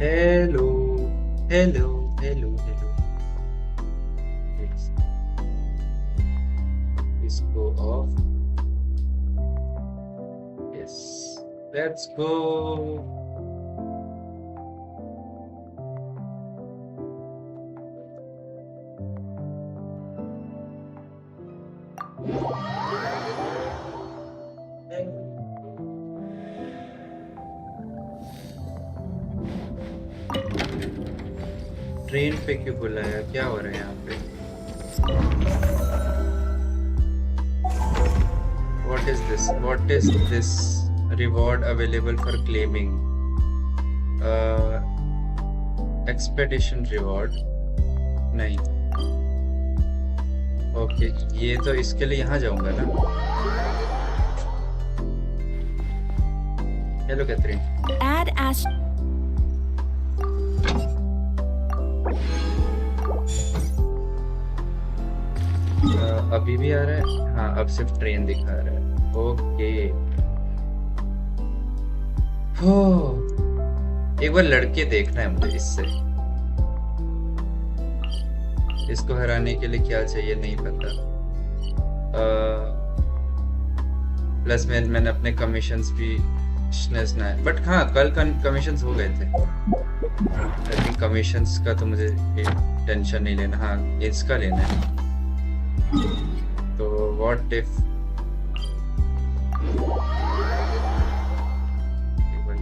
Hello hello hello hello. इसको off. Yes, let's go. Train पे क्यों बुलाया? क्या हो रहा है यहाँ पे? What is this? What is this reward available for claiming? Expedition reward? नहीं। ओके, ये तो इसके लिए यहाँ जाऊंगा ना। Hello Catherine. Add as अभी भी आ रहा है? हाँ, अब सिर्फ ट्रेन दिखा रहा है। ओके। हो, एक बार लड़के देखना है मुझे इससे। इसको हराने के लिए क्या चाहिए नहीं पता। प्लस मैंने अपने कमीशंस भी स्नेज़नाया, बट हाँ कल कमीशंस हो गए थे। आई थिंक कमीशंस का तो मुझे टेंशन नहीं लेना। हाँ, इसका लेना है। तो व्हाट इफ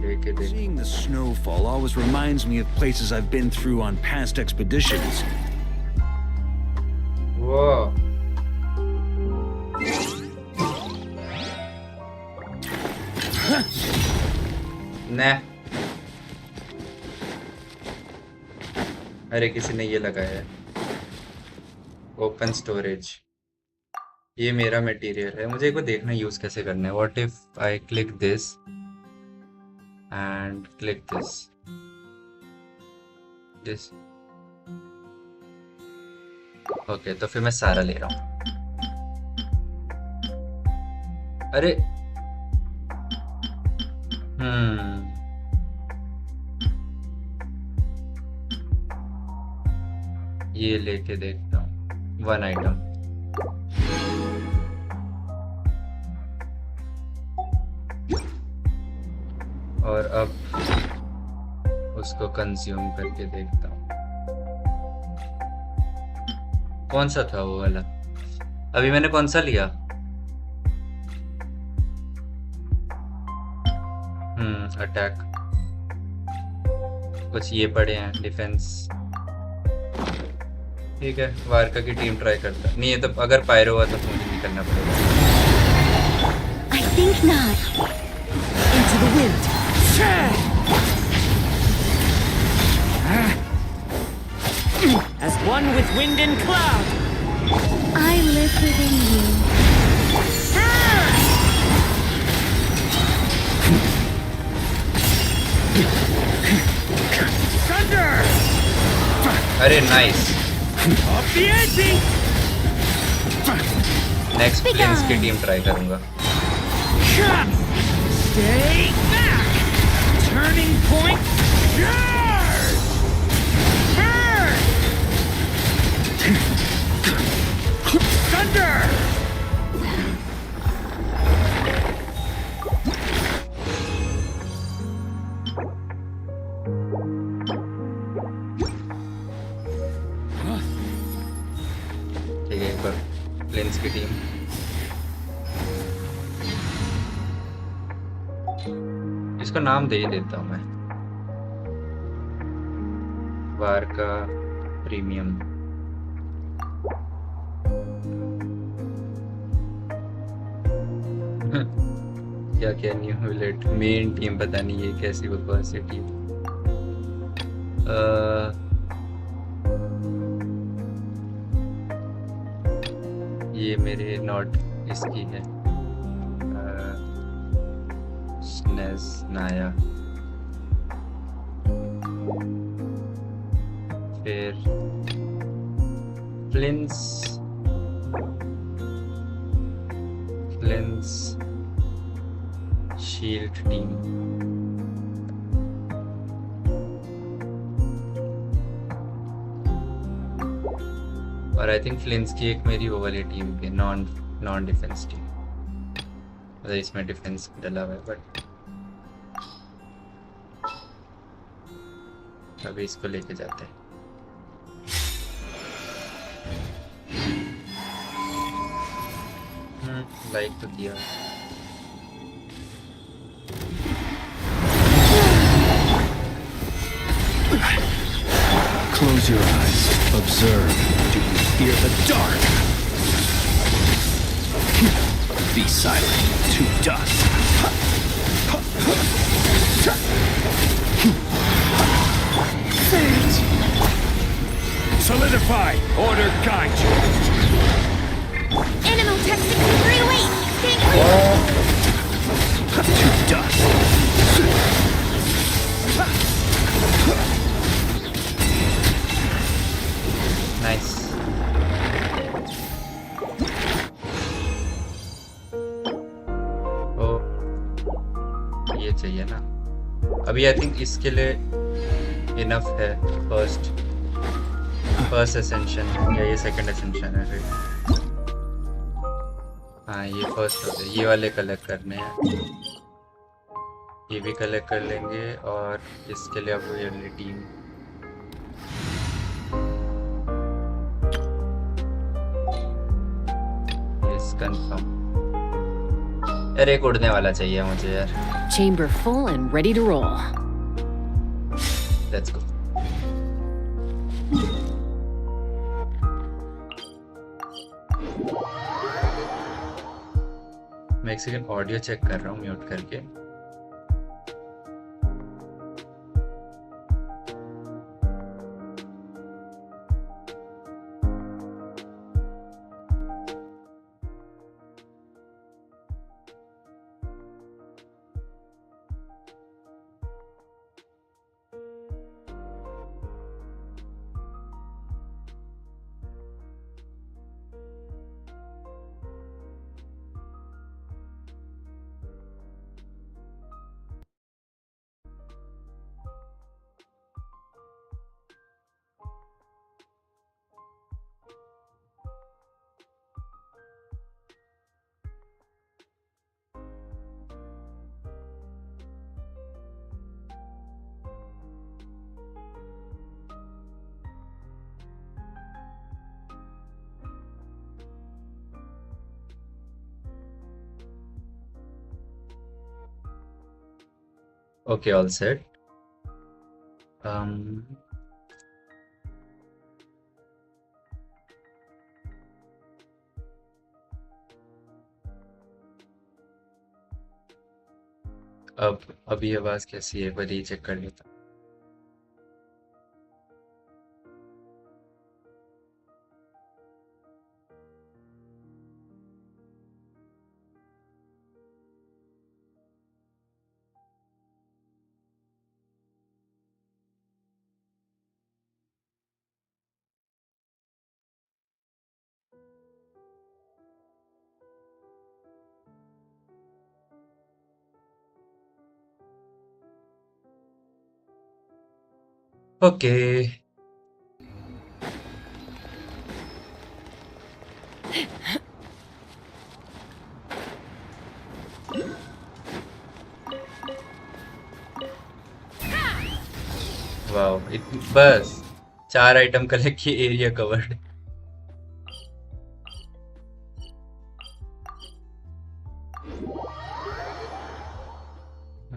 लेके देख। Seeing the snowfall always reminds me of places I've been through on past expeditions. वाह, ना। अरे किसी ने ये लगाया है। Open storage. ये मेरा मटेरियल है, मुझे एक बार देखना यूज कैसे करना है। What if I click this and click this. Okay, तो फिर मैं सारा ले रहा हूँ। अरे ये लेके देखता हूँ। 1 आइटम। और अब उसको कंज्यूम करके देखता हूँ। कौन सा था वो वाला? अभी मैंने कौन सा लिया? अटैक। कुछ ये पड़े हैं, डिफेंस। ठीक है, वारका की टीम ट्राई करता है। नहीं, ये तो अगर पायरो हुआ तो मुझे नहीं करना पड़ेगा। I think not. Into the wind. As one with wind and cloud. I live within you. Thunder! अरे nice. Off the ante! Next planes की टीम ट्राई करूंगा। Stay back! Turning point! Charge! Turn! Thunder! ठीक है, एक बार planes की team. इसका नाम दे ही देता हूँ मैं, वारका प्रीमियम। क्या क्या न्यू विलेट मेन टीम, पता नहीं ये कैसी बकवास है टीम। ये मेरे नॉट इसकी है। स्नेज़नाया। फिर फ्लिंस शील्ड टीम। और आई थिंक फ्लिंस की एक मेरी वो वाली टीम भी नॉन नॉन डिफेंस टीम, मतलब इसमें डिफेंस डला हुआ है बट अभी इसको लेके जाते हैं। लाइक तो किया। Close your eyes. Observe. Do you fear the dark? Be silent. To dust. Surge. Solidify. Order guide you. Animal testing for 3 weeks. Stay clear. To dust. Nice. ओ ये चाहिए ना अभी। आई थिंक इसके लिए इनफ है फर्स्ट एसेंशन, या ये सेकंड एसेंशन है फिर। हाँ ये फर्स्ट हो गया। ये वाले कलेक्ट करने हैं, ये भी कलेक्ट कर लेंगे। और इसके लिए अब ये वाली टीम कंफर्म। यार एक उड़ने वाला चाहिए मुझे यार। Chamber full and ready to roll. Let's go. मैं एक सेकंड ऑडियो चेक कर रहा हूँ म्यूट करके। Okay, all set. अब ये आवाज कैसी है, एक बार ये चेक कर लेता। ओके वाओ, बस 4 आइटम कलेक्ट किए, एरिया कवर्ड।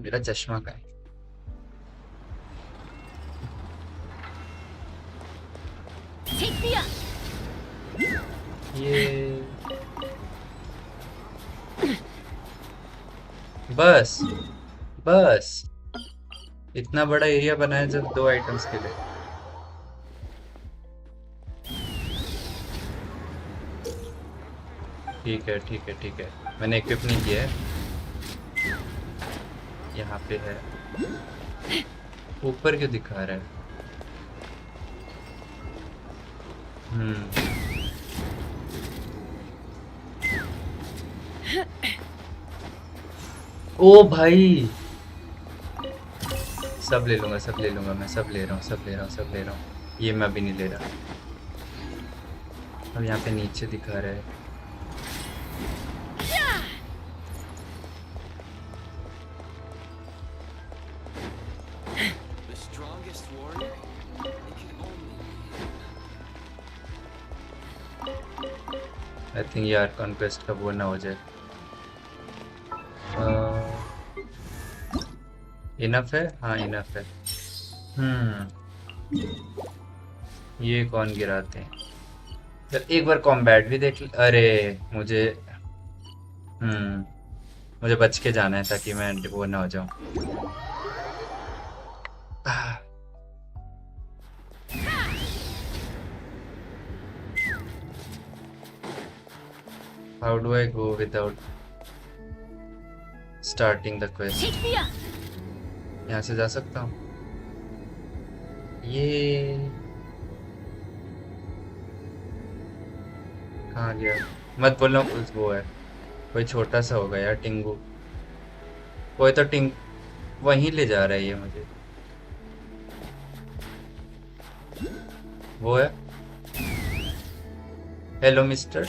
मेरा चश्मा का है। Take me up. ये बस बस इतना बड़ा एरिया बनाया जब 2 आइटम्स के लिए। ठीक है ठीक है ठीक है, मैंने इक्विप नहीं किया है। यहाँ पे है, ऊपर क्यों दिखा रहा है? ओ भाई, सब ले लूंगा, सब ले लूंगा, मैं सब ले रहा हूँ, सब ले रहा हूँ, सब ले रहा हूँ। ये मैं अभी नहीं ले रहा। अब यहाँ पे नीचे दिखा रहा है। The strongest warrior? It can only I think यार कॉन्क्वेस्ट का वो ना हो जाए। इनफ है, हाँ इनफ है। ये कौन गिराते हैं? चल एक बार कॉम्बैट भी देख अरे मुझे मुझे बच के जाना है ताकि मैं वो ना हो जाऊं। How do I go without starting the quest? Take me up. यहाँ से जा सकता हूँ? ये कहाँ गया? मत बोलना कुछ वो है, कोई छोटा सा होगा यार, टिंगू। कोई तो टिंग वहीं ले जा रहा है ये मुझे। वो है। Hello mister.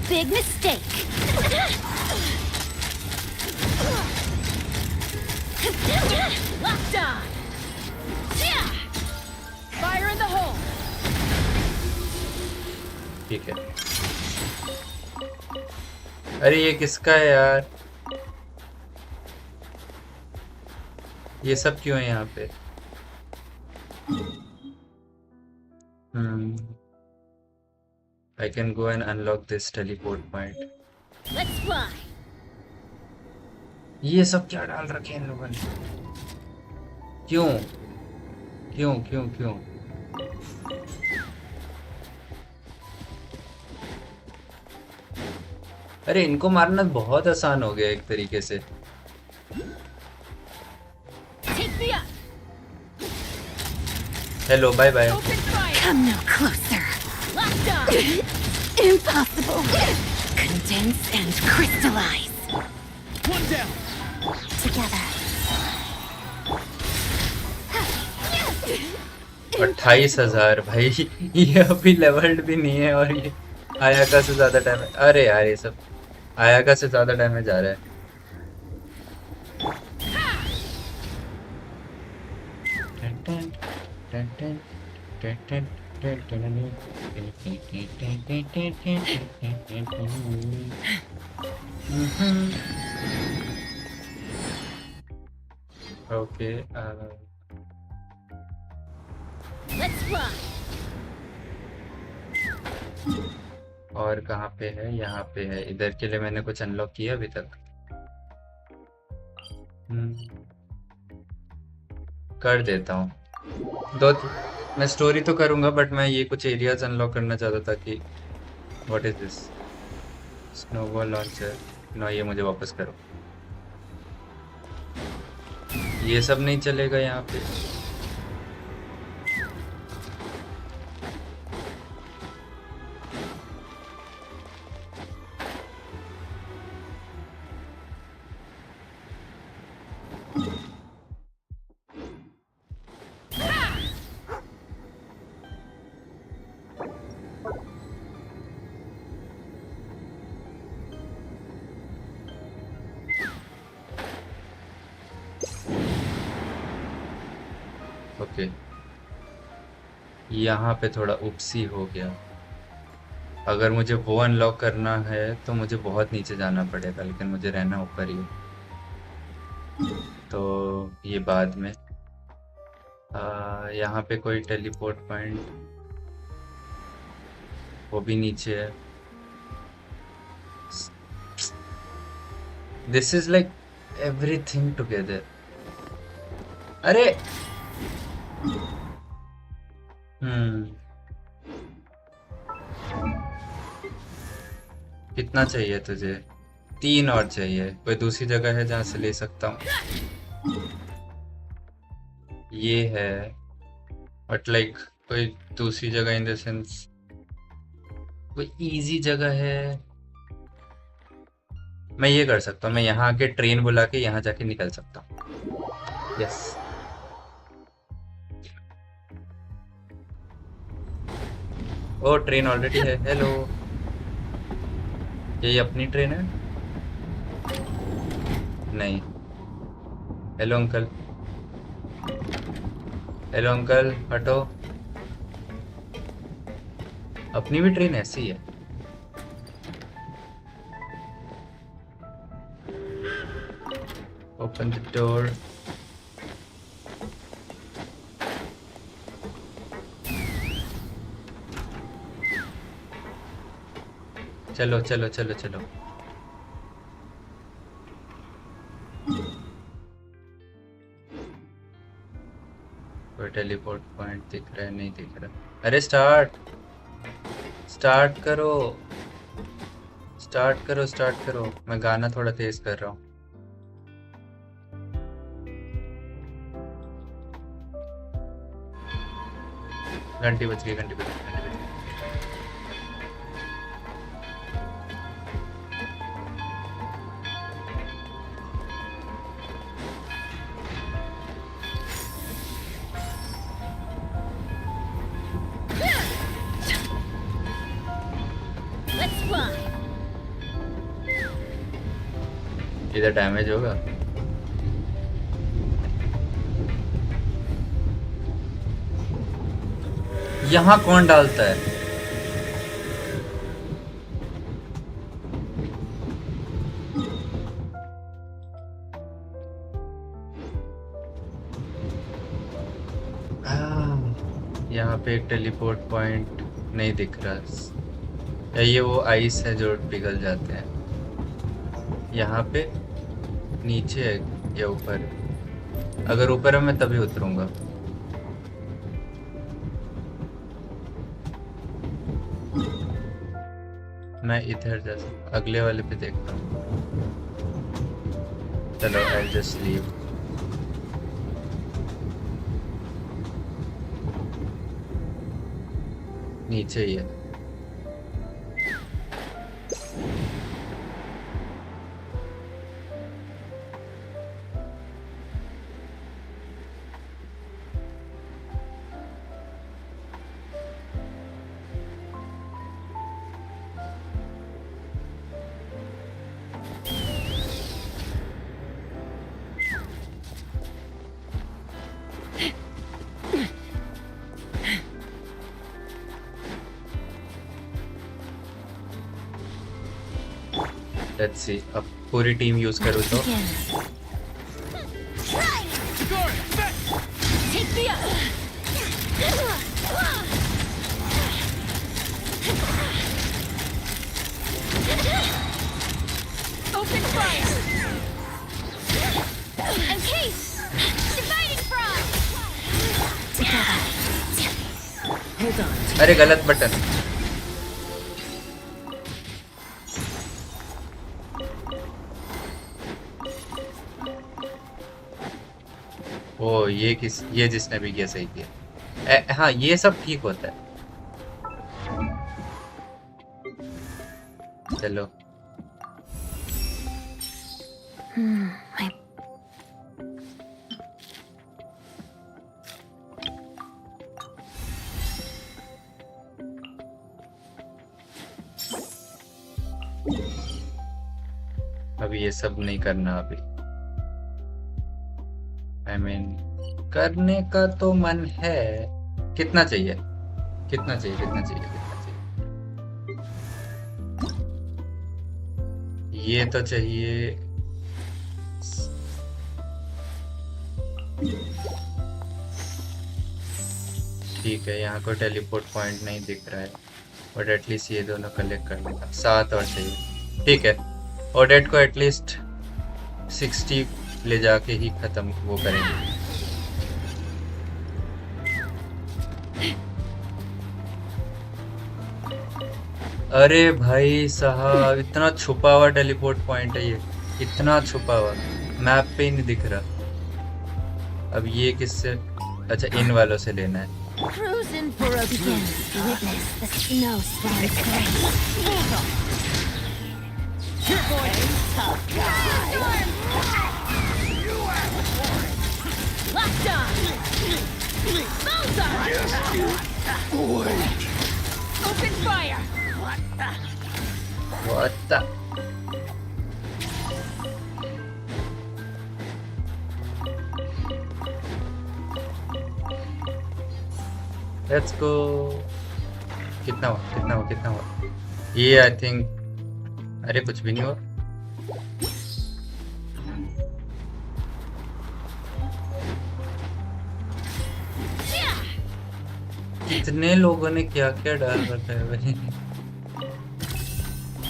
Big mistake. Locked on. Fire in the hole. ठीक है। अरे ये किसका है यार? ये सब क्यों है यहाँ पे? I can go and unlock this teleport point. Let's fly. ये सब क्या डाल रखे हैं इन लोगों ने? क्यों क्यों क्यों क्यों? अरे इनको मारना बहुत आसान हो गया एक तरीके से। Take me up. Hello bye bye. Open fire. Come no closer. Locked on. Impossible. Condense and crystallize. One down! Together. 28,000 भाई। ये अभी लेवल्ड भी नहीं है और ये आयाका से ज्यादा डैमेज। अरे यार ये सब आयाका से ज्यादा डैमेज आ रहा है। Okay Let's fly. और कहाँ पे है? यहाँ पे है। इधर के लिए मैंने कुछ अनलॉक किया अभी तक? कर देता हूँ दो। मैं स्टोरी तो करूँगा बट मैं ये कुछ एरियाज अनलॉक करना चाहता था कि what is this? Snowball launcher. No ये मुझे वापस करो। ये सब नहीं चलेगा यहाँ पे। ओके यहाँ पे थोड़ा उपसी हो गया। अगर मुझे वो अनलॉक करना है तो मुझे बहुत नीचे जाना पड़ेगा, लेकिन मुझे रहना ऊपर ही है। तो ये बाद में। यहाँ पे कोई टेलीपोर्ट पॉइंट, वो भी नीचे है। This is like everything together. अरे कितना चाहिए तुझे? 3 और चाहिए। कोई दूसरी जगह है जहाँ से ले सकता हूँ? ये है बट लाइक कोई दूसरी जगह इन द सेंस कोई इजी जगह है? मैं ये कर सकता हूँ, मैं यहाँ आके ट्रेन बुला के यहाँ जाके निकल सकता हूँ। यस ओ ट्रेन ऑलरेडी है। हेलो, यही अपनी ट्रेन है? नहीं। हेलो अंकल, हेलो अंकल, हटो। अपनी भी ट्रेन ऐसी है? Open the door. चलो चलो चलो चलो। कोई टेलीपोर्ट पॉइंट दिख रहा है? नहीं दिख रहा। अरे स्टार्ट, स्टार्ट करो, स्टार्ट करो, स्टार्ट करो। मैं गाना थोड़ा तेज कर रहा हूँ। घंटी बज गई, घंटी बज गई, घंटी बज गई। Let's fly. इधर डैमेज होगा। यहाँ कौन डालता है? यहाँ पे एक टेलीपोर्ट पॉइंट नहीं दिख रहा। या ये वो आइस है जो पिघल जाते हैं। यहाँ पे नीचे है या ऊपर है? अगर ऊपर है मैं तभी उतरूंगा। मैं इधर जा सकता, अगले वाले पे देखता हूँ। चलो आई जस्ट लीव। नीचे ही है। लेट्स सी, अब पूरी टीम यूज करूँ तो Take me up. Open fire. Encase. Dividing front. Hold on. अरे गलत बटन। ओ ये जिसने भी किया सही किया। हाँ ये सब ठीक होता है। चलो I अभी ये सब नहीं करना अभी। I mean, करने का तो मन है। कितना चाहिए, कितना चाहिए, कितना चाहिए, कितना चाहिए? ये तो चाहिए। ठीक है, यहाँ कोई टेलीपोर्ट पॉइंट नहीं दिख रहा है, बट एटलीस्ट ये दोनों कलेक्ट कर लेगा। 7 और चाहिए। ठीक है, ऑडेट को एटलीस्ट 60 ले जाके ही खत्म वो करेंगे। अरे भाई साहब, इतना छुपा हुआ टेलीपोर्ट पॉइंट है ये, इतना छुपा हुआ, मैप पे ही नहीं दिख रहा। अब ये किससे? अच्छा इन वालों से लेना है। Cruising for a begin to witness the snow storm's grace. You're going to be tough, guy. Locked on. Bullseye. Open Open fire! What the? Let's go. कितना हुआ? कितना हुआ? कितना हुआ? ये आई थिंक, अरे कुछ भी नहीं हुआ. इतने लोगों ने क्या क्या डाल रखा है भाई.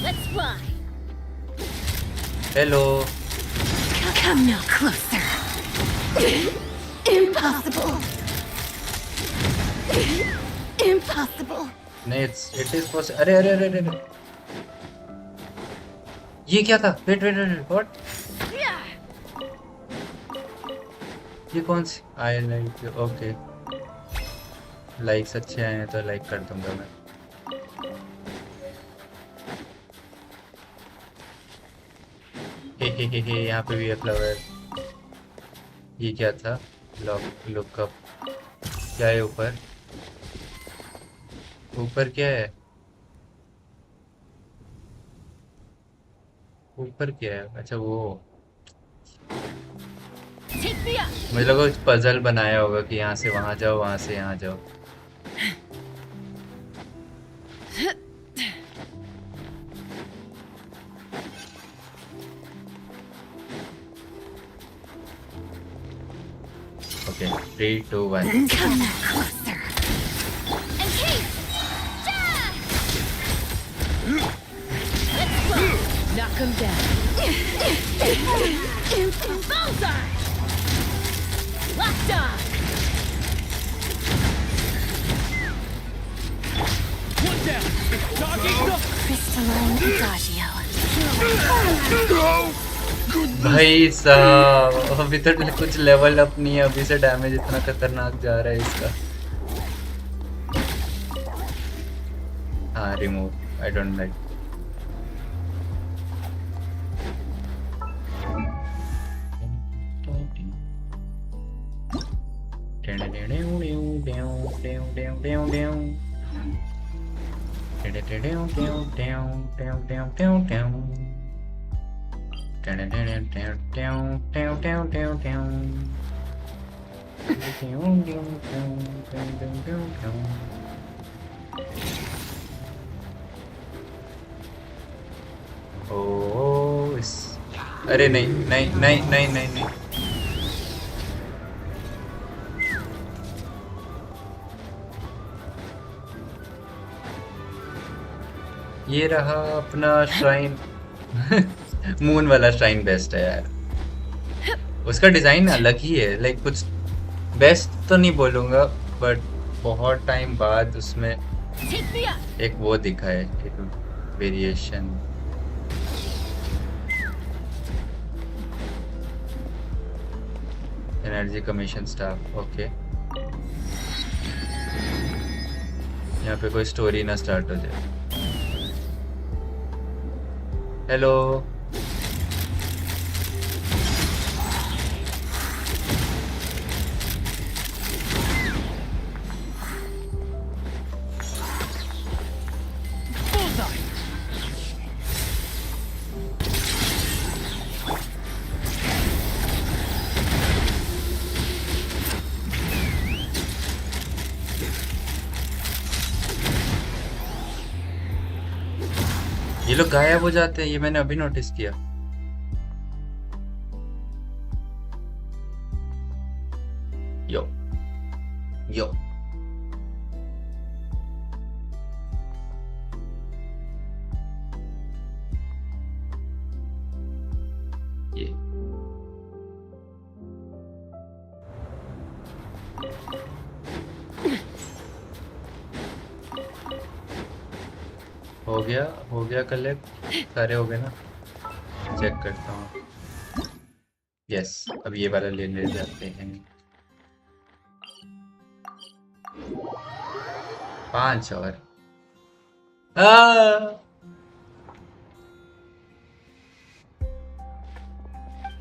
Let's fly! Hello. Come no closer. Impossible. Impossible. नहीं, इट इज पॉसिबल. अरे अरे अरे अरे, ये क्या था? Wait wait wait, what? ये कौन सी? I like. ओके, लाइक्स अच्छे आए हैं तो लाइक कर दूंगा मैं. हे, यहाँ पे भी है फ्लावर. ये क्या था? लुकअप. क्या है ऊपर? ऊपर क्या है? ऊपर क्या है? अच्छा वो, Take me up! मुझे लगा कुछ पजल बनाया होगा कि यहाँ से वहां जाओ, वहां से यहाँ जाओ. Okay, 3 2 1. Come no closer. Encase! Ja! Let's fly! Knock him down. Bullseye! Locked on! One down. Doggy, no. Crystalline adagio. भाई साहब, अभी तक कुछ लेवल अप नहीं है. अभी से डैमेज इतना खतरनाक जा रहा है इसका. हाँ, remove. I don't like. Oh, अरे नहीं नहीं नहीं नहीं नहीं नहीं. ये रहा अपना श्राइन. मून वाला श्राइन बेस्ट है यार. उसका डिजाइन अलग ही है. लाइक कुछ बेस्ट तो नहीं बोलूंगा, बट बहुत टाइम बाद उसमें Take me up! एक वो दिखा है, एक variation. Energy commission staff. Okay, यहाँ पे कोई स्टोरी ना स्टार्ट हो जाए. हेलो. ये लोग गायब हो जाते हैं, ये मैंने अभी नोटिस किया. यो यो. ये हो गया कलेक्ट. सारे हो गए ना? चेक करता हूँ. यस, अब ये वाला ले जाते हैं. 5 और.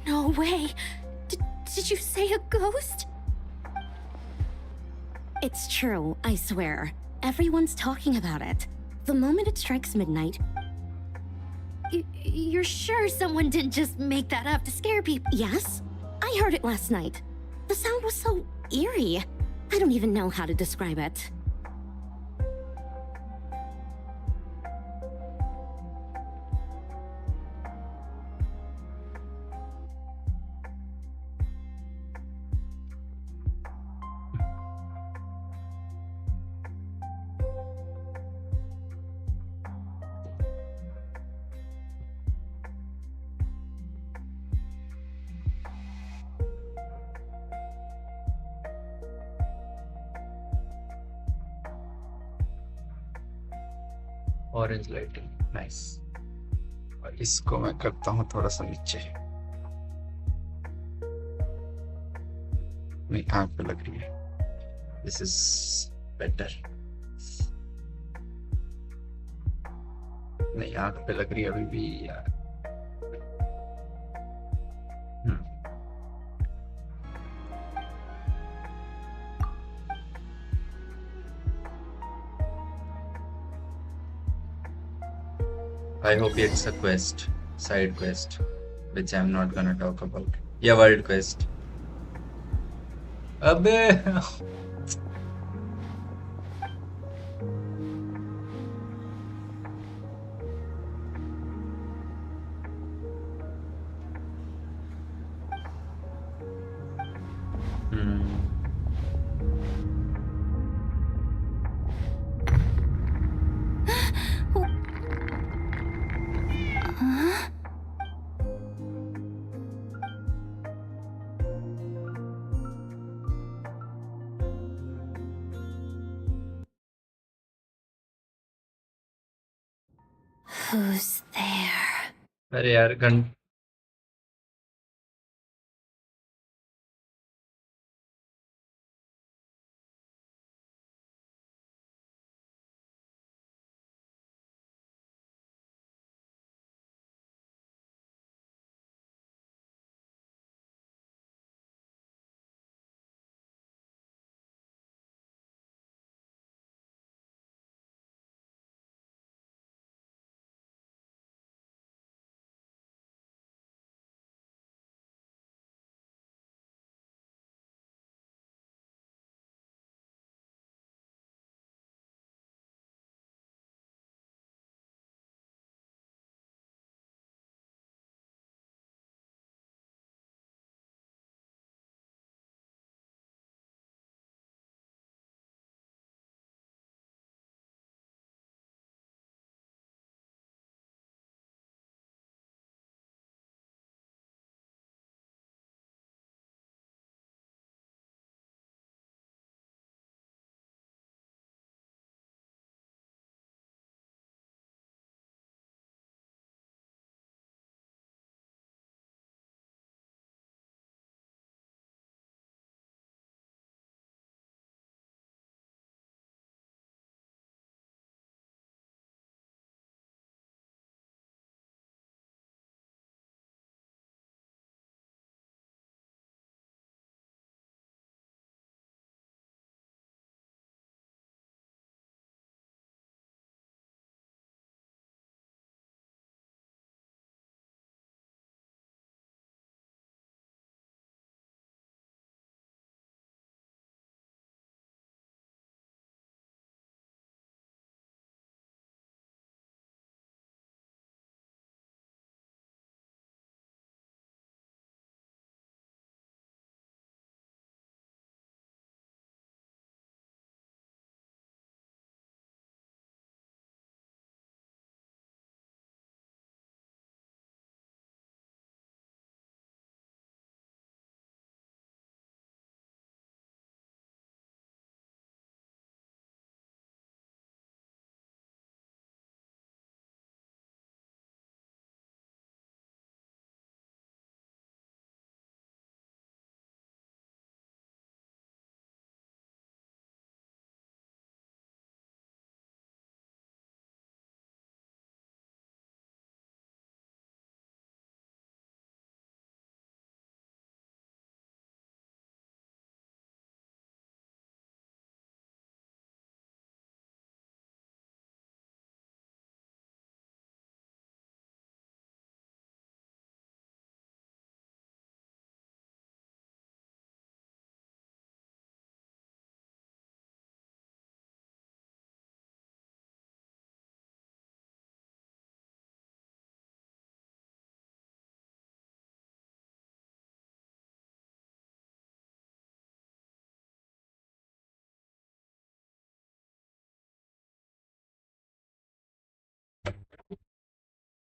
No way. Did you say a ghost? It's true, I swear. Everyone's talking about it. The moment it strikes midnight... You're sure someone didn't just make that up to scare people? Yes? I heard it last night. The sound was so eerie. I don't even know how to describe it. Orange lighting, nice. और इसको मैं करता हूँ थोड़ा सा नीचे, मेरी आँख पे लग रही है। This is better. नहीं, आँख पे लग रही है अभी भी यार। I hope it's a quest, side quest, which I'm not gonna talk about. Yeah, world quest. अबे Who's there? अरे यार घंट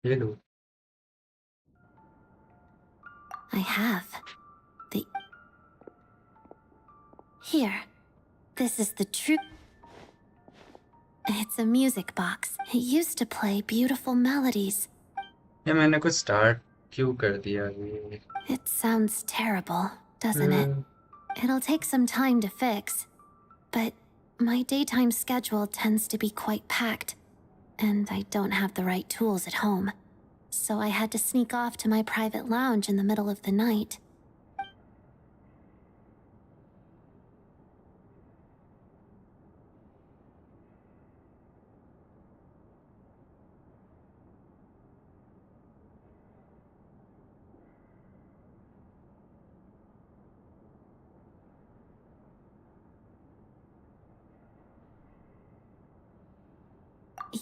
ये लो। I have. The. Here. This is the true. It's a music box. It used to play beautiful melodies. ये मैंने कुछ start क्यों कर दिया ये? It sounds terrible, doesn't it? It'll take some time to fix. But my daytime schedule tends to be quite packed, and I don't have the right tools at home. So I had to sneak off to my private lounge in the middle of the night.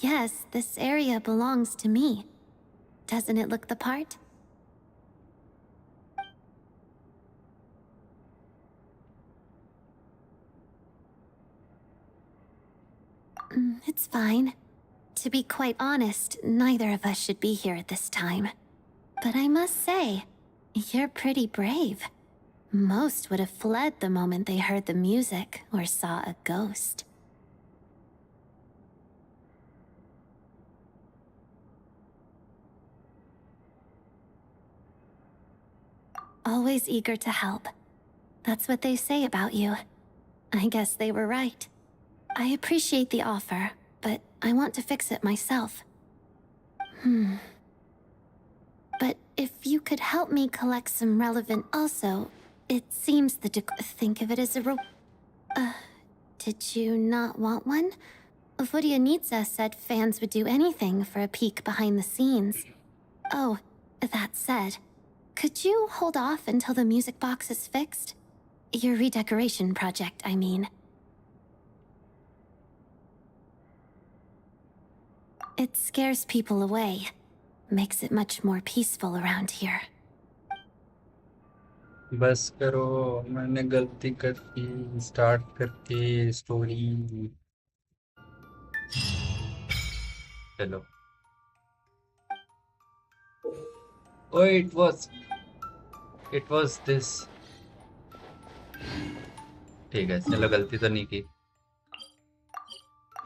Yes, this area belongs to me. Doesn't it look the part? It's fine. To be quite honest, neither of us should be here at this time. But I must say, you're pretty brave. Most would have fled the moment they heard the music or saw a ghost. Always eager to help. That's what they say about you. I guess they were right. I appreciate the offer, but I want to fix it myself. But if you could help me collect some relevant... Also, it seems the think of it as a did you not want one? Vodyanitsa said fans would do anything for a peek behind the scenes. Oh, that said, could you hold off until the music box is fixed? Your redecoration project, I mean. It scares people away. Makes it much more peaceful around here. बस करो, मैंने गलती कर दी। Start करते story. चलो। Oh, it was this. ठीक है, चलो गलती तो नहीं की।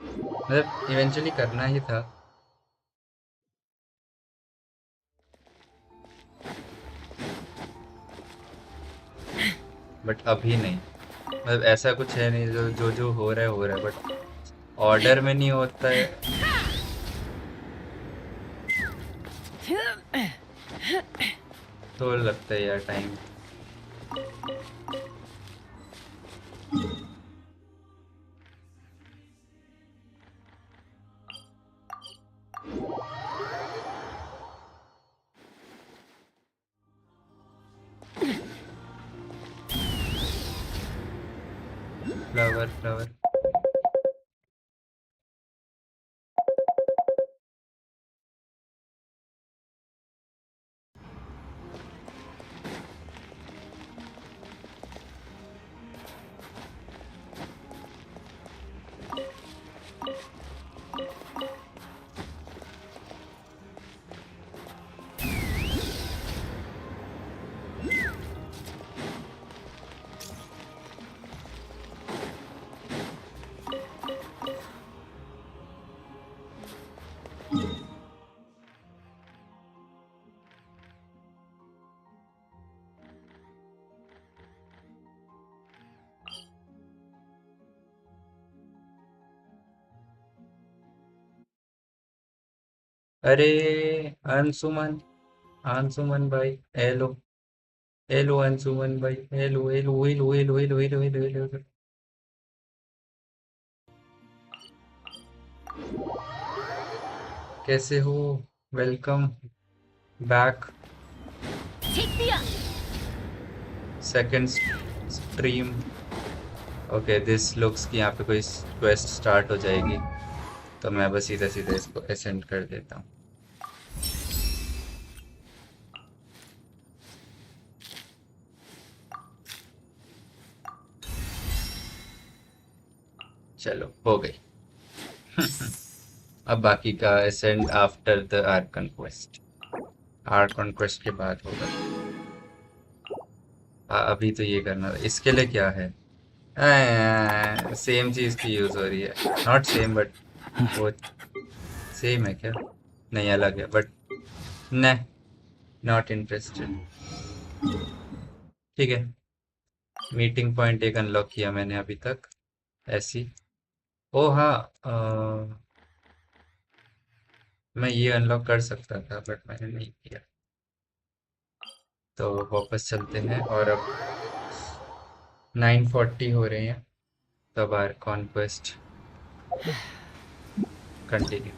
मतलब इवेंचुअली करना ही था। बट अभी नहीं। मतलब ऐसा कुछ है नहीं, जो हो रहा है बट ऑर्डर में नहीं होता है। तो लगता है यार टाइम। फ्लावर अरे अंशुमन भाई, हेलो हेलो अंशुमन भाई, hello hello hello hello hello hello hello hello. कैसे हो? Welcome back. Take the up. Second stream. Okay, this looks कि यहाँ पे कोई क्वेस्ट स्टार्ट हो जाएगी, तो मैं बस सीधे सीधे इसको असेंड कर देता हूँ। चलो हो गई। अब बाकी का ascend after the Arkan quest, Arkan quest के बाद होगा। अभी तो ये करना था। इसके लिए क्या है? सेम चीज की यूज हो रही है, नॉट सेम बट वो सेम है क्या? नहीं अलग है बट न नॉट इंटरेस्टेड। ठीक है, मीटिंग पॉइंट एक अनलॉक किया मैंने अभी तक ऐसी। ओ हाँ, मैं ये अनलॉक कर सकता था बट मैंने नहीं किया। तो वापस चलते हैं और अब 9:40 हो रहे हैं, तब are conquest continue.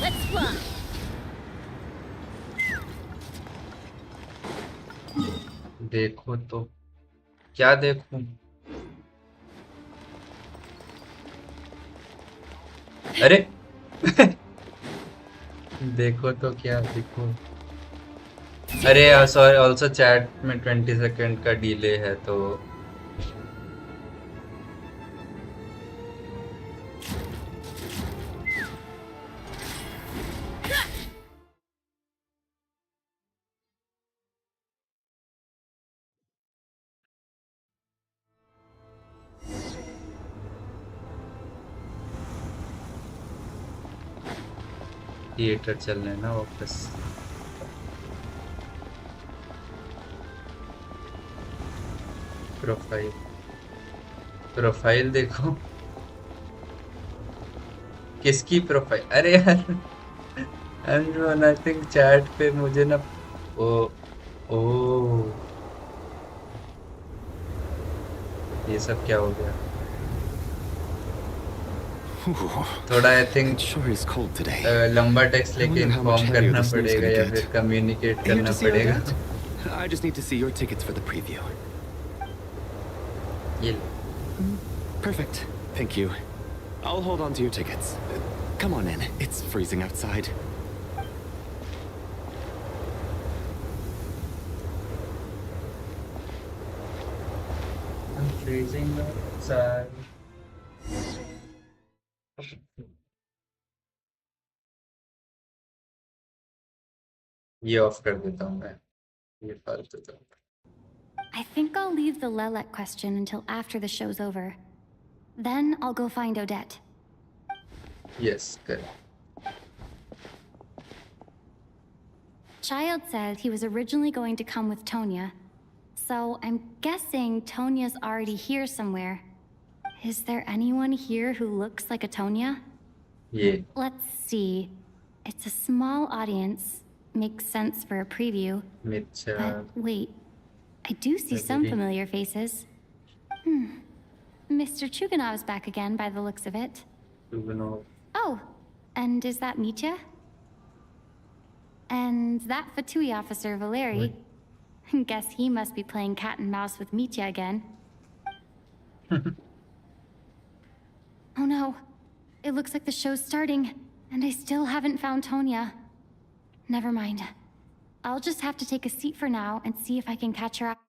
Let's fly. देखो तो क्या देखूं? अरे देखो तो क्या देखो? अरे सॉरी, ऑल्सो चैट में 20 सेकेंड का डिले है तो थिएटर चलना है ना वापस। प्रोफाइल, प्रोफाइल देखो। किसकी प्रोफाइल? अरे यार आई थिंक चैट पे मुझे ना ओ ओ ये सब क्या हो गया? थोड़ा I think It sure is cold today. लंबा टेक्स्ट I लेके wonder how much inform heavier करना the snow's पड़ेगा gonna या get. फिर कम्युनिकेट Here करना to see our पड़ेगा। event? I just need to see your tickets for the preview. ये Perfect. Thank you. I'll hold on to your tickets. Come on in. It's freezing outside. I'm freezing outside. ये of कर देता हूँ मैं, ये फालतू तो। I think I'll leave the Lelek question until after the show's over. Then I'll go find Odette. Yes कर। Child said he was originally going to come with Tonya. So I'm guessing Tonya's already here somewhere. Is there anyone here who looks like a Tonya? ये Let's see. It's a small audience. Makes sense for a preview. मिर्चा But wait. I do see some Maybe. familiar faces. Mr. Chuganov's back again by the looks of it. चुगनो। Oh, and is that Mitya? And that Fatui officer, Valeri. Guess he must be playing cat and mouse with Mitya again. Oh no. It looks like the show's starting, and I still haven't found Tonya. Never mind. I'll just have to take a seat for now and see if I can catch her up.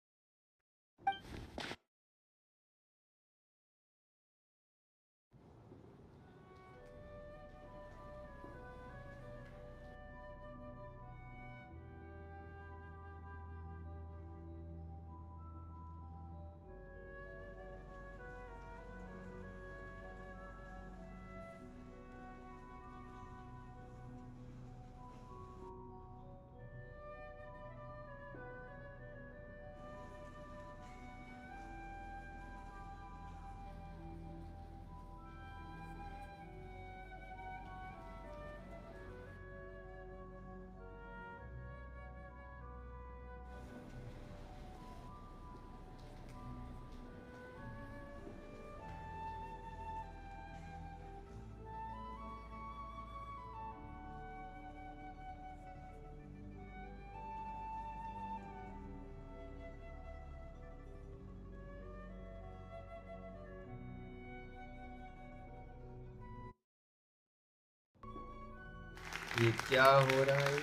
ये क्या हो रहा है?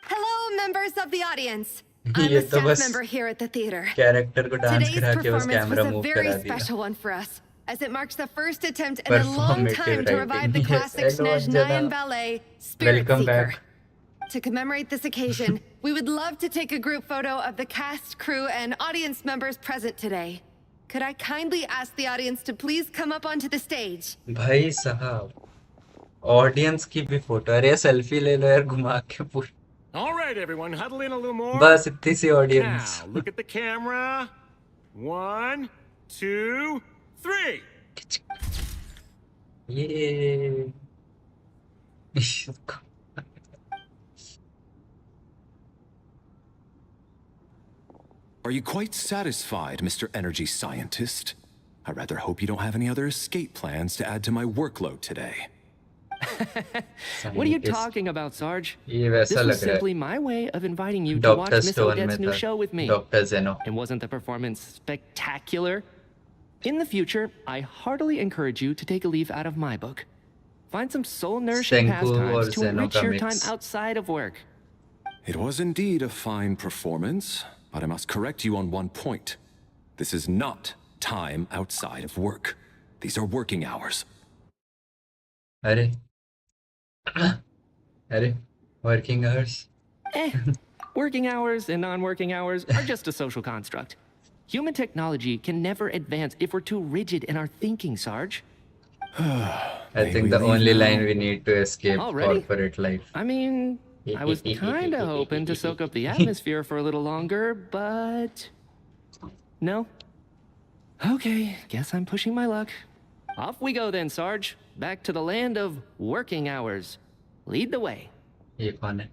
Hello, members of the audience. I'm ये a तो staff बस member here at the theater. Character को dance Today's करा के बस performance camera was a move very करा दिया. special one for us, as it marks the first attempt in a long Performative time to revive the writing. classic Yes, hello, Snezhnayan Anjana. ballet, Spirit Welcome Seeker. back. To commemorate this occasion, we would love to take a group photo of the cast, crew, and audience members present today. Could I kindly ask the audience to please come up onto the stage? भाई साहब, audience की भी photo. अरे selfie ले लो यार घुमा के पूरी. All right, everyone, huddle in a little more. बस इतनी सी audience. Now, look at the camera. 1, 2, 3. ये Are you quite satisfied, Mr. Energy Scientist? I rather hope you don't have any other escape plans to add to my workload today. What are you talking about, Sarge? ये This वैसा was लग रहा simply है. my way of inviting you to watch doctor Miss stone में Odette's new था. show with me. Doctor जेनो. And wasn't the performance spectacular? In the future, I heartily encourage you to take a leaf out of my book. Find some soul-nourishing Senku और pastimes to Zeno enrich का your mix. time outside of work. It was indeed a fine performance, but I must correct you on one point. This is not time outside of work. These are working hours. अरे अरे working hours. Working hours and non-working hours are just a social construct. Human technology can never advance if we're too rigid in our thinking, Sarge. I think the only line we need to escape Already? corporate life. I mean, I was kinda hoping to soak up the atmosphere for a little longer, but... No? Okay, guess I'm pushing my luck. Off we go then, Sarge. Back to the land of working hours. Lead the way. ये कौन है?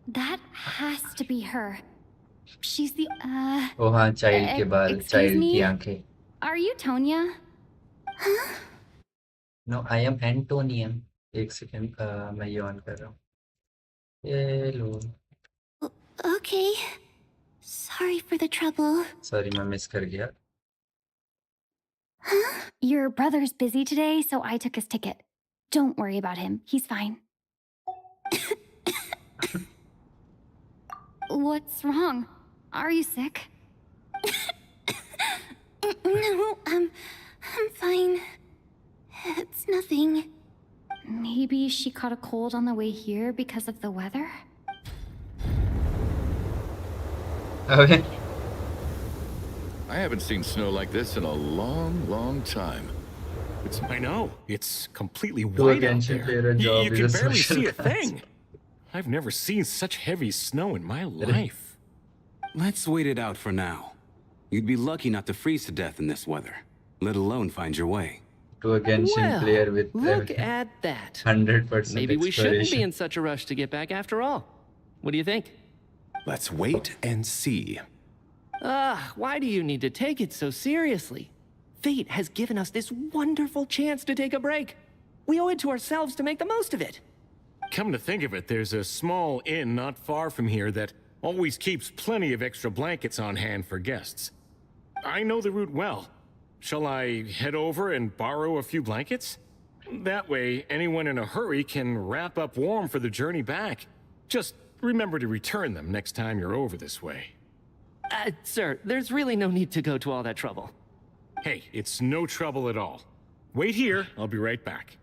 That has to be her. She's the, ओ हाँ, child के बाल, excuse child me? की आंखें. Are you Tonya? No, I am Antonian. एक second, मैं ये ऑन कर रहा हूँ. ये लो. Okay. Sorry for the trouble. Sorry, मैं मिस कर गया. Your brother's busy today, so I took his ticket. Don't worry about him. He's fine. What's wrong? Are you sick? No, I'm fine. It's nothing. Maybe she caught a cold on the way here because of the weather? अबे I haven't seen snow like this in a long, long time. I know. It's completely to white out again there. player a You job can is a barely social see a concept. thing. I've never seen such heavy snow in my life. Let's wait it out for now. You'd be lucky not to freeze to death in this weather, let alone find your way. To a Genshin player with Look at that. 100% Maybe we shouldn't be exploration. in such a rush to get back after all. What do you think? Let's wait and see. Why do you need to take it so seriously? Fate has given us this wonderful chance to take a break. We owe it to ourselves to make the most of it. Come to think of it, there's a small inn not far from here that always keeps plenty of extra blankets on hand for guests. I know the route well. Shall I head over and borrow a few blankets? That way, anyone in a hurry can wrap up warm for the journey back. Just remember to return them next time you're over this way. Sir, there's really no need to go to all that trouble. Hey, it's no trouble at all. Wait here, I'll be right back.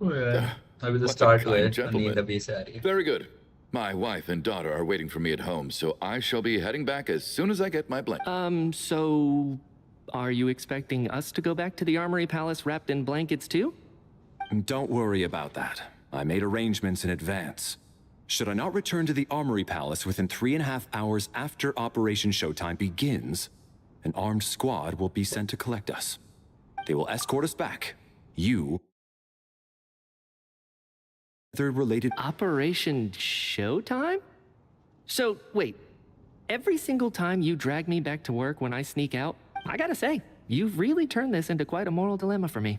अभी तो What a start हुआ है. kind gentleman. नींद अभी से आ रही है. Very good. My wife and daughter are waiting for me at home, so I shall be heading back as soon as I get my blanket. So... Are you expecting us to go back to the Armory Palace wrapped in blankets too? Don't worry about that. I made arrangements in advance. Should I not return to the Armory Palace within 3.5 hours after Operation Showtime begins, an armed squad will be sent to collect us. They will escort us back. You... related... Operation Showtime? So, wait. Every single time you drag me back to work when I sneak out, I gotta say, you've really turned this into quite a moral dilemma for me.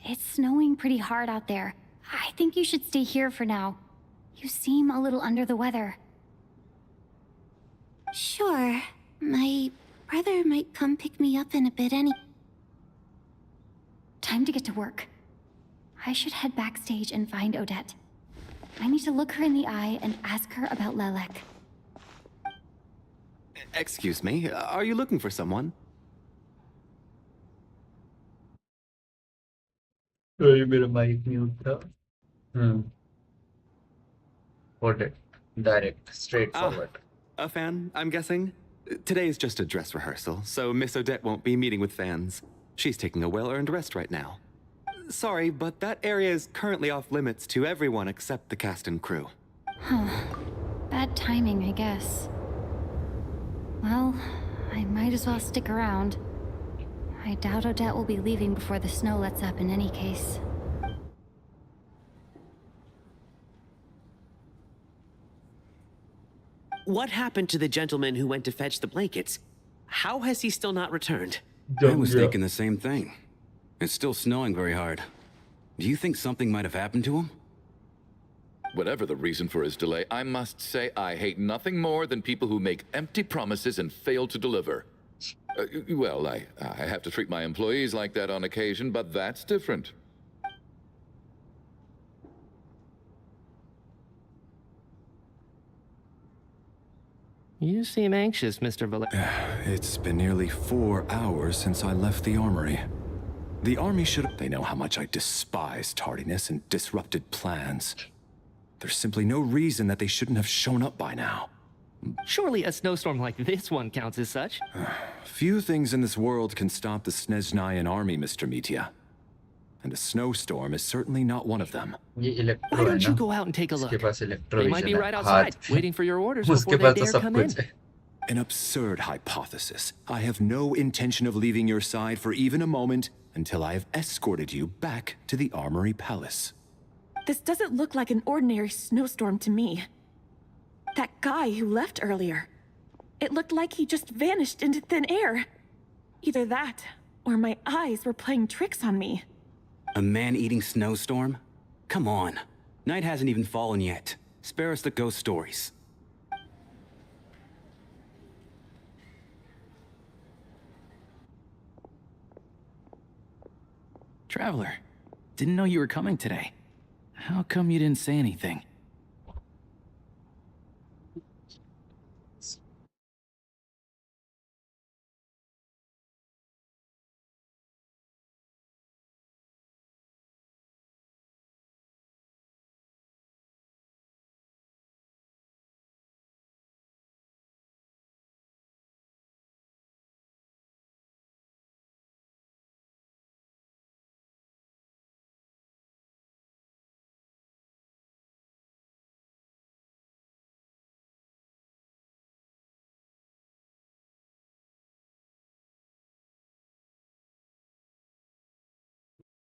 It's snowing pretty hard out there. I think you should stay here for now. You seem a little under the weather. Sure. My brother might come pick me up in a bit Time to get to work. I should head backstage and find Odette. I need to look her in the eye and ask her about Lelek. Excuse me, are you looking for someone? ये मेरा mic mute था. What it? Direct, straightforward. A fan, I'm guessing? Today is just a dress rehearsal, so Miss Odette won't be meeting with fans. She's taking a well-earned rest right now. Sorry, but that area is currently off limits to everyone except the cast and crew. Huh. Bad timing, I guess. Well, I might as well stick around. I doubt Odette will be leaving before the snow lets up in any case. What happened to the gentleman who went to fetch the blankets? How has he still not returned? I was thinking the same thing. It's still snowing very hard. Do you think something might have happened to him? Whatever the reason for his delay, I must say I hate nothing more than people who make empty promises and fail to deliver. Well, I have to treat my employees like that on occasion, but that's different. You seem anxious, Mr. Valer. It's been nearly 4 hours since I left the armory. The army should have... They know how much I despise tardiness and disrupted plans. There's simply no reason that they shouldn't have shown up by now. Surely a snowstorm like this one counts as such. Few things in this world can stop the Snezhnayan army, Mr. Mitya. And a snowstorm is certainly not one of them. Why don't you go out and take a look? They might be right outside, waiting for your orders before they dare come in. An absurd hypothesis. I have no intention of leaving your side for even a moment until I have escorted you back to the Armory Palace. This doesn't look like an ordinary snowstorm to me. That guy who left earlier. It looked like he just vanished into thin air. Either that, or my eyes were playing tricks on me. A man-eating snowstorm? Come on. Night hasn't even fallen yet. Spare us the ghost stories. Traveler, didn't know you were coming today. How come you didn't say anything?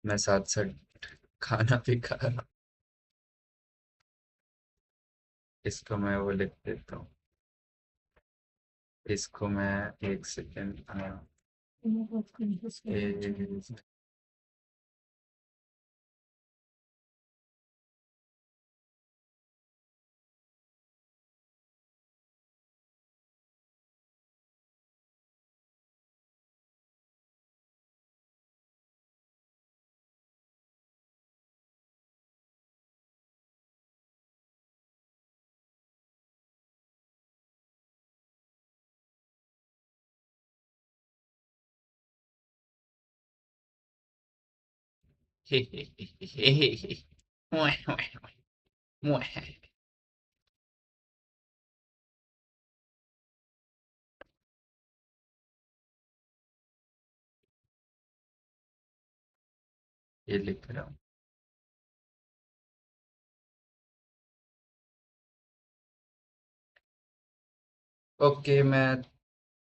मैं साथ साथ खाना भी खा रहा हूँ. इसको मैं वो लिख देता हूँ. इसको मैं 1 सेकेंड ये लिख रहा हूँ. ओके, मैं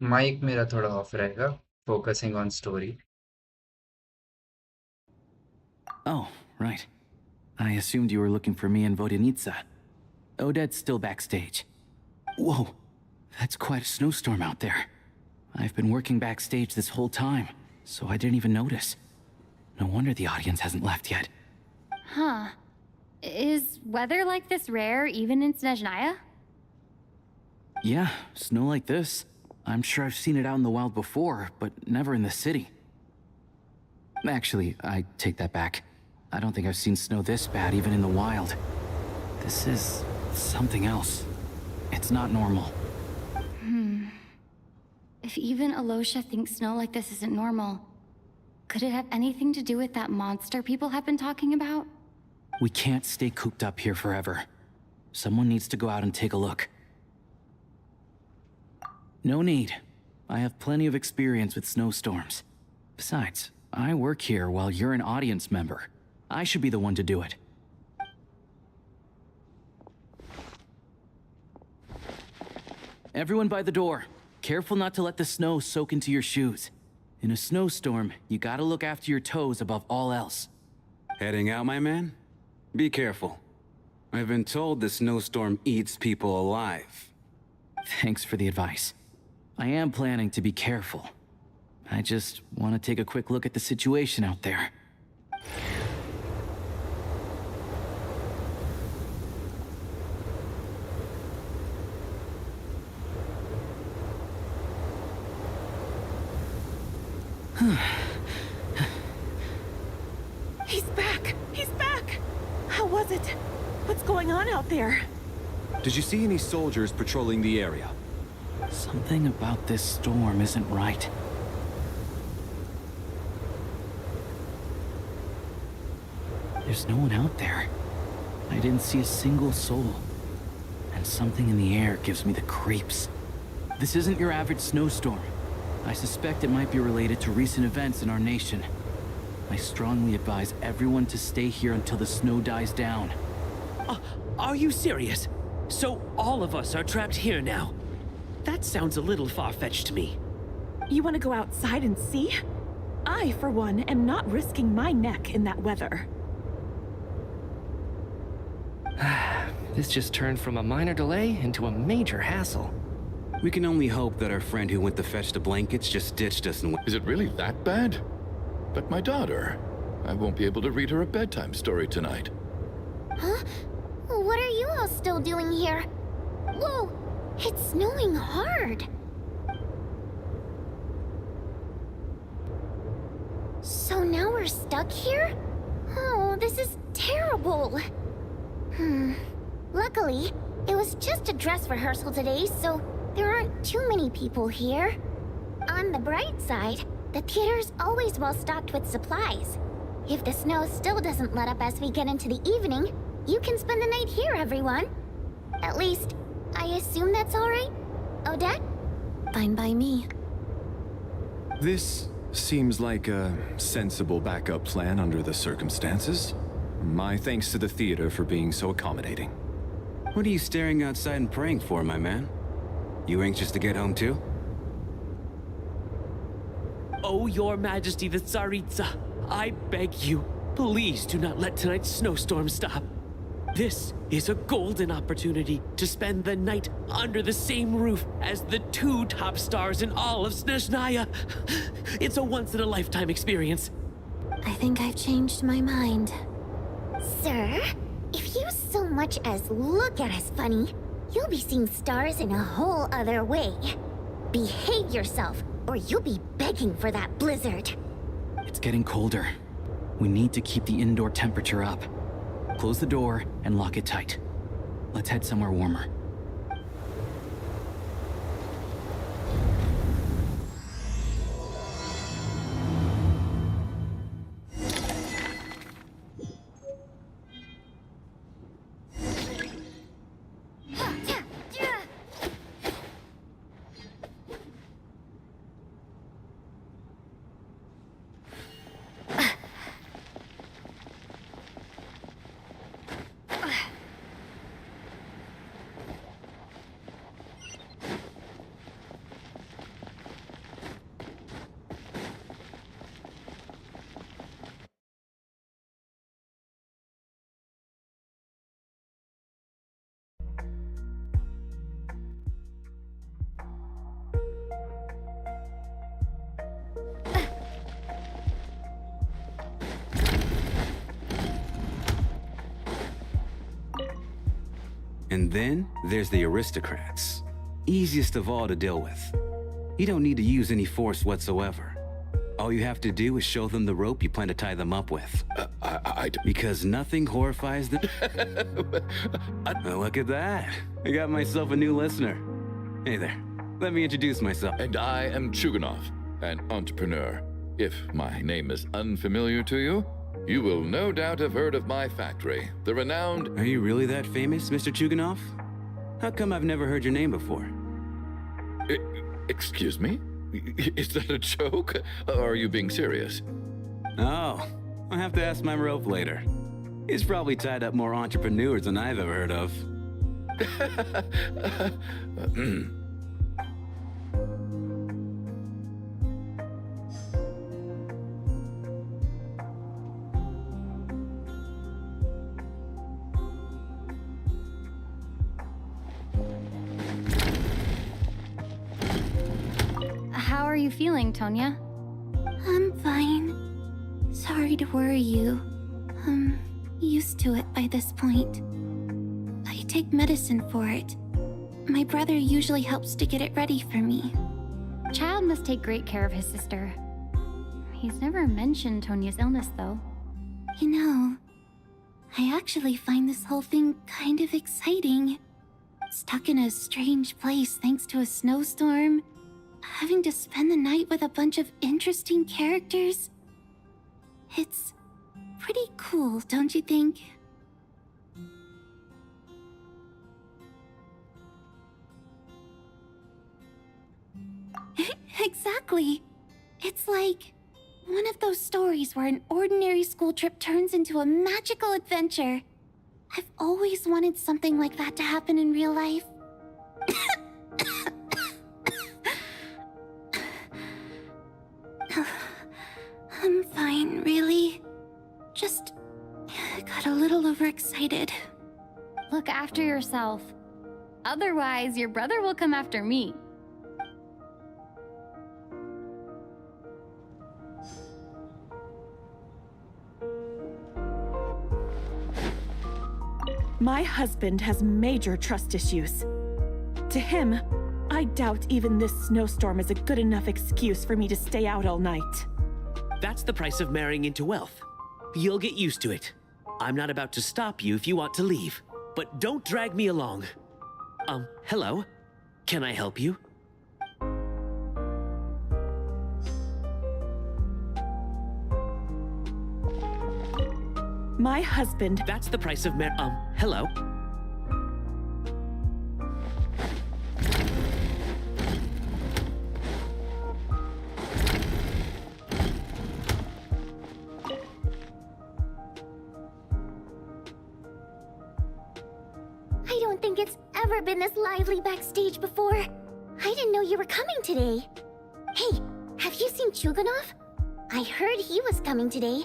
माइक मेरा थोड़ा ऑफ रहेगा. Focusing on story. Oh, right. I assumed you were looking for me in Vodenitsa. Odette's still backstage. Whoa, that's quite a snowstorm out there. I've been working backstage this whole time, so I didn't even notice. No wonder the audience hasn't left yet. Huh. Is weather like this rare even in Snezhnaya? Yeah, snow like this. I'm sure I've seen it out in the wild before, but never in the city. Actually, I take that back. I don't think I've seen snow this bad even in the wild. This is something else. It's not normal. If even Alosha thinks snow like this isn't normal, could it have anything to do with that monster people have been talking about? We can't stay cooped up here forever. Someone needs to go out and take a look. No need. I have plenty of experience with snowstorms. Besides, I work here while you're an audience member. I should be the one to do it. Everyone by the door. Careful not to let the snow soak into your shoes. In a snowstorm, you gotta look after your toes above all else. Heading out, my man? Be careful. I've been told the snowstorm eats people alive. Thanks for the advice. I am planning to be careful. I just want to take a quick look at the situation out there. He's back! He's back! How was it? What's going on out there? Did you see any soldiers patrolling the area? Something about this storm isn't right. There's no one out there. I didn't see a single soul. And something in the air gives me the creeps. This isn't your average snowstorm. I suspect it might be related to recent events in our nation. I strongly advise everyone to stay here until the snow dies down. Are you serious? So all of us are trapped here now? That sounds a little far-fetched to me. You want to go outside and see? I, for one, am not risking my neck in that weather. This just turned from a minor delay into a major hassle. We can only hope that our friend who went to fetch the blankets just ditched us and... Is it really that bad? But my daughter, I won't be able to read her a bedtime story tonight. Huh? What are you all still doing here? Whoa! It's snowing hard! So now we're stuck here? Oh, this is terrible! Luckily, it was just a dress rehearsal today, so there aren't too many people here. On the bright side, the theater's always well stocked with supplies. If the snow still doesn't let up as we get into the evening, you can spend the night here, everyone. At least, I assume that's all right? Odette? Fine by me. This seems like a sensible backup plan under the circumstances. My thanks to the theater for being so accommodating. What are you staring outside and praying for, my man? You anxious to get home too? Oh, Your Majesty the Tsaritsa, I beg you, please do not let tonight's snowstorm stop. This is a golden opportunity to spend the night under the same roof as the two top stars in all of Snezhnaya. It's a once-in-a-lifetime experience. I think I've changed my mind. Sir, if you so much as look at us funny, you'll be seeing stars in a whole other way. Behave yourself, or you'll be begging for that blizzard. It's getting colder. We need to keep the indoor temperature up. Close the door and lock it tight. Let's head somewhere warmer. And then there's the aristocrats. Easiest of all to deal with. You don't need to use any force whatsoever. All you have to do is show them the rope you plan to tie them up with. Because nothing horrifies them. Well, look at that. I got myself a new listener. Hey there. Let me introduce myself. And I am Chuganov, an entrepreneur. If my name is unfamiliar to you, you will no doubt have heard of my factory, the renowned... Are you really that famous, Mr. Chuganov? How come I've never heard your name before? Excuse me? Is that a joke? Or are you being serious? Oh, I'll have to ask my rope later. He's probably tied up more entrepreneurs than I've ever heard of. How are you feeling, Tonya? I'm fine. Sorry to worry you. I'm used to it by this point. I take medicine for it. My brother usually helps to get it ready for me. Child must take great care of his sister. He's never mentioned Tonya's illness, though. You know, I actually find this whole thing kind of exciting. Stuck in a strange place thanks to a snowstorm, having to spend the night with a bunch of interesting characters. It's pretty cool, don't you think? Exactly. It's like one of those stories where an ordinary school trip turns into a magical adventure. I've always wanted something like that to happen in real life. I'm fine, really. Just got a little overexcited. Look after yourself. Otherwise, your brother will come after me. My husband has major trust issues. To him, I doubt even this snowstorm is a good enough excuse for me to stay out all night. That's the price of marrying into wealth. You'll get used to it. I'm not about to stop you if you want to leave, but don't drag me along. Hello? Can I help you? My husband... That's the price of hello? I don't think it's ever been this lively backstage before. I didn't know you were coming today. Hey, have you seen Chuganov? I heard he was coming today.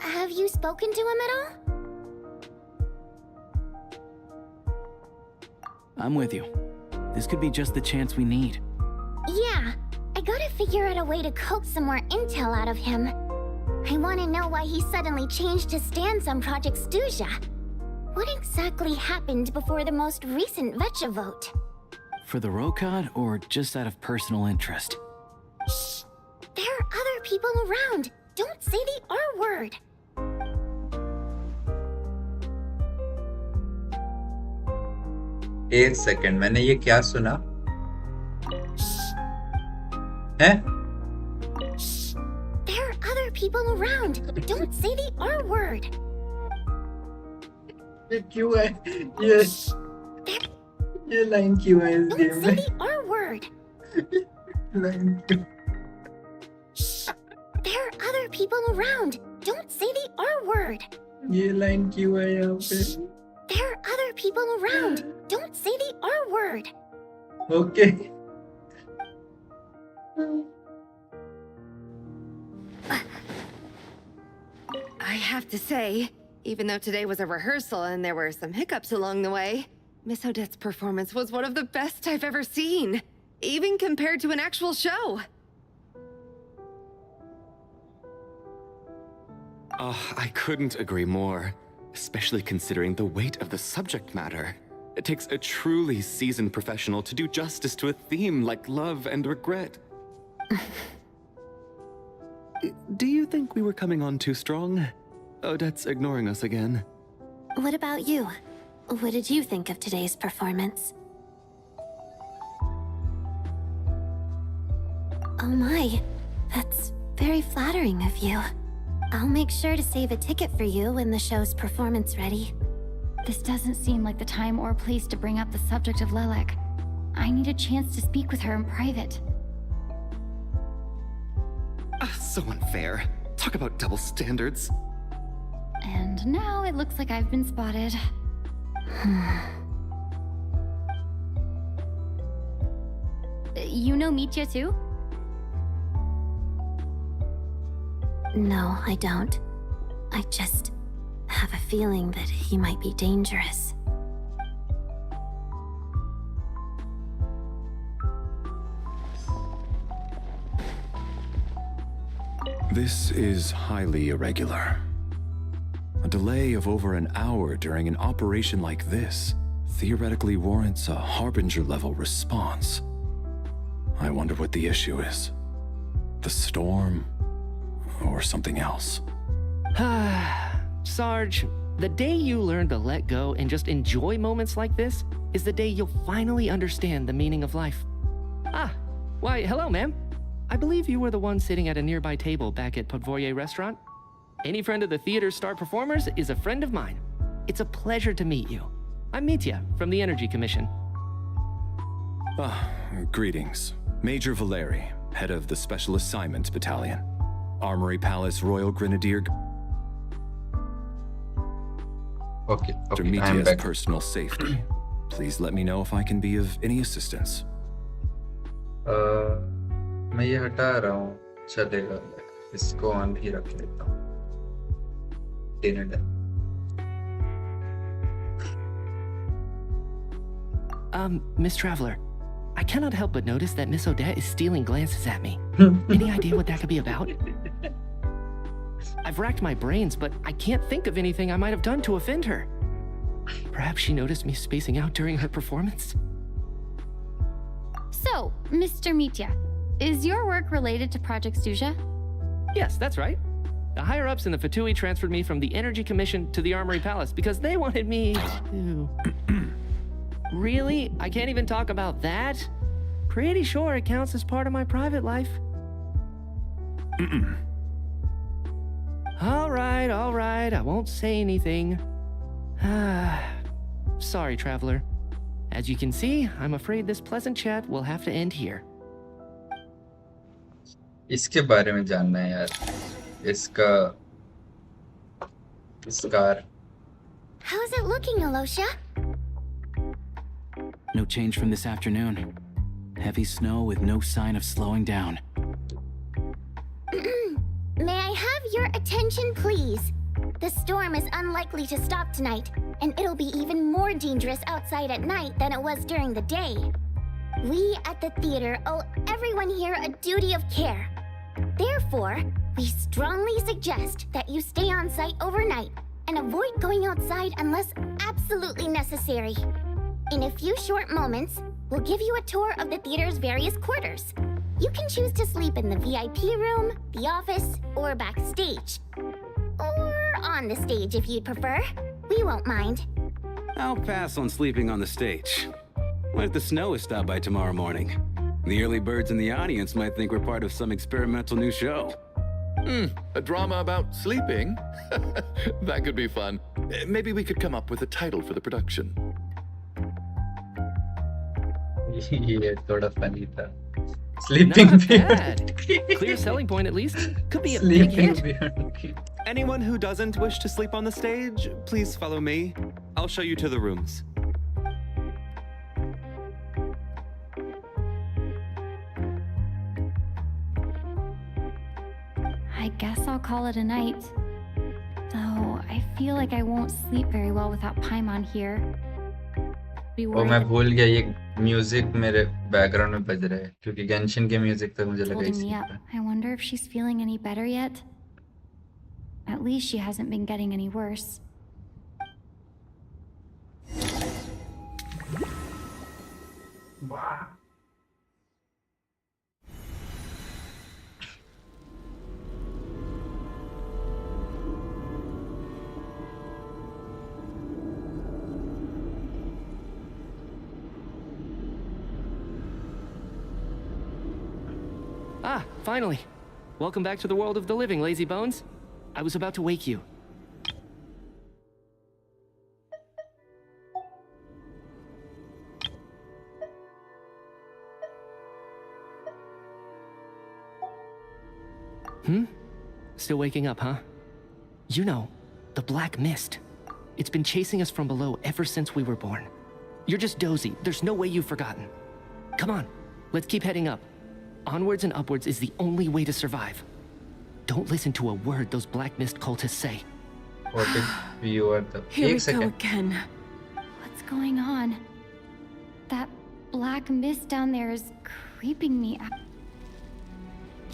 Have you spoken to him at all? I'm with you. This could be just the chance we need. Yeah, I gotta figure out a way to coax some more intel out of him. I want to know why he suddenly changed his stance on Project Snezhnaya. What exactly happened before the most recent Vecha vote? For the Rokad, or just out of personal interest? Shh! There are other people around. Don't say the R word. एक second, मैंने ये क्या सुना है? Shh! There are other people around. Don't say the R word. ये क्यों है? ये लाइन क्यों है इस गेम Don't say में? the R word. लाइन क्यों? Shh! There are other people around. Don't say the R word. ये लाइन क्यों है यहाँ पे? There are other people around. Don't say the R word. Okay. I have to say, even though today was a rehearsal and there were some hiccups along the way, Miss Odette's performance was one of the best I've ever seen, even compared to an actual show. I couldn't agree more, especially considering the weight of the subject matter. It takes a truly seasoned professional to do justice to a theme like love and regret. Do you think we were coming on too strong? Odette's ignoring us again. What about you? What did you think of today's performance? Oh my, that's very flattering of you. I'll make sure to save a ticket for you when the show's performance ready. This doesn't seem like the time or place to bring up the subject of Lilac. I need a chance to speak with her in private. So unfair. Talk about double standards. And now it looks like I've been spotted. You know Mitya too? No, I don't. I just have a feeling that he might be dangerous. This is highly irregular. A delay of over an hour during an operation like this theoretically warrants a Harbinger-level response. I wonder what the issue is. The storm, or something else. Sarge, the day you learn to let go and just enjoy moments like this is the day you'll finally understand the meaning of life. Why, hello, ma'am. I believe you were the one sitting at a nearby table back at Podvorye Restaurant. Any friend of the theater's star performers is a friend of mine. It's a pleasure to meet you. I'm Mitya from the Energy Commission. Greetings. Major Valeri, head of the Special Assignment Battalion. Armory Palace Royal Grenadier... Okay, For I'm Mitya's back. personal safety. Please let me know if I can be of any assistance. मैं ये हटा रहा हूँ, चलेगा। इसको on ही रख लेता हूँ। Dinner done. Miss Traveler, I cannot help but notice that Miss Odette is stealing glances at me. Any idea what that could be about? I've racked my brains, but I can't think of anything I might have done to offend her. Perhaps she noticed me spacing out during her performance? So, Mr. Mitya, is your work related to Project Suja? Yes, that's right. The higher-ups in the Fatui transferred me from the Energy Commission to the Armory Palace because they wanted me to... Really? I can't even talk about that? Pretty sure it counts as part of my private life. All right, I won't say anything. Sorry, Traveler. As you can see, I'm afraid this pleasant chat will have to end here. इसके बारे में जानना है यार, इसका scar. How's it looking, Alosha? No change from this afternoon. Heavy snow with no sign of slowing down. May I have your attention, please? The storm is unlikely to stop tonight, and it'll be even more dangerous outside at night than it was during the day. We at the theater owe everyone here a duty of care. Therefore, we strongly suggest that you stay on site overnight and avoid going outside unless absolutely necessary. In a few short moments, we'll give you a tour of the theater's various quarters. You can choose to sleep in the VIP room, the office, or backstage. Or on the stage if you'd prefer. We won't mind. I'll pass on sleeping on the stage. What if the snow is stopped by tomorrow morning? The early birds in the audience might think we're part of some experimental new show. A drama about sleeping? That could be fun. Maybe we could come up with a title for the production. ये थोड़ा funny था. Sleeping Not beard. bad. Clear selling point at least. Could be a big Sleeping hit. beard. Anyone who doesn't wish to sleep on the stage, please follow me. I'll show you to the rooms. I guess I'll call it a night. Though, I feel like I won't sleep very well without Paimon here. Be और worried मैं that भूल गया ये music मेरे background में बज रहा है क्योंकि गेंशिन के म्यूजिक तक मुझे it's लगा holding me इसी up. का। I wonder if she's feeling any better yet. At least she hasn't been getting any worse. Ah, finally. Welcome back to the world of the living, lazy bones. I was about to wake you. Still waking up, huh? You know, the black mist. It's been chasing us from below ever since we were born. You're just dozy. There's no way you've forgotten. Come on, let's keep heading up. Onwards and upwards is the only way to survive. Don't listen to a word those black mist cultists say. What if you are the... Here we एक go second. again. What's going on? That black mist down there is creeping me out.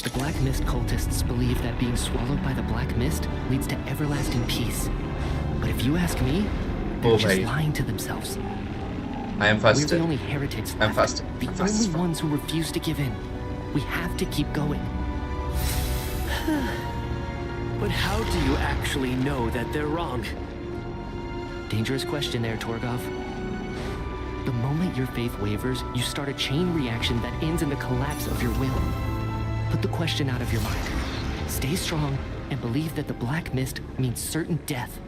The black mist cultists believe that being swallowed by the black mist leads to everlasting peace. But if you ask me, they're just lying to themselves. I am We're fasted. the only heretics I'm left. fasted. The I'm only fasted. ones who refuse to give in. We have to keep going. But how do you actually know that they're wrong? Dangerous question there, Torgov. The moment your faith wavers, you start a chain reaction that ends in the collapse of your will. Put the question out of your mind. Stay strong and believe that the black mist means certain death.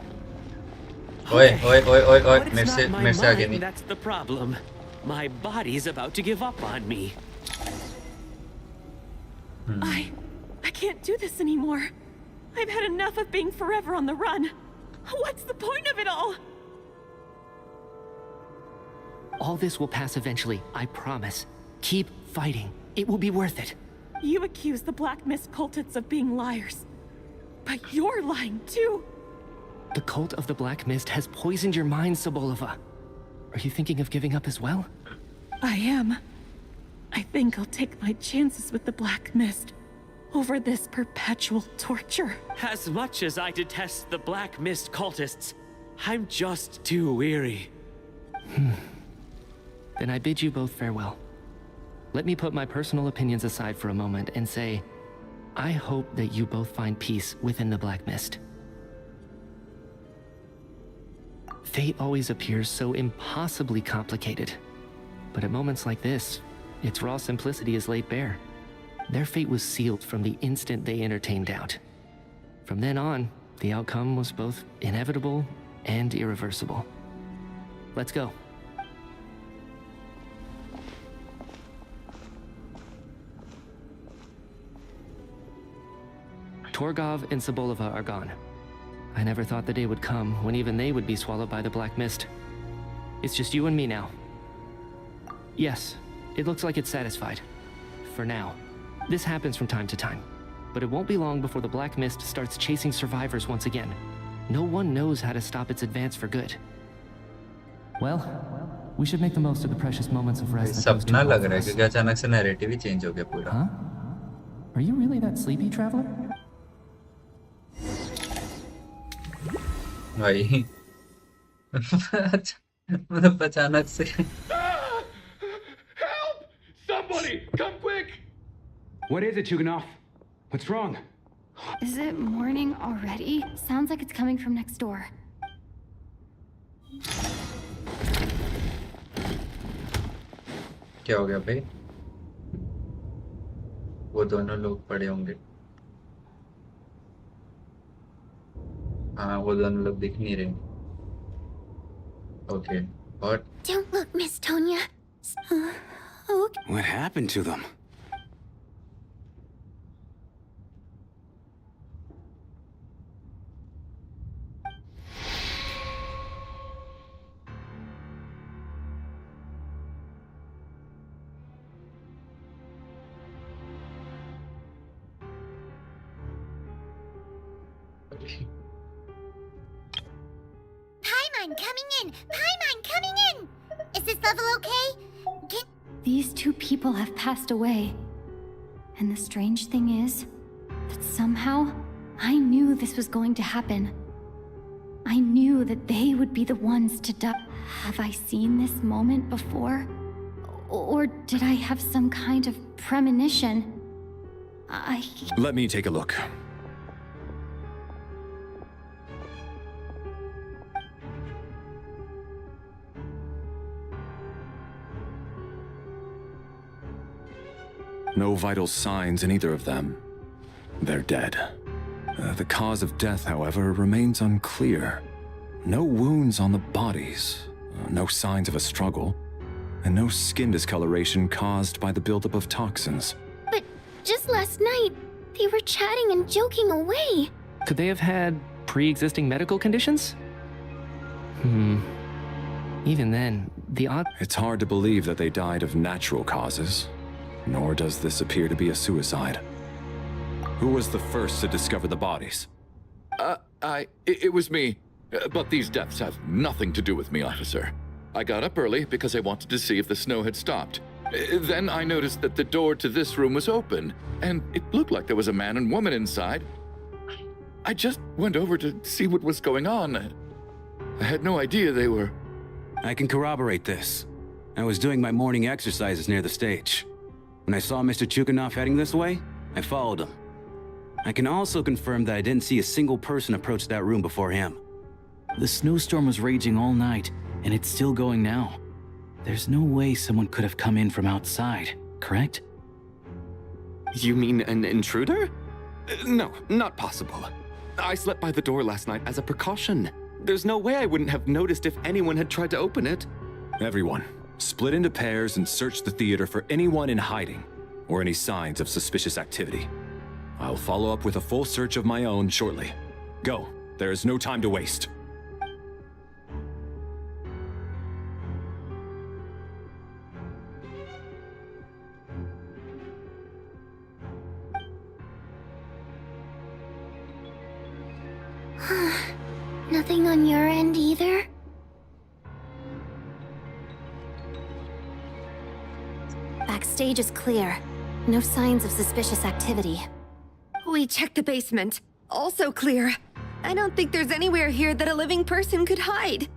Oi, oi, oi, oi, oi. But मेरे it's से not मेरे से my आगे mind नहीं. that's the problem. My body's about to give up on me. I can't do this anymore. I've had enough of being forever on the run. What's the point of it all? All this will pass eventually, I promise. Keep fighting. It will be worth it. You accuse the Black Mist cultists of being liars. But you're lying too. The cult of the Black Mist has poisoned your mind, Sobolova. Are you thinking of giving up as well? I am. I think I'll take my chances with the Black Mist over this perpetual torture. As much as I detest the Black Mist cultists, I'm just too weary. Then I bid you both farewell. Let me put my personal opinions aside for a moment and say, I hope that you both find peace within the Black Mist. Fate always appears so impossibly complicated. But at moments like this, its raw simplicity is laid bare. Their fate was sealed from the instant they entertained doubt. From then on, the outcome was both inevitable and irreversible. Let's go. Torgov and Sobolova are gone. I never thought the day would come when even they would be swallowed by the Black Mist. It's just you and me now. Yes, it looks like it's satisfied. For now. This happens from time to time. But it won't be long before the Black Mist starts chasing survivors once again. No one knows how to stop its advance for good. Well, we should make the most of the precious moments of rest that those two सपना hold लग for रहा है us. क्योंकि अचानक से narrative ही change हो गया पूरा. Huh? Are you really that sleepy, traveler? भाई मतलब अचानक से Help! Somebody, come quick! What is it, Chuganov? What's wrong? Is it morning already? Sounds like it's coming from next door. क्या हो गया भाई? वो दोनों लोग पड़े होंगे. हाँ वो दोनों लोग दिख नहीं रहे. Okay. What? Don't look, Miss Tonya. Okay. What happened to them? Paimon coming in! Paimon coming in! Is this level okay? These two people have passed away. And the strange thing is that somehow I knew this was going to happen. I knew that they would be the ones to die. Have I seen this moment before? Or did I have some kind of premonition? Let me take a look. No vital signs in either of them. They're dead. The cause of death, however, remains unclear. No wounds on the bodies, no signs of a struggle, and no skin discoloration caused by the buildup of toxins. But just last night, they were chatting and joking away. Could they have had pre-existing medical conditions? Even then, the odd... It's hard to believe that they died of natural causes, nor does this appear to be a suicide. Who was the first to discover the bodies? It was me. But these deaths have nothing to do with me, officer. I got up early because I wanted to see if the snow had stopped. Then I noticed that the door to this room was open, and it looked like there was a man and woman inside. I just went over to see what was going on. I had no idea they were... I can corroborate this. I was doing my morning exercises near the stage. When I saw Mr. Chuganov heading this way, I followed him. I can also confirm that I didn't see a single person approach that room before him. The snowstorm was raging all night, and it's still going now. There's no way someone could have come in from outside, correct? You mean an intruder? No, not possible. I slept by the door last night as a precaution. There's no way I wouldn't have noticed if anyone had tried to open it. Everyone, split into pairs and search the theater for anyone in hiding, or any signs of suspicious activity. I'll follow up with a full search of my own shortly. Go, there is no time to waste. Nothing on your end either? Backstage is clear. No signs of suspicious activity. We checked the basement. Also clear. I don't think there's anywhere here that a living person could hide.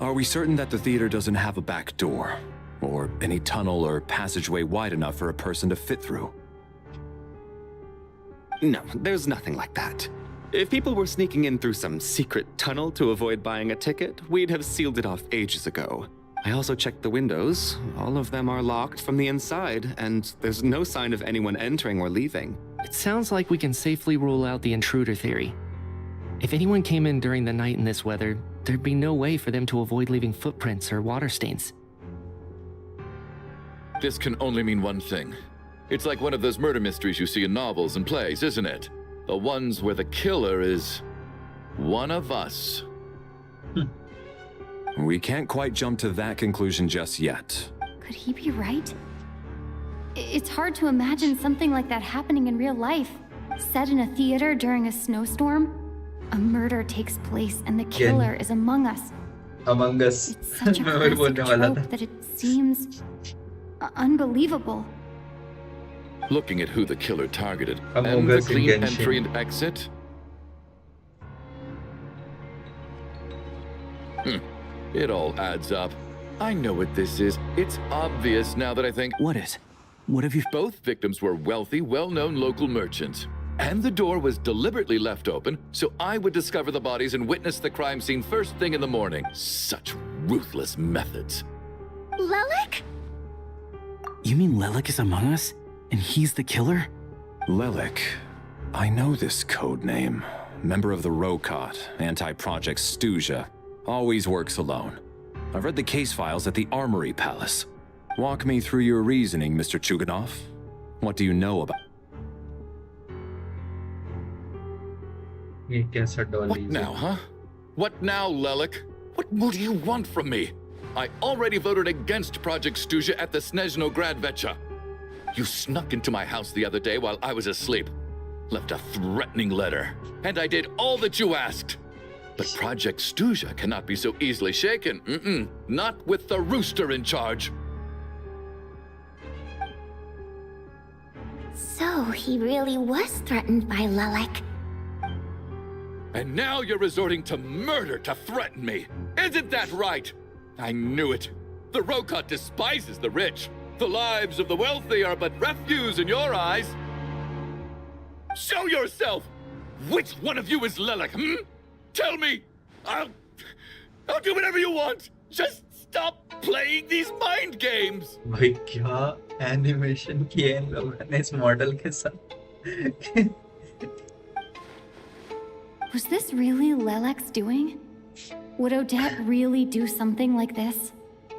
Are we certain that the theater doesn't have a back door? Or any tunnel or passageway wide enough for a person to fit through? No, there's nothing like that. If people were sneaking in through some secret tunnel to avoid buying a ticket, we'd have sealed it off ages ago. I also checked the windows. All of them are locked from the inside, and there's no sign of anyone entering or leaving. It sounds like we can safely rule out the intruder theory. If anyone came in during the night in this weather, there'd be no way for them to avoid leaving footprints or water stains. This can only mean one thing. It's like one of those murder mysteries you see in novels and plays, isn't it? The ones where the killer is one of us. We can't quite jump to that conclusion just yet. Could he be right? It's hard to imagine something like that happening in real life. Set in a theater during a snowstorm, a murder takes place and the killer is among us. Among Us. It's such a classic trope that it seems unbelievable. Looking at who the killer targeted Among and the Us in clean Genshin. entry and exit. It all adds up. I know what this is. It's obvious now that I think. What is? What have you... Both victims were wealthy, well-known local merchants. And the door was deliberately left open, so I would discover the bodies and witness the crime scene first thing in the morning. Such ruthless methods. Lelik? You mean Lelik is among us? And he's the killer? Lelik. I know this code name. Member of the Rokot, anti-Project Snezhnaya. Always works alone. I've read the case files at the Armory Palace. Walk me through your reasoning, Mr. Chuganov. What do you know about... What now, huh? What now, Lelik? What more do you want from me? I already voted against Project Snezhnaya at the Snezhnaya. You snuck into my house the other day while I was asleep. Left a threatening letter. And I did all that you asked. But Project Snezhnaya cannot be so easily shaken. Not with the rooster in charge. So he really was threatened by Lelik. And now you're resorting to murder to threaten me. Isn't that right? I knew it. The Rokot despises the rich. The lives of the wealthy are but refuse in your eyes. Show yourself! Which one of you is Lilac, Tell me! I'll do whatever you want! Just stop playing these mind games! भाई क्या animation किए इन लोगों ने इस model के साथ? Was this really Lelek's doing? Would Odette really do something like this?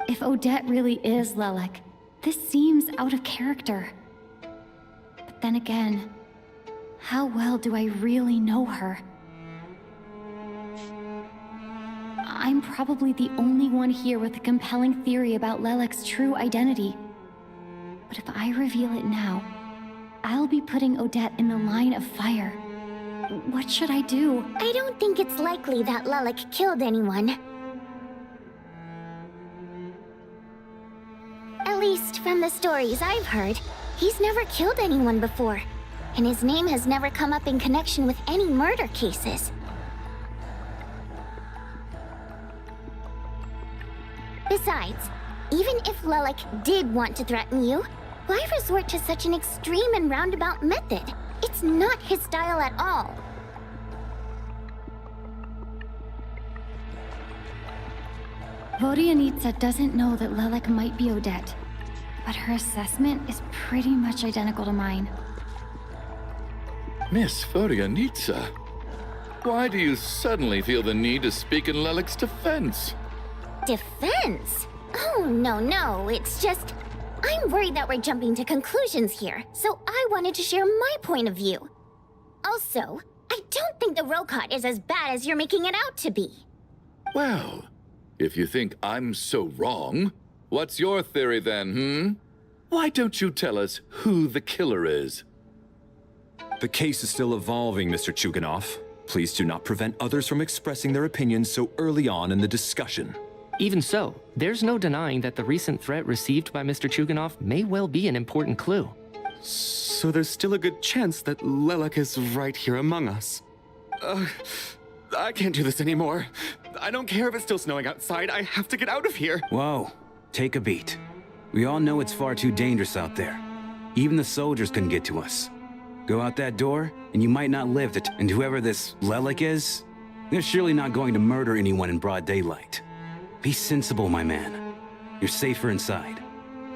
If Odette really is Lelek, this seems out of character. But then again, how well do I really know her? I'm probably the only one here with a compelling theory about Lelek's true identity. But if I reveal it now, I'll be putting Odette in the line of fire. What should I do? I don't think it's likely that Lelek killed anyone. At least from the stories I've heard, he's never killed anyone before. And his name has never come up in connection with any murder cases. Besides, even if Lelek did want to threaten you, why resort to such an extreme and roundabout method? It's not his style at all. Vodianitsa doesn't know that Lelek might be Odette, but her assessment is pretty much identical to mine. Miss Vodianitsa, why do you suddenly feel the need to speak in Lelek's defense? Defense? Oh, no, it's just... I'm worried that we're jumping to conclusions here, so I wanted to share my point of view. Also, I don't think the Rokot is as bad as you're making it out to be. Well, if you think I'm so wrong, what's your theory then, Why don't you tell us who the killer is? The case is still evolving, Mr. Chuganov. Please do not prevent others from expressing their opinions so early on in the discussion. Even so, there's no denying that the recent threat received by Mr. Chuganov may well be an important clue. So there's still a good chance that Lelek is right here among us. I can't do this anymore. I don't care if it's still snowing outside. I have to get out of here. Whoa, take a beat. We all know it's far too dangerous out there. Even the soldiers couldn't get to us. Go out that door, and you might not live to and whoever this Lelek is, they're surely not going to murder anyone in broad daylight. Be sensible, my man. You're safer inside.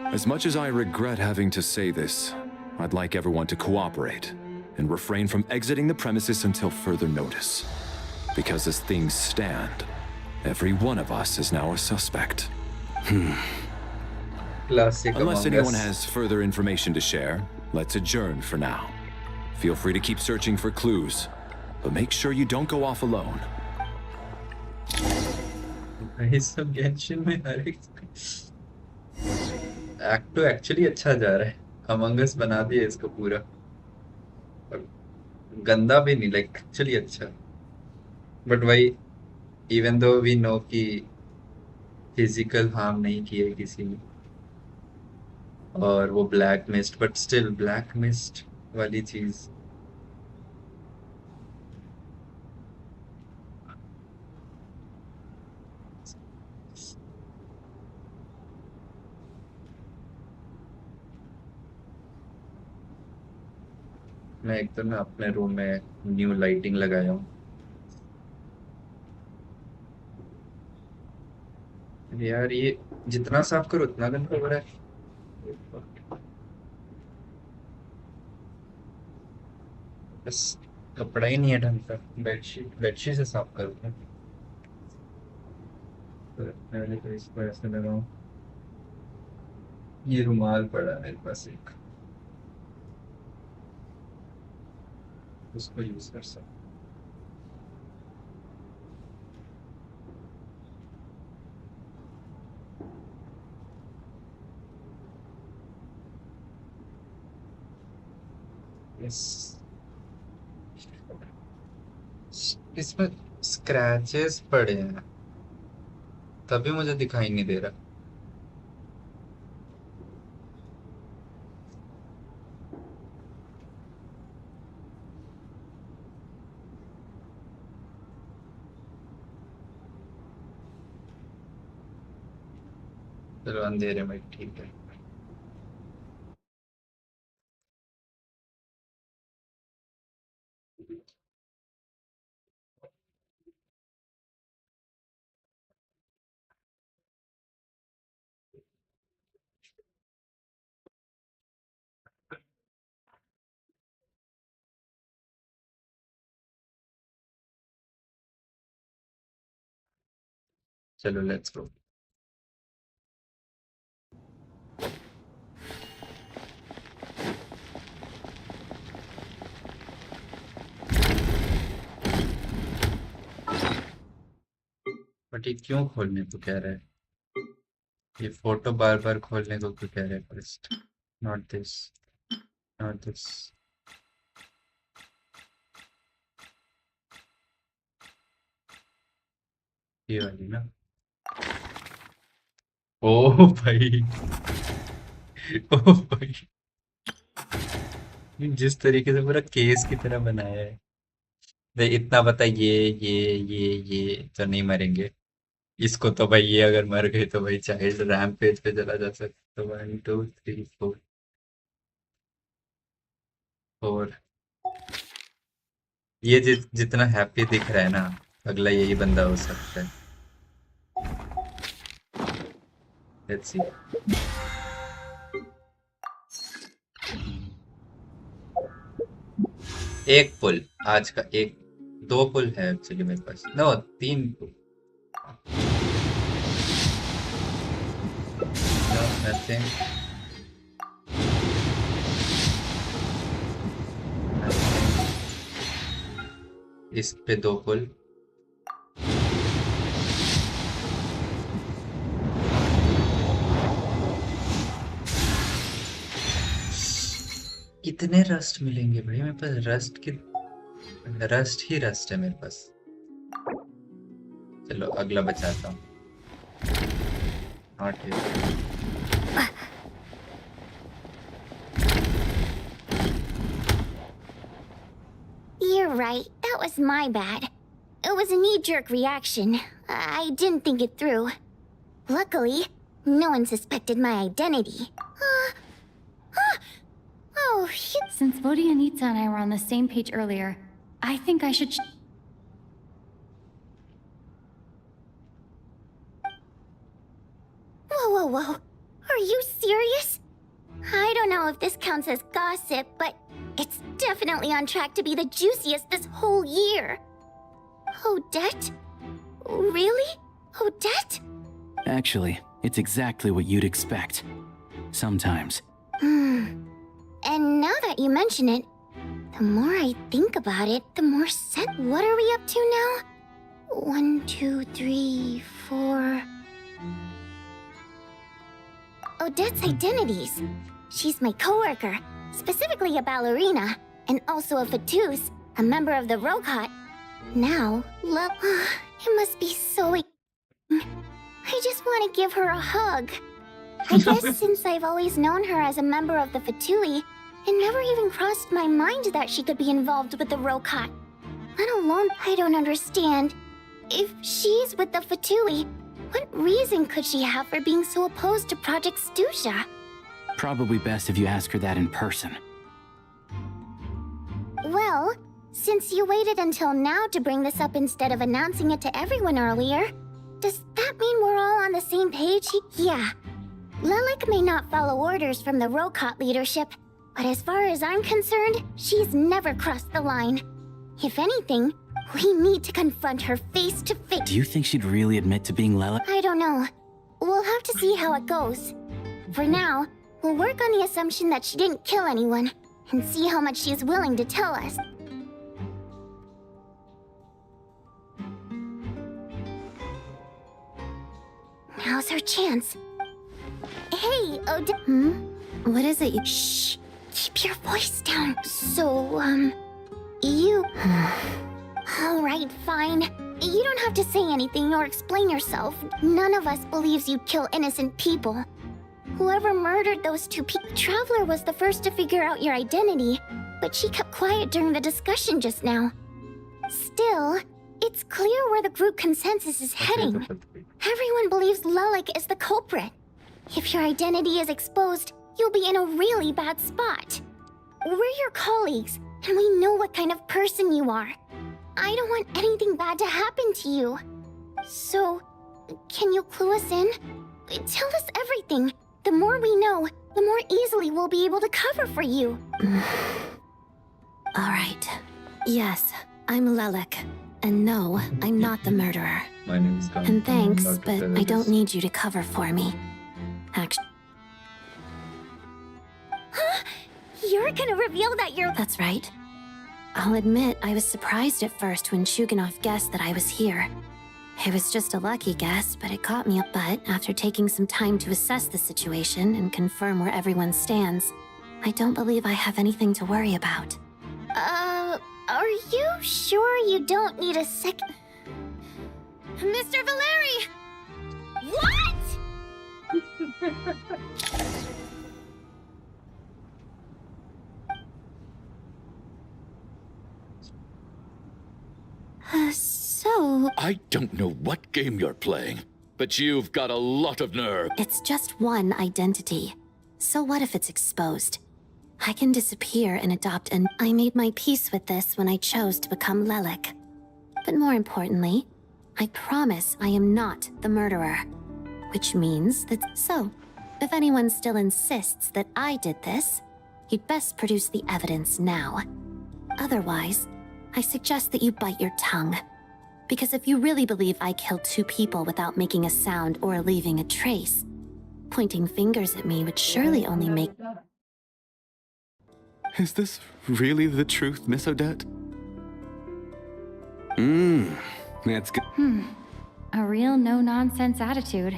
As much as I regret having to say this, I'd like everyone to cooperate and refrain from exiting the premises until further notice. Because as things stand, every one of us is now a suspect. Classic Unless Among anyone Us. has further information to share, let's adjourn for now. Feel free to keep searching for clues, but make sure you don't go off alone. भाई सब Genshin में हर एक act 2 actually अच्छा जा रहा है. Among अस बना दिया इसको पूरा. और गंदा भी नहीं, लाइक एक्चुअली अच्छा. बट भाई इवन दो वी नो कि फिजिकल हार्म नहीं किया किसी ने, और वो black mist, but still black mist वाली चीज मैं एक तो ना अपने रूम में न्यू लाइटिंग लगाया हूँ. यार ये जितना साफ करो उतना गंदा हो रहा है. बस कपड़ा ही नहीं है ढंग का. बेडशीट से साफ करो. पहले तो इसको ऐसे लगाऊं. ये रुमाल पड़ा है मेरे पास एक, उसको यूज कर सकते. इसमें स्क्रैचेस पड़े हैं तभी मुझे दिखाई नहीं दे रहा. चलो अंधेरे में ठीक है। चलो लेट्स गो। बट ये क्यों खोलने को कह रहा है? ये फोटो बार बार खोलने को क्यों कह रहा है? First not this, not this. ये वाली ना। ओ भाई, ओ भाई, जिस तरीके से पूरा केस की तरह बनाया है। भाई इतना बता, ये तो नहीं मरेंगे। इसको तो भाई, ये अगर मर गए तो भाई चाइल्ड रैम्पेज पे चला जा सकता। 1 2 3 4 4। ये जितना हैप्पी दिख रहा है ना, अगला यही बंदा हो सकता है। Let's see. एक पुल आज का, एक दो पुल है एक्चुअली मेरे पास। No, 3 pull. No nothing. इस पे 2 पुल। कितने रस्ट मिलेंगे भाई मेरे पास? रस्ट ही रस्ट है मेरे पास। चलो अगला बचाता हूँ। Not here. You're right. That was my bad. It was a knee-jerk reaction. I didn't think it through. Luckily, no one suspected my identity. Oh, shit. Since Vodi and Itza and I were on the same page earlier, I think I should. Whoa. Are you serious? I don't know if this counts as gossip, but it's definitely on track to be the juiciest this whole year. Odette? Really? Odette? Actually, it's exactly what you'd expect. Sometimes. And now that you mention it, the more I think about it, the more set. What are we up to now? 1, 2, 3, 4. Odette's identities. She's my coworker, specifically a ballerina, and also a fatous, a member of the Rokot. Now, it must be so. I just want to give her a hug. I guess since I've always known her as a member of the Fatui, it never even crossed my mind that she could be involved with the Rokot. Let alone, I don't understand. If she's with the Fatui, what reason could she have for being so opposed to Project Stusha? Probably best if you ask her that in person. Well, since you waited until now to bring this up instead of announcing it to everyone earlier, does that mean we're all on the same page? Yeah. Lilac may not follow orders from the Rokot leadership, but as far as I'm concerned, she's never crossed the line. If anything, we need to confront her face to face. Do you think she'd really admit to being Lilac? I don't know. We'll have to see how it goes. For now, we'll work on the assumption that she didn't kill anyone, and see how much she's willing to tell us. Now's her chance. Hey, What is it? Shh! Keep your voice down. So, you... Alright, fine. You don't have to say anything or explain yourself. None of us believes you'd kill innocent people. Whoever murdered those 2 people... Traveler was the first to figure out your identity, but she kept quiet during the discussion just now. Still, it's clear where the group consensus is heading. Everyone believes Lilac is the culprit. If your identity is exposed, you'll be in a really bad spot. We're your colleagues, and we know what kind of person you are. I don't want anything bad to happen to you. So, can you clue us in? Tell us everything. The more we know, the more easily we'll be able to cover for you. All right. Yes, I'm Lelik. And no, I'm not the murderer. My name is Khan. And thanks, I'm not but I terrorist. don't need you to cover for me. Actually... Huh? You're gonna reveal that you're... That's right. I'll admit, I was surprised at first when Shuganov guessed that I was here. It was just a lucky guess, but it caught me up. But after taking some time to assess the situation and confirm where everyone stands, I don't believe I have anything to worry about. Are you sure you don't need a second... Mr. Valeri! What? So... I don't know what game you're playing, but you've got a lot of nerve. It's just one identity. So what if it's exposed? I can disappear and adopt an... I made my peace with this when I chose to become Lelik. But more importantly, I promise I am not the murderer. Which means that... So, if anyone still insists that I did this, you'd best produce the evidence now. Otherwise, I suggest that you bite your tongue. Because if you really believe I killed 2 people without making a sound or leaving a trace, pointing fingers at me would surely only make... Is this really the truth, Miss Odette? That's good. A real no-nonsense attitude.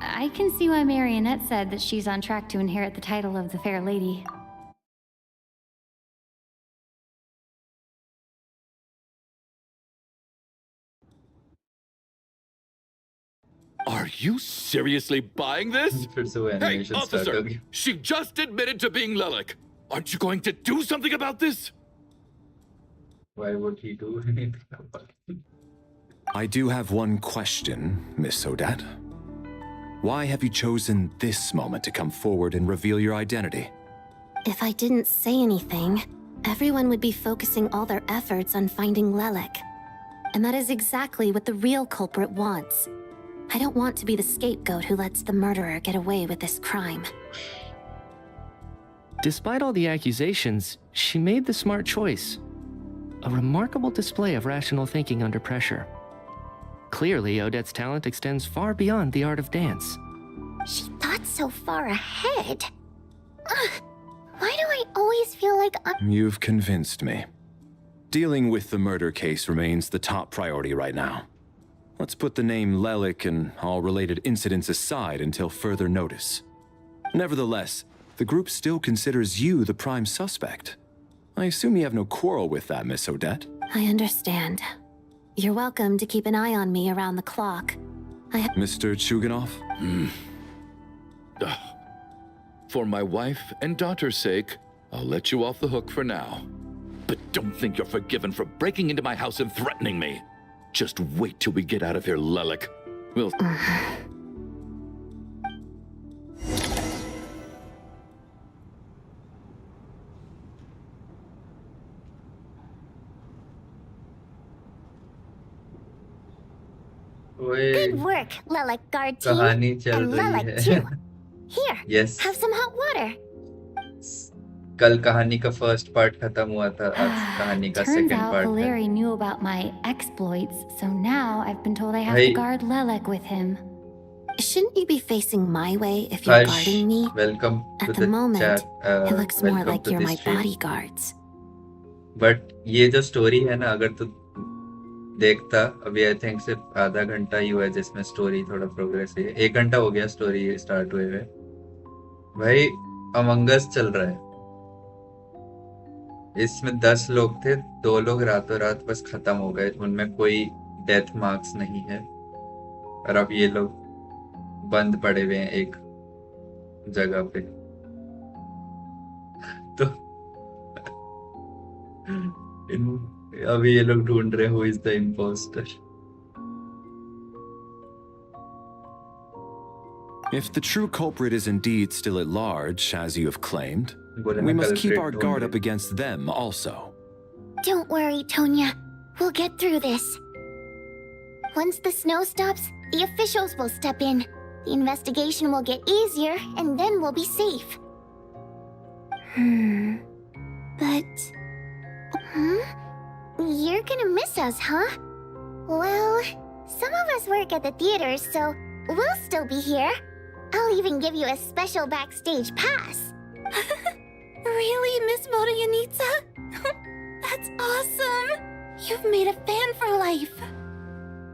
I can see why Marionette said that she's on track to inherit the title of the Fair Lady. Are you seriously buying this? फिर से वो Hey, animation start officer! होगी. She just admitted to being Lelik. Aren't you going to do something about this? Why would he do anything about it? I do have one question, Miss Odette. Why have you chosen this moment to come forward and reveal your identity? If I didn't say anything, everyone would be focusing all their efforts on finding Lelik. And that is exactly what the real culprit wants. I don't want to be the scapegoat who lets the murderer get away with this crime. Despite all the accusations, she made the smart choice. A remarkable display of rational thinking under pressure. Clearly, Odette's talent extends far beyond the art of dance. She thought so far ahead. Why do I always feel like I'm... You've convinced me. Dealing with the murder case remains the top priority right now. Let's put the name Lelik and all related incidents aside until further notice. Nevertheless, the group still considers you the prime suspect. I assume you have no quarrel with that, Miss Odette? I understand. You're welcome to keep an eye on me around the clock. Mr. Chuganov? For my wife and daughter's sake, I'll let you off the hook for now. But don't think you're forgiven for breaking into my house and threatening me. Just wait till we get out of here, Lelik. We'll... Good work, Lelik Guard Team. कहानी चल And रही Lelik है. too. Here, Yes. have some hot water. कल कहानी का first part खत्म हुआ था, आज कहानी का Turns सेकंड out पार्ट है. Valeri knew about my exploits, so now I've been told I have Hey. to guard Lelik with him. Shouldn't you be facing my way if you're Harsh, guarding me? welcome to At the the moment, chat. it looks more welcome like to you're the my stream. bodyguards. But ये जो story है ना, अगर तू देखता, अभी I think सिर्फ आधा घंटा ही हुआ है जिसमें स्टोरी थोड़ा प्रोग्रेस है. 1 घंटा हो गया स्टोरी स्टार्ट हुए हुए. भाई अमंग अस चल रहा है. इसमें 10 लोग थे, 2 लोग रातों रात बस खत्म हो गए, उनमें कोई डेथ मार्क्स नहीं है. और अब ये लोग बंद पड़े हुए हैं एक जगह पे. तो अभी ये लोग ढूंढ रहे who is the impostor. If the true culprit is indeed still at large, as you have claimed, बोले we मैं must keep culprit our ढूंढ guard रही up against them also. Don't worry, Tonya. We'll get through this. Once the snow stops, the officials will step in. The investigation will get easier, and then we'll be safe. But... You're gonna miss us, huh? Well, some of us work at the theaters, so we'll still be here. I'll even give you a special backstage pass. Really, Miss Vodyanitsa? That's awesome! You've made a fan for life.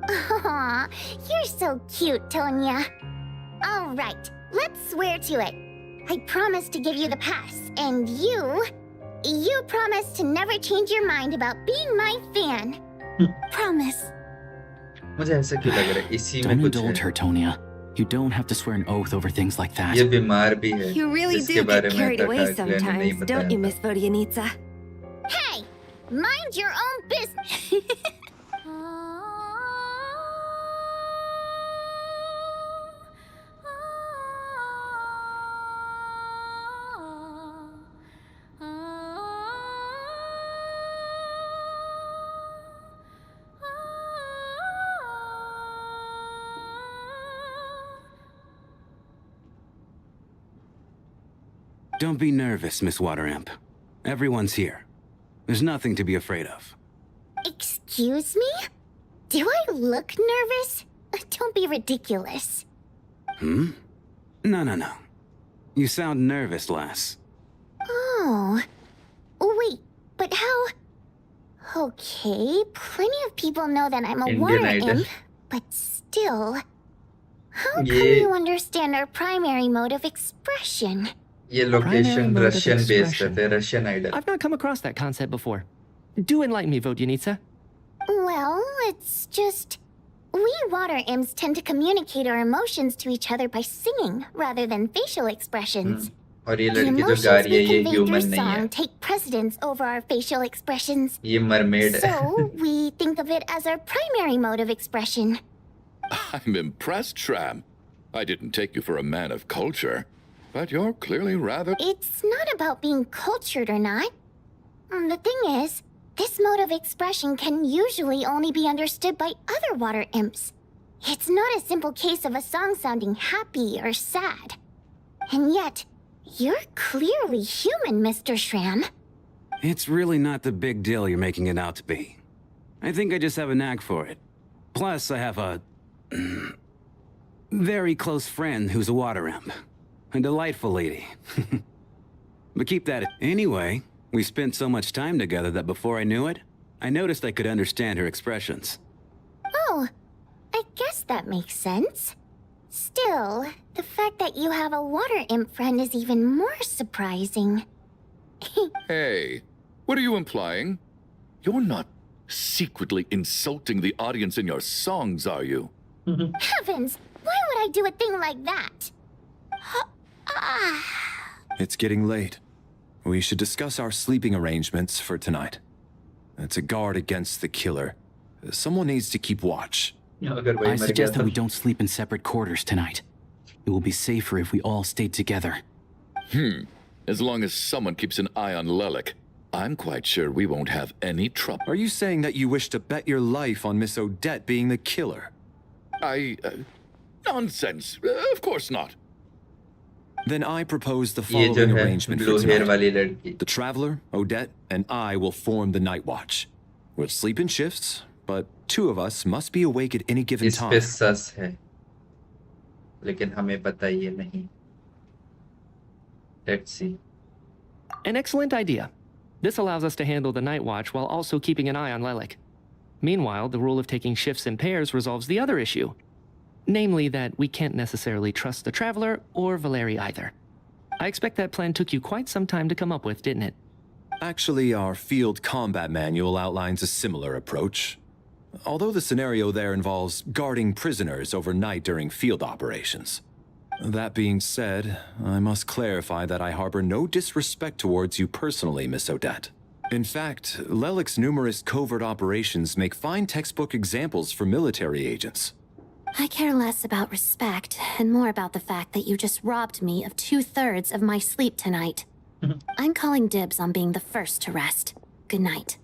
Aw, you're so cute, Tonya. All right, let's swear to it. I promise to give you the pass, and you promise to never change your mind about being my fan. Promise. मुझे ऐसा क्यों लग रहा है इसी में Don't कुछ indulge है her, Tonya. You don't have to swear an oath over things like that. ये बीमार भी है You really जिसके do बारे get में carried away तक ने नहीं sometimes, don't you, बताया Miss Vodyanitsa? Hey, mind your own business. Don't be nervous, Miss Wateramp. Everyone's here. There's nothing to be afraid of. Excuse me? Do I look nervous? Don't be ridiculous. Hmm? No. You sound nervous, lass. Oh. Wait, but how... Okay, plenty of people know that I'm a Indian water Idol. imp, but still... How come ये you understand our primary mode of expression? ये Primary location mode of Russian based expression. है Russian idol I've not come across that concept before. Do enlighten me, Vodyanitsa. Well, it's just... We water imps tend to communicate our emotions to each other by singing, rather than facial expressions. और ये The लड़की जो गा emotions रही है we ये convey through human नहीं है song take precedence over our facial expressions. ये मरमेड है So, we think of it as our primary mode of expression. I'm impressed, Shram. I didn't take you for a man of culture, but you're clearly rather... It's not about being cultured or not. The thing is, this mode of expression can usually only be understood by other water imps. It's not a simple case of a song sounding happy or sad. And yet, you're clearly human, Mr. Shram. It's really not the big deal you're making it out to be. I think I just have a knack for it. Plus, I have a... very close friend who's a water imp. A delightful lady. But keep that... Anyway, we spent so much time together that before I knew it, I noticed I could understand her expressions. Oh, I guess that makes sense. Still, the fact that you have a water imp friend is even more surprising. Hey, what are you implying? You're not secretly insulting the audience in your songs, are you? Heavens, why would I do a thing like that? It's getting late. We should discuss our sleeping arrangements for tonight. To guard against the killer, someone needs to keep watch. अगर वही I मर suggest गया that we तो don't sleep in separate quarters tonight. It will be safer if we all stayed together. As long as someone keeps an eye on Lelik, I'm quite sure we won't have any trouble. Are you saying that you wish to bet your life on Miss Odette being the killer? Nonsense. Of course not. Then I propose the ये जो following है arrangement blue for here tonight. वाली लड़की The Traveler, Odette, and I will form the Night Watch. We'll sleep in shifts, but two of us must be awake at any given इस पे time. सस है लेकिन हमें पता ये नहीं Let's see. An excellent idea. This allows us to handle the night watch while also keeping an eye on Lelik. Meanwhile, the rule of taking shifts in pairs resolves the other issue. Namely that we can't necessarily trust the Traveler or Valeri either. I expect that plan took you quite some time to come up with, didn't it? Actually, our field combat manual outlines a similar approach. Although the scenario there involves guarding prisoners overnight during field operations. That being said, I must clarify that I harbor no disrespect towards you personally, Miss Odette. In fact, Lelik's numerous covert operations make fine textbook examples for military agents. I care less about respect and more about the fact that you just robbed me of 2/3 of my sleep tonight. I'm calling dibs on being the first to rest. Good night.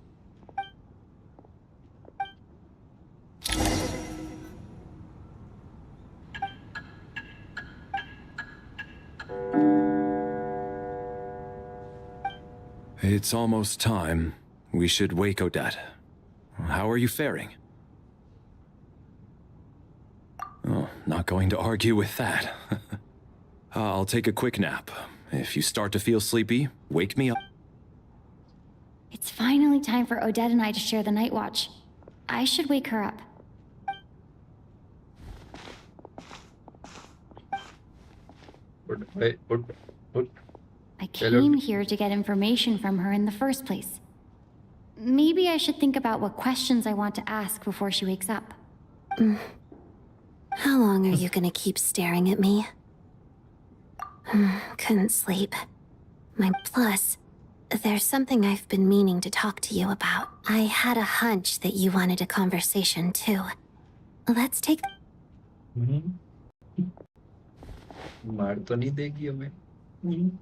It's almost time. We should wake Odette. How are you faring? Oh, not going to argue with that. I'll take a quick nap. If you start to feel sleepy, wake me up. It's finally time for Odette and I to share the night watch. I should wake her up. I came here to get information from her in the first place. Maybe I should think about what questions I want to ask before she wakes up. How long are you gonna keep staring at me? Couldn't sleep. Plus, there's something I've been meaning to talk to you about. I had a hunch that you wanted a conversation too. Let's take... मार तो नहीं देगी हमें.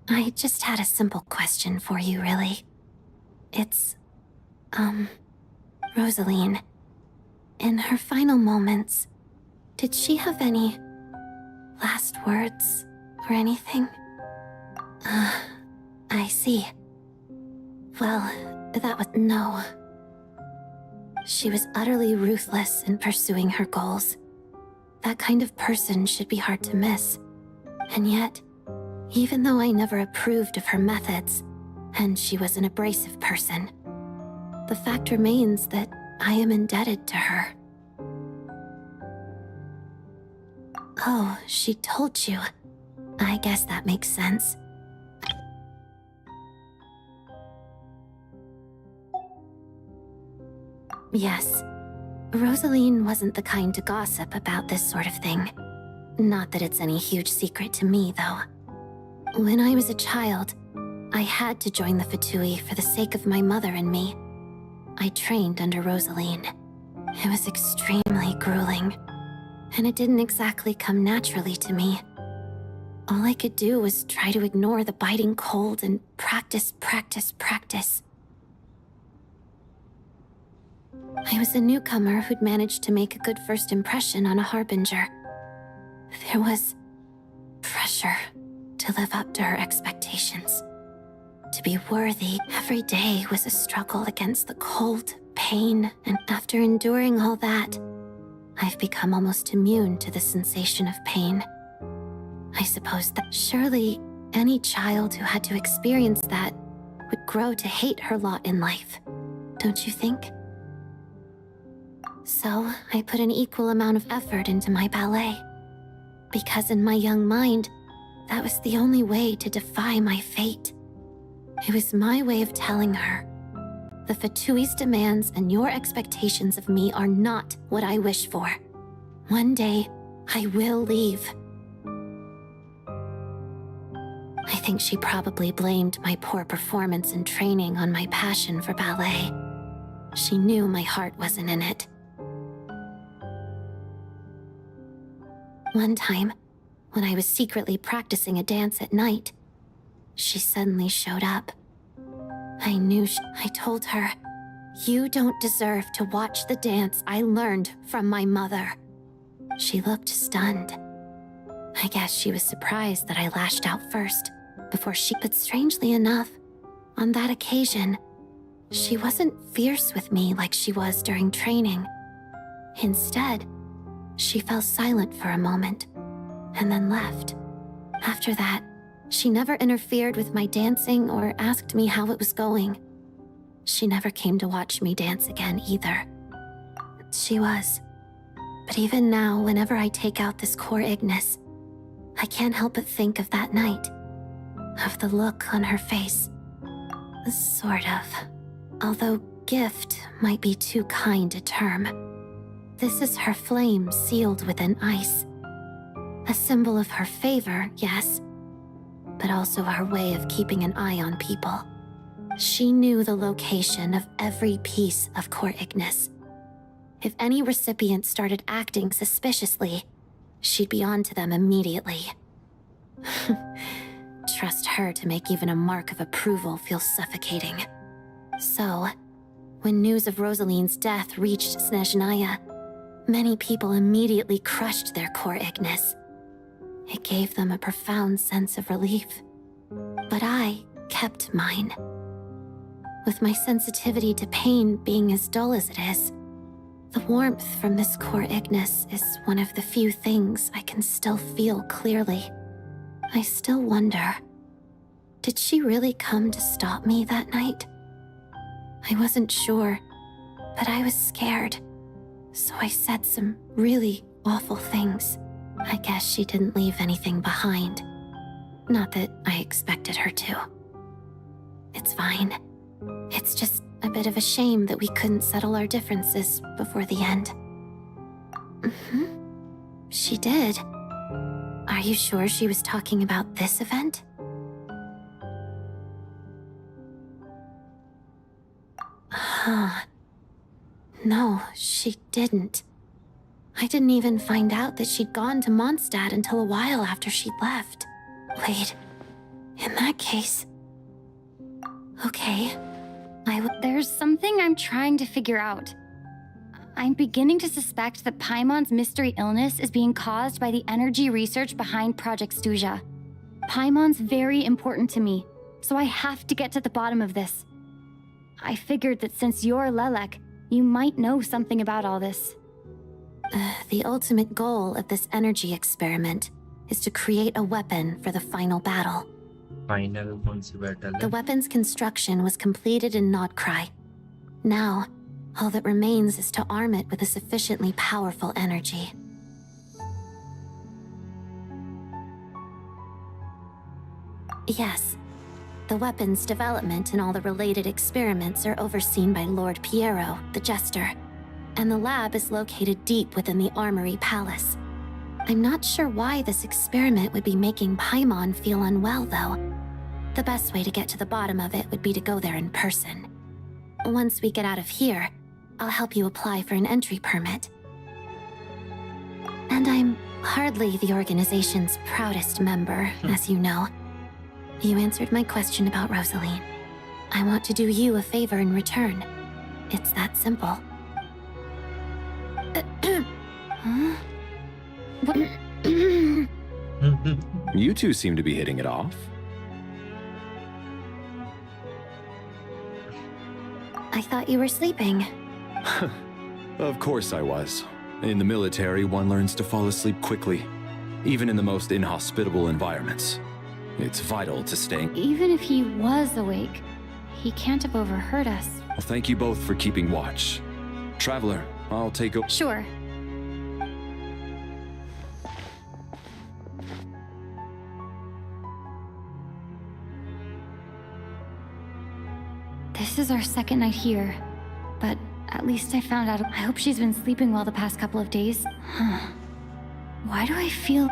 I just had a simple question for you, really. It's, Rosaline. In her final moments, did she have any last words or anything? I see. Well, that was... no. She was utterly ruthless in pursuing her goals. That kind of person should be hard to miss. And yet, even though I never approved of her methods, and she was an abrasive person, the fact remains that I am indebted to her. Oh, she told you. I guess that makes sense. Yes, Rosaline wasn't the kind to gossip about this sort of thing. Not that it's any huge secret to me, though. When I was a child, I had to join the Fatui for the sake of my mother and me. I trained under Rosaline. It was extremely grueling, and it didn't exactly come naturally to me. All I could do was try to ignore the biting cold and practice. I was a newcomer who'd managed to make a good first impression on a harbinger. There was pressure to live up to her expectations. To be worthy, every day was a struggle against the cold, pain, and after enduring all that, I've become almost immune to the sensation of pain. I suppose that surely any child who had to experience that would grow to hate her lot in life, don't you think? So I put an equal amount of effort into my ballet. Because in my young mind, that was the only way to defy my fate. It was my way of telling her, the Fatui's demands and your expectations of me are not what I wish for. One day, I will leave. I think she probably blamed my poor performance in training on my passion for ballet. She knew my heart wasn't in it. One time, when I was secretly practicing a dance at night, she suddenly showed up. I knew I told her, "You don't deserve to watch the dance I learned from my mother." She looked stunned. I guess she was surprised that I lashed out first, before she... But strangely enough, on that occasion, she wasn't fierce with me like she was during training. Instead, she fell silent for a moment, and then left. After that, she never interfered with my dancing or asked me how it was going. She never came to watch me dance again either. She was. But even now, whenever I take out this core Ignis, I can't help but think of that night. Of the look on her face. Sort of. Although gift might be too kind a term. This is her flame sealed within ice. A symbol of her favor, yes, but also her way of keeping an eye on people. She knew the location of every piece of core Ignis. If any recipient started acting suspiciously, she'd be on to them immediately. Trust her to make even a mark of approval feel suffocating. So, when news of Rosaline's death reached Snezhnaya, many people immediately crushed their core Ignis. It gave them a profound sense of relief. But I kept mine. With my sensitivity to pain being as dull as it is, the warmth from this core Ignis is one of the few things I can still feel clearly. I still wonder, did she really come to stop me that night? I wasn't sure, but I was scared, so I said some really awful things. I guess she didn't leave anything behind. Not that I expected her to. It's fine. It's just a bit of a shame that we couldn't settle our differences before the end. She did. Are you sure she was talking about this event? No, she didn't. I didn't even find out that she'd gone to Mondstadt until a while after she'd left. Wait, in that case... Okay, There's something I'm trying to figure out. I'm beginning to suspect that Paimon's mystery illness is being caused by the energy research behind Project Stuja. Paimon's very important to me, so I have to get to the bottom of this. I figured that since you're Lelek, you might know something about all this. The ultimate goal of this energy experiment is to create a weapon for the final battle. Final कौन सी battle है? The weapon's construction was completed in Nodcry. Now, all that remains is to arm it with a sufficiently powerful energy. Yes, the weapon's development and all the related experiments are overseen by Lord Piero, the Jester, and the lab is located deep within the Armory Palace. I'm not sure why this experiment would be making Paimon feel unwell, though. The best way to get to the bottom of it would be to go there in person. Once we get out of here, I'll help you apply for an entry permit. And I'm hardly the organization's proudest member, as you know. You answered my question about Rosaline. I want to do you a favor in return. It's that simple. Huh? What? You two seem to be hitting it off. I thought you were sleeping. Of course I was. In the military, one learns to fall asleep quickly, even in the most inhospitable environments. It's vital to staying. Even if he was awake, he can't have overheard us. Well, thank you both for keeping watch. Traveler, I'll take over. Sure. This is our second night here, but at least I found out. I hope she's been sleeping well the past couple of days. Huh. Why do I feel...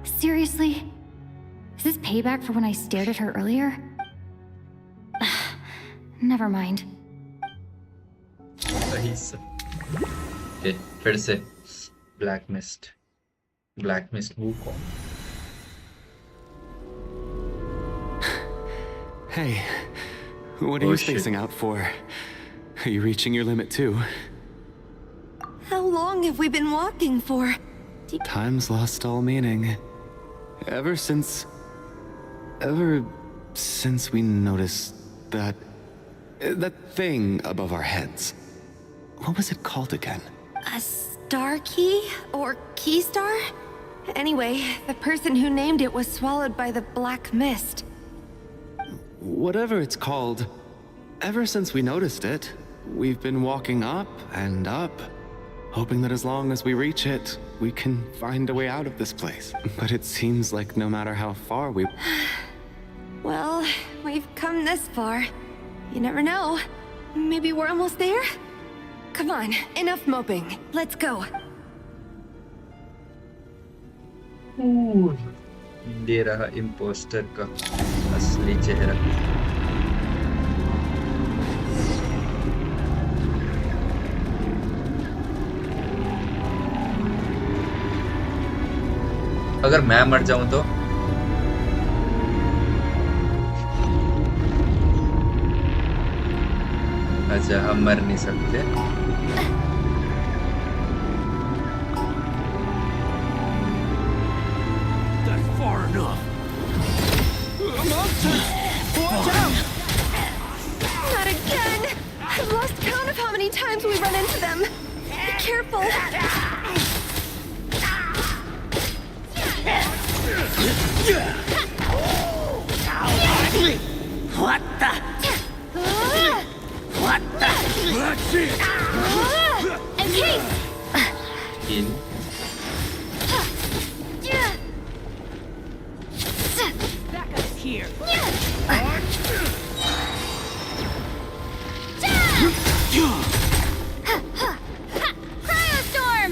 Seriously? Is this payback for when I stared at her earlier? Never mind. सही से Okay, फिर से Black Mist Wukong. Hey, what are you spacing out for? Are you reaching your limit too? How long have we been walking for? Time's lost all meaning. Ever since we noticed that thing above our heads. What was it called again? A star key? Or key star? Anyway, the person who named it was swallowed by the black mist. Whatever it's called, ever since we noticed it, we've been walking up and up, hoping that as long as we reach it, we can find a way out of this place. But it seems like no matter how far we... Well, we've come this far. You never know. Maybe we're almost there? Come on, enough moping. Let's go. ये रहा imposter का असली चेहरा. अगर मैं मर जाऊं तो? अच्छा, हम मर नहीं सकते। That's far enough. Monsters! Watch out! Not again! I've lost count of how many times we run into them. Be careful. What the? What the? Let's see. And Case! In. Back up here. Cryostorm!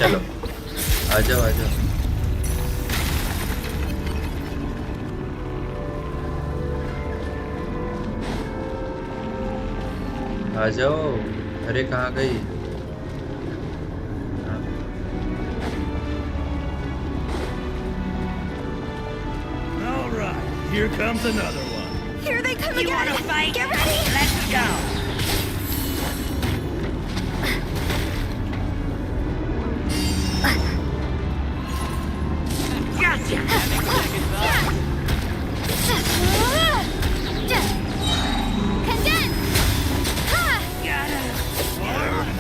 चलो, आ जाओ आ जाओ। आ जाओ। अरे कहाँ गई? All right, here comes another one. Here they come You again! wanna fight? Get ready! Let's go. Gotcha. Condense! Ha! And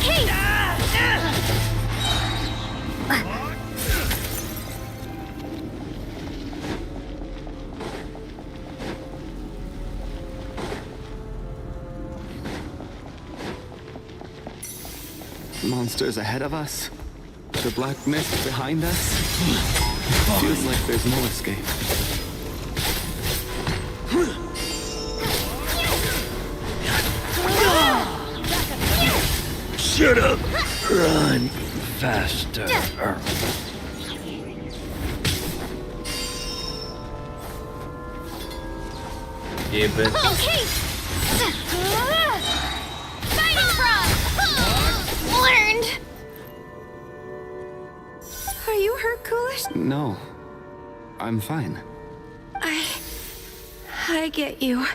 Case! Monsters ahead of us. The black mist behind us. Feels like there's no escape. Shut up! Run faster. ये बस And Case! Fighting frog! Learned! Are you hurt, Coolish? No. I'm fine. I get you.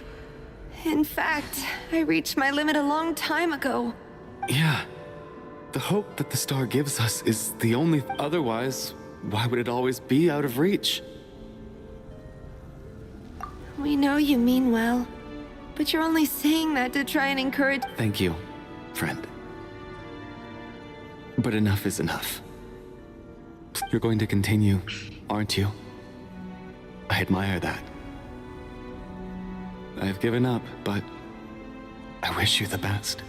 In fact, I reached my limit a long time ago. Yeah. The hope that the star gives us is the only... Otherwise, why would it always be out of reach? We know you mean well, but you're only saying that to try and encourage... Thank you, friend. But enough is enough. You're going to continue, aren't you? I admire that. I've given up, but I wish you the best.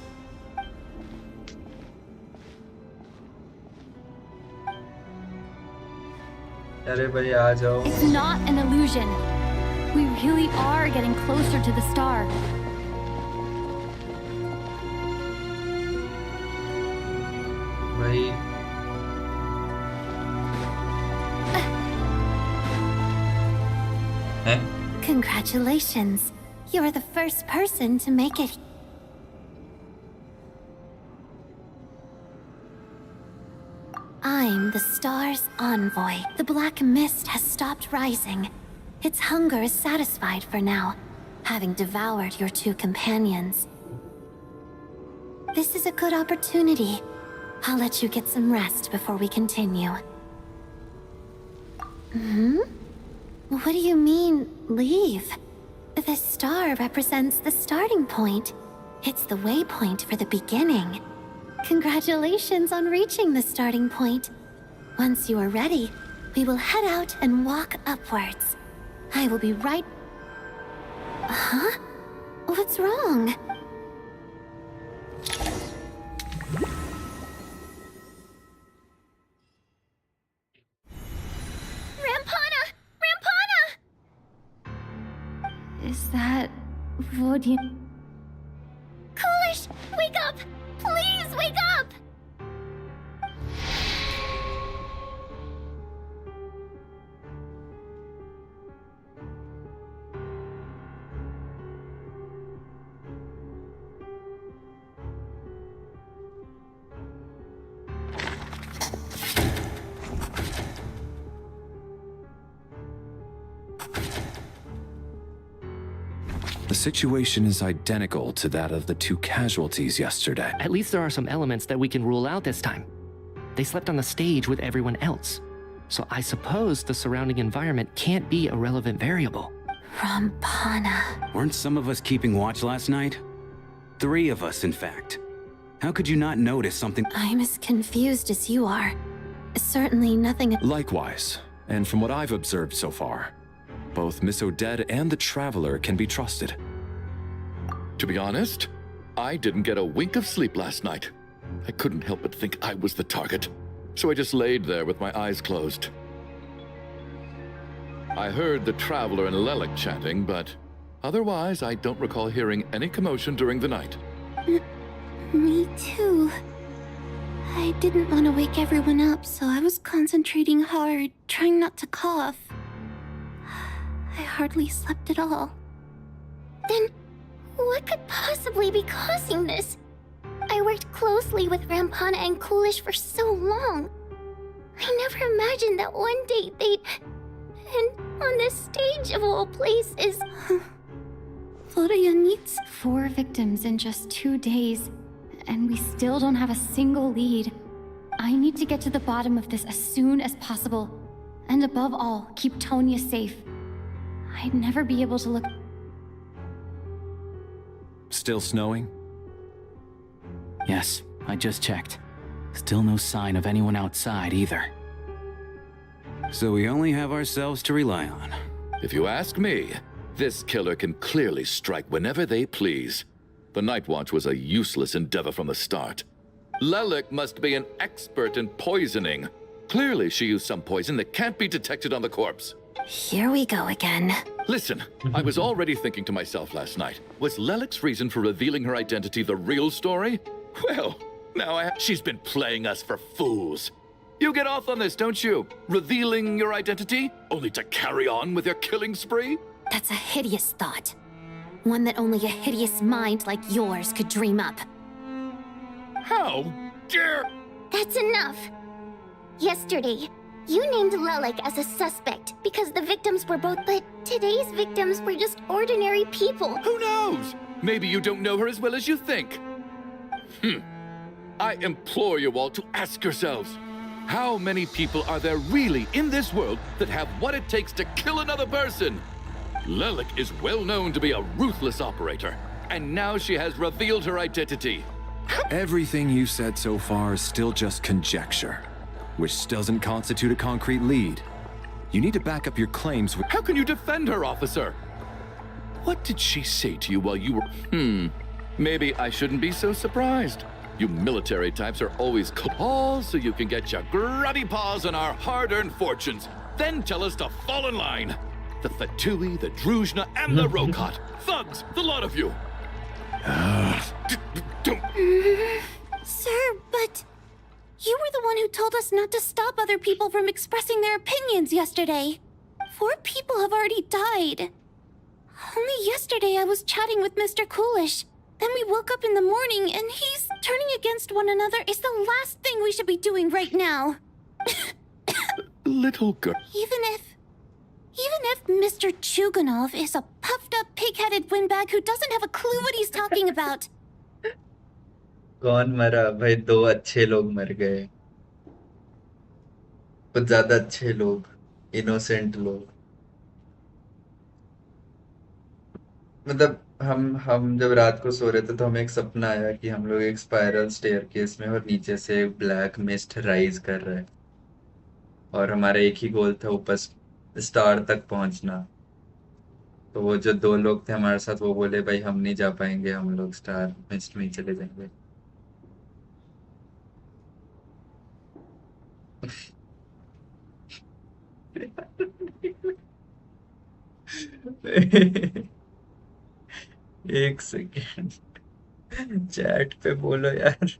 अरे भाई आ जाओ। It's not an illusion. We really are getting closer to the star. भाई हैं? Congratulations. You're the first person to make it. I'm the star's envoy. The black mist has stopped rising. Its hunger is satisfied for now, having devoured your two companions. This is a good opportunity. I'll let you get some rest before we continue. What do you mean, leave? The star represents the starting point. It's the waypoint for the beginning. Congratulations on reaching the starting point. Once you are ready, we will head out and walk upwards. I will be right... Huh? What's wrong? Rampana! Rampana! Is that Vodian. Coolish, wake up! Please wake up! The situation is identical to that of the 2 casualties yesterday. At least there are some elements that we can rule out this time. They slept on the stage with everyone else. So I suppose the surrounding environment can't be a relevant variable. Rampana. Weren't some of us keeping watch last night? 3 of us, in fact. How could you not notice something? I'm as confused as you are. Certainly nothing. Likewise, and from what I've observed so far, both Miss Odette and the Traveler can be trusted. To be honest, I didn't get a wink of sleep last night. I couldn't help but think I was the target, so I just laid there with my eyes closed. I heard the Traveler and Lelik chatting, but otherwise I don't recall hearing any commotion during the night. Me too. I didn't want to wake everyone up, so I was concentrating hard, trying not to cough. I hardly slept at all. Then, what could possibly be causing this? I worked closely with Rampana and Coolish for so long. I never imagined that one day they'd... And on the stage of all places... Florya needs... 4 victims in just 2 days, and we still don't have a single lead. I need to get to the bottom of this as soon as possible. And above all, keep Tonya safe. I'd never be able to look... Still snowing? Yes, I just checked. Still no sign of anyone outside either. So we only have ourselves to rely on. If you ask me, this killer can clearly strike whenever they please. The Night Watch was a useless endeavor from the start. Lelik must be an expert in poisoning. Clearly she used some poison that can't be detected on the corpse. Here we go again. Listen, I was already thinking to myself last night, was Lelik's reason for revealing her identity the real story? Well, now she's been playing us for fools. You get off on this, don't you? Revealing your identity, only to carry on with your killing spree? That's a hideous thought. One that only a hideous mind like yours could dream up. How dare... That's enough! Yesterday, you named Lelik as a suspect because the victims were both, but today's victims were just ordinary people. Who knows? Maybe you don't know her as well as you think. I implore you all to ask yourselves, how many people are there really in this world that have what it takes to kill another person? Lelik is well known to be a ruthless operator, and now she has revealed her identity. Everything you said so far is still just conjecture, which doesn't constitute a concrete lead. You need to back up your claims with... How can you defend her, officer? What did she say to you while you were... Maybe I shouldn't be so surprised. You military types are always all so you can get your grubby paws on our hard-earned fortunes. Then tell us to fall in line. The Fatui, the Druzhna, and the Rokot. Thugs, the lot of you. Don't... Sir, but... You were the one who told us not to stop other people from expressing their opinions yesterday. 4 people have already died. Only yesterday I was chatting with Mr. Coolish. Then we woke up in the morning and he's turning against one another is the last thing we should be doing right now. Little girl. Even if Mr. Chuganov is a puffed-up, pig-headed windbag who doesn't have a clue what he's talking about. कौन मरा भाई? 2 अच्छे लोग मर गए, कुछ ज्यादा अच्छे लोग, इनोसेंट लोग। मतलब हम जब रात को सो रहे थे तो हमें एक सपना आया कि हम लोग एक स्पाइरल स्टेयरकेस में और नीचे से ब्लैक मिस्ट राइज कर रहे हैं और हमारा एक ही गोल था, ऊपर स्टार तक पहुंचना। तो वो जो 2 लोग थे हमारे साथ वो बोले भाई हम नहीं जा पाएंगे, हम लोग स्टार मिस्ट में ही चले जाएंगे। एक सेकेंड चैट पे बोलो यार।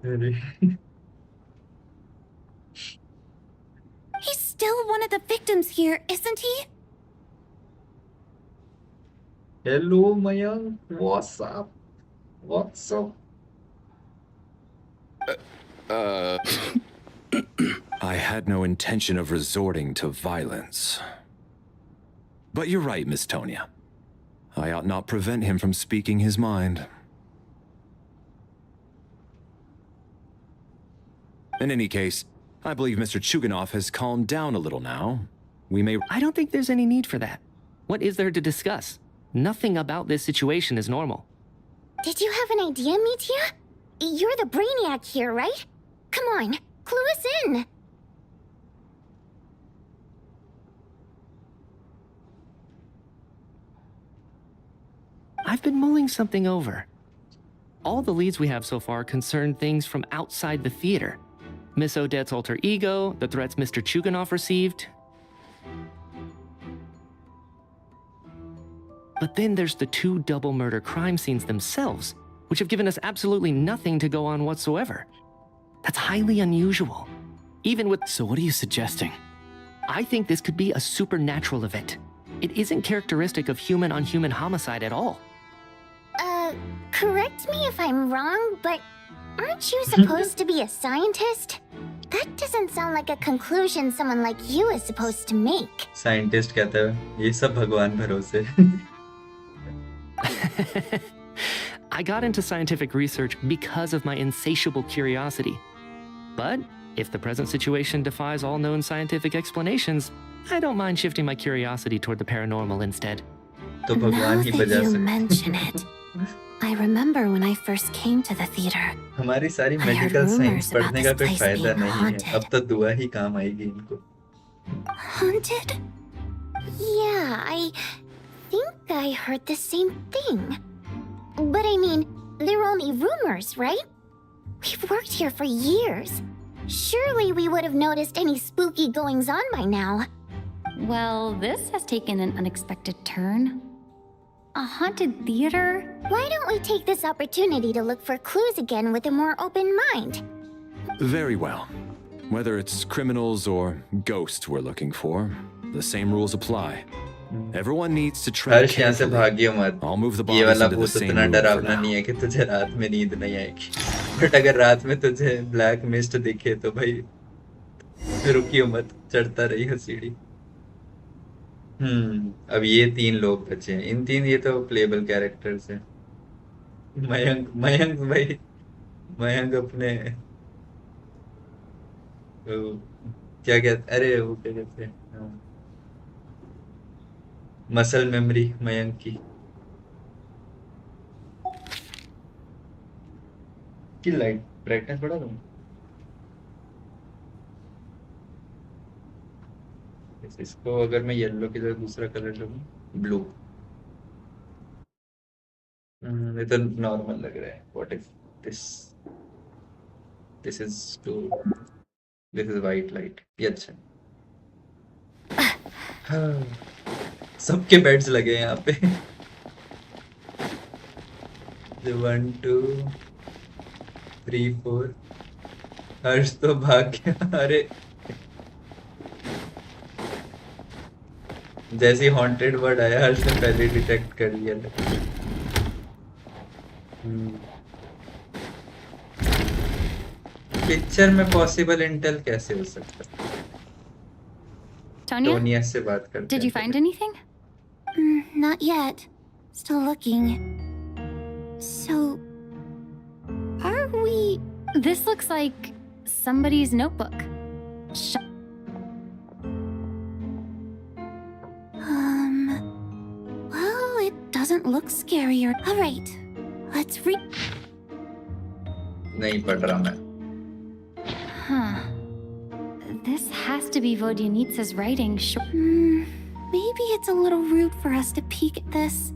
अरे He's still one of the victims here, isn't he? Hello Mayank, what's up? I had no intention of resorting to violence. But you're right, Miss Tonya. I ought not prevent him from speaking his mind. In any case, I believe Mr. Chuganov has calmed down a little now. We may... I don't think there's any need for that. What is there to discuss? Nothing about this situation is normal. Did you have an idea, Mitya? You're the brainiac here, right? Come on, clue us in. I've been mulling something over. All the leads we have so far concern things from outside the theater. Miss Odette's alter ego, the threats Mr. Chuganov received. But then there's the 2 double murder crime scenes themselves, which have given us absolutely nothing to go on whatsoever. That's highly unusual. Even with... So what are you suggesting? I think this could be a supernatural event. It isn't characteristic of human-on-human homicide at all. Correct me if I'm wrong, but aren't you supposed to be a scientist? That doesn't sound like a conclusion someone like you is supposed to make. Scientist कहते हैं ये सब भगवान भरोसे। I got into scientific research because of my insatiable curiosity. But if the present situation defies all known scientific explanations, I don't mind shifting my curiosity toward the paranormal instead. तो भगवान ही Now बजा that you सकते mention it, I remember when I first came to the theater. हमारी सारी I heard medical science rumors about पढ़ने का this कोई place फायदा being नहीं है। haunted. अब तो दुआ ही काम आएगी इनको। Haunted? Yeah, I think I heard the same thing. But I mean, they're only rumors, right? We've worked here for years. Surely we would have noticed any spooky goings-on by now. Well, this has taken an unexpected turn. A haunted theater? Why don't we take this opportunity to look for clues again with a more open mind? Very well. Whether it's criminals or ghosts we're looking for, the same rules apply. Everyone needs to tread हर्ष यहाँ से carefully. भागियो मत। I'll move the ये bodies वाला into the भूत same इतना room for डरावना now. नहीं है कि तुझे रात में नींद नहीं आएगी। बट अगर रात में तुझे ब्लैक मिस्ट दिखे तो भाई रुकियो मत, चढ़ता रहियो सीढ़ी। अब ये 3 लोग बचे हैं। इन 3 ये तो प्लेबल कैरेक्टर्स हैं। मयंक भाई, मयंक अपने क्या कहते, अरे वो क्या कहते हैं, मसल मेमोरी मयंक की लाइट ब्राइटनेस बढ़ा दूं? इसको अगर मैं येलो की जगह दूसरा कलर लूं, ब्लू, ये तो नॉर्मल लग रहा है। What if this is white light? ये अच्छा। सबके बेड्स लगे हैं यहाँ पे। 1 2 3 4। हर्ष तो भाग गया। अरे जैसे हॉन्टेड वर्ड आया हर्ष ने पहले डिटेक्ट कर लिया था। पिक्चर में पॉसिबल इंटेल कैसे हो सकता है? Tonya? टोनिया से बात करते Did you हैं। find anything? Not yet. Still looking. So, Are we... This looks like somebody's notebook. well, it doesn't look scarier. All right, let's read. नहीं पढ़ रहा मैं। Huh. This has to be Vodyanitsa's writing. Maybe it's a little rude for us to peek at this.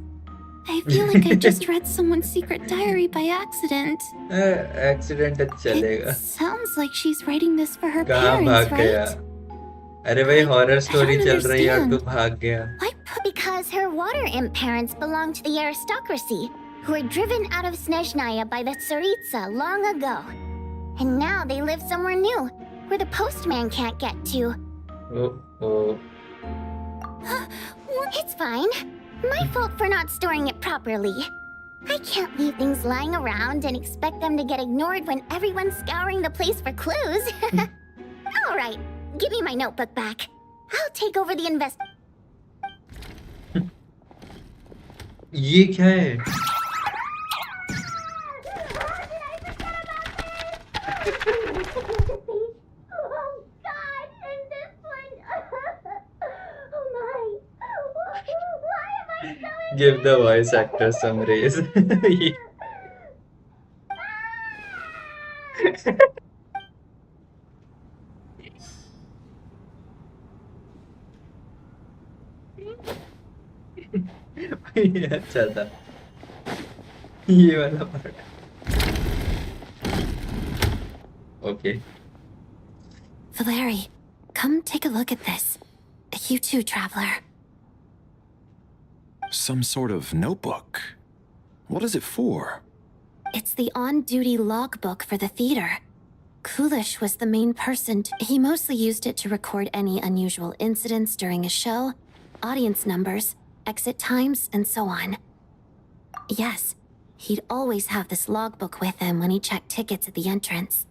I feel like I just read someone's secret diary by accident. Accident चलेगा। It sounds like she's writing this for her कहाँ parents, भाग गया? right? अरे भाई horror story don't चल रही है और तू understand. भाग गया. Because her water imp parents belong to the aristocracy, who were driven out of Snezhnaya by the Tsaritsa long ago. And now they live somewhere new, where the postman can't get to. Oh. It's fine. My fault for not storing it properly. I can't leave things lying around and expect them to get ignored when everyone's scouring the place for clues. Alright, give me my notebook back. I'll take over the invest. ये क्या है? Give the voice actor some raise. ये अच्छा था ये वाला part. Okay. Valeri, come take a look at this. You too, traveler. Some sort of notebook. What is it for? It's the on-duty logbook for the theater. Kulish was the main person. He mostly used it to record any unusual incidents during a show, audience numbers, exit times, and so on. Yes, he'd always have this logbook with him when he checked tickets at the entrance.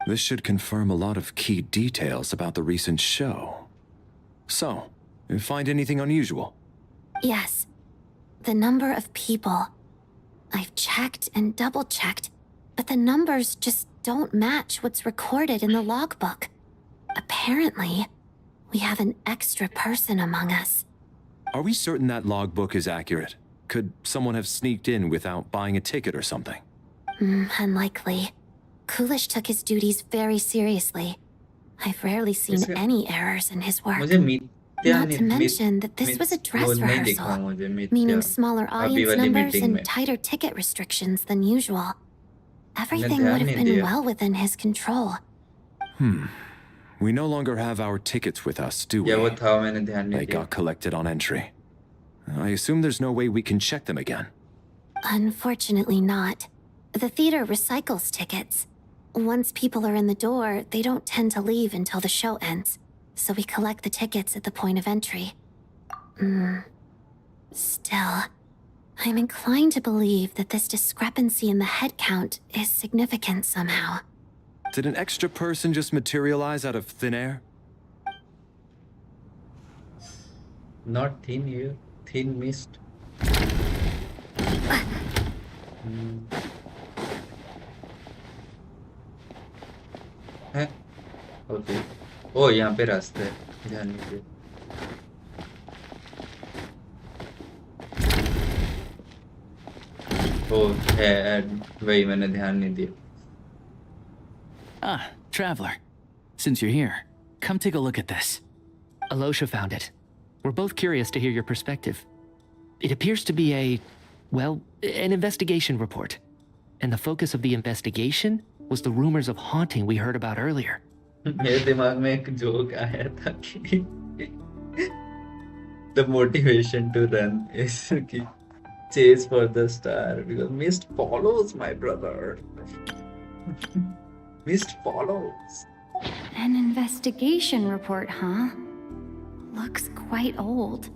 This should confirm a lot of key details about the recent show. So, you find anything unusual? Yes. The number of people. I've checked and double-checked, but the numbers just don't match what's recorded in the logbook. Apparently, we have an extra person among us. Are we certain that logbook is accurate? Could someone have sneaked in without buying a ticket or something? Unlikely. Kulish took his duties very seriously. I've rarely seen any errors in his work. Not to mention that this was a dress rehearsal, meaning smaller audience numbers and tighter ticket restrictions than usual. Everything would have been well within his control. We no longer have our tickets with us, do we? They got collected on entry. I assume there's no way we can check them again. Unfortunately not. The theater recycles tickets. Once people are in the door, they don't tend to leave until the show ends. So we collect the tickets at the point of entry. Still, I'm inclined to believe that this discrepancy in the head count is significant somehow. Did an extra person just materialize out of thin air? Not thin air, thin mist. है? Okay. ओ यहाँ पे रास्ता है, ध्यान नहीं दिया. ओ है, वही मैंने ध्यान नहीं दिया. Ah, traveler. Since you're here, come take a look at this. Alosha found it. We're both curious to hear your perspective. It appears to be an investigation report. And the focus of the investigation was the rumors of haunting we heard about earlier. मेरे दिमाग में एक joke आया था कि the motivation to run is कि chase for the star because mist follows, my brother. Mist follows. An investigation report, huh? Looks quite old.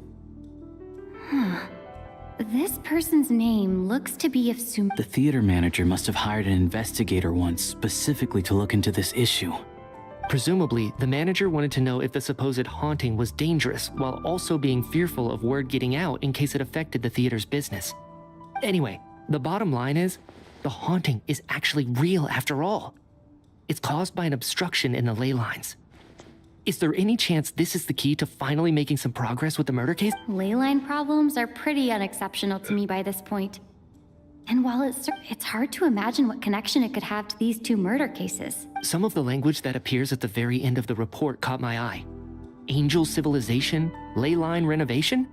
This person's name looks to be of The theater manager must have hired an investigator once specifically to look into this issue. Presumably, the manager wanted to know if the supposed haunting was dangerous while also being fearful of word getting out in case it affected the theater's business. Anyway, the bottom line is, the haunting is actually real after all. It's caused by an obstruction in the ley lines. Is there any chance this is the key to finally making some progress with the murder case? Ley line problems are pretty unexceptional to me by this point. And while it's hard to imagine what connection it could have to these two murder cases. Some of the language that appears at the very end of the report caught my eye. Angel civilization, ley line renovation?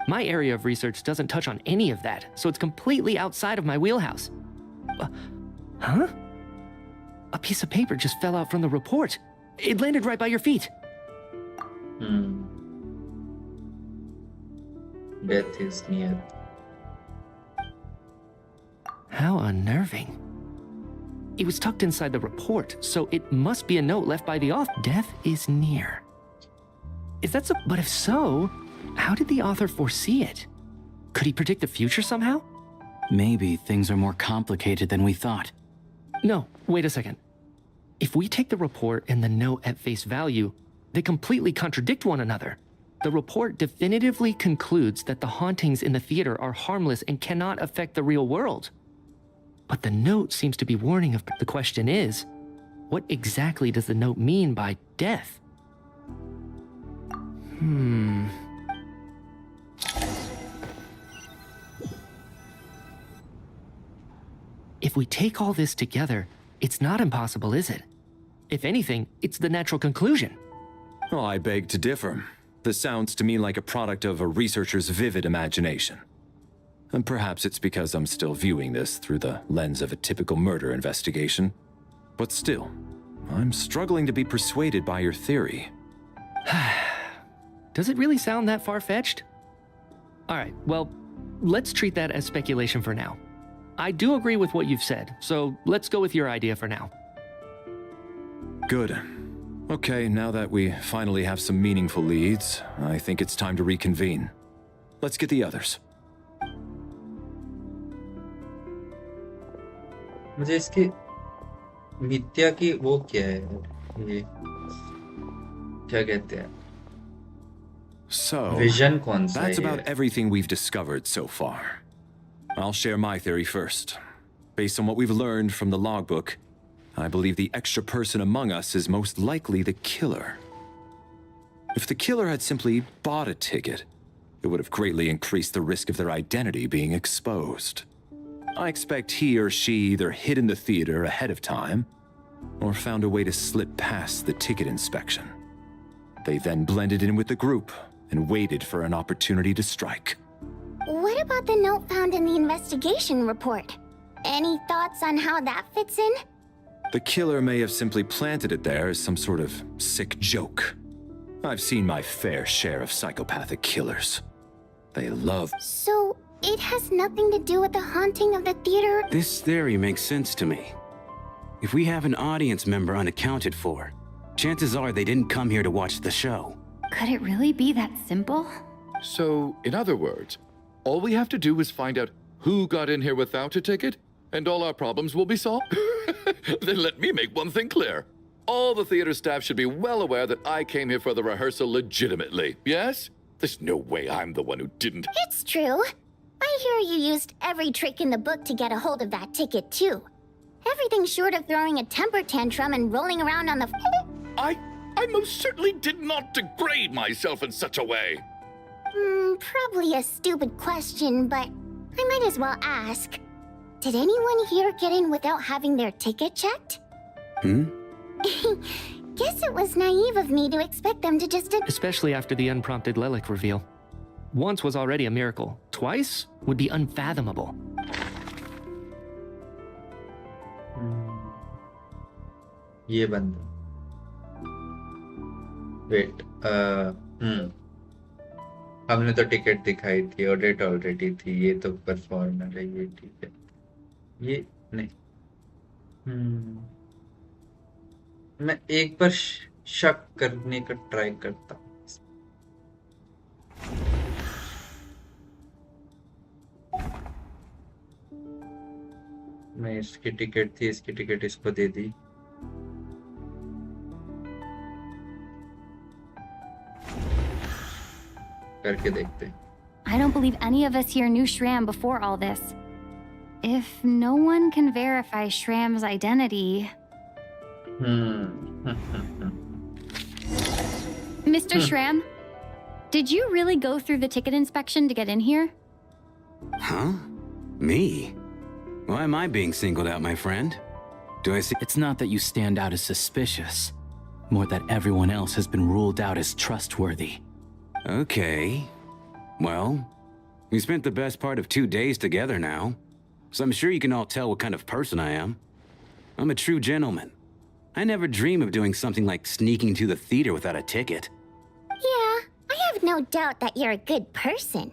My area of research doesn't touch on any of that, so it's completely outside of my wheelhouse. Huh? A piece of paper just fell out from the report. It landed right by your feet. Hmm. Death is near. How unnerving. It was tucked inside the report, so it must be a note left by the author. Death is near. If that's but if so, how did the author foresee it? Could he predict the future somehow? Maybe things are more complicated than we thought. No, wait a second. If we take the report and the note at face value, they completely contradict one another. The report definitively concludes that the hauntings in the theater are harmless and cannot affect the real world. But the note seems to be warning of. The question is, what exactly does the note mean by death? If we take all this together, it's not impossible, is it? If anything, it's the natural conclusion. Oh, I beg to differ. This sounds to me like a product of a researcher's vivid imagination. And perhaps it's because I'm still viewing this through the lens of a typical murder investigation. But still, I'm struggling to be persuaded by your theory. Does it really sound that far-fetched? All right, well, let's treat that as speculation for now. I do agree with what you've said, so let's go with your idea for now. Good. Okay, now that we finally have some meaningful leads, I think it's time to reconvene. Let's get the others. मुझे इसकी मिथ्या की वो क्या है ये क्या कहते हैं So, विजन कौन सा that's है about ये? everything we've discovered so far. I'll share my theory first. Based on what we've learned from the logbook, I believe the extra person among us is most likely the killer. If the killer had simply bought a ticket, it would have greatly increased the risk of their identity being exposed. I expect he or she either hid in the theater ahead of time, or found a way to slip past the ticket inspection. They then blended in with the group and waited for an opportunity to strike. What about the note found in the investigation report? Any thoughts on how that fits in? The killer may have simply planted it there as some sort of sick joke. I've seen my fair share of psychopathic killers. They love... So, it has nothing to do with the haunting of the theater? This theory makes sense to me. If we have an audience member unaccounted for, chances are they didn't come here to watch the show. Could it really be that simple? So, in other words, all we have to do is find out who got in here without a ticket, and all our problems will be solved? Then let me make one thing clear. All the theater staff should be well aware that I came here for the rehearsal legitimately, yes? There's no way I'm the one who didn't. It's true. I hear you used every trick in the book to get a hold of that ticket, too. Everything short of throwing a temper tantrum and rolling around on the... I most certainly did not degrade myself in such a way. Probably a stupid question, but I might as well ask. Did anyone here get in without having their ticket checked? Guess it was naive of me to expect them to just... Especially after the unprompted Lelik reveal. Once was already a miracle. Twice would be unfathomable. ये बंदा wait हमने तो ticket दिखाई थी और date already थी ये तो परफॉर्मर है ये ठीक है ये नहीं मैं एक बार शक करने का ट्राई करता हूँ मैं इसकी टिकट थी इसकी टिकट इसको दे दी करके देखते हैं I don't believe any of us here knew Shram before all this. If no one can verify Shram's identity... Mr. Shram, did you really go through the ticket inspection to get in here? Huh? Me? Why am I being singled out, my friend? Do I see? It's not that you stand out as suspicious. More that everyone else has been ruled out as trustworthy. Okay. Well, we spent the best part of 2 days together now, so I'm sure you can all tell what kind of person I am. I'm a true gentleman. I never dream of doing something like sneaking to the theater without a ticket. no doubt that you're a good person.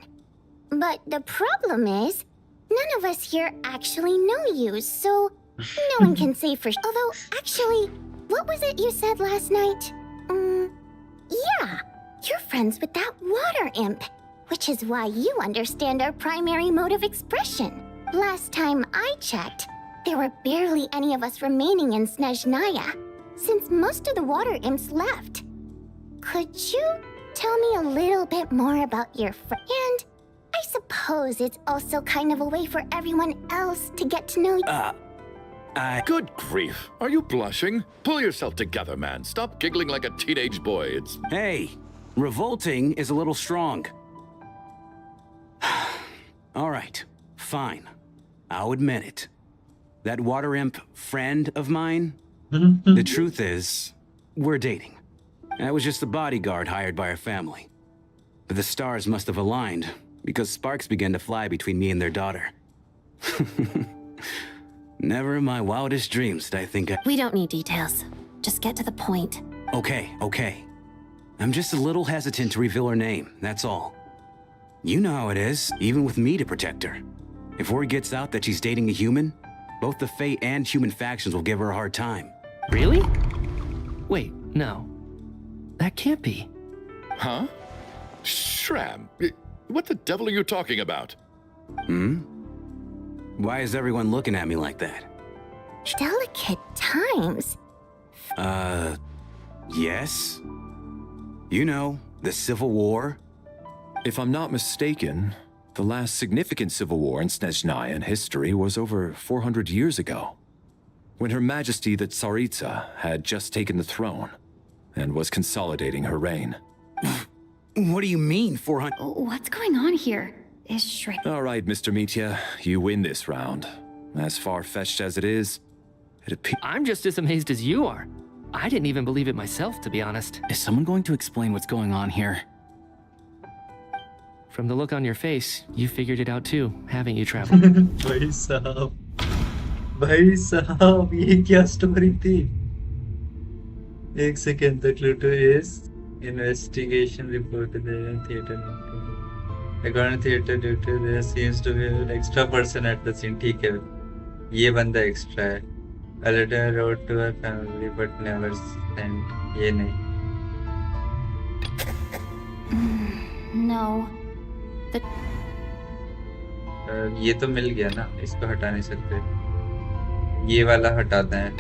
But the problem is, none of us here actually know you, so no one can say for sure. Although, actually, what was it you said last night? Yeah, you're friends with that water imp, which is why you understand our primary mode of expression. Last time I checked, there were barely any of us remaining in Snezhnaya, since most of the water imps left. Could you tell me a little bit more about your friend? And I suppose it's also kind of a way for everyone else to get to know you. Good grief. Are you blushing? Pull yourself together, man. Stop giggling like a teenage boy. It's... Hey, revolting is a little strong. All right, fine. I'll admit it. That water imp friend of mine, the truth is, we're dating. I was just a bodyguard hired by our family. But the stars must have aligned, because sparks began to fly between me and their daughter. Never in my wildest dreams did I think I... We don't need details. Just get to the point. Okay. I'm just a little hesitant to reveal her name, that's all. You know how it is, even with me to protect her. If word gets out that she's dating a human, both the Fae and human factions will give her a hard time. Really? Wait, no. That can't be. Huh? Shram, what the devil are you talking about? Why is everyone looking at me like that? Delicate times. Yes? You know, the Civil War? If I'm not mistaken, the last significant civil war in Snezhnayan history was over 400 years ago, when Her Majesty the Tsaritsa had just taken the throne and was consolidating her reign. What do you mean, 400? What's going on here? Is Shrek... All right, Mr. Mitya, you win this round. As far-fetched as it is, it appears... I'm just as amazed as you are. I didn't even believe it myself, to be honest. Is someone going to explain what's going on here? From the look on your face, you figured it out too, haven't you, Travel? भाई साहब ये क्या story थी? एक second. The clue to is investigation report to the theater. According to theater director, there seems to be an extra person at the scene. ठीक है, ये बंदा extra है. A letter wrote to her family but never sent. ये नहीं. No. ये तो मिल गया ना, इसको हटा नहीं सकते. ये वाला हटाते हैं.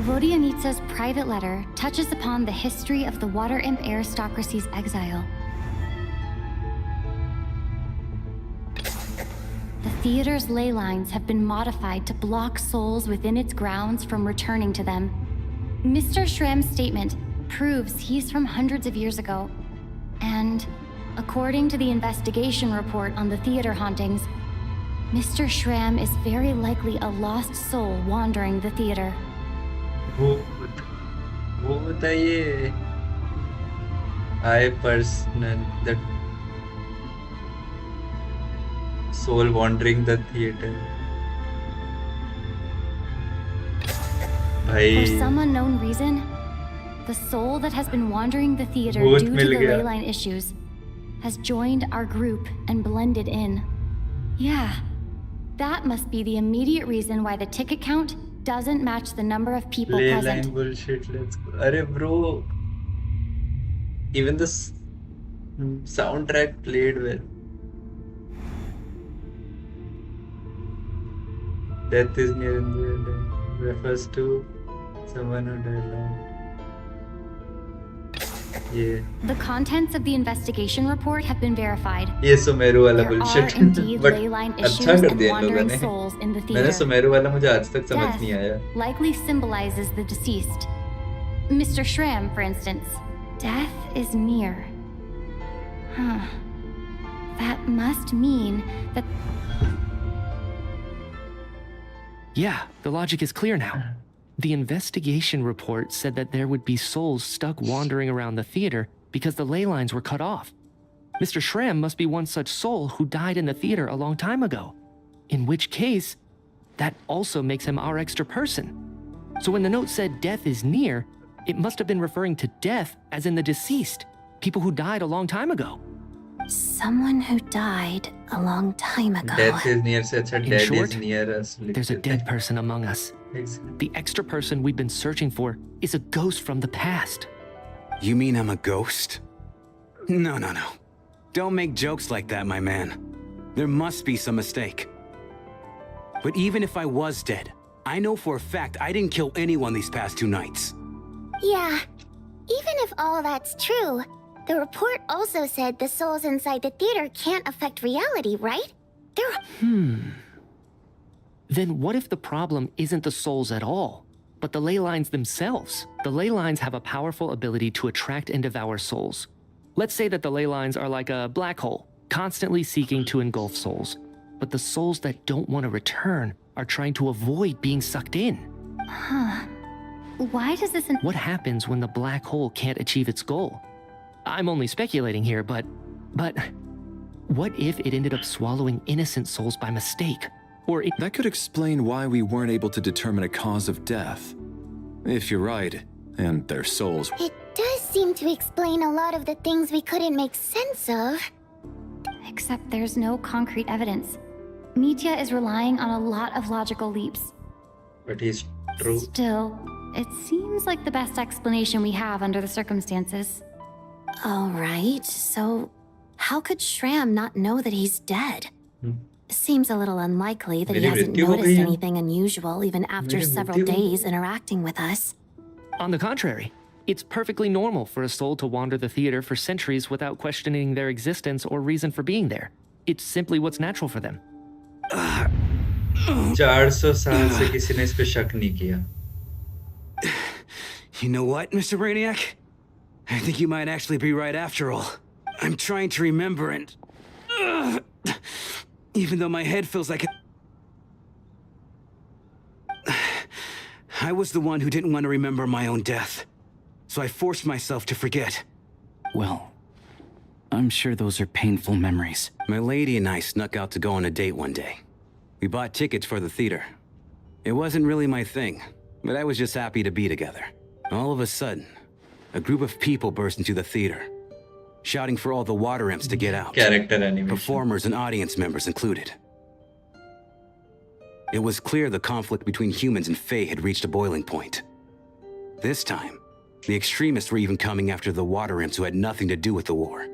Vodyanitsa's private letter touches upon the history of the Water Imp aristocracy's exile. The theater's ley lines have been modified to block souls within its grounds from returning to them. Mr. Shram's statement proves he's from hundreds of years ago. And according to the investigation report on the theater hauntings, Mr. Shram is very likely a lost soul wandering the theater. वो बताइए. I personal that soul wandering the theater. For some unknown reason, the soul that has been wandering the theater Bhoot due to mil the gaya. leyline issues has joined our group and blended in. Yeah, that must be the immediate reason why the ticket count doesn't match the number of people Ley present. line bullshit. Let's go. Arey bro, even the soundtrack played well. Death is near in the end. Refers to someone who died long. Yeah. The contents of the investigation report have been verified. ये सुमेरु वाला There are bullshit. indeed But leyline अच्छा issues कर and दिया इन लोगों wandering ने. souls in the मैंने theater. Sumeru वाला मुझे आज तक समझ Death नहीं आया. likely symbolizes the deceased. Mr. Shram, for instance. Death is near. Huh. That must mean that... Yeah, the logic is clear now. The investigation report said that there would be souls stuck wandering around the theater because the ley lines were cut off. Mr. Shram must be one such soul who died in the theater a long time ago. In which case, that also makes him our extra person. So when the note said death is near, it must have been referring to death as in the deceased, People who died a long time ago. Someone who died a long time ago. Death is near से अच्छा In dead short, is near us. There's a dead person among us. The extra person we've been searching for is a ghost from the past. You mean I'm a ghost? No. Don't make jokes like that, my man. There must be some mistake. But even if I was dead, I know for a fact I didn't kill anyone these past 2 nights. Yeah, even if all that's true, the report also said the souls inside the theater can't affect reality, right? Then what if the problem isn't the souls at all, but the ley lines themselves? The ley lines have a powerful ability to attract and devour souls. Let's say that the ley lines are like a black hole, constantly seeking to engulf souls. But the souls that don't want to return are trying to avoid being sucked in. Why does this... What happens when the black hole can't achieve its goal? I'm only speculating here, but what if it ended up swallowing innocent souls by mistake? Or That could explain why we weren't able to determine a cause of death. If you're right, and their souls... It does seem to explain a lot of the things we couldn't make sense of. Except there's no concrete evidence. Mitya is relying on a lot of logical leaps. But he's true. Still, it seems like the best explanation we have under the circumstances. All right, so how could Shram not know that he's dead? Seems a little unlikely that he hasn't noticed anything unusual even after several days interacting with us. On the contrary, it's perfectly normal for a soul to wander the theater for centuries without questioning their existence or reason for being there. It's simply what's natural for them. 400 साल से किसी ने इस पे शक नहीं किया. You know what, Mr. Brainiac? I think you might actually be right after all. I'm trying to remember and... even though my head feels like I was the one who didn't want to remember my own death. So I forced myself to forget. Well, I'm sure those are painful memories. My lady and I snuck out to go on a date one day. We bought tickets for the theater. It wasn't really my thing, but I was just happy to be together. All of a sudden, a group of people burst into the theater, shouting for all the water imps to get out. Character animation. Performers and audience members included. It was clear the conflict between humans and Fae had reached a boiling point. This time, the extremists were even coming after the water imps who had nothing to do with the war.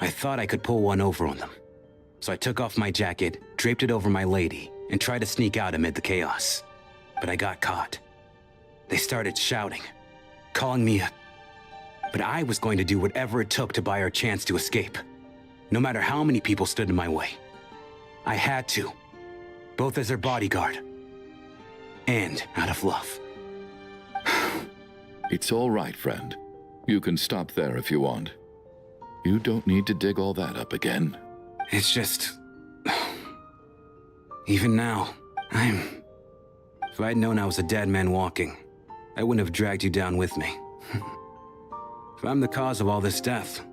I thought I could pull one over on them. So I took off my jacket, draped it over my lady, and tried to sneak out amid the chaos. But I got caught. They started shouting, calling me a... But I was going to do whatever it took to buy our chance to escape. No matter how many people stood in my way. I had to. Both as their bodyguard. And out of love. It's all right, friend. You can stop there if you want. You don't need to dig all that up again. It's just... Even now, If I'd known I was a dead man walking, I wouldn't have dragged you down with me. If I'm the cause of all this death,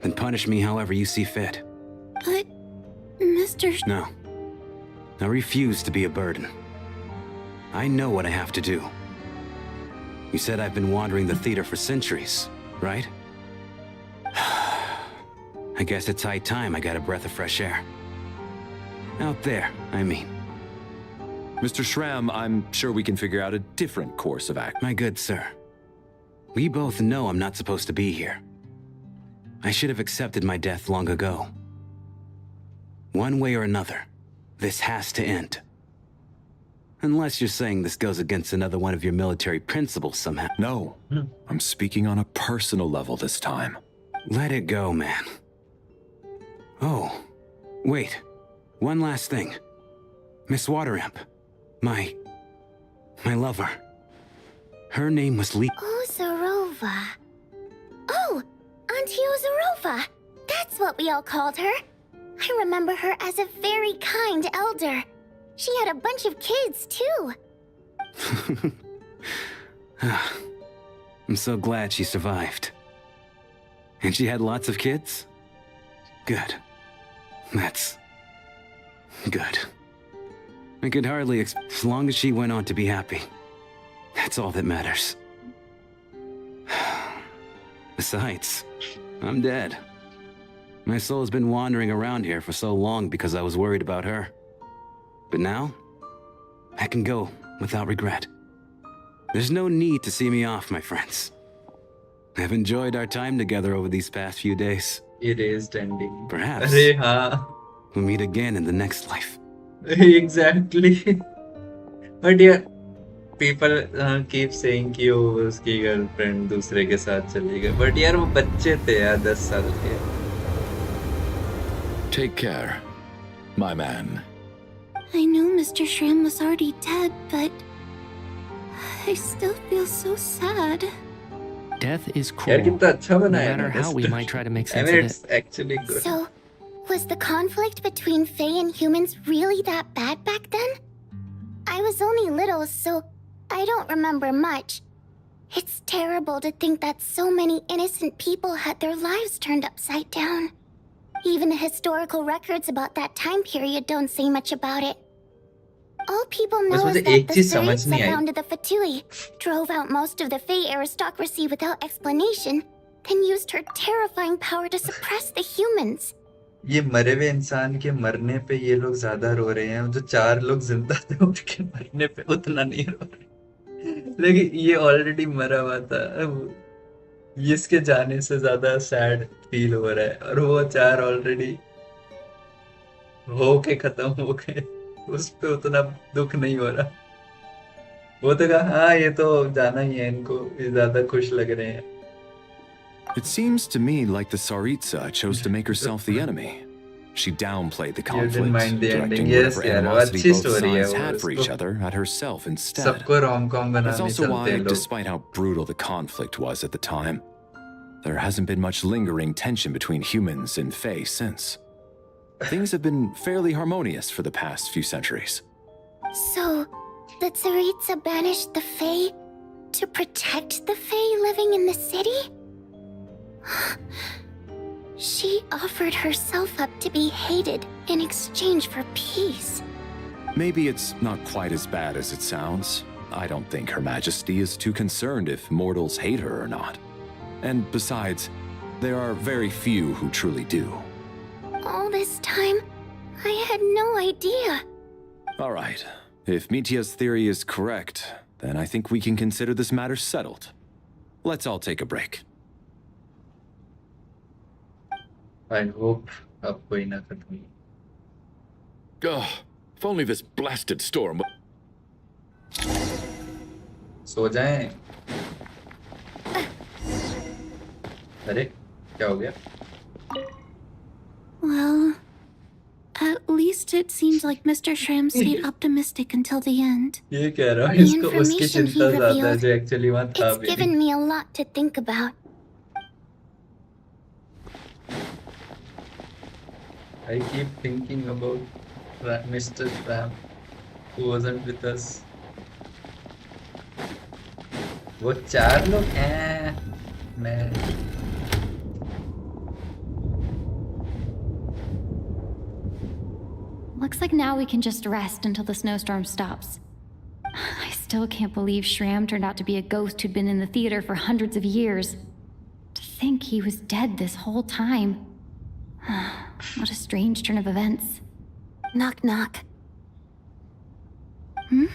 then punish me however you see fit. But, Mr. No. I refuse to be a burden. I know what I have to do. You said I've been wandering the theater for centuries, right? I guess it's high time I got a breath of fresh air. Out there, I mean. Mr. Shram, I'm sure we can figure out a different course of action. My good sir. We both know I'm not supposed to be here. I should have accepted my death long ago. One way or another, this has to end. Unless you're saying this goes against another one of your military principles somehow. No, I'm speaking on a personal level this time. Let it go, man. Oh, wait. One last thing. Miss Waterimp. My lover. Her name was Lee. Ozarova. Oh, Auntie Ozarova. That's what we all called her. I remember her as a very kind elder. She had a bunch of kids, too. I'm so glad she survived. And she had lots of kids? Good. That's... good. I could hardly as long as she went on to be happy. That's all that matters. Besides, I'm dead. My soul's been wandering around here for so long because I was worried about her. But now, I can go without regret. There's no need to see me off, my friends. I've enjoyed our time together over these past few days. Erased ending. Perhaps अरे हाँ. we'll meet again in the next life. Exactly. But yeah, people keep saying कि वो उसकी girlfriend दूसरे के साथ चली गई. But यार वो बच्चे थे यार 10 साल के. Take care, my man. I knew Mr. Shrim was already dead, but I still feel so sad. Death is यार cruel. कितना अच्छा No बनाया matter है how we might try to make I sense mean, of it's it. actually good. So, was the conflict between Fae and humans really that bad back then? I was only little, so I don't remember much. It's terrible to think that so many innocent people had their lives turned upside down. Even the historical records about that time period don't say much about it. All people know is that the Tsaritsa founded the Fatui, drove out most of the Fae aristocracy without explanation, then used her terrifying power to suppress the humans. ये मरे हुए इंसान के मरने पे ये लोग ज्यादा रो रहे हैं, जो 4 लोग जिंदा थे उनके मरने पे उतना नहीं रो रहे, लेकिन ये ऑलरेडी मरा हुआ था, इसके जाने से ज्यादा सैड फील हो रहा है, और वो 4 ऑलरेडी हो के खत्म हो गए, उस पे उतना दुख नहीं हो रहा. वो तो कहा हाँ ये तो जाना ही है इनको, ये ज्यादा खुश लग रहे हैं. It seems to me like the Tsaritsa chose to make herself the enemy. She downplayed the conflict, didn't mind the directing ending. Yes, whatever yeah, animosity अच्छी both story है sides वो, had for उसको each other at herself instead. सबको rom-com That's बनाने also चलते why, हैं लोग. despite how brutal the conflict was at the time, there hasn't been much lingering tension between humans and Fae since. Things have been fairly harmonious for the past few centuries. So, the Tsaritsa banished the Fae to protect the Fae living in the city? She offered herself up to be hated in exchange for peace. Maybe it's not quite as bad as it sounds. I don't think Her Majesty is too concerned if mortals hate her or not. And besides, there are very few who truly do. All this time, I had no idea. All right. If Mitya's theory is correct, then I think we can consider this matter settled. Let's all take a break. I hope अब कोई ना खत्म. Oh, if only this blasted storm. सो जाएं. अरे क्या हो गया? Well, at least it seems like Mr. Shram stayed optimistic until the end. ये कह रहा हूँ The इसको उसकी information he चिंता ज्यादा है revealed, जो एक्चुअली वहाँ था It's भी given नहीं. me a lot to think about. I keep thinking about Mr. Ram who wasn't with us. वो 4 लोग हैं. मैं Looks like now we can just rest until the snowstorm stops. I still can't believe Shram turned out to be a ghost who'd been in the theater for hundreds of years. To think he was dead this whole time. What a strange turn of events. Knock, knock. Hmm?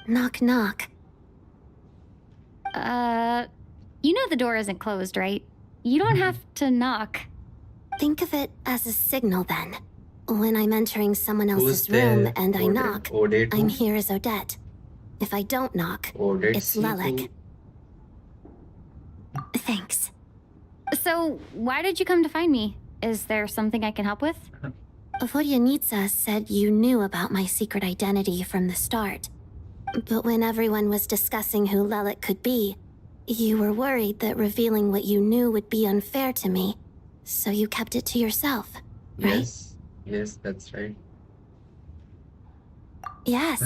Knock, knock. You know the door isn't closed, right? You don't have to knock. Think of it as a signal then. When I'm entering someone else's Who's room there? and I knock, Odette? I'm here as Odette. If I don't knock, Odette it's see Lelik. Thanks. So, why did you come to find me? Is there something I can help with? Vodyanitsa said you knew about my secret identity from the start. But when everyone was discussing who Lelik could be, you were worried that revealing what you knew would be unfair to me. So you kept it to yourself, right? Yes, that's right. Yes.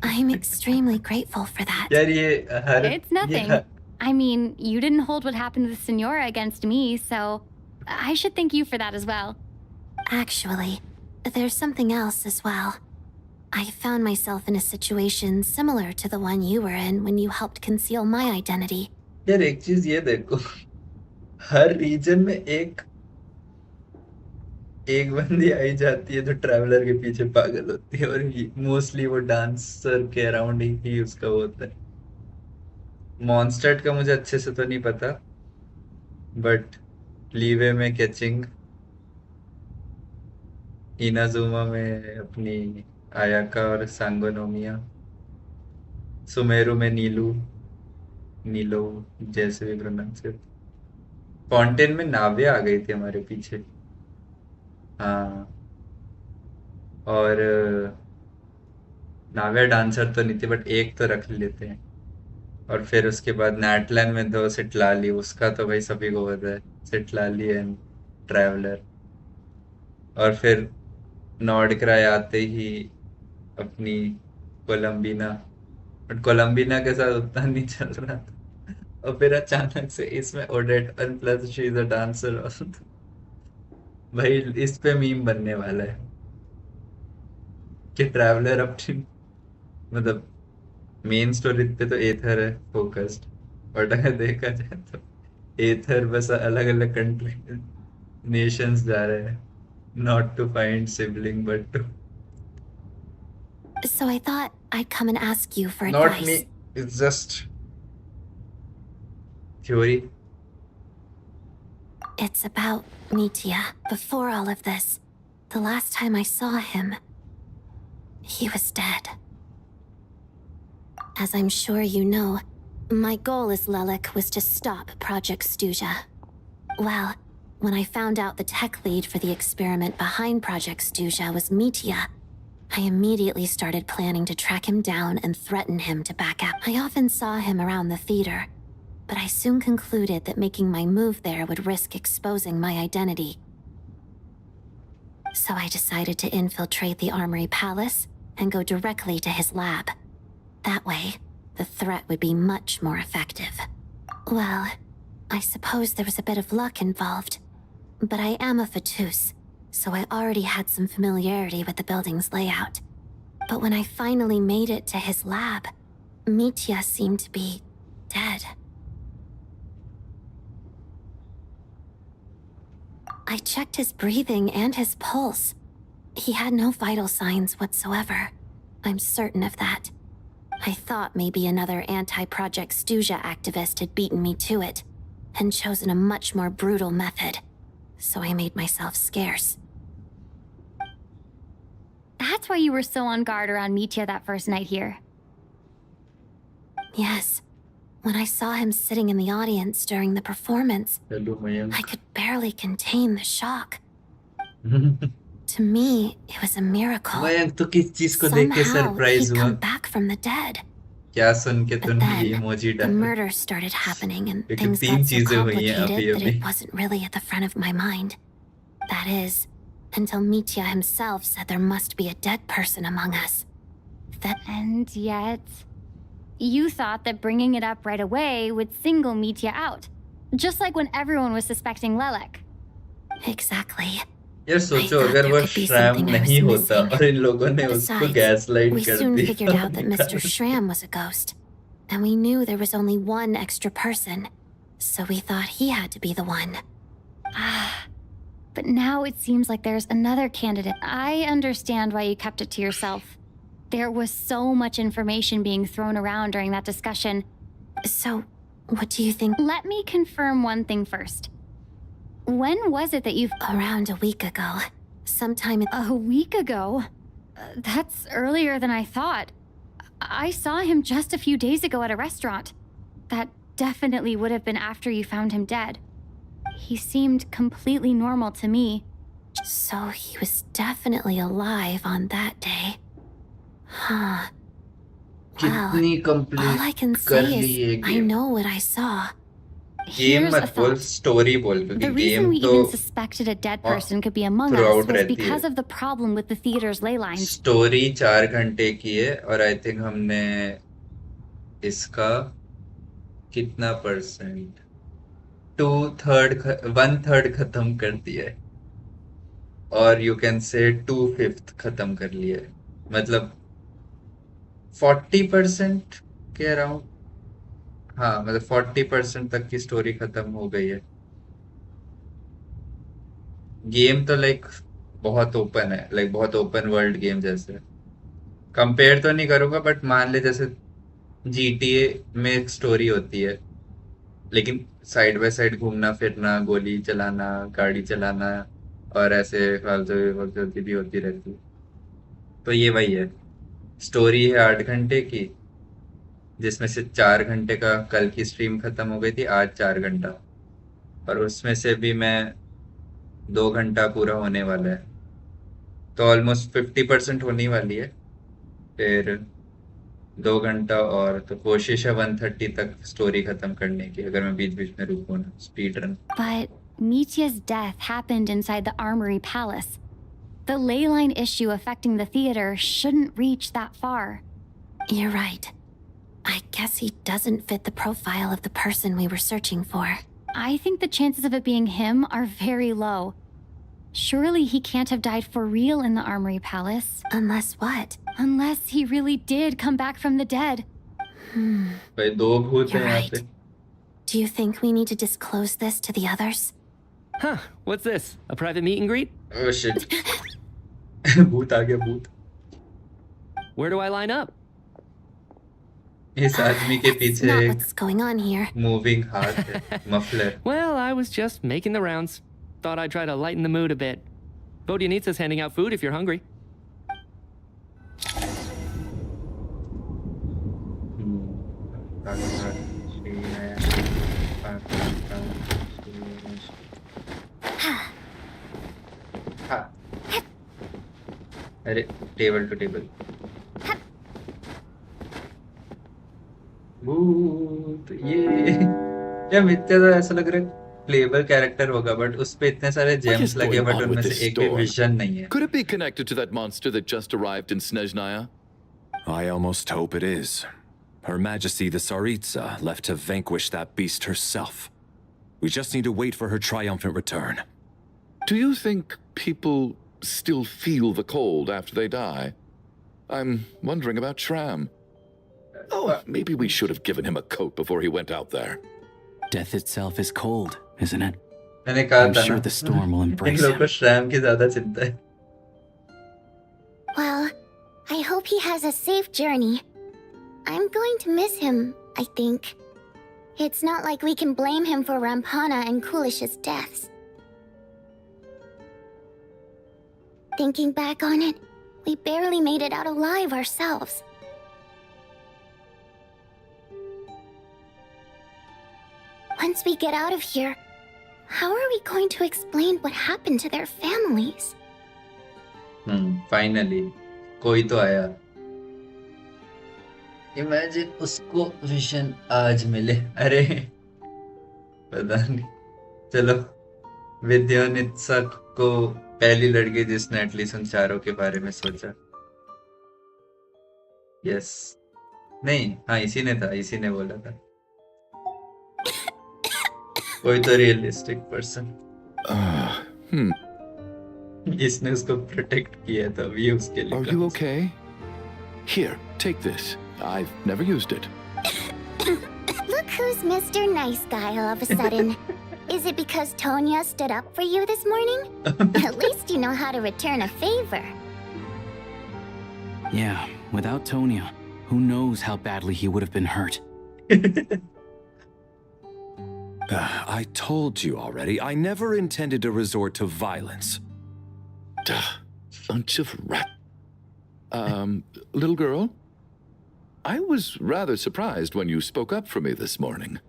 I'm extremely grateful for that. यार ये हर It's nothing. I mean, you didn't hold what happened to the Senora against me, so I should thank you for that as well. Actually, there's something else as well. I found myself in a situation similar to the one you were in when you helped conceal my identity. यार एक चीज ये देखो, हर reason में एक एक बंदी आई जाती है जो ट्रैवलर के पीछे पागल होती है, और मोस्टली वो डांसर के अराउंड ही उसका वो होता है। मॉन्स्टर्ट का मुझे अच्छे से तो नहीं पता, बट लीवे में कैचिंग, इनाजुमा में अपनी आयाका और सांगोनोमिया, सुमेरु में नीलू, नीलो, जैसे भी प्रोनाउंस करते। फाउंटेन में नाव्या आ गई थी हमारे पीछे। हाँ, और नाव्या डांसर तो नहीं थी, बट एक तो रख लेते हैं। और फिर उसके बाद नैटलैंड में तो सिटलाली, उसका तो भाई सभी को पता है, सिटलाली एंड ट्रैवलर। और फिर नॉर्डक्राई आते ही अपनी कोलंबीना, बट कोलंबीना के साथ उतना नहीं चल रहा था। और फिर अचानक से इसमें ओडेट, और plus she is a dancer. भाई इस पे मीम बनने वाला है कि ट्रैवलर अपनी, मतलब मेन स्टोरी पे तो एथर है फोकस्ड, बट अगर देखा जाए तो एथर बस अलग अलग कंट्री, नेशंस जा रहे हैं, not to find sibling but to, So I thought I'd come and ask you for नॉट advice. Me, it's just theory. It's about Mitya. Before all of this, the last time I saw him, he was dead. As I'm sure you know, my goal as Lelik was to stop Project Stuja. Well, when I found out the tech lead for the experiment behind Project Stuja was Mitya, I immediately started planning to track him down and threaten him to back out. I often saw him around the theater, but I soon concluded that making my move there would risk exposing my identity. So I decided to infiltrate the Armory Palace and go directly to his lab. That way, the threat would be much more effective. Well, I suppose there was a bit of luck involved, but I am a Fatus, so I already had some familiarity with the building's layout. But when I finally made it to his lab, Mitya seemed to be dead. I checked his breathing and his pulse. He had no vital signs whatsoever. I'm certain of that. I thought maybe another anti-Project Stuja activist had beaten me to it, and chosen a much more brutal method. So I made myself scarce. That's why you were so on guard around Mitya that first night here. Yes. When I saw him sitting in the audience during the performance, Hello, Mayank. I could barely contain the shock. To me, it was a miracle. Mayank तो किस चीज को देख के Somehow, surprise he'd हुआ? come back from the dead. क्या सुन के But तूने ये then, इमोजी the डाला? murder started happening and लेकिन things तीन got so चीजें हुई हैं complicated अभी that अभी। it wasn't really at the front of my mind. That is, until Mitya himself said there must be a dead person among us. And yet, you thought that bringing it up right away would single Mitya out. Just like when everyone was suspecting Lelek. Exactly. यार सोचो अगर वो श्रैम नहीं होता और इन लोगों ने उसको Besides, गैसलाइट we कर soon the figured out that Mr. Schramm was a ghost. And we knew there was only one extra person. So we thought he had to be the one. But now it seems like there's another candidate. I understand why you kept it to yourself. There was so much information being thrown around during that discussion. So, what do you think? Let me confirm one thing first. When was it that you... Around a week ago. Sometime... A week ago? That's earlier than I thought. I saw him just a few days ago at a restaurant. That definitely would have been after you found him dead. He seemed completely normal to me. So he was definitely alive on that day. Huh. Well, all I can say is I know what I saw. Game Here's a मत बोल, thought. Story बोल, क्योंकि The reason game we तो even suspected a dead person could be among us throughout was रहती because है। of the problem with the theater's ley lines. Story 4 घंटे की है और आई थिंक हमने इसका कितना परसेंट, 1/3 खत्म कर दिया है, और यू कैन से 2/5 खत्म कर लिया है, मतलब 40% के अराउंड। हाँ मतलब 40% तक की स्टोरी खत्म हो गई है। गेम तो लाइक बहुत ओपन है, लाइक बहुत ओपन वर्ल्ड गेम जैसे। कंपेयर तो नहीं करूंगा बट मान ले जैसे GTA में एक स्टोरी होती है, लेकिन साइड बाय साइड घूमना फिरना, गोली चलाना, गाड़ी चलाना और ऐसे फालतू फालतू भी होती रहती है। तो ये वही है। स्टोरी है 8 घंटे की, जिसमें से 4 घंटे का कल की स्ट्रीम खत्म हो गई थी, आज 4 घंटा। और उसमें से भी मैं 2 घंटा पूरा होने वाला है, तो ऑलमोस्ट 50% होने वाली है। फिर 2 घंटा और, तो कोशिश है 130 तक स्टोरी खत्म करने की, अगर मैं बीच बीच में रुकूँ ना, speed run. But Mitya's death happened inside the Armory Palace. The ley line issue affecting the theater shouldn't reach that far. You're right. I guess he doesn't fit the profile of the person we were searching for. I think the chances of it being him are very low. Surely he can't have died for real in the Armory Palace. Unless what? Unless he really did come back from the dead. भाई 2 भूत हैं You're यहाँ right. पे। Do you think we need to disclose this to the others? Huh, what's this? A private meet and greet? Oh shit. भूत आ गया, भूत। Where do I line up? इस आदमी के पीछे Not एक what's going on here. Moving हाथ है, muffler. Well, I was just making the rounds. Thought I'd try to lighten the mood a bit. Vodyanitsa's handing out food if you're hungry. अरे table to table. भूत ये या मिथ्या, तो ऐसा लग रहा है प्लेबल कैरेक्टर होगा, बट उस पे इतने सारे What जेम्स is लगे, going बट on उनमें with से this एक भी storm? विजन नहीं है। Could it be connected to that monster that just arrived in Snezhnaya? I almost hope it is. Her Majesty the Tsaritsa left to vanquish that beast herself. We just need to wait for her triumphant return. Do you think people still feel the cold after they die? I'm wondering about Shram. Oh, maybe we should have given him a coat before he went out there. Death itself is cold, isn't it? मैंने कहा I'm था sure ना, the storm will in embrace लोगों को him. श्रैम की ज्यादा चिंता है। Well, I hope he has a safe journey. I'm going to miss him, I think. It's not like we can blame him for Rampana and Kulish's deaths. Thinking back on it, we barely made it out alive ourselves. Once we get out of here, how are we going to explain what happened to their families? Finally कोई तो आया। Imagine उसको vision आज मिले। अरे पता नहीं, चलो। विद्यानित्सा को पहली लड़की जिसने एटलीस्ट उन चारों के बारे में सोचा। यस, नहीं, हाँ इसी ने था, इसी ने बोला था। कोई तो रियलिस्टिक पर्सन। इसने उसको प्रोटेक्ट किया था, ये उसके लिए। Are you okay? Here, take this. I've never used it. Look who's Mr. Nice Guy all of a sudden. Is it because Tonya stood up for you this morning? At least you know how to return a favor. Yeah, without Tonya, who knows how badly he would have been hurt. I told you already, I never intended to resort to violence. Bunch of rat. Little girl? I was rather surprised when you spoke up for me this morning.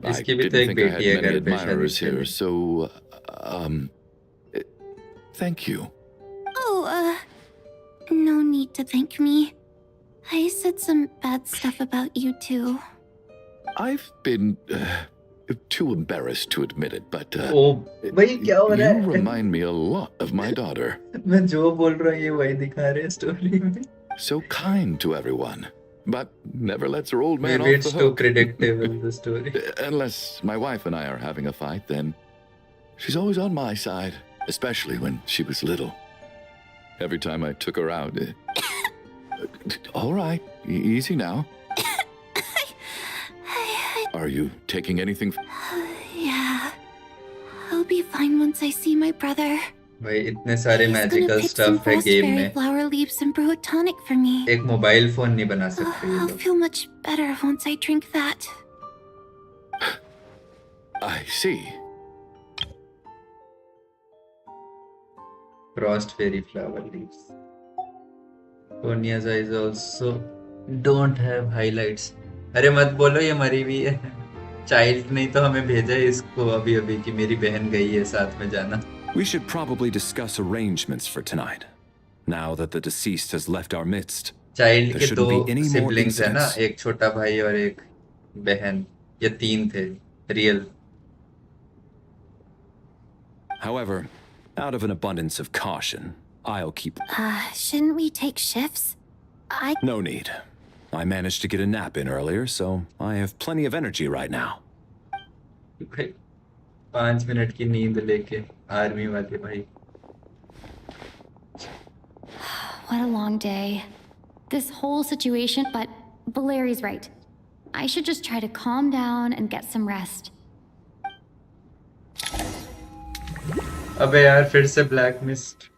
I इसकी भी didn't तो एक think I had बेटी है many घर पे शादी admirers के here, लिए। so, thank you. Oh, no need to thank me. I said some bad stuff about you too. I've been too embarrassed to admit it, but भाई क्या हो रहा you है? remind me a lot of my daughter. मैं जो बोल रहा हूँ ये वही दिखा रहे हैं स्टोरी में। So kind to everyone, but never lets her old man Maybe off the it's too hook. predictable, the story. Unless my wife and I are having a fight, then she's always on my side, especially when she was little. Every time I took her out. All right, easy now. I Are you taking anything? Yeah. I'll be fine once I see my brother. भाई इतने सारे He's gonna magical pick some stuff है game raspberry में, flower leaves and brew a tonic for me. एक mobile phone नहीं बना सकते ये I'll लोग। feel much better once I drink that. I see. Frost fairy flower leaves. Konya's eyes also don't have highlights. अरे मत बोलो ये मरी हुई है। चाइल्ड नहीं तो हमें भेजा है इसको अभी अभी कि मेरी बहन गई है साथ में जाना। We should probably discuss arrangements for tonight. Now that the deceased has left our midst, child there के shouldn't दो be any more सिबलिंग्स है ना, incidents. एक छोटा भाई और एक बहन, या 3 थे real. However, out of an abundance of caution, I'll keep... Shouldn't we take shifts? No need. I managed to get a nap in earlier, so I have plenty of energy right now. 5 minute की नींद लेके army वाले भाई। What a long day. This whole situation, but Valeri's right. I should just try to calm down and get some rest. अबे यार फिर से black mist.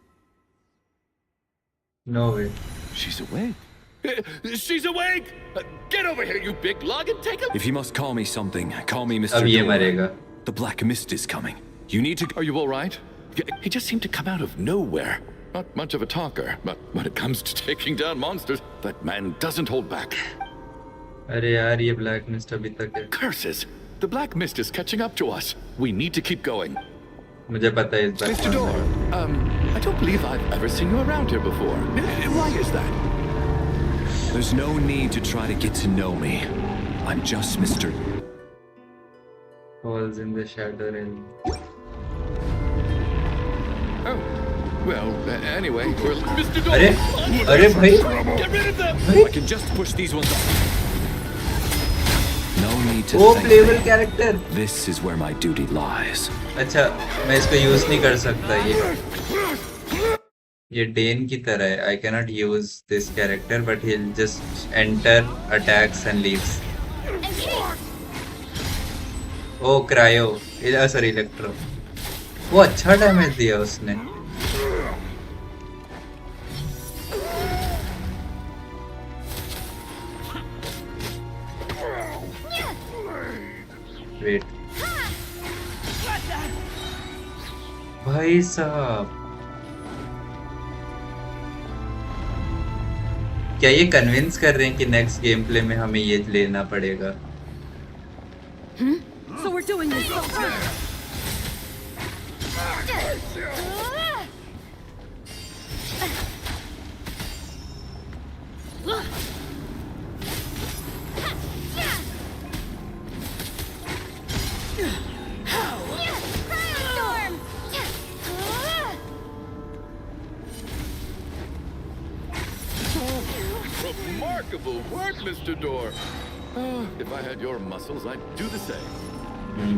No way. She's awake. She's awake! Get over here, you big lug, and take a... If you must call me something, call me Mr. अब ये Door. मरेगा। The Black Mist is coming. You need to... Are you all right? He just seemed to come out of nowhere. Not much of a talker, but when it comes to taking down monsters, that man doesn't hold back. अरे यार ये black mist अभी तक है। Curses! The Black Mist is catching up to us. We need to keep going. मुझे पता है इस बार Mr. Door, I don't believe I've ever seen you around here before. Why is that? There's no need to try to get to know me. I'm just Mr. Falls in the shadow realm. Oh, well, anyway, we're... Mr. Door! अरे अरे भाई Get rid of them! I can just push these ones off. No need to वो thank payable me. Character. This is where my duty lies. अच्छा मैं इसको use नहीं कर सकता ये डेन की तरह है। I cannot use this character but he'll just enter, attacks and leaves. Oh cryo, sorry electro. वो अच्छा डैमेज दिया उसने। वेट भाई साहब, क्या ये कन्विंस कर रहे हैं कि नेक्स्ट गेम प्ले में हमें ये लेना पड़ेगा? So we're doing this so far. Remarkable work, Mr. Door. If I had your muscles, I'd do the same.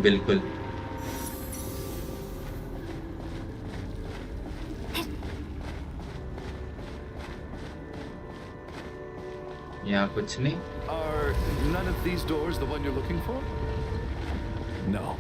बिल्कुल। यहाँ कुछ नहीं। Are none of these doors the one you're looking for? No.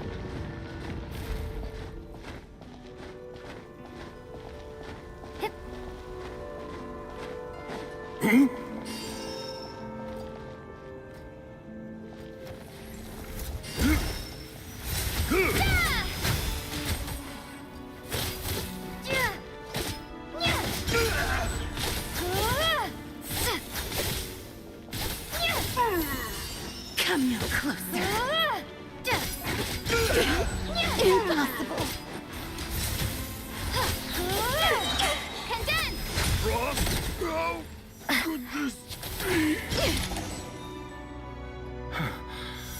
Come no closer. Impossible.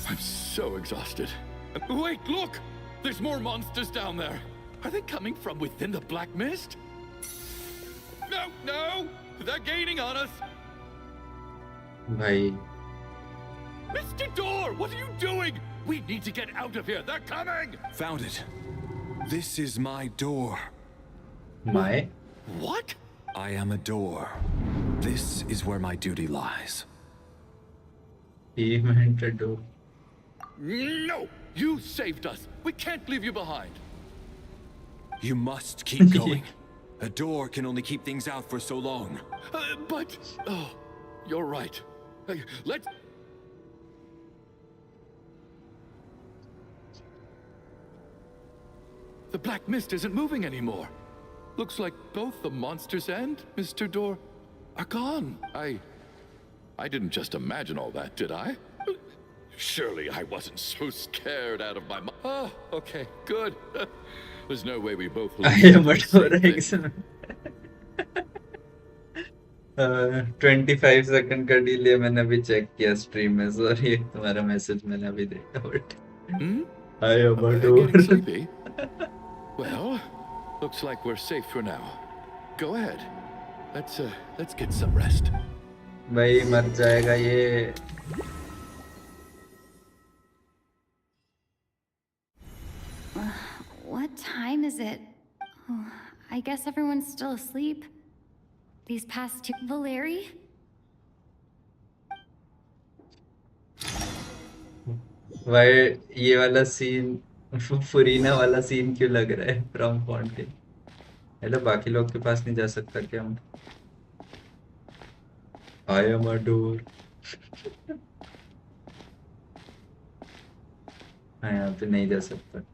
I'm so exhausted. Wait, look! There's more monsters down there. Are they coming from within the Black Mist? No, no! They're gaining on us! भाई Mr. Door, what are you doing? We need to get out of here. They're coming! Found it. This is my door. My? What? I am a door. This is where my duty lies. He meant to do. No! You saved us! We can't leave you behind! You must keep going. A door can only keep things out for so long. But... Oh, you're right. Let's... The black mist isn't moving anymore. Looks like both the monsters and Mr. Door are gone. I didn't just imagine all that, did I? Surely I wasn't so scared out of my mind. Oh, okay, good. There's no way we both I am a 25 second का delay मैंने अभी check किया stream में sorry तुम्हारा message मैंने अभी देखा but I am a Getting sleepy? Well, looks like we're safe for now. Go ahead. Let's get some rest. भाई मर जाएगा ये What time is it? Oh, I guess everyone's still asleep. These past two... Valeri? भाई ये वाला scene फुरीना वाला scene क्यों लग रहा है फ्रॉम फाउंटेन हेलो बाकी लोग के पास नहीं जा सकता क्या हम I am a door हाँ यहाँ पे नहीं जा सकता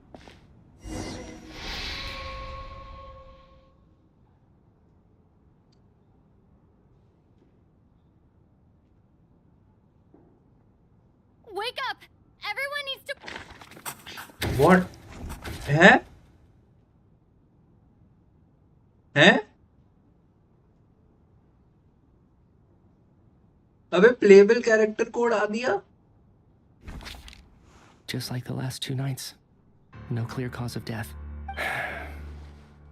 Wake up! Everyone needs to... What? हैं? हैं? अबे प्लेबल कैरेक्टर को उड़ा दिया Just like the last 2 nights. No clear cause of death.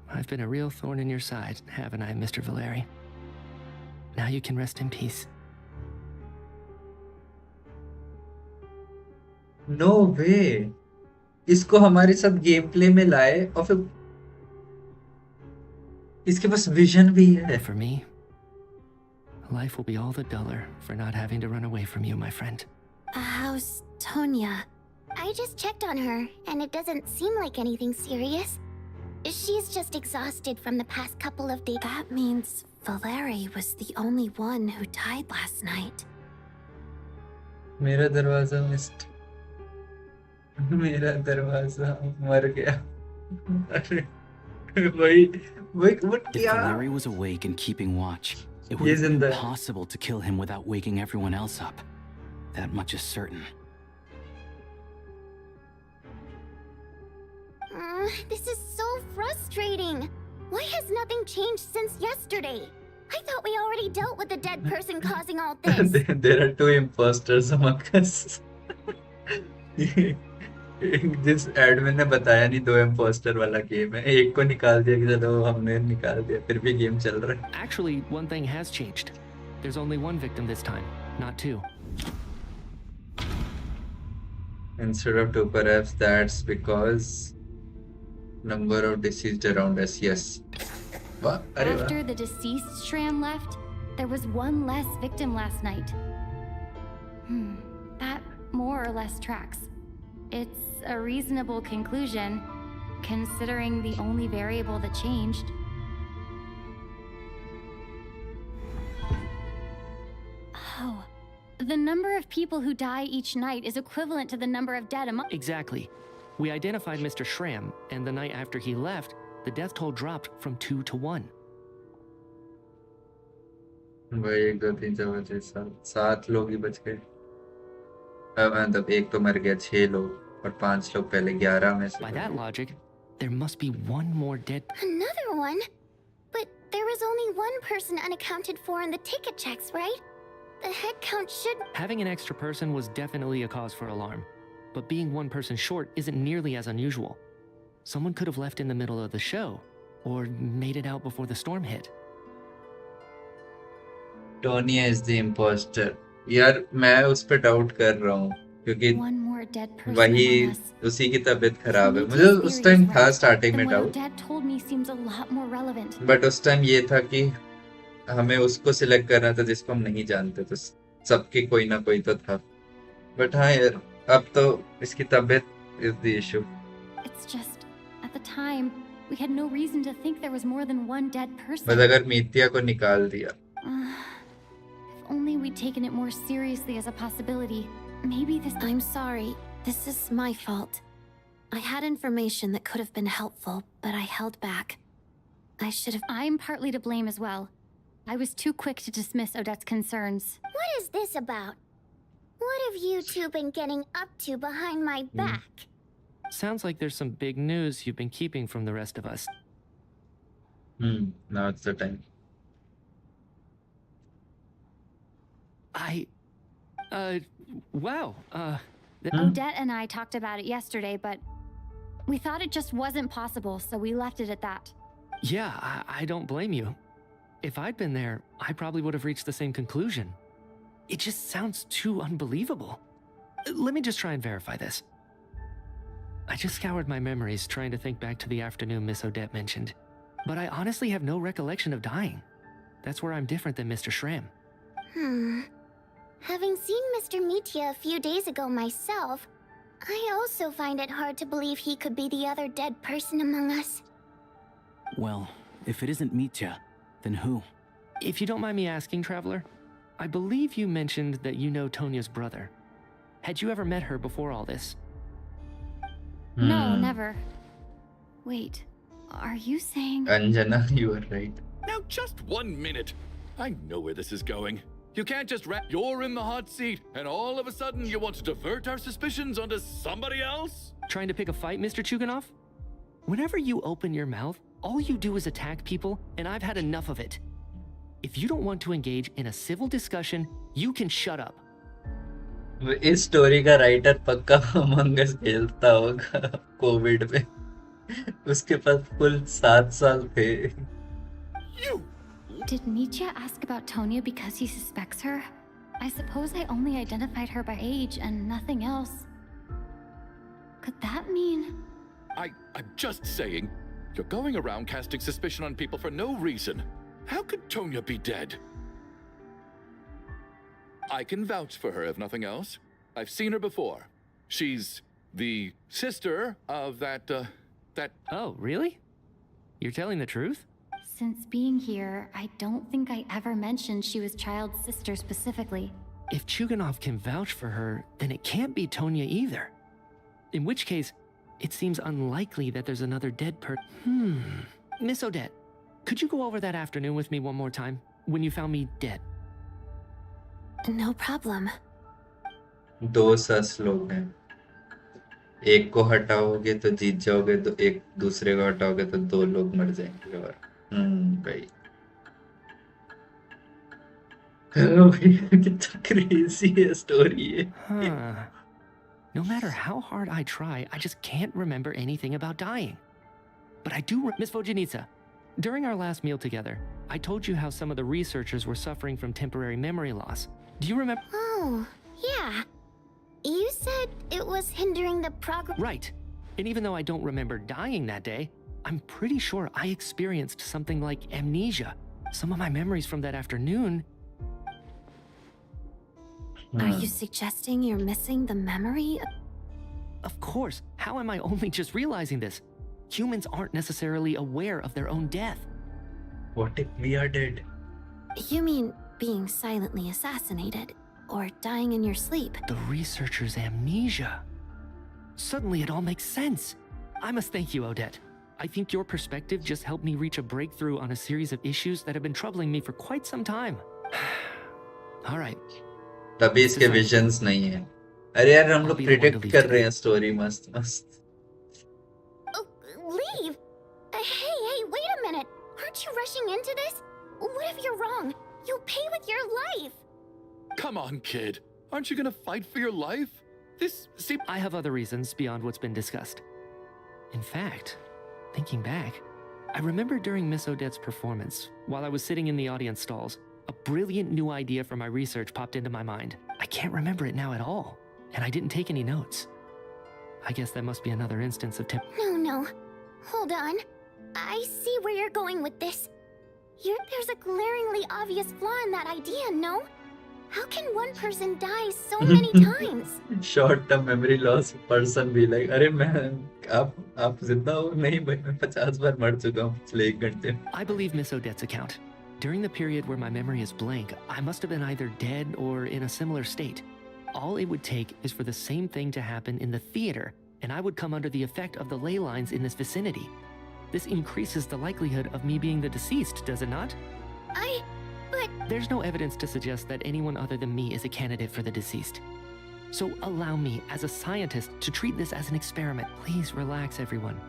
I've been a real thorn in your side, haven't I, Mr. Valeri? Now you can rest in peace. No way. इसको हमारे साथ game play में लाए और फिर इसके पास vision भी है. For me, life will be all the duller for not having to run away from you, my friend. How's Tonya? I just checked on her, and it doesn't seem like anything serious. She's just exhausted from the past couple of days. That means Valeri was the only one who died last night. मेरा दरवाजा mist मेरा दरवाजा मर गया वही what If क्या Valeri was awake and keeping watch, it would have been impossible to kill him without waking everyone else up. That much is certain. This is so frustrating. Why has nothing changed since yesterday? I thought we already dealt with the dead person causing all this. there are 2 imposters among us जिस admin ने बताया नहीं 2 impostor वाला game है एक को निकाल दिया कि चलो हमने निकाल दिया फिर भी गेम चल रहा है Actually, one thing has changed. There's only 1 victim this time, not 2. instead of 2 perhaps that's because number of deceased around us yes what After the deceased Shram left, there was 1 less victim last night. That more or less tracks. It's a reasonable conclusion, considering the only variable that changed. Oh, the number of people who die each night is equivalent to the number of dead among... Exactly. We identified Mr. Shram, and the night after he left, the death toll dropped from 2 to 1. भाई 1 2 3 4 5 6 7 लोग ही बच गए मतलब एक तो मर गया 6 लोग और 5 लोग पहले 11 में से By that logic, there must be 1 more dead. Another one? But there was only 1 person unaccounted for in the ticket checks, right? The head count should... Having an extra person was definitely a cause for alarm, but being 1 person short isn't nearly as unusual. Someone could have left in the middle of the show, or made it out before the storm hit. Tonya is the imposter. यार मैं उस पे doubt कर रहा हूँ क्योंकि One more dead person वही among us. उसी की तबीयत खराब है मुझे उस टाइम था स्टार्टिंग में And what doubt Dad told me seems a lot more relevant. But उस टाइम ये था कि हमें उसको सिलेक्ट करना था जिसको हम नहीं जानते तो सबके कोई ना कोई तो था बट हाँ यार अब तो इसकी तबीयत is the issue. It's just, at the time, we had no reason to think there was more than one dead person. बस अगर मीतिया को निकाल दिया. If only we'd taken it more seriously as a possibility. Maybe this. I'm sorry. This is my fault. I had information that could have been helpful, but I held back. I should have. I'm partly to blame as well. I was too quick to dismiss Odette's concerns. What is this about? What have you two been getting up to behind my back? Sounds like there's some big news you've been keeping from the rest of us. Now it's the time. Wow, Odette and I talked about it yesterday, but we thought it just wasn't possible, so we left it at that. Yeah, I don't blame you. If I'd been there, I probably would have reached the same conclusion. It just sounds too unbelievable. Let me just try and verify this. I just scoured my memories trying to think back to the afternoon Miss Odette mentioned, but I honestly have no recollection of dying. That's where I'm different than Mr. Schramm. Having seen Mr. Mitya a few days ago myself, I also find it hard to believe he could be the other dead person among us. Well, if it isn't Mitya, then who? If you don't mind me asking, Traveler, I believe you mentioned that you know Tonya's brother. Had you ever met her before all this? No, never. Wait, are you saying... Anjana, you were right. Now, just 1 minute. I know where this is going. You can't just you're in the hot seat, and all of a sudden you want to divert our suspicions onto somebody else? Trying to pick a fight, Mr. Chuganov? Whenever you open your mouth, all you do is attack people, and I've had enough of it. If you don't want to engage in a civil discussion, you can shut up. इस story का writer पक्का among अस खेलता होगा Covid में. उसके पास full 7 साल थे. Did Mitya ask about Tonya because he suspects her? I suppose I only identified her by age and nothing else. Could that mean... I'm just saying, you're going around casting suspicion on people for no reason. How could Tonya be dead? I can vouch for her if nothing else. I've seen her before. She's the sister of that... Oh, really? You're telling the truth? Since being here, I don't think I ever mentioned she was Child's sister specifically. If Chuganov can vouch for her, then it can't be Tonya either. In which case, it seems unlikely that there's another dead Miss Odette, could you go over that afternoon with me one more time, when you found me dead? No problem. 2 सस लोग हैं. एक को हटाओगे तो जीत जाओगे, तो एक दूसरे को हटाओगे तो 2 लोग मर जाएंगे. और भाई कितना क्रेजी है स्टोरी है. No matter how hard I try, I just can't remember anything about dying. But I do. Miss Vojanitsa, during our last meal together, I told you how some of the researchers were suffering from temporary memory loss. Do you remember? Oh, yeah. You said it was hindering the progress. Right. And even though I don't remember dying that day, I'm pretty sure I experienced something like amnesia. Some of my memories from that afternoon... Are you suggesting you're missing the memory? Of course. How am I only just realizing this? Humans aren't necessarily aware of their own death. What if we are dead? You mean being silently assassinated? Or dying in your sleep? The researcher's amnesia. Suddenly it all makes sense. I must thank you, Odette. I think your perspective just helped me reach a breakthrough on a series of issues that have been troubling me for quite some time. All right. तभी इसके visions नहीं है. अरे यार हम लोग predict कर रहे हैं स्टोरी मस्त मस्त. Leave? Hey, wait a minute. Aren't you rushing into this? What if you're wrong? You'll pay with your life. Come on, kid. Aren't you gonna fight for your life? I have other reasons beyond what's been discussed. In fact, thinking back, I remember during Miss Odette's performance, while I was sitting in the audience stalls, a brilliant new idea from my research popped into my mind. I can't remember it now at all, and I didn't take any notes. I guess that must be another instance of No. Hold on. I see where you're going with this. There's a glaringly obvious flaw in that idea, no? How can one person die so many times? Short term memory loss person भी like अरे मैं आप जिंदा हो नहीं भाई मैं 50 बार मर चुका हूँ पिछले 1 घंटे में I believe Miss Odette's account. During the period where my memory is blank, I must have been either dead or in a similar state. All it would take is for the same thing to happen in the theater, and I would come under the effect of the ley lines in this vicinity. This increases the likelihood of me being the deceased, does it not? But... There's no evidence to suggest that anyone other than me is a candidate for the deceased. So allow me, as a scientist, to treat this as an experiment. Please relax, everyone.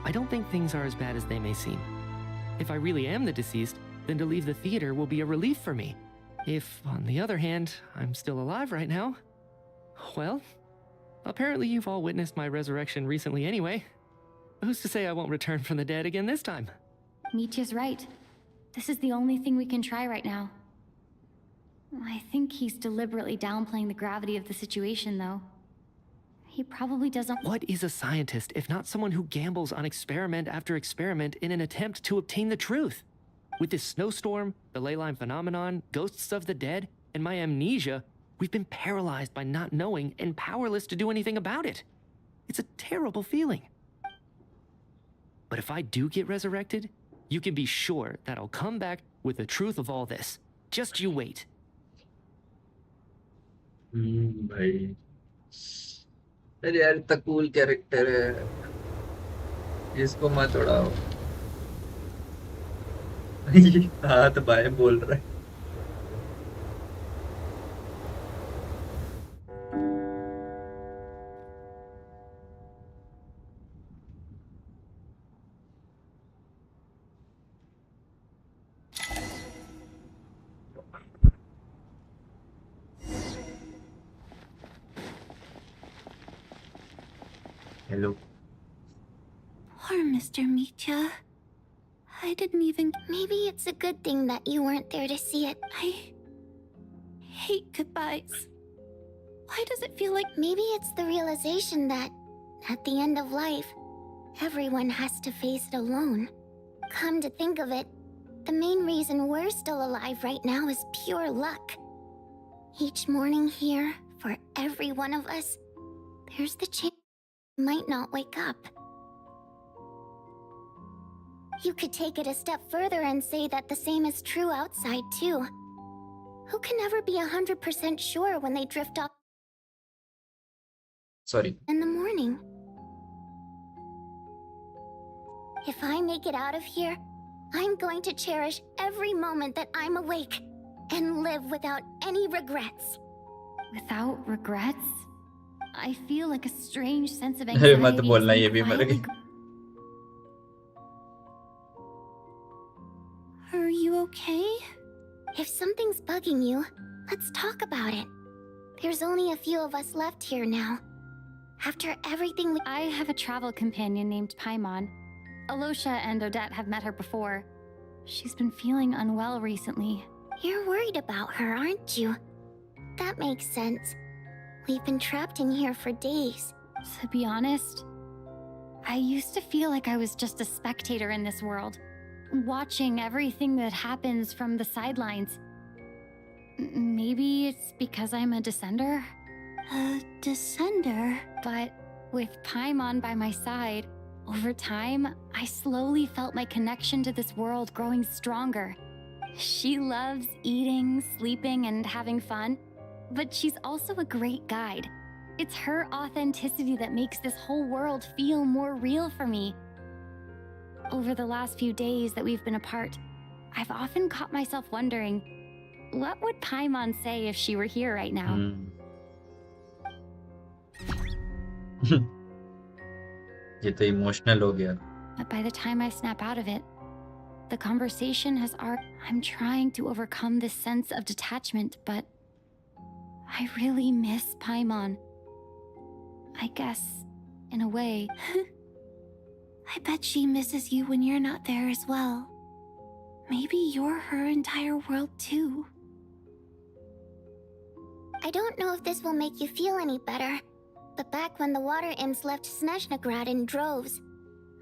I don't think things are as bad as they may seem. If I really am the deceased, then to leave the theater will be a relief for me. If, on the other hand, I'm still alive right now, well, apparently you've all witnessed my resurrection recently anyway. Who's to say I won't return from the dead again this time? Mitya's right. This is the only thing we can try right now. I think he's deliberately downplaying the gravity of the situation, though. He probably doesn't... What is a scientist if not someone who gambles on experiment after experiment in an attempt to obtain the truth? With this snowstorm, the ley line phenomenon, ghosts of the dead, and my amnesia, we've been paralyzed by not knowing and powerless to do anything about it. It's a terrible feeling. But if I do get resurrected, you can be sure that I'll come back with the truth of all this. Just you wait. भाई अरे यार इतना cool character है इसको मत उड़ाओ हाथ बाएं बोल रहा है Hello. Poor Mr. Mitya. I didn't even... Maybe it's a good thing that you weren't there to see it. I hate goodbyes. Why does it feel like... Maybe it's the realization that, at the end of life, everyone has to face it alone. Come to think of it, the main reason we're still alive right now is pure luck. Each morning here, for every one of us, there's the chance we might not wake up. You could take it a step further and say that the same is true outside, too. Who can ever be 100% sure when they drift off Sorry. in the morning? If I make it out of here, I'm going to cherish every moment that I'm awake and live without any regrets. Without regrets? I feel like a strange sense of अरे मत anxiety. बोलना ये भी मर गई Are you okay? If something's bugging you, let's talk about it. There's only a few of us left here now. After everything we... I have a travel companion named Paimon. Alosha and Odette have met her before. She's been feeling unwell recently. You're worried about her, aren't you? That makes sense. We've been trapped in here for days. To be honest, I used to feel like I was just a spectator in this world, watching everything that happens from the sidelines. Maybe it's because I'm a descender? A descender? But with Paimon by my side, over time, I slowly felt my connection to this world growing stronger. She loves eating, sleeping, and having fun, but she's also a great guide. It's her authenticity that makes this whole world feel more real for me. Over the last few days that we've been apart, I've often caught myself wondering, what would Paimon say if she were here right now? ये तो emotional हो गया But by the time I snap out of it, the conversation has I'm trying to overcome this sense of detachment, but I really miss Paimon. I guess, in a way. I bet she misses you when you're not there as well. Maybe you're her entire world too. I don't know if this will make you feel any better, but back when the water imps left Snezhnaya in droves,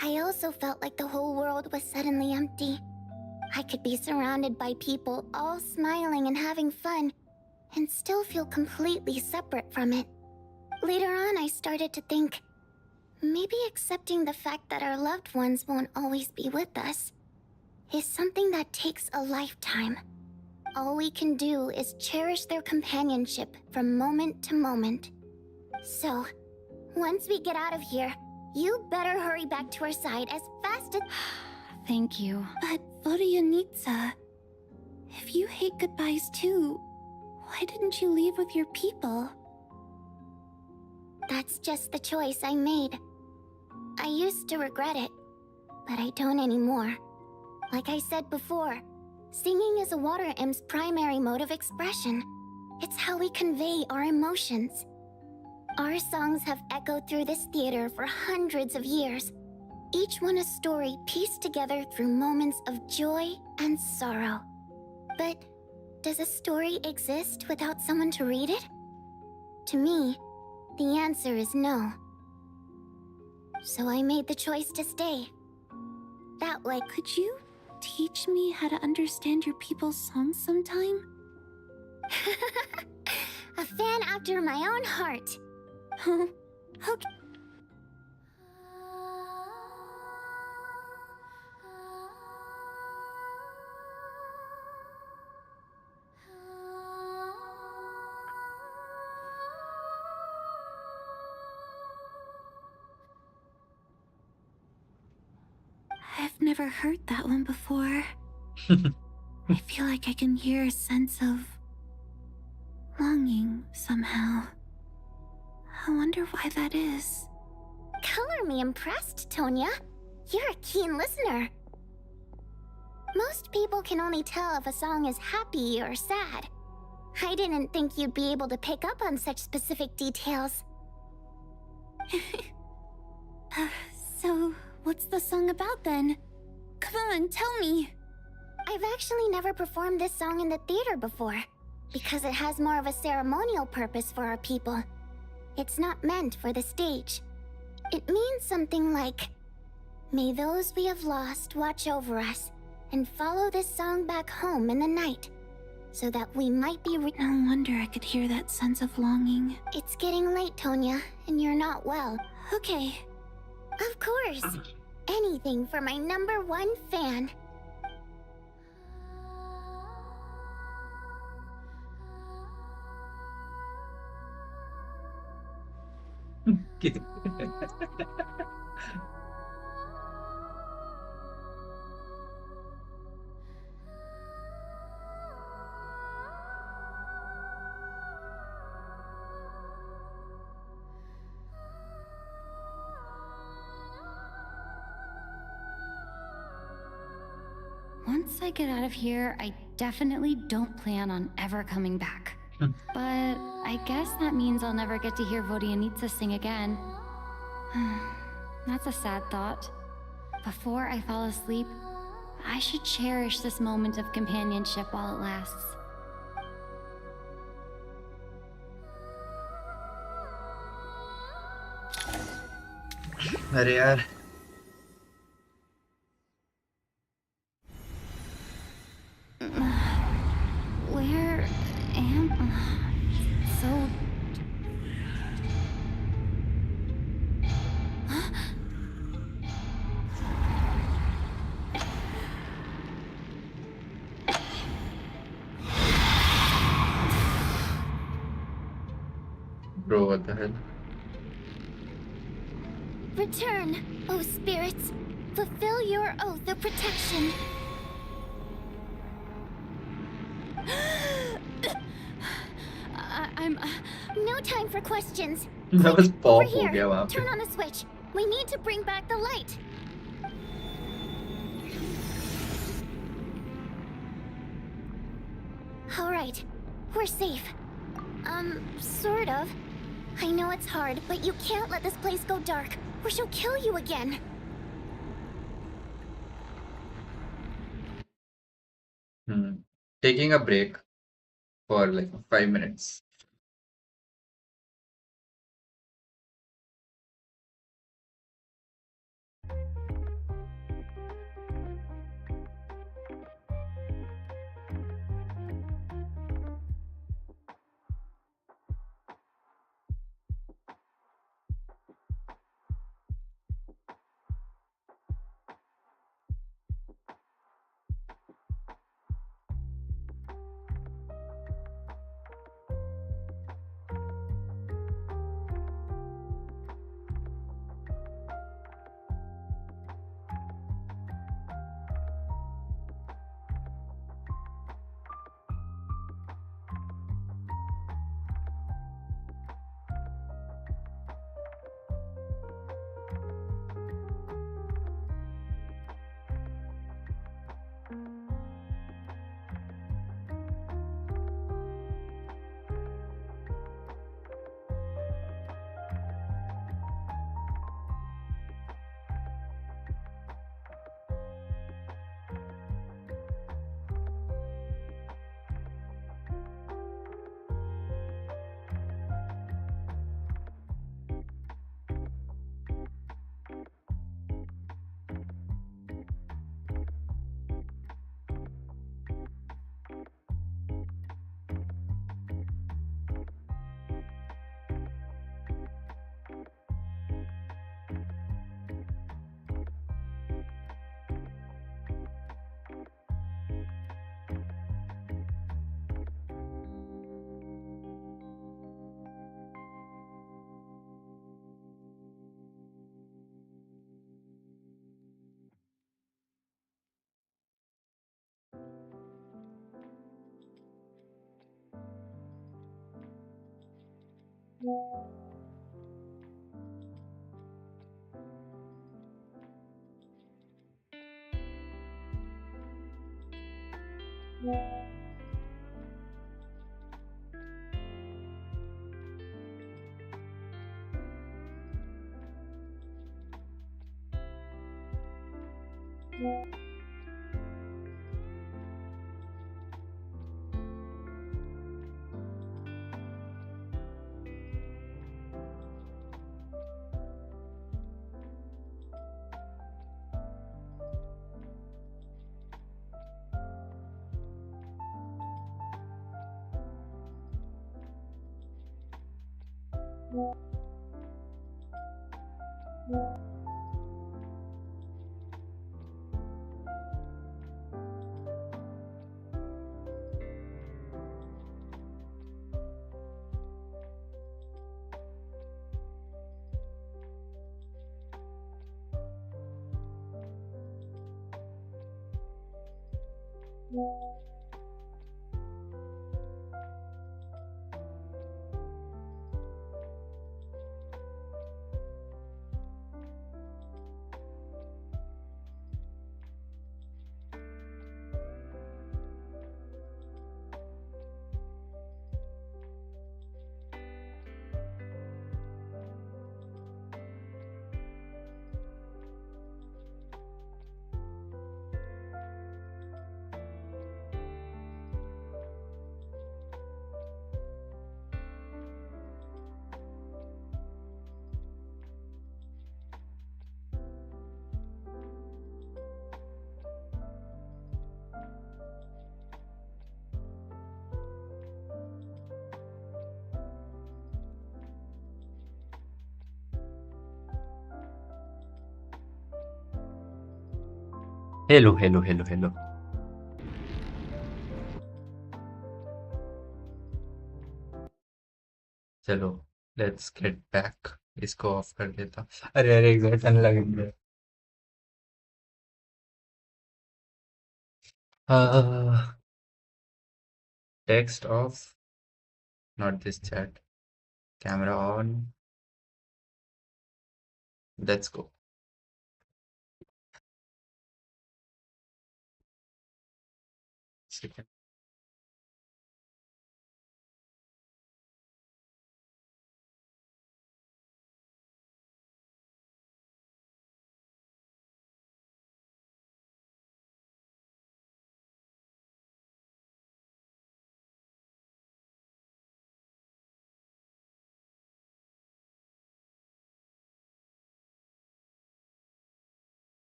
I also felt like the whole world was suddenly empty. I could be surrounded by people all smiling and having fun, and still feel completely separate from it. Later on, I started to think, maybe accepting the fact that our loved ones won't always be with us is something that takes a lifetime. All we can do is cherish their companionship from moment to moment. So, once we get out of here, you better hurry back to our side as fast as— Thank you. But Vodyanitsa, if you hate goodbyes too, why didn't you leave with your people? That's just the choice I made. I used to regret it, but I don't anymore. Like I said before, singing is a water imp's primary mode of expression. It's how we convey our emotions. Our songs have echoed through this theater for hundreds of years, each one a story pieced together through moments of joy and sorrow. But does a story exist without someone to read it? To me, the answer is no. So I made the choice to stay. That way— Could you teach me how to understand your people's songs sometime? A fan after my own heart. Okay. I've never heard that one before. I feel like I can hear a sense of longing somehow. I wonder why that is. Color me impressed, Tonya. You're a keen listener. Most people can only tell if a song is happy or sad. I didn't think you'd be able to pick up on such specific details. So, what's the song about then? Come on, tell me. I've actually never performed this song in the theater before, because it has more of a ceremonial purpose for our people. It's not meant for the stage. It means something like, may those we have lost watch over us, and follow this song back home in the night, so that we might be No wonder I could hear that sense of longing. It's getting late, Tonya, and you're not well. Okay. Of course. Anything for my #1 fan. Once I get out of here, I definitely don't plan on ever coming back. But I guess that means I'll never get to hear Vodyanitsa sing again. That's a sad thought. Before I fall asleep, I should cherish this moment of companionship while it lasts. अरे यार Where am I? So... Bro, what the hell? Return, O spirits. Fulfill your oath of protection. I'm... No time for questions. That was Over pop हो here. गया वहाँ पे. Turn on the switch. We need to bring back the light. All right. We're safe. Sort of. I know it's hard, but you can't let this place go dark, or she'll kill you again. Taking a break for like 5 minutes. Hello, hello, hello, hello. चलो let's get back. इसको of कर देता. अरे अरे exact लग गया. Text of. Not this chat. Camera on. Let's go. Second.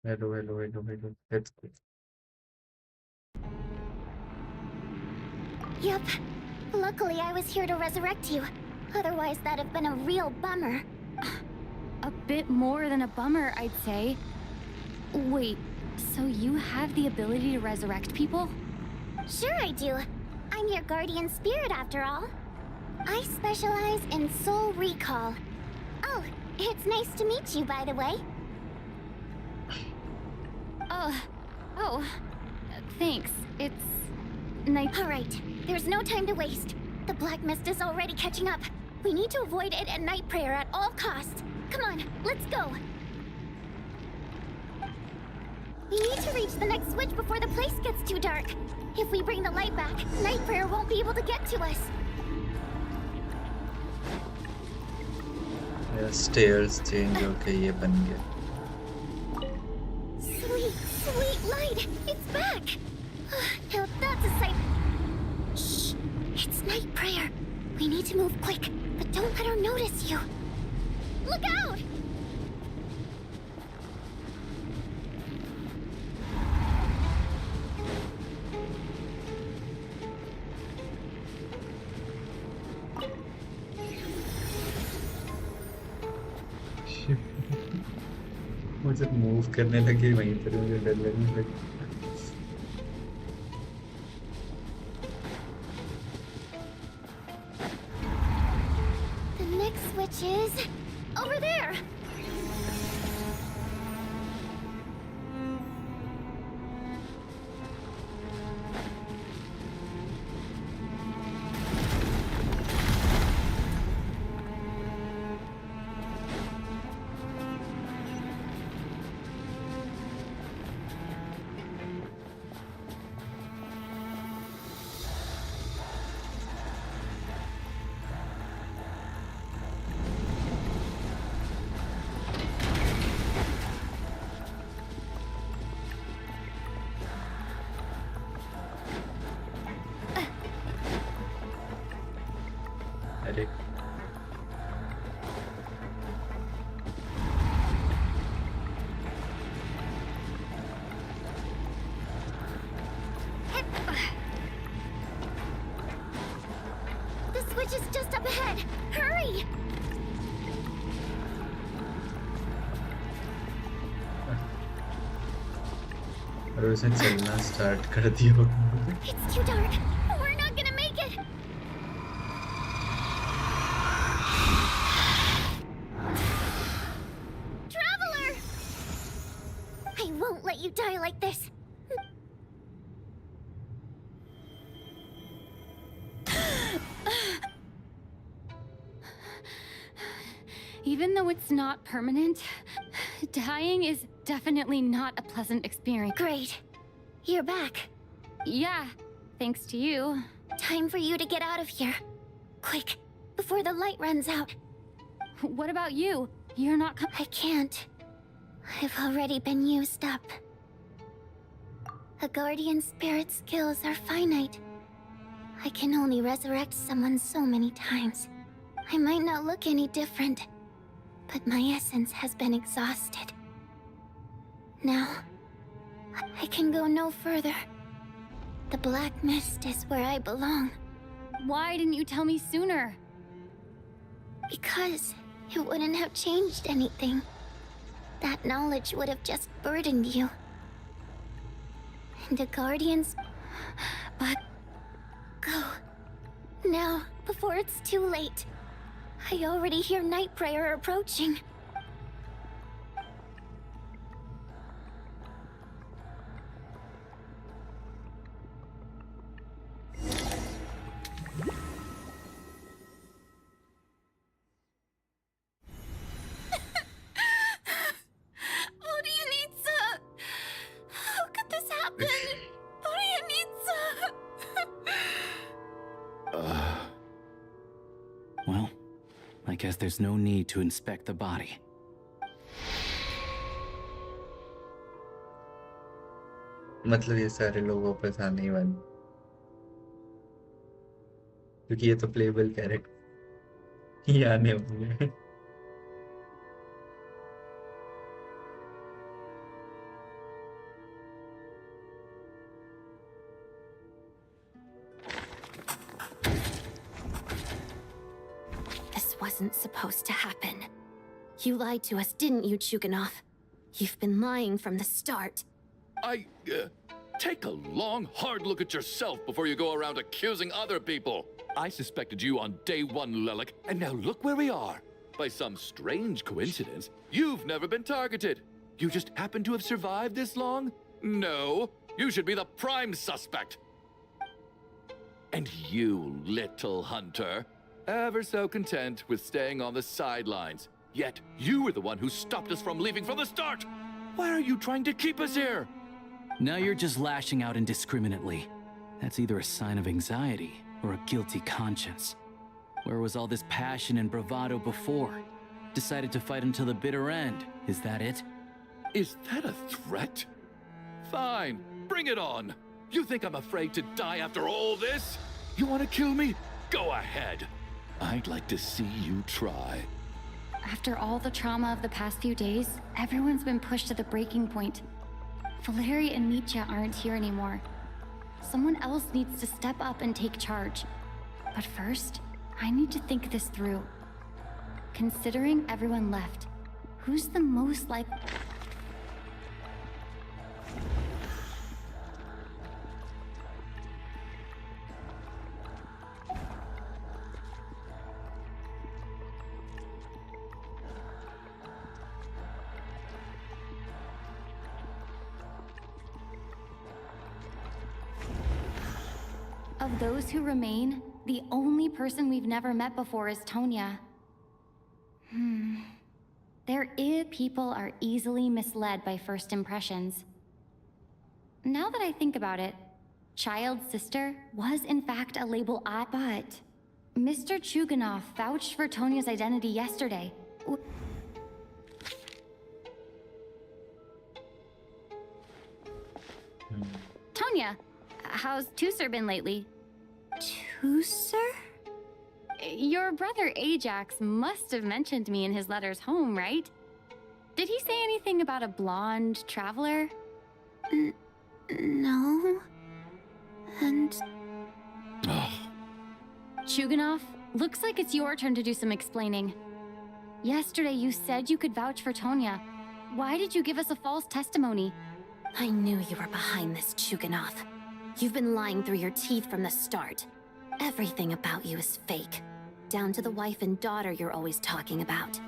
Hello, hello, hello, hello. Let's go. Yep. Luckily, I was here to resurrect you. Otherwise, that'd have been a real bummer. A bit more than a bummer, I'd say. Wait, so you have the ability to resurrect people? Sure I do. I'm your guardian spirit after all. I specialize in soul recall. Oh, it's nice to meet you, by the way. Oh, thanks. It's night. Alright, there's no time to waste. The black mist is already catching up. We need to avoid it at night prayer at all costs. Come on, let's go. We need to reach the next switch before the place gets too dark. If we bring the light back, night prayer won't be able to get to us. Stairs change होके ये बन गया. Sweet light! It's back! Now that's a sight. Shh! It's night prayer. We need to move quick, but don't let her notice you. Look out! वो जब move करने लगी वहीं पर मुझे डर लगने लगी. The next switch is over there. Direct. The switch is just up ahead. Hurry! और उसने चलना स्टार्ट कर दिया। It's too dark. We're not gonna make it. Traveler! I won't let you die like this. Even though it's not permanent, dying is definitely not a pleasant experience. Great. You're back. Yeah, thanks to you. Time for you to get out of here. Quick, before the light runs out. What about you? You're not I can't. I've already been used up. A guardian spirit's skills are finite. I can only resurrect someone so many times. I might not look any different, but my essence has been exhausted. Now, I can go no further. The black mist is where I belong. Why didn't you tell me sooner? Because it wouldn't have changed anything. That knowledge would have just burdened you. And the Guardians... But... Go. Now, before it's too late. I already hear Night Prayer approaching. How could this happen? Well, I guess there's no need to inspect the body. मतलब ये सारे लोग वापस आने ही वाले, क्योंकि ये तो प्लेबल कैरेक्टर ही आने वाले हैं। This wasn't supposed to happen. You lied to us, didn't you, Chuganov? You've been lying from the start. Take a long, hard look at yourself before you go around accusing other people. I suspected you on day one, Lelik, and now look where we are. By some strange coincidence, you've never been targeted. You just happen to have survived this long? No, you should be the prime suspect. And you, little hunter, ever so content with staying on the sidelines. Yet you were the one who stopped us from leaving from the start. Why are you trying to keep us here? Now you're just lashing out indiscriminately. That's either a sign of anxiety or a guilty conscience. Where was all this passion and bravado before? Decided to fight until the bitter end. Is that it? Is that a threat? Fine, bring it on. You think I'm afraid to die after all this? You want to kill me? Go ahead. I'd like to see you try. After all the trauma of the past few days, everyone's been pushed to the breaking point. Valeri and Mitya aren't here anymore. Someone else needs to step up and take charge. But first, I need to think this through. Considering everyone left, who's the most like... Of those who remain, the only person we've never met before is Tonya. People are easily misled by first impressions. Now that I think about it, Child's sister was in fact a label I but Mr. Chuganov vouched for Tonya's identity yesterday. Tonya, how's Tusser been lately? Tusser? Your brother Ajax must have mentioned me in his letters home, right? Did he say anything about a blonde traveler? No. And Chuganov, looks like it's your turn to do some explaining. Yesterday you said you could vouch for Tonya. Why did you give us a false testimony? I knew you were behind this, Chuganov. You've been lying through your teeth from the start. Everything about you is fake. Down to the wife and daughter you're always talking about.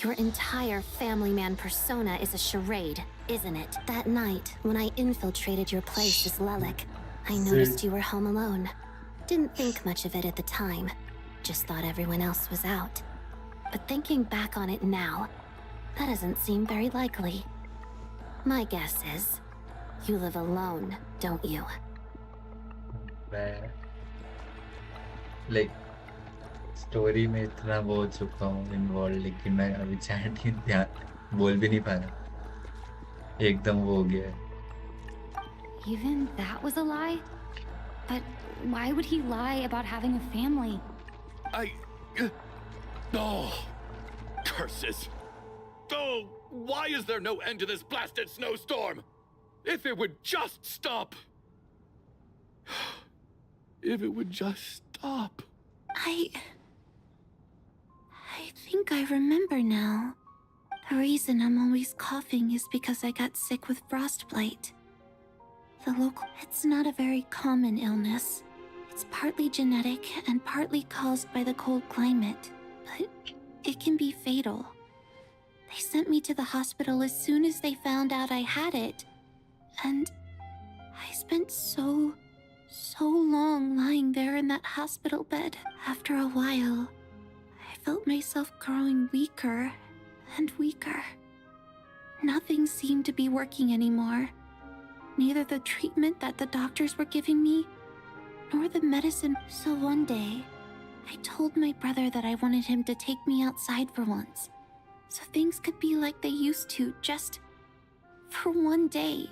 Your entire family man persona is a charade, isn't it? That night, when I infiltrated your place as Lelik, I noticed you were home alone. Didn't think much of it at the time. Just thought everyone else was out. But thinking back on it now, that doesn't seem very likely. My guess is, you live alone, don't you? मैं like story में इतना वो हो चुका हूँ involve, लेकिन मैं अभी चैट ही ध्यान बोल भी नहीं पा रहा, एकदम वो हो गया है. Even that was a lie? But why would he lie about having a family? Oh, curses. Oh, why is there no end to this blasted snowstorm? If it would just stop. If it would just stop. I think I remember now. The reason I'm always coughing is because I got sick with frostbite. It's not a very common illness. It's partly genetic and partly caused by the cold climate, but it can be fatal. They sent me to the hospital as soon as they found out I had it. And I spent so long lying there in that hospital bed. After a while, I felt myself growing weaker and weaker. Nothing seemed to be working anymore. Neither the treatment that the doctors were giving me, nor the medicine. So one day, I told my brother that I wanted him to take me outside for once, so things could be like they used to, just for one day.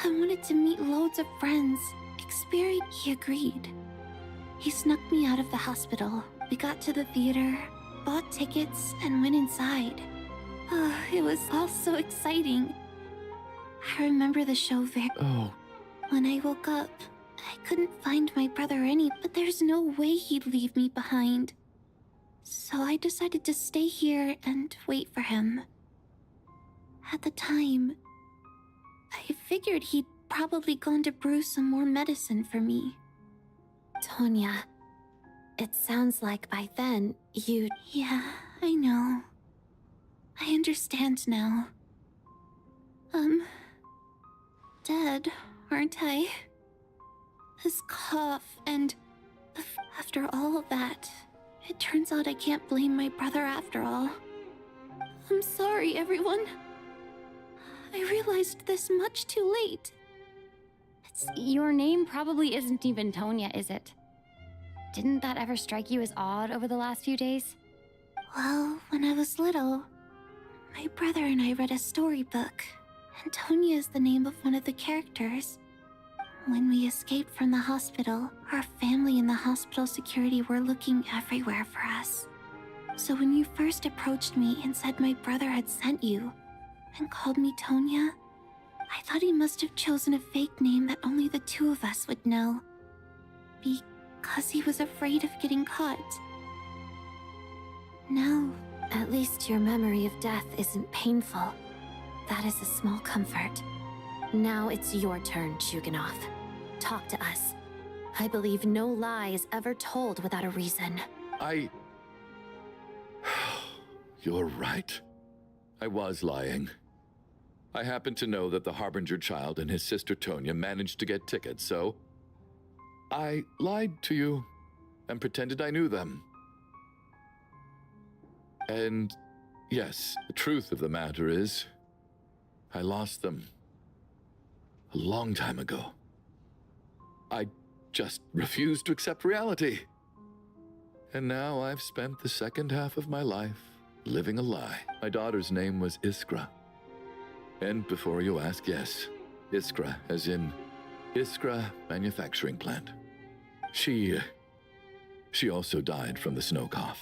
I wanted to meet loads of friends, experience. He agreed. He snuck me out of the hospital. We got to the theater, bought tickets, and went inside. It was all so exciting. I remember the show very. When I woke up, I couldn't find my brother but there's no way he'd leave me behind. So I decided to stay here and wait for him. At the time, I figured he'd probably gone to brew some more medicine for me. Tonya, it sounds like by then you... Yeah, I know. I understand now. Dead, aren't I? This cough and... After all of that, it turns out I can't blame my brother after all. I'm sorry, everyone. I realized this much too late. Your name probably isn't even Tonya, is it? Didn't that ever strike you as odd over the last few days? Well, when I was little, my brother and I read a storybook, and Tonya is the name of one of the characters. When we escaped from the hospital, our family and the hospital security were looking everywhere for us. So when you first approached me and said my brother had sent you, and called me Tonya, I thought he must have chosen a fake name that only the two of us would know. Because he was afraid of getting caught. Now, at least your memory of death isn't painful. That is a small comfort. Now it's your turn, Chuganov. Talk to us. I believe no lie is ever told without a reason. You're right. I was lying. I happen to know that the Harbinger child and his sister Tonya managed to get tickets, so I lied to you and pretended I knew them. And yes, the truth of the matter is, I lost them a long time ago. I just refused to accept reality. And now I've spent the second half of my life living a lie. My daughter's name was Iskra. And before you ask, yes, Iskra, as in Iskra Manufacturing Plant. She She also died from the snow cough.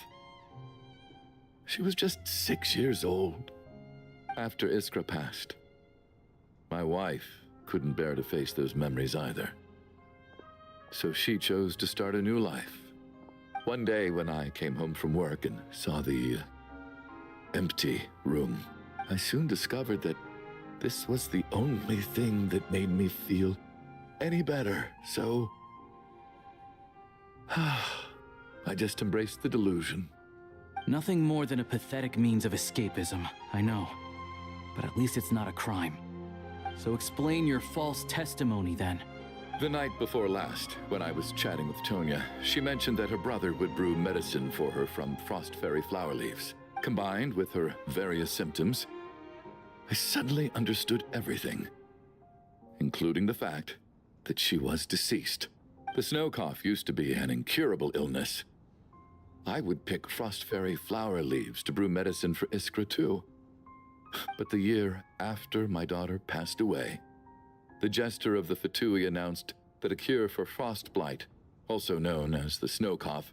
She was just 6 years old. After Iskra passed, my wife couldn't bear to face those memories either. So she chose to start a new life. One day when I came home from work and saw the empty room, I soon discovered that this was the only thing that made me feel any better. So I just embraced the delusion. Nothing more than a pathetic means of escapism, I know. But at least it's not a crime. So explain your false testimony then. The night before last, when I was chatting with Tonya, she mentioned that her brother would brew medicine for her from frost fairy flower leaves. Combined with her various symptoms, I suddenly understood everything, including the fact that she was deceased. The snow cough used to be an incurable illness. I would pick frost fairy flower leaves to brew medicine for Iskra too. But the year after my daughter passed away, the jester of the Fatui announced that a cure for frost blight, also known as the snow cough,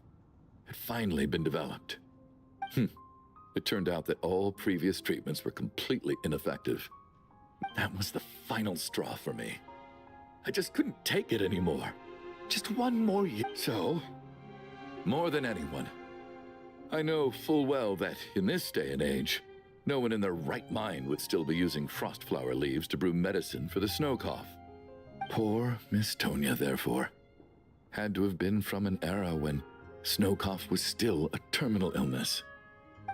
had finally been developed. It turned out that all previous treatments were completely ineffective. That was the final straw for me. I just couldn't take it anymore. Just one more year. So, more than anyone, I know full well that in this day and age, no one in their right mind would still be using frost flower leaves to brew medicine for the snow cough. Poor Miss Tonya, therefore, had to have been from an era when snow cough was still a terminal illness.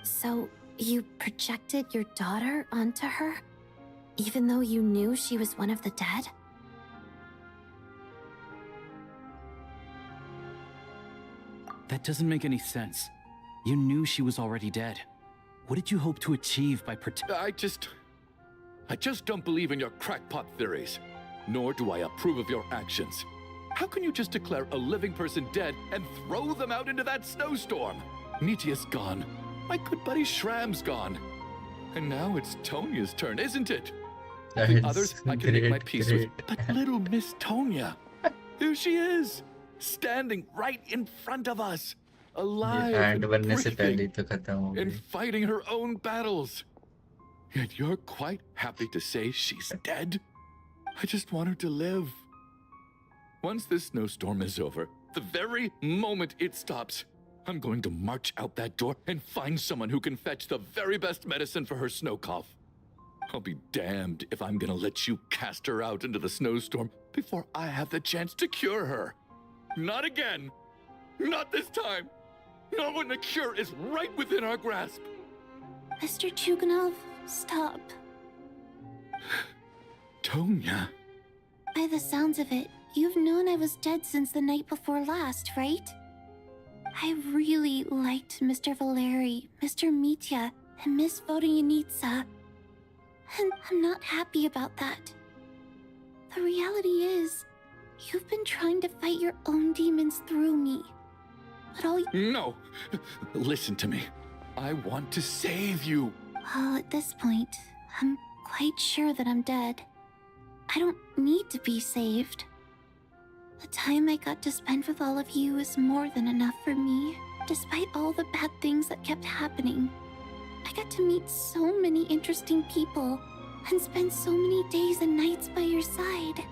So, you projected your daughter onto her? Even though you knew she was one of the dead? That doesn't make any sense. You knew she was already dead. What did you hope to achieve by I just don't believe in your crackpot theories. Nor do I approve of your actions. How can you just declare a living person dead and throw them out into that snowstorm? Nitia's gone. My good buddy Shram's gone. And now it's Tonya's turn, isn't it? The others I can make my peace with. But little Miss Tonya, here she is, standing right in front of us, alive and breathing, and fighting her own battles. Yet you're quite happy to say she's dead? I just want her to live. Once this snowstorm is over, the very moment it stops, I'm going to march out that door and find someone who can fetch the very best medicine for her snow cough. I'll be damned if I'm gonna let you cast her out into the snowstorm before I have the chance to cure her. Not again. Not this time. Not when the cure is right within our grasp. Mr. Chuganov, stop. Tonya. By the sounds of it, you've known I was dead since the night before last, right? I really liked Mr. Valeri, Mr. Mitya, and Miss Vodyanitsa. And I'm not happy about that. The reality is, you've been trying to fight your own demons through me. But all No! Listen to me. I want to save you. Well, at this point, I'm quite sure that I'm dead. I don't need to be saved. The time I got to spend with all of you is more than enough for me, despite all the bad things that kept happening. I got to meet so many interesting people and spend so many days and nights by your side.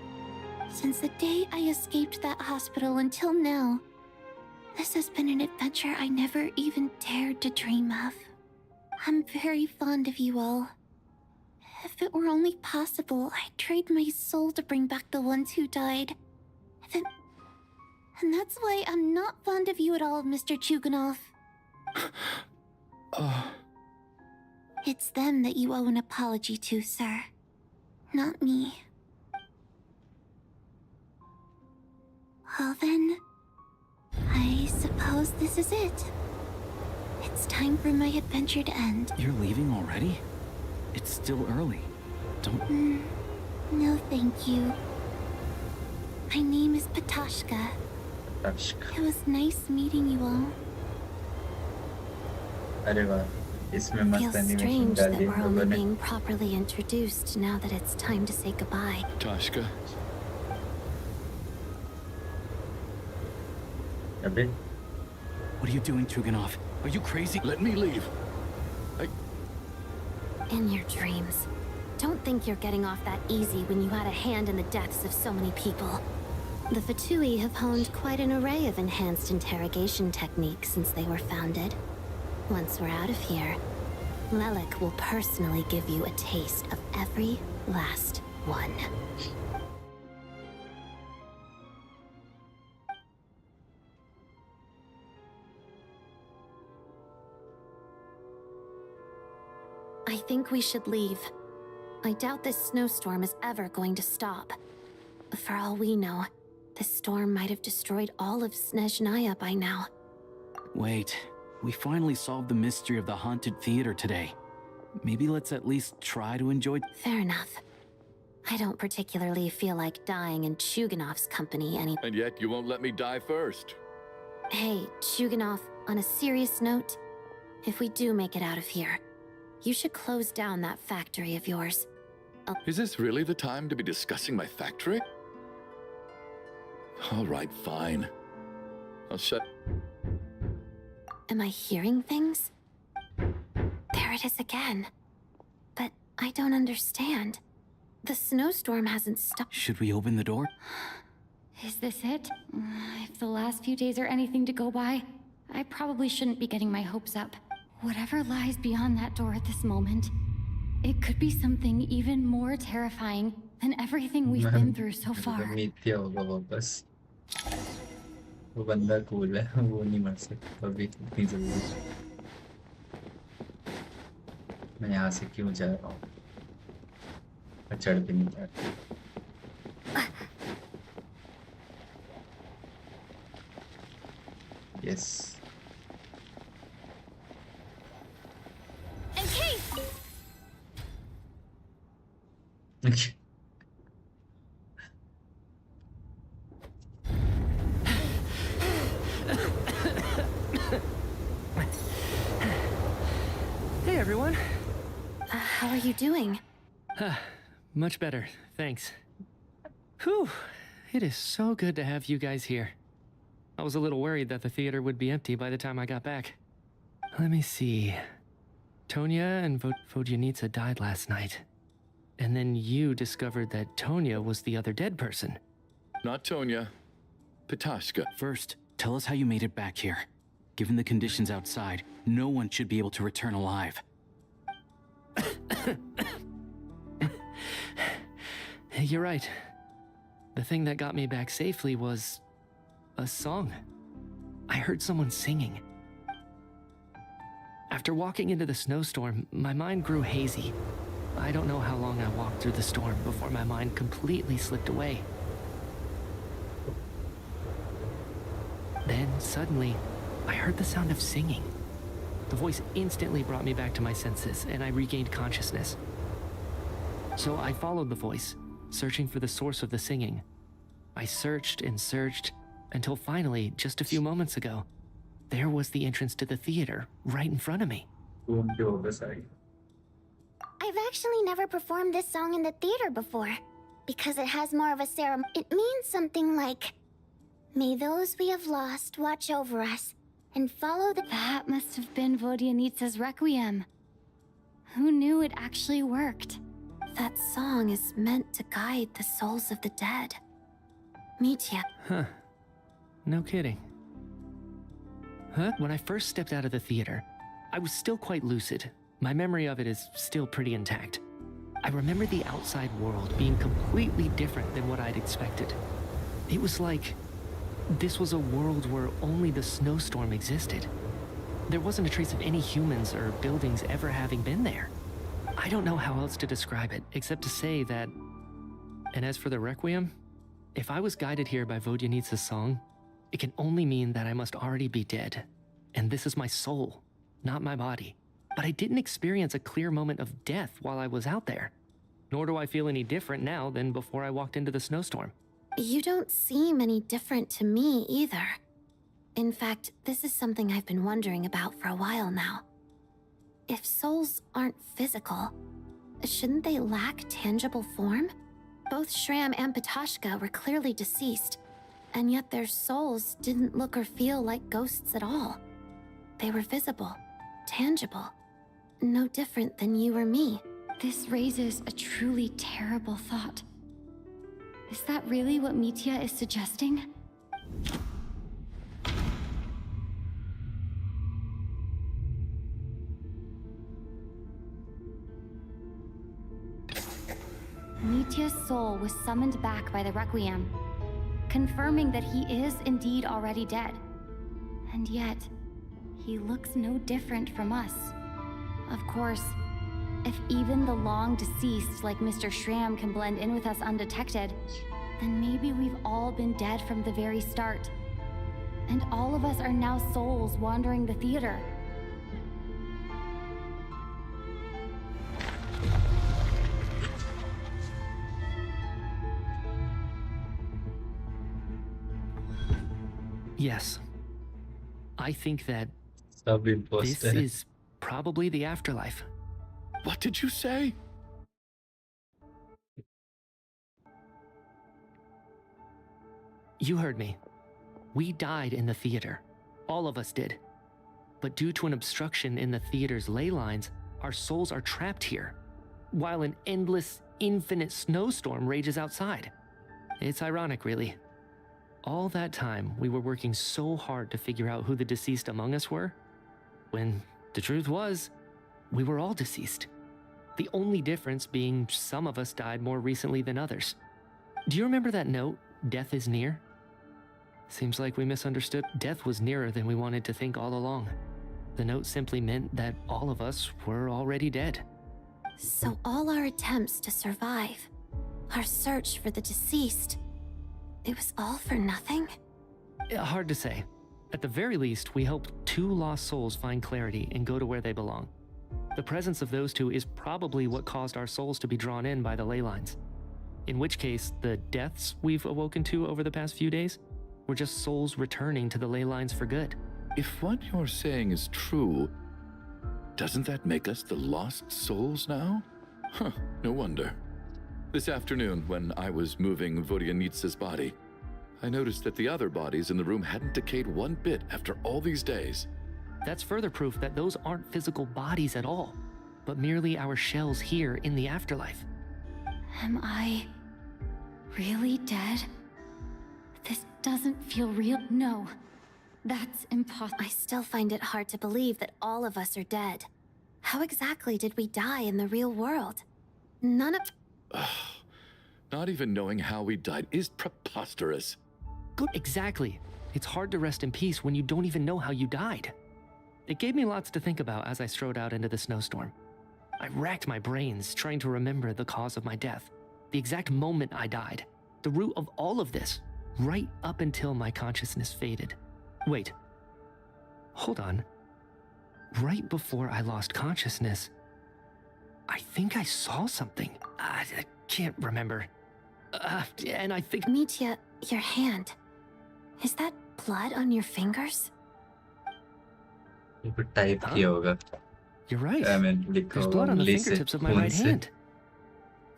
Since the day I escaped that hospital until now, this has been an adventure I never even dared to dream of. I'm very fond of you all. If it were only possible, I'd trade my soul to bring back the ones who died. And that's why I'm not fond of you at all, Mr. Chuganov. It's them that you owe an apology to, sir. Not me. Well then, I suppose this is it. It's time for my adventure to end. You're leaving already? It's still early. Don't... No, thank you. My name is Patashka. It was nice meeting you all. अरे वाह, इसमें मस्त Feels animation strange डाल that the we're in only लोगों ने. being properly introduced now that it's time to say goodbye. Tashka. अबे What are you doing, Tuganov? Are you crazy? Let me leave. In your dreams. Don't think you're getting off that easy when you had a hand in the deaths of so many people. The Fatui have honed quite an array of enhanced interrogation techniques since they were founded. Once we're out of here, Lelik will personally give you a taste of every last one. I think we should leave. I doubt this snowstorm is ever going to stop. For all we know, this storm might have destroyed all of Snezhnaya by now. Wait, we finally solved the mystery of the haunted theater today. Maybe let's at least try to enjoy... Fair enough. I don't particularly feel like dying in Chuganov's company any... And yet you won't let me die first. Hey, Chuganov, on a serious note, if we do make it out of here, you should close down that factory of yours. Is this really the time to be discussing my factory? All right, fine. I'll shut... Am I hearing things? There it is again. But I don't understand. The snowstorm hasn't stopped. Should we open the door? Is this it? If the last few days are anything to go by, I probably shouldn't be getting my hopes up. Whatever lies beyond that door at this moment, it could be something even more terrifying than everything we've been through so far. मिथ्या होगा वापस वो बंदा cool है वो नहीं मर सकता अभी इतनी जल्दी मैं यहाँ से क्यों जा रहा हूँ मैं चढ़ भी नहीं पाता yes Hey, everyone. How are you doing? Much better, thanks. Whew, it is so good to have you guys here. I was a little worried that the theater would be empty by the time I got back. Let me see. Tonya and Vodyanitsa died last night. And then you discovered that Tonya was the other dead person. Not Tonya. Pitashka. First, tell us how you made it back here. Given the conditions outside, no one should be able to return alive. You're right. The thing that got me back safely was... a song. I heard someone singing. After walking into the snowstorm, my mind grew hazy. I don't know how long I walked through the storm before my mind completely slipped away. Then, suddenly, I heard the sound of singing. The voice instantly brought me back to my senses, and I regained consciousness. So I followed the voice, searching for the source of the singing. I searched and searched, until finally, just a few moments ago, there was the entrance to the theater, right in front of me. I've actually never performed this song in the theater before, because it has more of a ceremony. It means something like, "May those we have lost watch over us, and follow the..." That must have been Vodyanitsa's Requiem. Who knew it actually worked? That song is meant to guide the souls of the dead. Mitya. Huh. No kidding. When I first stepped out of the theater, I was still quite lucid. My memory of it is still pretty intact. I remember the outside world being completely different than what I'd expected. It was like this was a world where only the snowstorm existed. There wasn't a trace of any humans or buildings ever having been there. I don't know how else to describe it, except to say that... And as for the Requiem, if I was guided here by Vodyanitsa's song, it can only mean that I must already be dead. And this is my soul, not my body. But I didn't experience a clear moment of death while I was out there. Nor do I feel any different now than before I walked into the snowstorm. You don't seem any different to me either. In fact, this is something I've been wondering about for a while now. If souls aren't physical, shouldn't they lack tangible form? Both Shram and Pitashka were clearly deceased, and yet their souls didn't look or feel like ghosts at all. They were visible, tangible, no different than you or me. This raises a truly terrible thought. Is that really what Mitya is suggesting? Mitya's soul was summoned back by the Requiem, confirming that he is indeed already dead. And yet, he looks no different from us. Of course, if even the long deceased like Mr. Schramm can blend in with us undetected, then maybe we've all been dead from the very start. And all of us are now souls wandering the theater. Yes. I think that Sabhi this boste hai. is probably the afterlife. What did you say? You heard me. We died in the theater. All of us did. But due to an obstruction in the theater's ley lines, our souls are trapped here, while an endless, infinite snowstorm rages outside. It's ironic, really. All that time, we were working so hard to figure out who the deceased among us were, when the truth was, we were all deceased. The only difference being some of us died more recently than others. Do you remember that note, "Death is near"? Seems like we misunderstood. Death was nearer than we wanted to think all along. The note simply meant that all of us were already dead. So all our attempts to survive, our search for the deceased, it was all for nothing? Hard to say. At the very least, we helped 2 lost souls find clarity and go to where they belong. The presence of those 2 is probably what caused our souls to be drawn in by the ley lines. In which case, the deaths we've awoken to over the past few days were just souls returning to the ley lines for good. If what you're saying is true, doesn't that make us the lost souls now? Huh, no wonder. This afternoon, when I was moving Vodyanitsa's body, I noticed that the other bodies in the room hadn't decayed one bit after all these days. That's further proof that those aren't physical bodies at all, but merely our shells here in the afterlife. Am I really dead? This doesn't feel real. No, that's impossible. I still find it hard to believe that all of us are dead. How exactly did we die in the real world? None of... Not even knowing how we died is preposterous. Exactly. It's hard to rest in peace when you don't even know how you died. It gave me lots to think about as I strode out into the snowstorm. I racked my brains trying to remember the cause of my death, the exact moment I died, the root of all of this, right up until my consciousness faded. Wait. Hold on. Right before I lost consciousness, I think I saw something. I can't remember. And I think... Mitya, your hand. Is that blood on your fingers? Type किया होगा. You're right. I mean, There's blood on the लिखो fingertips of my खून right से. hand.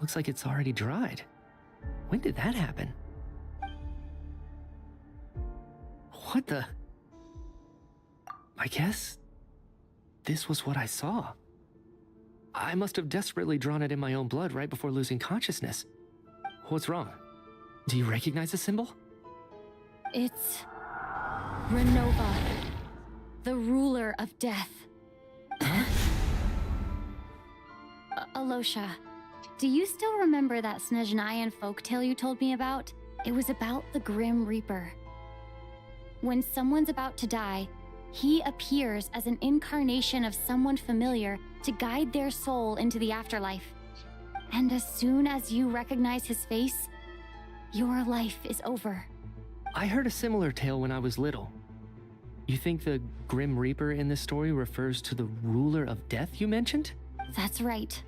Looks like it's already dried. When did that happen? What the? I guess this was what I saw. I must have desperately drawn it in my own blood right before losing consciousness. What's wrong? Do you recognize the symbol? It's Renova, the ruler of death. Alosha, do you still remember that Snezhnayan folktale you told me about? It was about the Grim Reaper. When someone's about to die, he appears as an incarnation of someone familiar to guide their soul into the afterlife. And as soon as you recognize his face, your life is over. I heard a similar tale when I was little. You think the Grim Reaper in this story refers to the ruler of death you mentioned? That's right.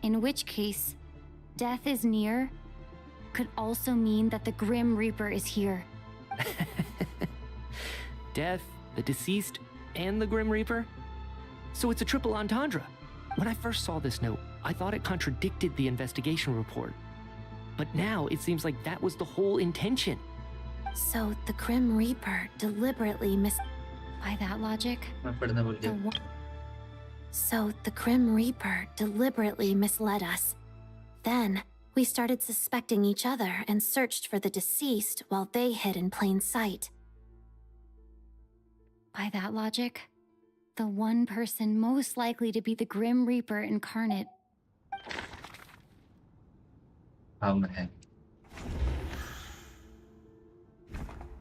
In which case, death is near could also mean that the Grim Reaper is here. Death, the deceased, and the Grim Reaper? So it's a triple entendre. When I first saw this note, I thought it contradicted the investigation report. But now it seems like that was the whole intention. So the Grim Reaper deliberately By that logic, मैं पढ़ना भूल the गया. one. So the Grim Reaper deliberately misled us. Then we started suspecting each other and searched for the deceased while they hid in plain sight. By that logic, the one person most likely to be the Grim Reaper incarnate. हम हैं.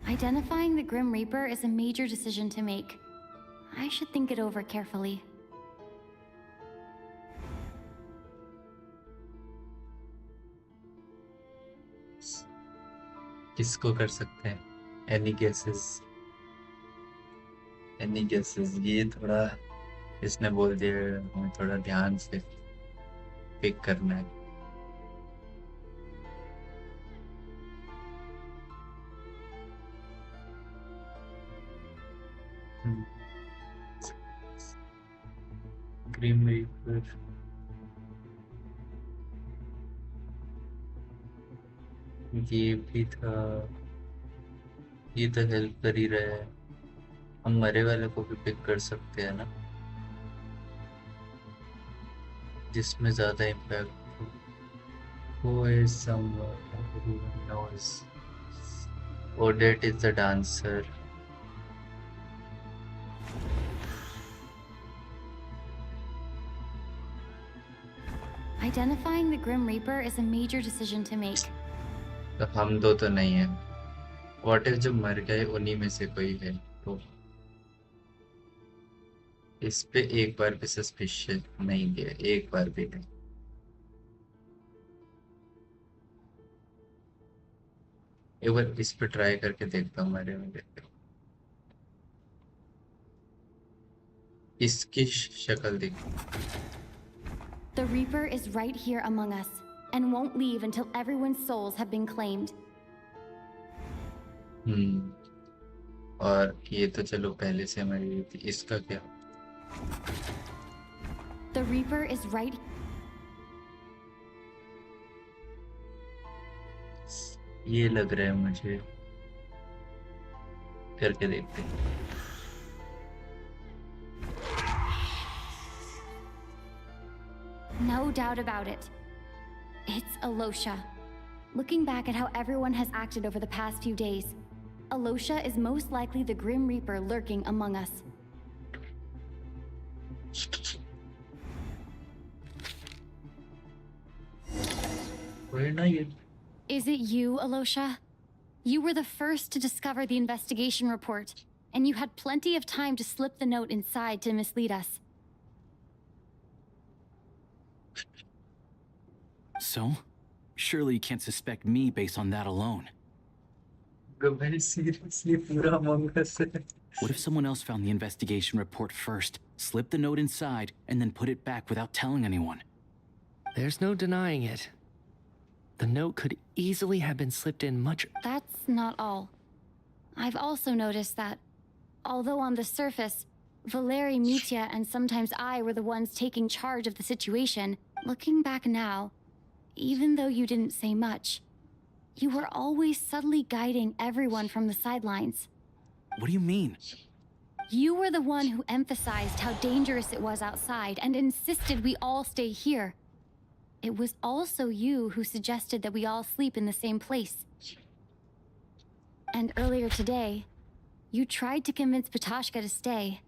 Identifying the Grim Reaper is a major decision to make. I should think it over carefully. किसको कर सकते हैं? Any guesses? Any guesses? ये थोड़ा इसने बोल दिया, हमें थोड़ा ध्यान से पिक करना है. Grim Reaper. ये भी था. ये तो हेल्प कर ही रहा है. हम मरे वाले को भी पिक कर सकते हैं ना, जिसमें ज्यादा इम्पैक्ट हो. Who is someone everyone knows? Odette is the dancer. Identifying the Grim Reaper is a major decision to make. तो हम दो तो नहीं है. What if जो मर गए उन्हीं में से कोई है? तो इस पे एक बार भी सस्पिशियस नहीं गया, एक बार भी नहीं. एक बार इस पे ट्राई करके देखता हूँ. मरे में देखते हैं. इसकी शक्ल देखो. The Reaper is right here among us, and won't leave until everyone's souls have been claimed. और ये तो चलो पहले से मरी हुई थी. इसका क्या? The Reaper is right. ये लग रहा है मुझे. करके देखते हैं. No doubt about it. It's Alosha. Looking back at how everyone has acted over the past few days, Alosha is most likely the Grim Reaper lurking among us. Is it you, Alosha? You were the first to discover the investigation report, and you had plenty of time to slip the note inside to mislead us. So? Surely you can't suspect me based on that alone. Very seriously, पूरा Among Us है. What if someone else found the investigation report first, slipped the note inside, and then put it back without telling anyone? There's no denying it. The note could easily have been slipped in much... That's not all. I've also noticed that, although on the surface, Valeri, Mitya, and sometimes I were the ones taking charge of the situation, looking back now, even though you didn't say much, you were always subtly guiding everyone from the sidelines. What do you mean? You were the one who emphasized how dangerous it was outside and insisted we all stay here. It was also you who suggested that we all sleep in the same place. And earlier today, you tried to convince Patashka to stay.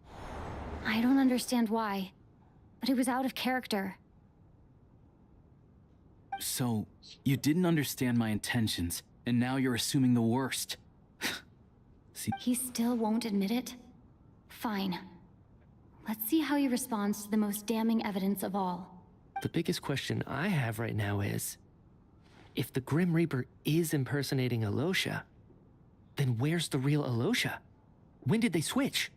I don't understand why, but it was out of character. So, you didn't understand my intentions, and now you're assuming the worst. See, he still won't admit it? Fine. Let's see how he responds to the most damning evidence of all. The biggest question I have right now is, if the Grim Reaper is impersonating Alosha, then where's the real Alosha? When did they switch?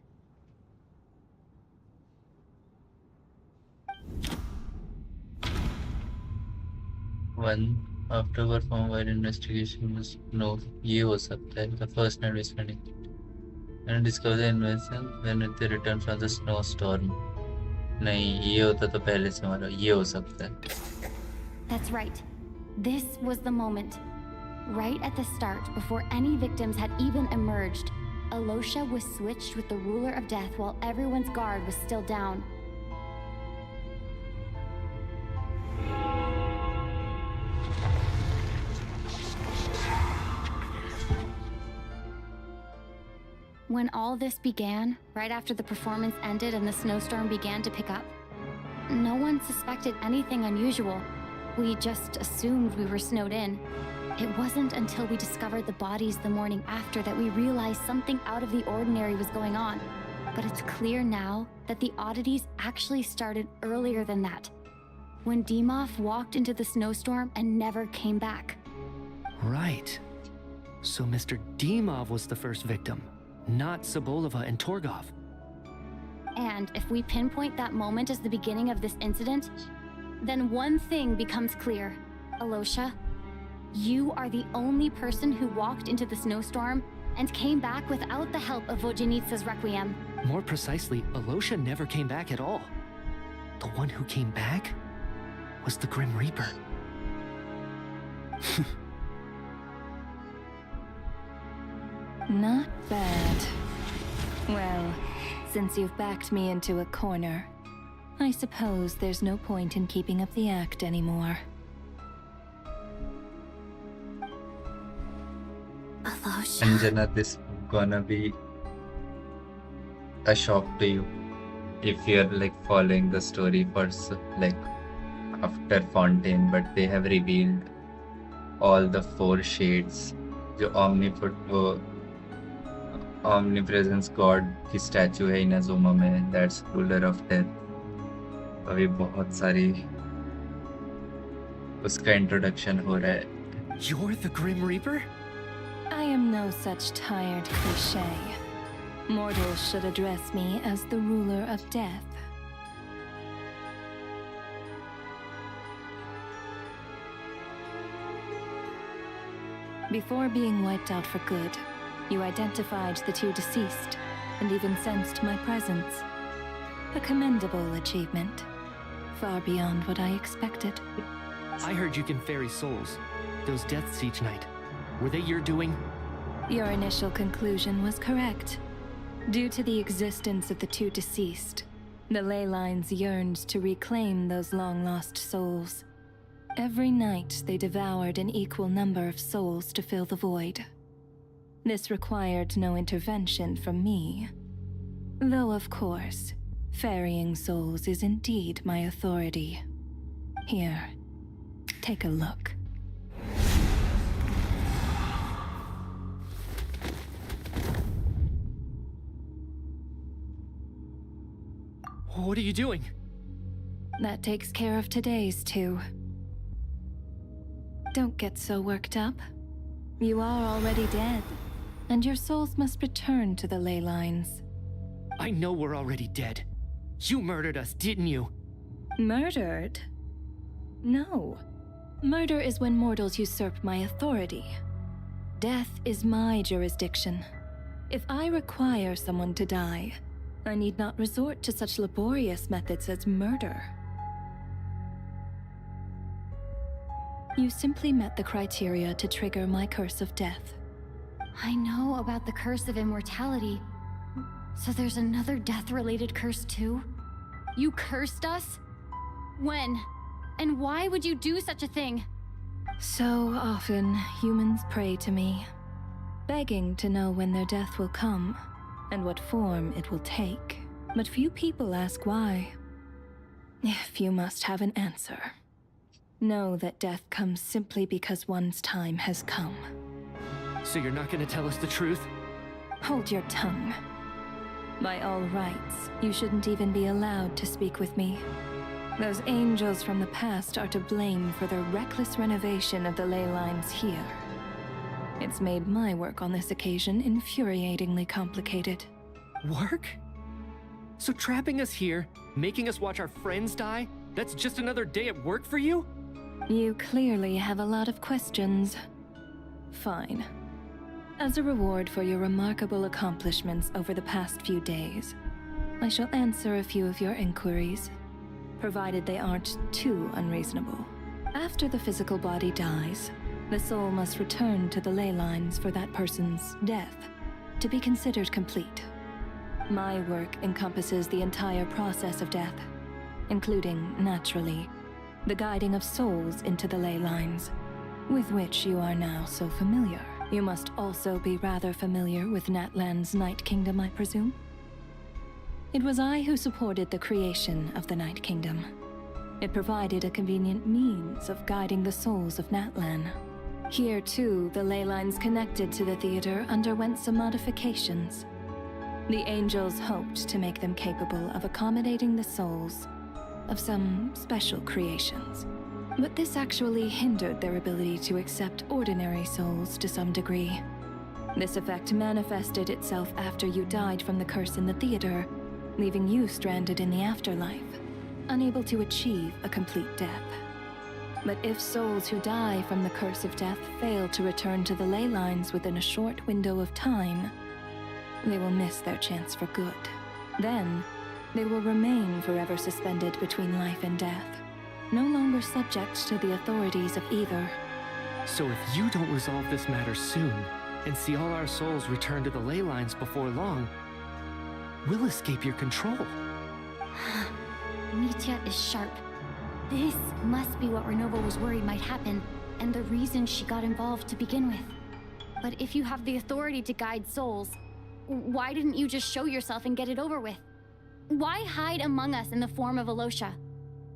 One after perform while investigation must know. ये हो सकता है. The first night we spending and discover the invention when they return from the snowstorm. नहीं, ये होता तो पहले से हमारा. ये हो सकता है. That's right. This was the moment. Right at the start, before any victims had even emerged, Alosha was switched with the ruler of death while everyone's guard was still down. When all this began, right after the performance ended and the snowstorm began to pick up, no one suspected anything unusual. We just assumed we were snowed in. It wasn't until we discovered the bodies the morning after that we realized something out of the ordinary was going on. But it's clear now that the oddities actually started earlier than that, when Dimov walked into the snowstorm and never came back. Right. So Mr. Dimov was the first victim, not Sobolova and Torgov. And if we pinpoint that moment as the beginning of this incident, then one thing becomes clear. Alosha, you are the only person who walked into the snowstorm and came back without the help of Vojanitsa's Requiem. More precisely, Alosha never came back at all. The one who came back was the Grim Reaper. Not bad. Well, since you've backed me into a corner, I suppose there's no point in keeping up the act anymore. Anjana, this gonna be a shock to you if you're like following the story for like after Fontaine, but they have revealed all the 4 shades. जो omnipresence god की statue है Inazuma में, that's ruler of death. अभी बहुत सारी उसका introduction हो रहा है. You're the Grim Reaper? I am no such tired cliché. Mortals should address me as the ruler of death. Before being wiped out for good, you identified the 2 deceased and even sensed my presence. A commendable achievement, far beyond what I expected. I heard you can ferry souls. Those deaths each night. Were they your doing? Your initial conclusion was correct. Due to the existence of the 2 deceased, the ley lines yearned to reclaim those long-lost souls. Every night, they devoured an equal number of souls to fill the void. This required no intervention from me. Though, of course, ferrying souls is indeed my authority. Here, take a look. What are you doing? That takes care of today's 2. Don't get so worked up. You are already dead, and your souls must return to the ley lines. I know we're already dead. You murdered us, didn't you? Murdered? No. Murder is when mortals usurp my authority. Death is my jurisdiction. If I require someone to die, I need not resort to such laborious methods as murder. You simply met the criteria to trigger my curse of death. I know about the curse of immortality. So there's another death-related curse too? You cursed us? When? And why would you do such a thing? So often, humans pray to me, begging to know when their death will come and what form it will take. But few people ask why. If you must have an answer, know that death comes simply because one's time has come. So you're not gonna tell us the truth? Hold your tongue. By all rights, you shouldn't even be allowed to speak with me. Those angels from the past are to blame for the reckless renovation of the ley lines here. It's made my work on this occasion infuriatingly complicated. Work? So trapping us here, making us watch our friends die, that's just another day at work for you? You clearly have a lot of questions. Fine. As a reward for your remarkable accomplishments over the past few days, I shall answer a few of your inquiries, provided they aren't too unreasonable. After the physical body dies, the soul must return to the ley lines for that person's death, to be considered complete. My work encompasses the entire process of death, including, naturally, the guiding of souls into the ley lines, with which you are now so familiar. You must also be rather familiar with Natlan's Night Kingdom, I presume? It was I who supported the creation of the Night Kingdom. It provided a convenient means of guiding the souls of Natlan. Here, too, the ley lines connected to the theater underwent some modifications. The angels hoped to make them capable of accommodating the souls of some special creations. But this actually hindered their ability to accept ordinary souls to some degree. This effect manifested itself after you died from the curse in the theater, leaving you stranded in the afterlife, unable to achieve a complete death. But if souls who die from the curse of death fail to return to the ley lines within a short window of time, they will miss their chance for good. Then, they will remain forever suspended between life and death, no longer subject to the authorities of either. So if you don't resolve this matter soon, and see all our souls return to the ley lines before long, we'll escape your control. Mitya is sharp. This must be what Renova was worried might happen, and the reason she got involved to begin with. But if you have the authority to guide souls, why didn't you just show yourself and get it over with? Why hide among us in the form of Alosha?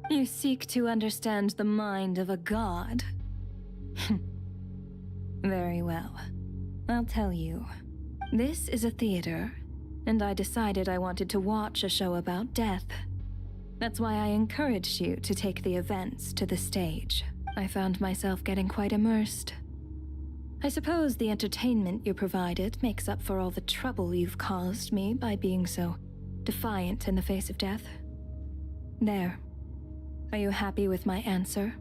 You seek to understand the mind of a god. Very well. I'll tell you. This is a theater, and I decided I wanted to watch a show about death. That's why I encouraged you to take the events to the stage. I found myself getting quite immersed. I suppose the entertainment you provided makes up for all the trouble you've caused me by being so defiant in the face of death. There. Are you happy with my answer?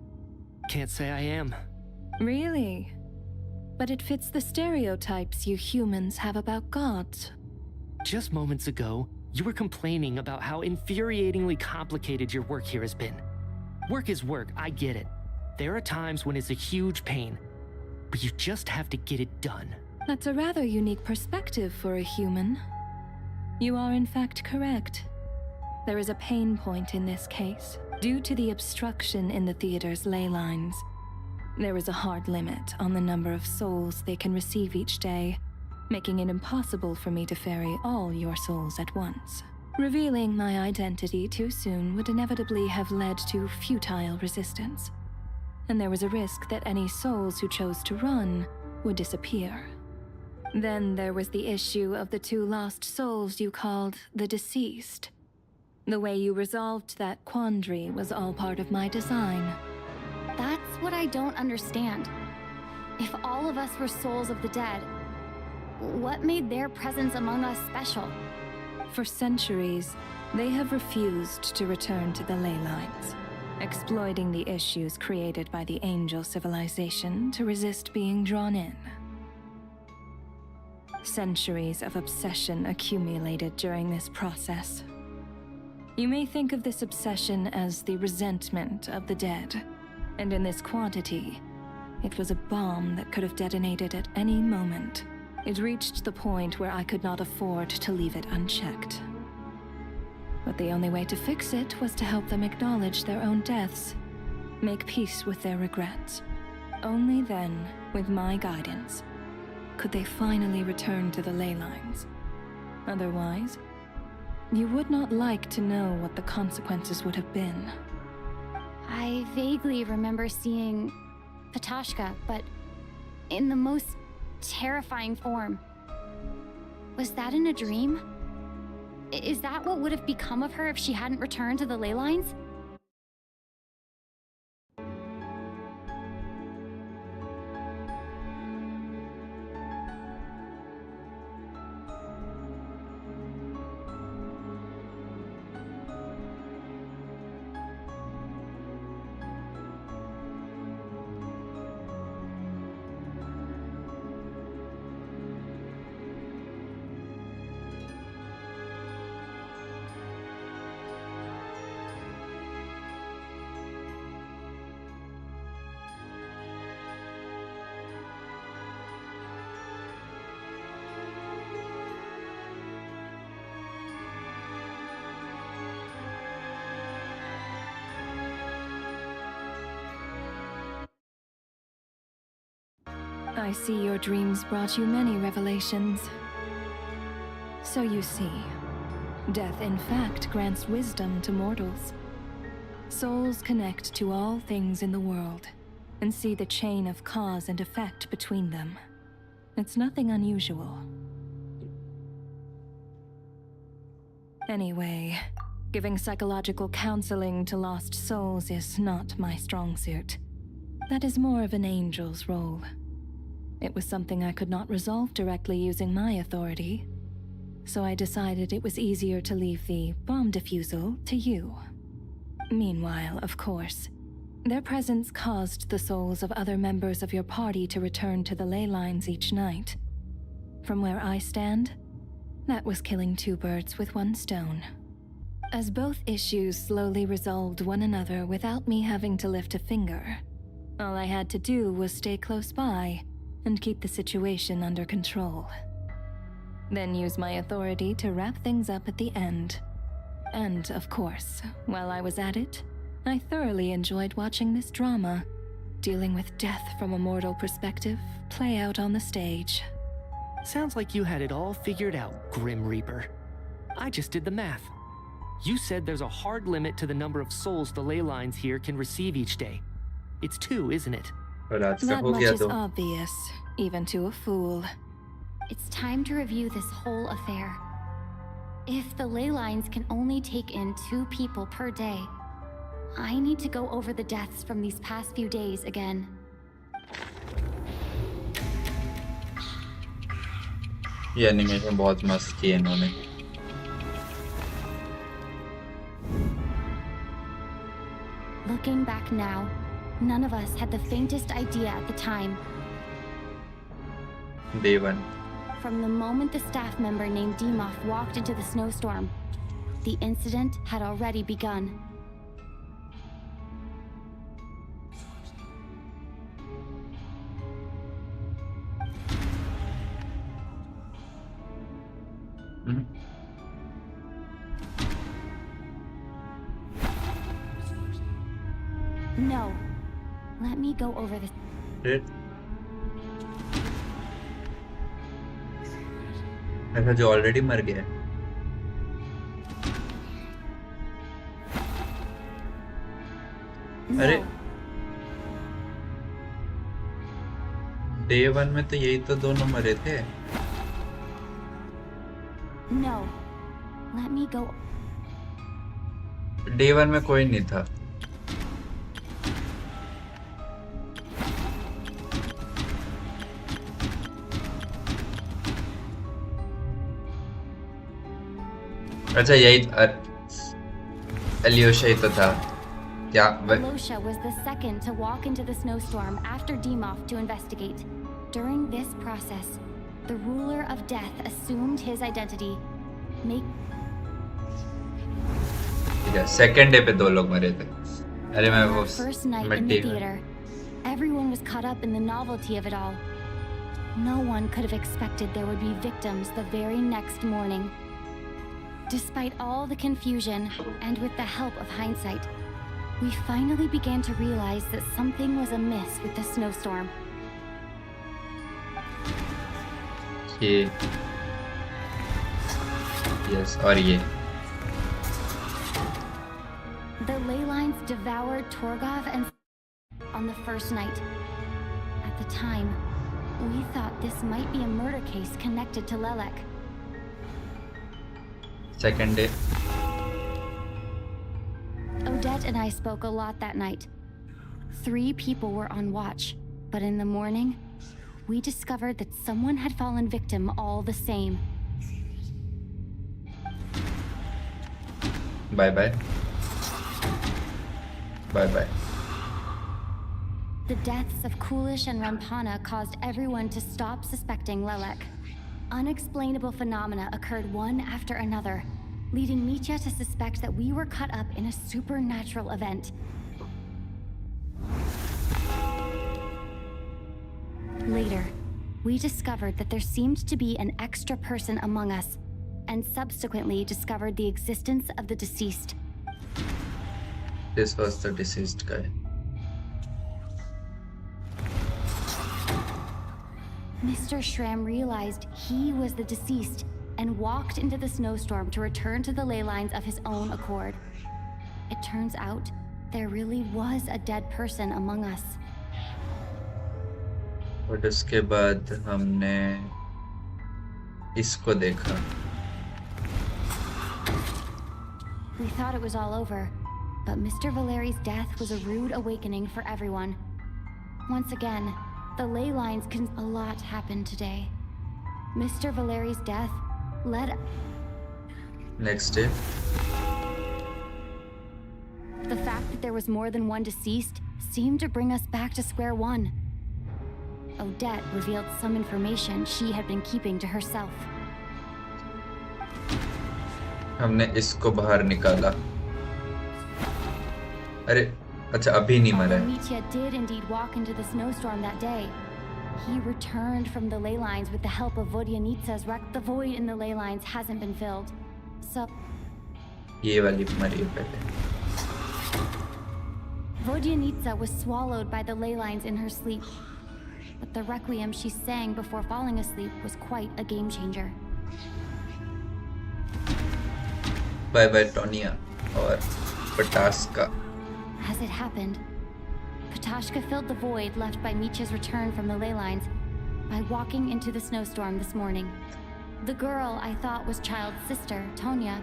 Can't say I am. Really? But it fits the stereotypes you humans have about gods. Just moments ago, you were complaining about how infuriatingly complicated your work here has been. Work is work, I get it. There are times when it's a huge pain, but you just have to get it done. That's a rather unique perspective for a human. You are in fact correct. There is a pain point in this case, due to the obstruction in the theater's ley lines. There is a hard limit on the number of souls they can receive each day, making it impossible for me to ferry all your souls at once. Revealing my identity too soon would inevitably have led to futile resistance, and there was a risk that any souls who chose to run would disappear. Then there was the issue of the 2 lost souls you called the deceased. The way you resolved that quandary was all part of my design. That's what I don't understand. If all of us were souls of the dead, what made their presence among us special? For centuries, they have refused to return to the ley lines, exploiting the issues created by the angel civilization to resist being drawn in. Centuries of obsession accumulated during this process. You may think of this obsession as the resentment of the dead, and in this quantity, it was a bomb that could have detonated at any moment. It reached the point where I could not afford to leave it unchecked. But the only way to fix it was to help them acknowledge their own deaths, make peace with their regrets. Only then, with my guidance, could they finally return to the ley lines. Otherwise, you would not like to know what the consequences would have been. I vaguely remember seeing Patashka, but in the most terrifying form. Was that in a dream? Is that what would have become of her if she hadn't returned to the ley lines? I see your dreams brought you many revelations. So you see, death in fact grants wisdom to mortals. Souls connect to all things in the world and see the chain of cause and effect between them. It's nothing unusual. Anyway, giving psychological counseling to lost souls is not my strong suit. That is more of an angel's role. It was something I could not resolve directly using my authority, so I decided it was easier to leave the bomb defusal to you. Meanwhile, of course, their presence caused the souls of other members of your party to return to the ley lines each night. From where I stand, that was killing two birds with one stone. As both issues slowly resolved one another without me having to lift a finger, all I had to do was stay close by and keep the situation under control. Then use my authority to wrap things up at the end. And, of course, while I was at it, I thoroughly enjoyed watching this drama, dealing with death from a mortal perspective, play out on the stage. Sounds like you had it all figured out, Grim Reaper. I just did the math. You said there's a hard limit to the number of souls the ley lines here can receive each day. It's 2, isn't it? रात का That हो much गया is तो obvious, even to a fool. It's time to review this whole affair. If the ley lines can only take in 2 people per day, I need to go over the deaths from these past few days again. ये animation बहुत मस्त की है इन्होंने. Looking back now, none of us had the faintest idea at the time. Day 1. From the moment the staff member named Dimov walked into the snowstorm, the incident had already begun. No. Let me go over this. ऐसा जो already मर गया है. अरे Day 1 में तो यही तो दोनों मरे थे. No. Let me go. Day 1 में कोई नहीं था. अच्छा यही Alyosha ही तो था क्या? Alyosha was the second to walk into the snowstorm after Dimov to investigate. During this process, the ruler of death assumed his identity. Second day पे 2 लोग मरे थे. अरे मैं वो First night in the theater, everyone was caught up in the novelty of it all. No one could have expected there would be victims the very next morning. Despite all the confusion, and with the help of hindsight, we finally began to realize that something was amiss with the snowstorm. Yes, और ये. The ley lines devoured Torgov and on the first night. At the time, we thought this might be a murder case connected to Lelek. Second day. Odette and I spoke a lot that night. 3 people were on watch, but in the morning, we discovered that someone had fallen victim all the same. Bye-bye. Bye-bye. The deaths of Kulish and Rampana caused everyone to stop suspecting Lelek. Unexplainable phenomena occurred one after another, leading Mitya to suspect that we were caught up in a supernatural event. Later, we discovered that there seemed to be an extra person among us, and subsequently discovered the existence of the deceased. This was the deceased guy. Mr. Schramm realized he was the deceased and walked into the snowstorm to return to the ley lines of his own accord. It turns out there really was a dead person among us. और उसके बाद हमने इसको देखा. We thought it was all over, but Mr. Valeri's death was a rude awakening for everyone. Once again, the ley lines a lot happened today. Mr. Valeri's death led... Next day. The fact that there was more than one deceased seemed to bring us back to square one. Odette revealed some information she had been keeping to herself. हमने इसको बाहर निकाला. अरे अच्छा अभी नहीं मरा है. Mitya did indeed walk into the snowstorm that day. He returned from the ley lines with the help of Vodyanitsa's wreck. The void in the ley lines hasn't been filled. So ये वाली मरी है पहले. Vodyanitsa was swallowed by the ley lines in her sleep. But the requiem she sang before falling asleep was quite a game changer. Bye bye Tonya और Pataska. As it happened, Patashka filled the void left by Mitya's return from the ley lines by walking into the snowstorm this morning. The girl I thought was Child's sister, Tonya,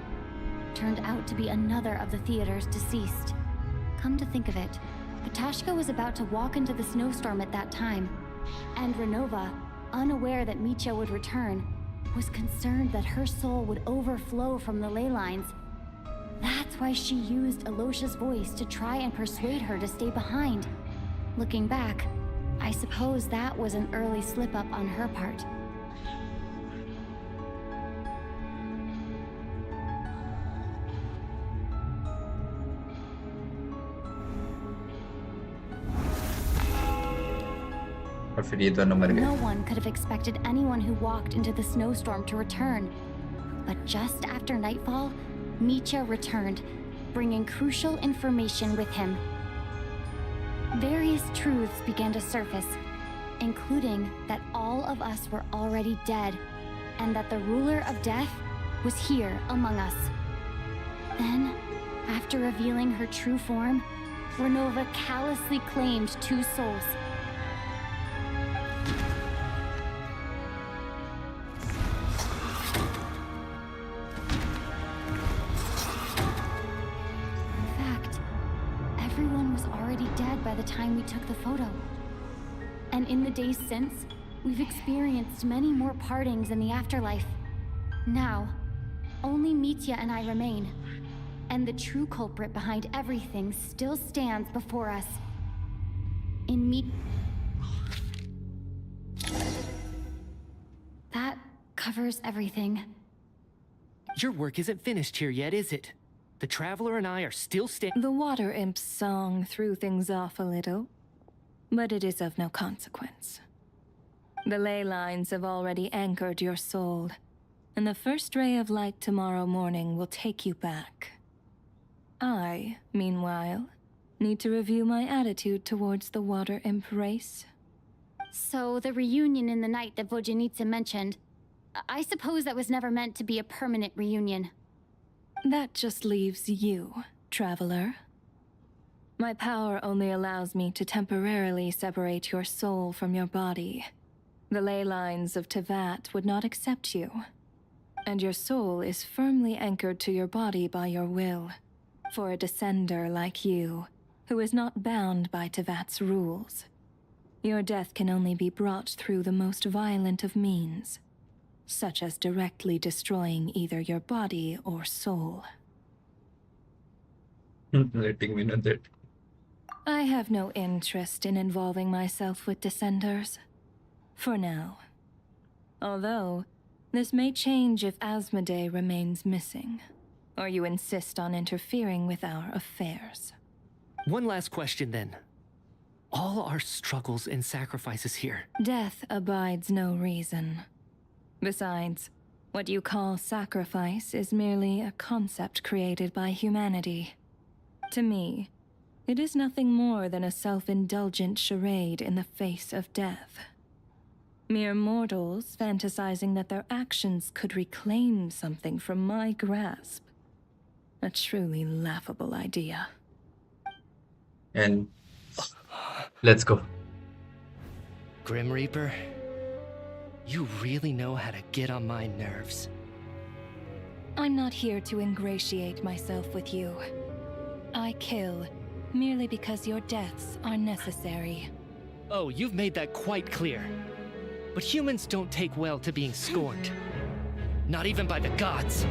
turned out to be another of the theater's deceased. Come to think of it, Patashka was about to walk into the snowstorm at that time, and Renova, unaware that Mitya would return, was concerned that her soul would overflow from the ley lines. That's why she used Alosha's voice to try and persuade her to stay behind. Looking back, I suppose that was an early slip-up on her part. और फिर ये दोनों मर गए. No one could have expected anyone who walked into the snowstorm to return. But just after nightfall, Mitya returned, bringing crucial information with him. Various truths began to surface, including that all of us were already dead, and that the ruler of death was here among us. Then, after revealing her true form, Renova callously claimed 2 souls. By the time we took the photo. And in the days since, we've experienced many more partings in the afterlife. Now, only Mitya and I remain, and the true culprit behind everything still stands before us. That covers everything. Your work isn't finished here yet, is it? The Traveler and I are still The Water Imp's song threw things off a little, but it is of no consequence. The ley lines have already anchored your soul, and the first ray of light tomorrow morning will take you back. I, meanwhile, need to review my attitude towards the Water Imp race. So the reunion in the night that Vodyanitsa mentioned, I suppose that was never meant to be a permanent reunion. That just leaves you, Traveler. My power only allows me to temporarily separate your soul from your body. The ley lines of Tevat would not accept you, and your soul is firmly anchored to your body by your will. For a descender like you, who is not bound by Tevat's rules, your death can only be brought through the most violent of means, such as directly destroying either your body or soul. Letting me know that. I have no interest in involving myself with Descenders. For now. Although, this may change if Asmodee remains missing, or you insist on interfering with our affairs. One last question then. All our struggles and sacrifices here. Death abides no reason. Besides, what you call sacrifice is merely a concept created by humanity. To me, it is nothing more than a self-indulgent charade in the face of death. Mere mortals fantasizing that their actions could reclaim something from my grasp. A truly laughable idea. And let's go. Grim Reaper, you really know how to get on my nerves. I'm not here to ingratiate myself with you. I kill merely because your deaths are necessary. Oh, you've made that quite clear. But humans don't take well to being scorned. Not even by the gods.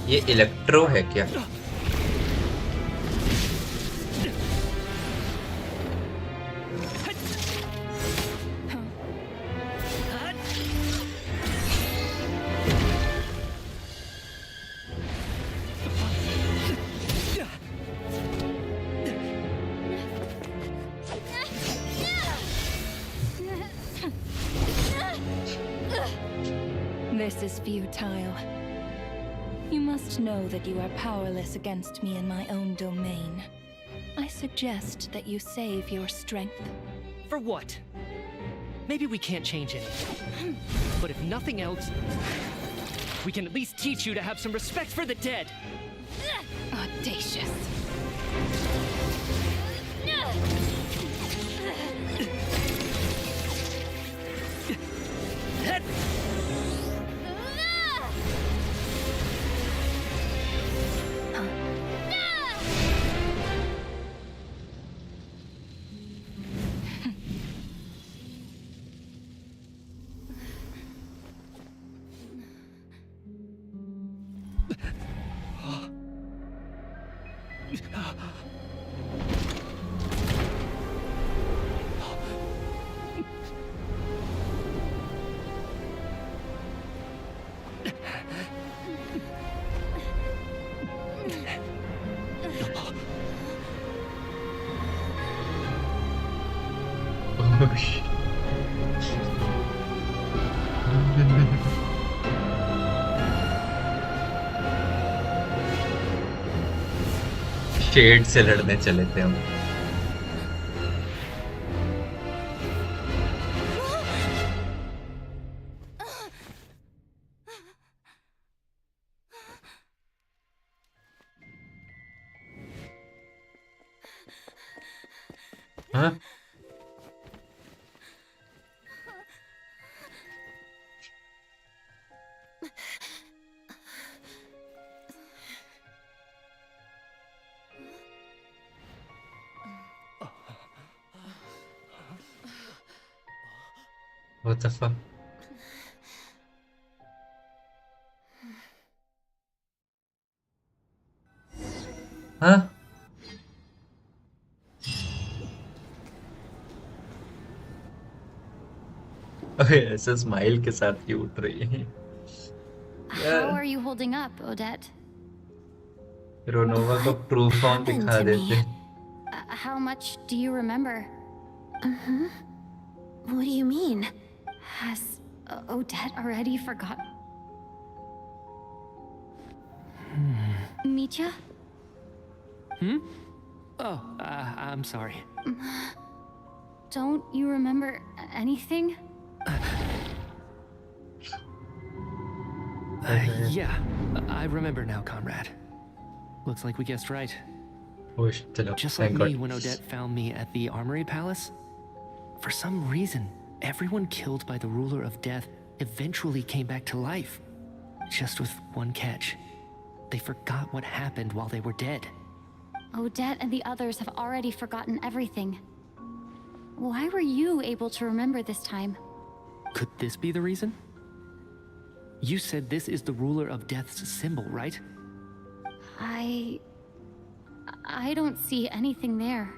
ये electro है क्या? This is futile. You must know that you are powerless against me in my own domain. I suggest that you save your strength. For what? Maybe we can't change anything. But if nothing else, we can at least teach you to have some respect for the dead. Audacious. Shade से लड़ने चले थे हम। हाँ? What the fuck? हाँ? अरे ऐसे smile के साथ क्यों उठ रही है? How are you holding up, Odette? रोनोवा को ट्रू फॉर्म दिखा देते। How much do you remember? What do you mean? Has Odette already forgotten? Mitya? Oh, I'm sorry. Don't you remember anything? Yeah, I remember now, Conrad. Looks like we guessed right. Just like me when Odette found me at the Armory Palace. For some reason, everyone killed by the ruler of death eventually came back to life. Just with one catch. They forgot what happened while they were dead. Odette and the others have already forgotten everything. Why were you able to remember this time? Could this be the reason? You said this is the ruler of death's symbol, right? I don't see anything there.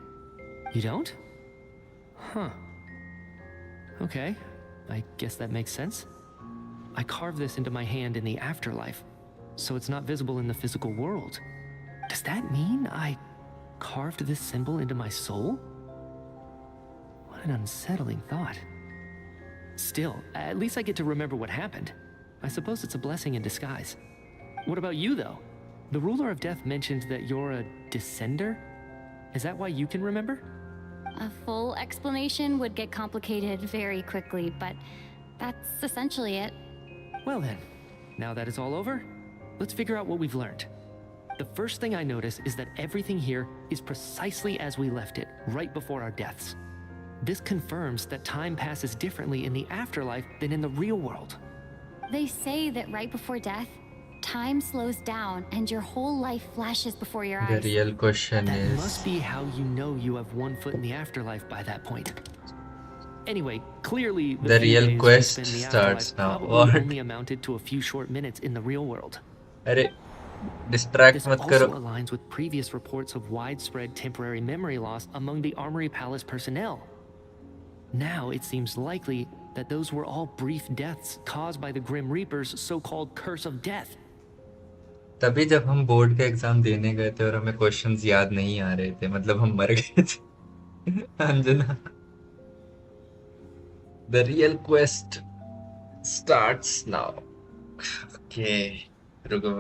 You don't? Huh. Okay, I guess that makes sense. I carved this into my hand in the afterlife, so it's not visible in the physical world. Does that mean I carved this symbol into my soul? What an unsettling thought. Still, at least I get to remember what happened. I suppose it's a blessing in disguise. What about you, though? The ruler of death mentioned that you're a descender? Is that why you can remember? A full explanation would get complicated very quickly, but that's essentially it. Well then, now that it's all over, let's figure out what we've learned. The first thing I notice is that everything here is precisely as we left it, right before our deaths. This confirms that time passes differently in the afterlife than in the real world. They say that right before death, time slows down and your whole life flashes before your The eyes. real question That is, must be how you know you have one foot in the afterlife by that point. Anyway, clearly the few real days we quest spent in the starts afterlife now. probably What? only amounted to a few short minutes in the real world. अरे distract This मत also करो. aligns with previous reports of widespread temporary memory loss among the Armory Palace personnel. Now it seems likely that those were all brief deaths caused by the Grim Reaper's so-called curse of death. तभी जब हम board का exam देने गए थे और हमें questions याद नहीं आ रहे थे, मतलब हम मर गए थे. Anjana. The real quest starts now. Okay. रुको.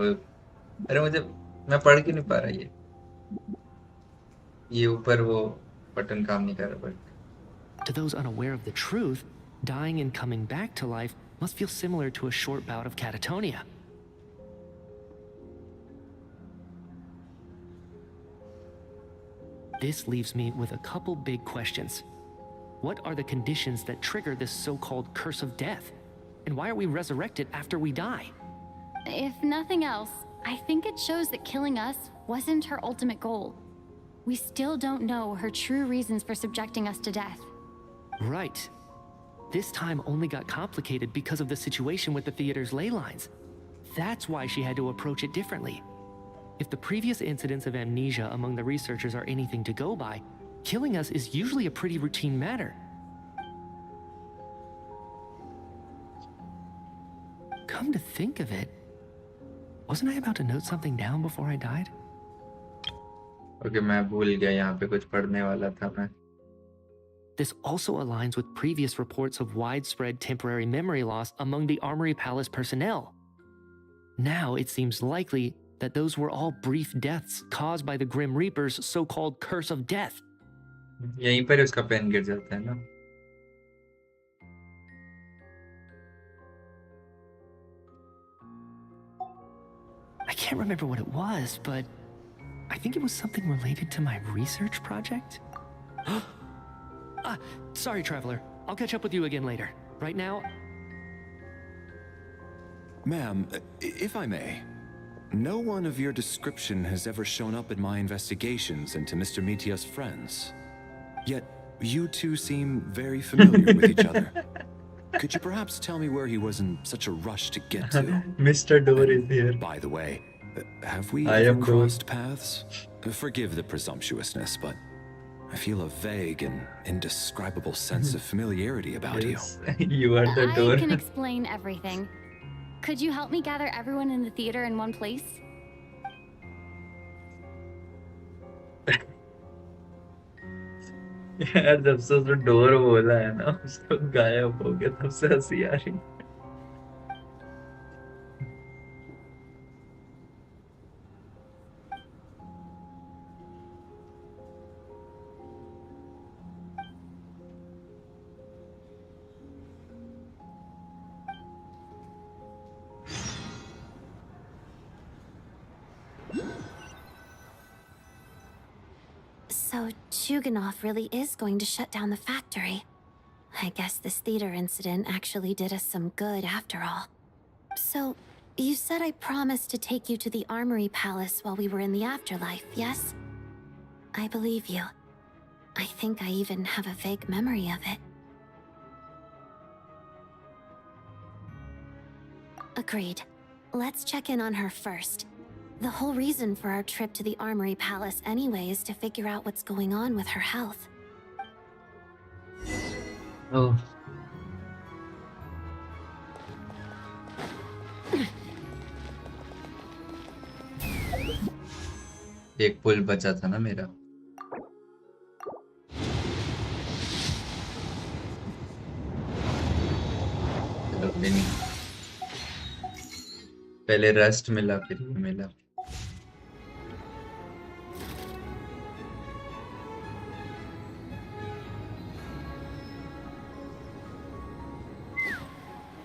अरे मैं पढ़ के नहीं पा रहा ये ऊपर वो बटन काम नहीं कर रहा. To those unaware of the truth, dying and coming back to life must feel similar to a short bout of catatonia. This leaves me with a couple big questions. What are the conditions that trigger this so-called curse of death? And why are we resurrected after we die? If nothing else, I think it shows that killing us wasn't her ultimate goal. We still don't know her true reasons for subjecting us to death. Right. This time only got complicated because of the situation with the theater's ley lines. That's why she had to approach it differently. If the previous incidents of amnesia among the researchers are anything to go by, killing us is usually a pretty routine matter. Come to think of it, wasn't I about to note something down before I died? Okay, मैं भूल गया यहाँ पे कुछ पढ़ने वाला था मैं. This also aligns with previous reports of widespread temporary memory loss among the Armory Palace personnel. Now it seems likely that those were all brief deaths caused by the Grim Reaper's so-called curse of death. यहीं पर उसका pen गिर जाता है ना. I can't remember what it was, but I think it was something related to my research project. Sorry, Traveler. I'll catch up with you again later. Right now... Ma'am, if I may, no one of your description has ever shown up in my investigations into Mr. Mitia's friends. Yet, you two seem very familiar with each other. Could you perhaps tell me where he was in such a rush to get to? Mr. Door is here. By the way, have we I ever am crossed paths? Forgive the presumptuousness, but I feel a vague and indescribable sense of familiarity about Yes, you are the I door. can explain everything. Could you help me gather everyone in the theater in one place? यार जब से उसने door बोला है ना उसको गायब हो गया तब से हंसी आ रही. So Chuganov really is going to shut down the factory. I guess this theater incident actually did us some good after all. So, you said I promised to take you to the Armory Palace while we were in the afterlife, yes? I believe you. I think I even have a vague memory of it. Agreed. Let's check in on her first. The whole reason for our trip to the Armory Palace anyway is to figure out what's going on with her health. Oh. एक पुल बचा था ना मेरा. अभी नहीं, पहले rust मिला फिर ये मिला।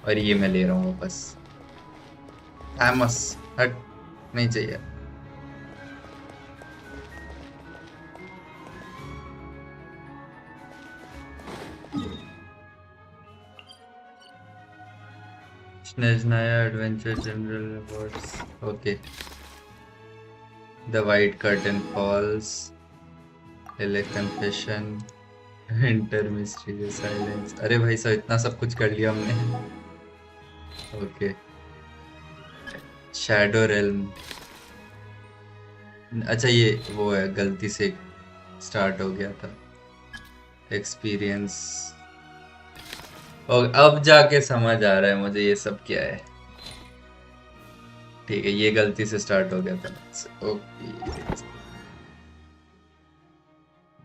और ये मैं ले रहा हूँ वापस। थैमस हट, नहीं चाहिए। Snezhnaya Adventure General Rewards. Okay. The White Curtain Falls. LA Confession. Winter Mystery The Silence. अरे भाई साहब इतना सब कुछ कर लिया हमने। Okay. Shadow Realm. अच्छा ये वो है, गलती से स्टार्ट हो गया था। Experience. और अब जाके समझ आ रहा है मुझे ये सब क्या है। ठीक है, ये गलती से स्टार्ट हो गया था। ओके,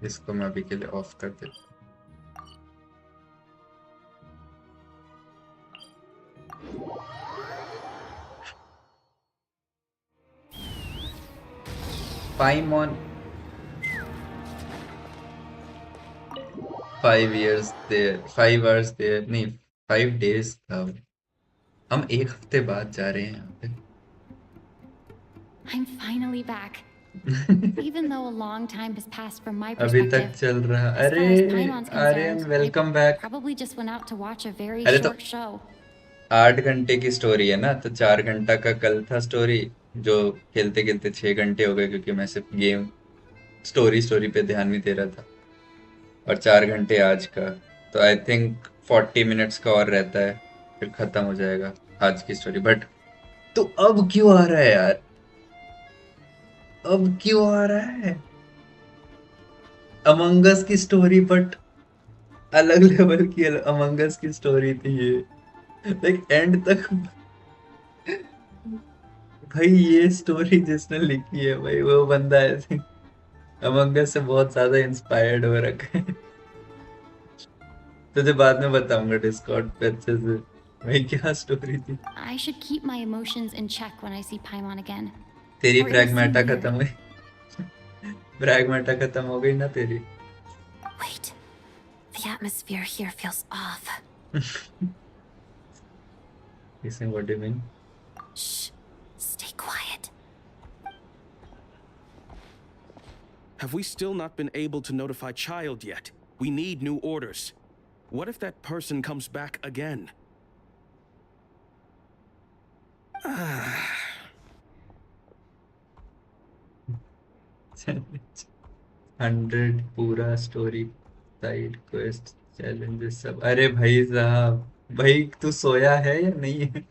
इसको मैं अभी के लिए ऑफ कर देता हूँ। Paimon 5 years there, 5 hours there, नहीं 5 days था। हम एक हफ्ते बाद जा रहे हैं यहाँ पे। I'm finally back. Even though a long time has passed from my अभी तक perspective, चल रहा। as अरे far as Paimon's आर्यन concerned, welcome I back. probably just went out to watch a very अरे तो short show. 8 घंटे की स्टोरी है ना, तो 4 घंटा का कल था स्टोरी, जो खेलते खेलते 6 घंटे हो गए, क्योंकि मैं सिर्फ गेम स्टोरी पे ध्यान भी दे रहा था। और 4 घंटे आज का, तो आई थिंक 40 मिनट्स का और रहता है, फिर खत्म हो जाएगा आज की स्टोरी। बट तो अब क्यों आ रहा है यार, अब क्यों आ रहा है? अमंग अस की स्टोरी, बट अलग लेवल की अमंग अस की स्टोरी थी ये। लाइक एंड तक भाई, ये स्टोरी जिसने लिखी है भाई, वो बंदा ऐसे अमंग अस से बहुत ज्यादा इंस्पायर्ड हो रखा है। तुझे बाद में बताऊंगा डिस्कॉर्ड पे अच्छे से भाई क्या स्टोरी थी। I should keep my emotions in check when I see Paimon again. तेरी Or even प्रैग्मेटा see him खत्म हुई। प्रैग्मेटा खत्म हो गई ना तेरी। Wait. The atmosphere here feels off. Listen, what do you mean? Shh. Stay quiet. Have we still not been able to notify Child yet? We need new orders. What if that person comes back again? 100 पूरा story, side quest, challenges सब। अरे भाई साहब, भाई तू सोया है या नहीं है?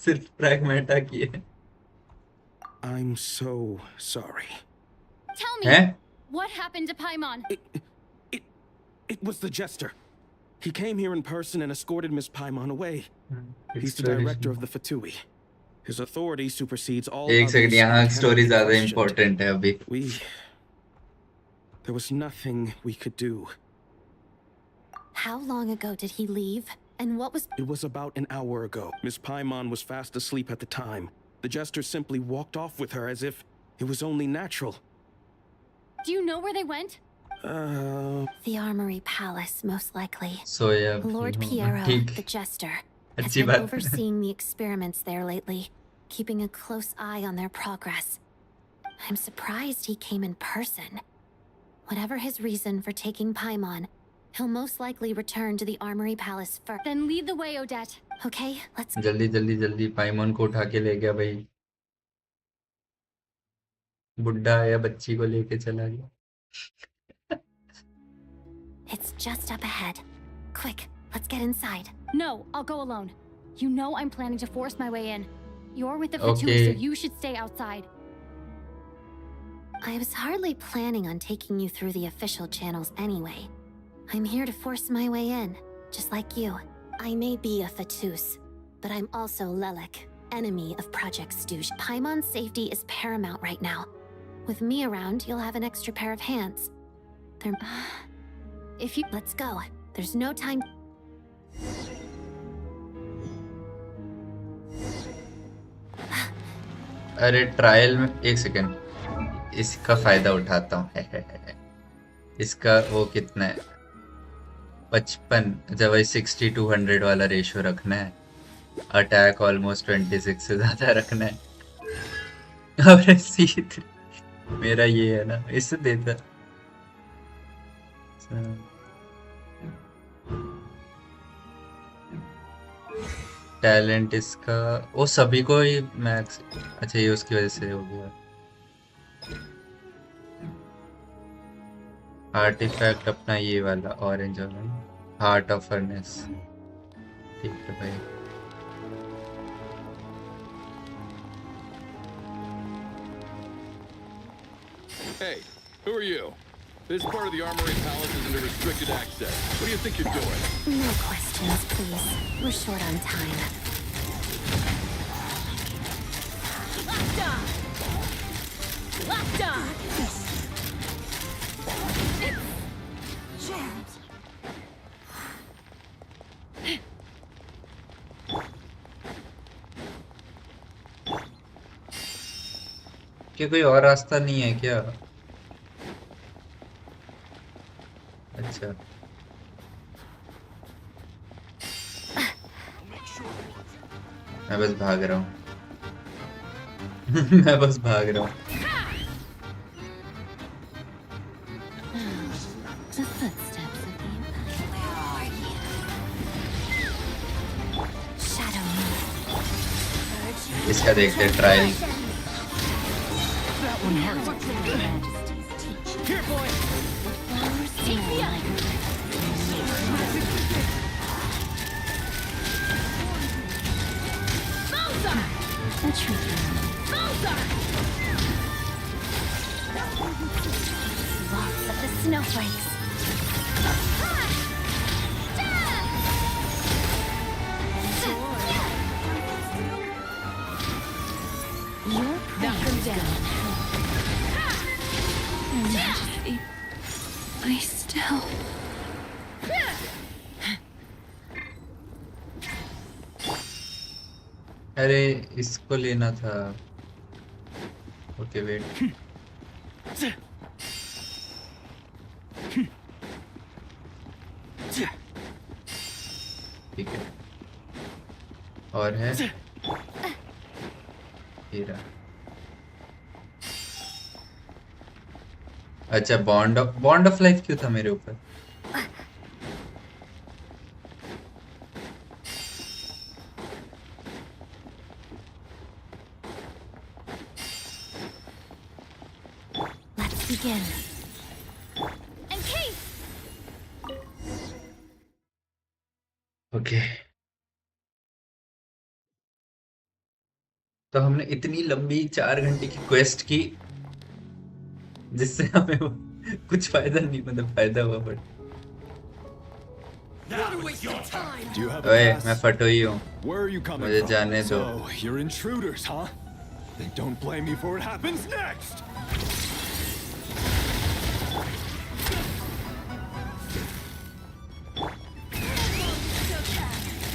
सिर्फ प्रैग्मेटा की है। I'm so sorry. Tell me, हैं? what happened to Paimon? It was the Jester. He came here in person and escorted Miss Paimon away. He's the Exploration. director of the Fatui. His authority supersedes all एक others second, and यहाँ cannot story be ज्यादा questioned. Important है अभी। There was nothing we could do. How long ago did he leave? And what was... It was about an hour ago. Miss Paimon was fast asleep at the time. The Jester simply walked off with her as if it was only natural. Do you know where they went? The Armory Palace, most likely. सोया भी Lord हूँ, Piero, ठीक। the Jester, has अच्छी been बात। overseeing the experiments there lately, keeping a close eye on their progress. I'm surprised he came in person. Whatever his reason for taking Paimon, he'll most likely return to the Armory Palace first. Then lead the way, Odette. Okay, let's... जल्दी जल्दी जल्दी पाइमन को उठा के ले गया भाई। बुड्ढा या बच्ची को लेके चला गया। It's just up ahead. Quick, let's get inside. No, I'll go alone. You know I'm planning to force my way in. You're with the Fatui, Okay. so you should stay outside. I was hardly planning on taking you through the official channels anyway. I'm here to force my way in, just like you. I may be a Fatus, but I'm also Lelik, enemy of Project Stooge. Paimon's safety is paramount right now. With me around, you'll have an extra pair of hands. If you... Let's go. There's no time... अरे trial में एक second इसका फायदा उठाता हूँ। इसका वो कितना है 55 जब वही 60-100 वाला रेशियो रखना है। अटैक ऑलमोस्ट 26 से ज्यादा रखना है। और C3 मेरा ये है ना इससे देता टैलेंट इसका वो सभी को ही मैक्स। अच्छा ये उसकी वजह से हो गया। आर्टिफैक्ट अपना ये वाला ऑरेंज वाला हार्ट ऑफ फर्नेस। ठीक है भाई। Hey, who are you? This part of the Armory Palace is under restricted access. What do you think you're doing? No questions, please. We're short on time. Locked on! Locked on! Jammed. क्या कोई और रास्ता नहीं है क्या? अच्छा मैं बस भाग रहा हूँ। मैं बस भाग रहा हूँ। The footsteps of the Empire. Where are you? Shadow me. इसका देखते हैं trial. That one hurt. Here, boy! Take me up! Mozart! A tricky one. Mozart! Lots of the snowflakes. You're Knock him down. Majesty, I still. अरे इसको लेना था। Okay wait. ठीक है और है हीरा। अच्छा बॉन्ड ऑफ लाइफ क्यों था मेरे ऊपर? Let's begin. Encase! ओके तो हमने इतनी लंबी 4 घंटे की क्वेस्ट की जिससे हमें कुछ फायदा नहीं मतलब फायदा हुआ but Do you have a ओए pass? मैं फटोई हूँ। Where are you coming मुझे from? जाने दो। So, you're intruders, huh? Then don't blame me for what happens next!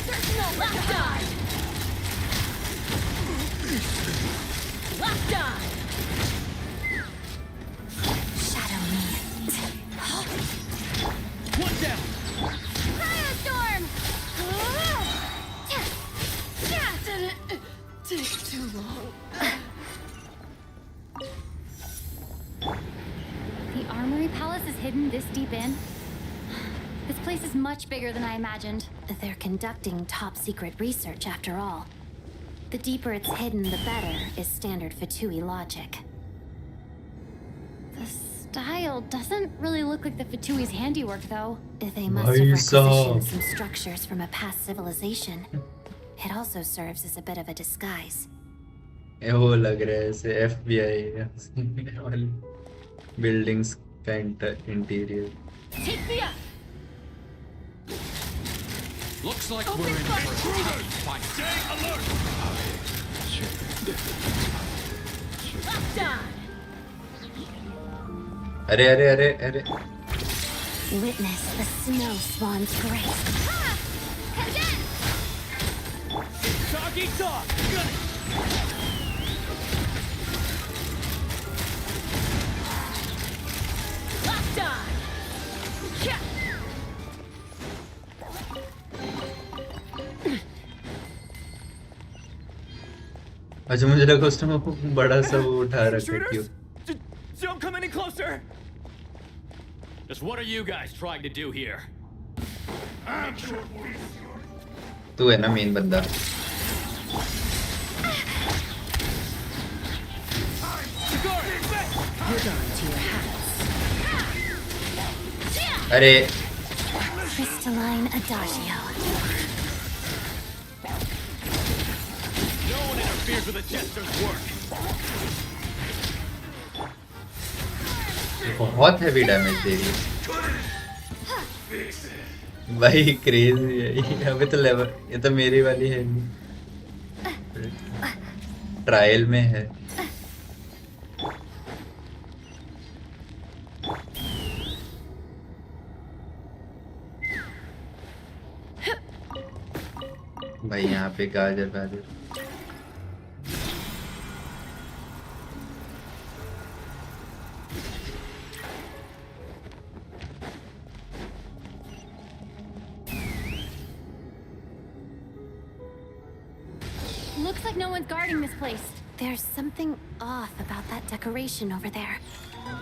There's no locked on! Locked on! Shadow me. One down! Firestorm! Did it take too long? The Armory Palace is hidden this deep in? This place is much bigger than I imagined. They're conducting top secret research after all. The deeper it's hidden, the better, is standard Fatui logic. The style doesn't really look like the Fatui's handiwork, though. They must have requisitioned some structures from a past civilization. It also serves as a bit of a disguise. वो लग रहा है ऐसे FBI वाली buildings का interior. Take me up! Looks like Open we're in fire! for a tough fight. Stay alert! Locked on! अरे अरे अरे अरे Witness the snow swan's grace. Doggy dog! अच्छा मुझे लगा उसने वो बड़ा सा वो उठा रखा है क्यों? Don't come any closer! Just what are you guys trying to do here? तू है ना मेन बंदा। अरे Crystalline Adagio. No one interferes with a jester's work. बहुत हैवी डैमेज दे रही है भाई, क्रेजी है ये। अभी तो लेवल, ये तो मेरी वाली है नहीं, ट्रायल में है। भाई यहाँ पे गाजर गाजर Looks like no one's guarding this place. There's something off about that decoration over there.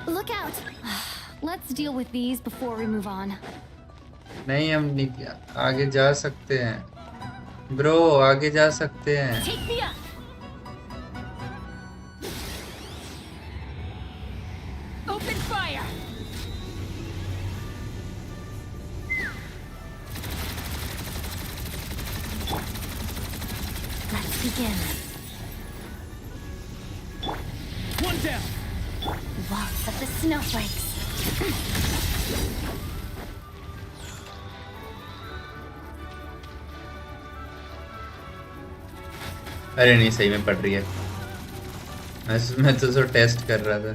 Look out! Let's deal with these before we move on. नहीं, हम आगे जा सकते हैं ब्रो, आगे जा सकते हैं। Take me up. Open fire. Let's begin. One down. Waltz of the snowflakes. अरे नहीं, सही में पड़ रही है। मैं तो टेस्ट कर रहा था।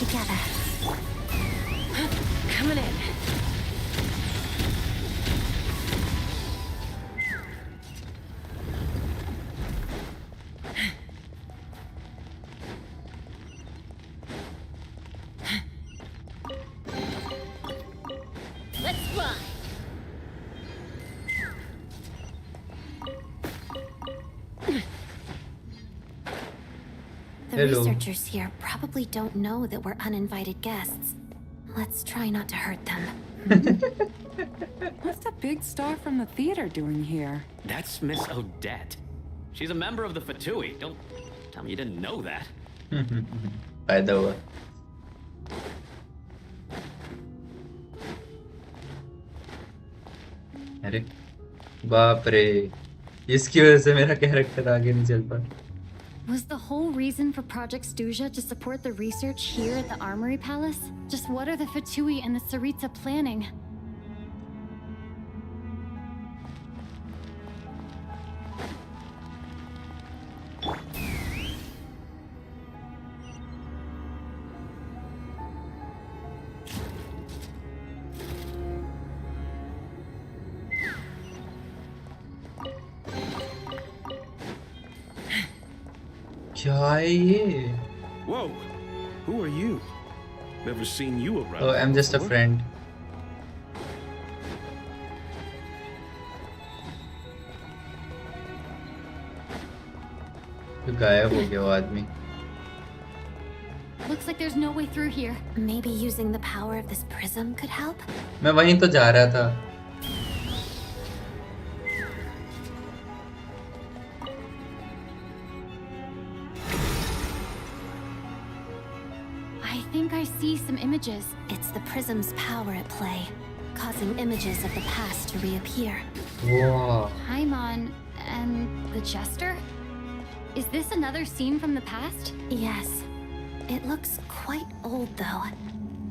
Together. Coming in. Let's fly. The Hello. researchers here probably don't know that we're uninvited guests. Let's try not to hurt them. What's the big star from the theater doing here? That's Miss Odette. She's a member of the Fatui. Don't tell me you didn't know that. फायदा हुआ। अरे बाप रे, इसकी वजह से मेरा character आगे नहीं चल पा। Was the whole reason for Project Stuja to support the research here at the Armory Palace? Just what are the Fatui and the Tsaritsa planning? क्या है ये? Whoa, who are you? Never seen you around. Oh, I'm just a before. friend. तो गायब हो गया वो आदमी। Looks like there's no way through here. Maybe using the power of this prism could help? मैं वहीं तो जा रहा था। I think I see some images. It's the prism's power at play, causing images of the past to reappear. Wow. Paimon and the Jester? Is this another scene from the past? Yes. It looks quite old, though.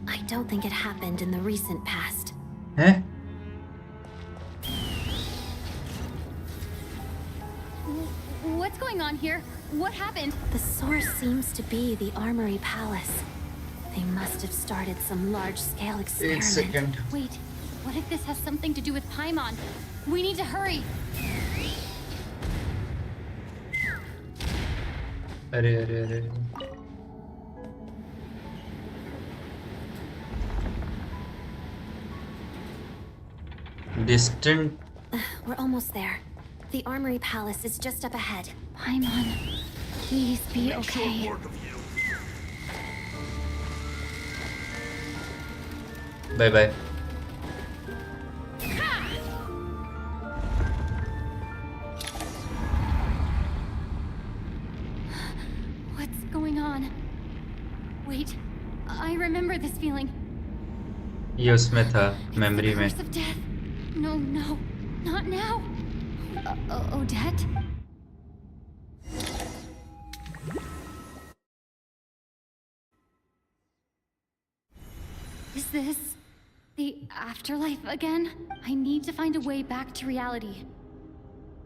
I don't think it happened in the recent past. हैं? What's going on here? What happened? The source seems to be the Armory Palace. They must have started some large-scale experiment. 1 second. Wait, what if this has something to do with Paimon? We need to hurry. अरे अरे अरे distant We're almost there. The Armory Palace is just up ahead. Paimon, please be okay. Bye bye What's going on? Wait, I remember this feeling. ये उसमें था It's the memory में curse of death. No, no, not now. Odette? Is this the afterlife again? I need to find a way back to reality.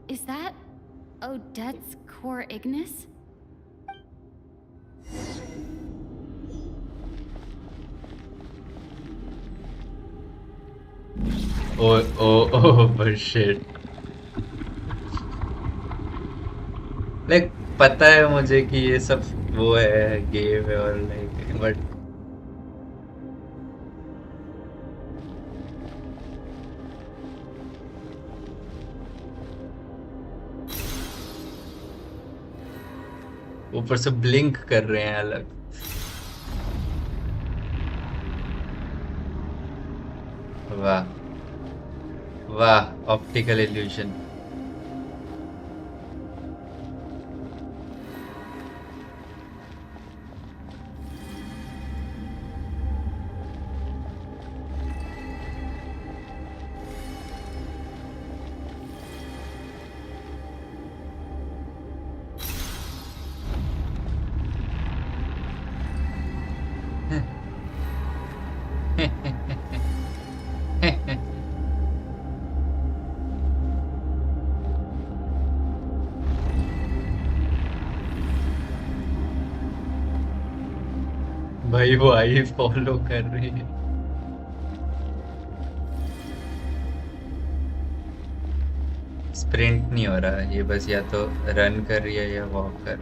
Is that Odette's core Ignis? Oh shit like पता है मुझे कि ये सब वो है game है और लाइक बट ऊपर से ब्लिंक कर रहे हैं अलग वाह वाह ऑप्टिकल इल्यूशन भाई वो आई फॉलो कर रही है स्प्रिंट नहीं हो रहा ये बस या तो रन कर रही है या वॉक कर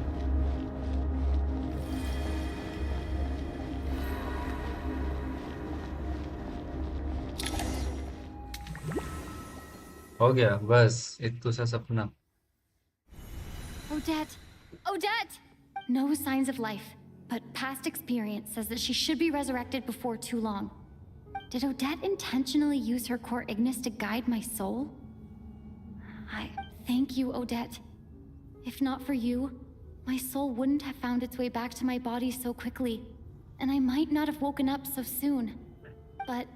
हो गया बस इतना सा सपना Odette! Odette! No signs of life, but past experience says that she should be resurrected before too long. Did Odette intentionally use her core Ignis to guide my soul? I thank you, Odette. If not for you, my soul wouldn't have found its way back to my body so quickly, and I might not have woken up so soon. But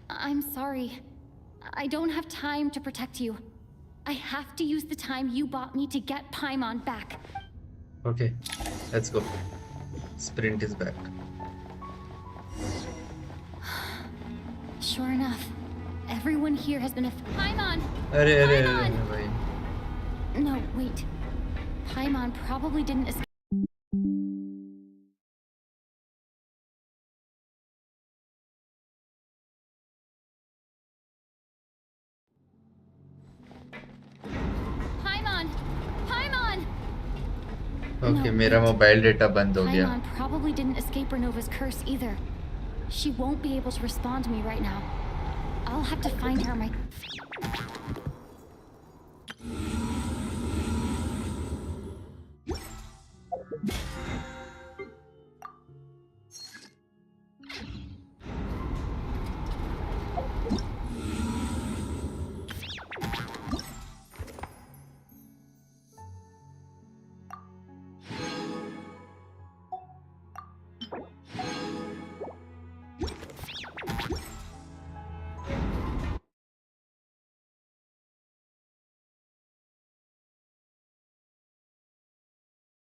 I'm sorry. I don't have time to protect you. I have to use the time you bought me to get Paimon back. Okay, let's go. Sprint is back. Sure enough, everyone here has been a Paimon. अरे अरे Paimon! अरे भाई No, wait. Paimon probably didn't escape. Paimon! Paimon! Okay मेरा mobile data बंद हो गया Paimon probably didn't escape Renova's curse either. She won't be able to respond to me right now. I'll have to find her my...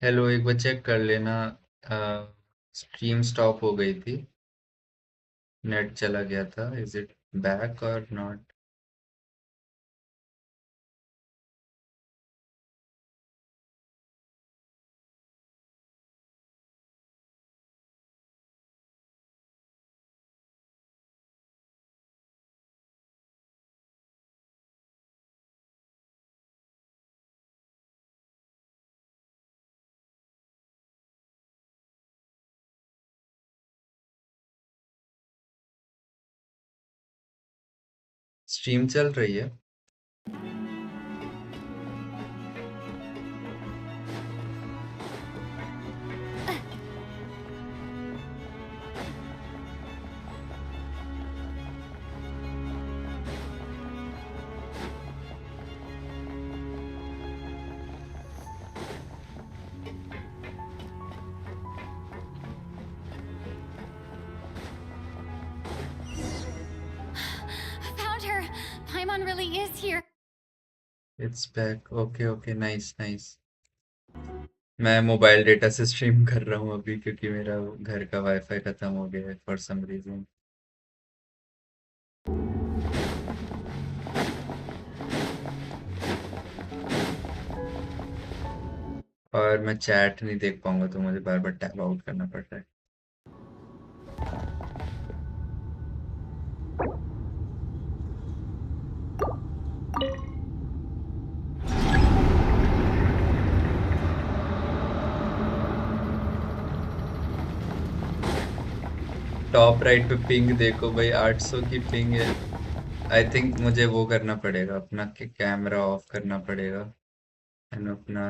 hello एक बार check कर लेना stream stop हो गई थी नेट चला गया था इज इट बैक और नॉट स्ट्रीम चल रही है। Found her. Paimon really is here. It's back. Okay okay, nice nice. मैं मोबाइल डेटा से स्ट्रीम कर रहा हूँ अभी क्योंकि मेरा घर का वाईफाई खत्म हो गया है फॉर सम रीजन। और मैं चैट नहीं देख पाऊंगा तो मुझे बार बार टैब आउट करना पड़ रहा है। टॉप राइट पे पिंग देखो भाई, 800 की पिंग है। आई थिंक मुझे वो करना पड़ेगा, अपना कैमरा ऑफ करना पड़ेगा एंड अपना।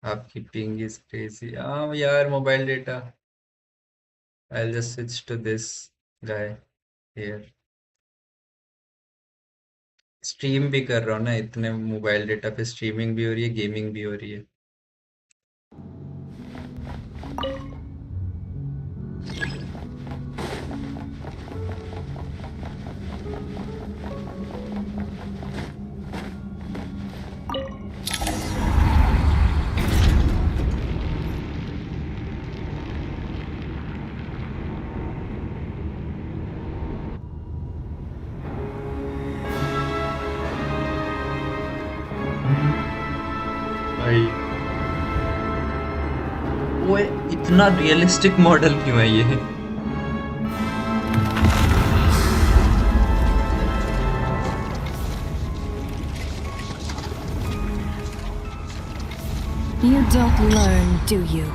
आपकी पिंग इज क्रेजी। हाँ यार, mobile data. I just switch to this guy here. Stream भी कर रहा हूँ ना, इतने मोबाइल डेटा पे स्ट्रीमिंग भी हो रही है, गेमिंग भी हो रही है। भाई वो इतना रियलिस्टिक मॉडल क्यों है ये? You don't learn, do you?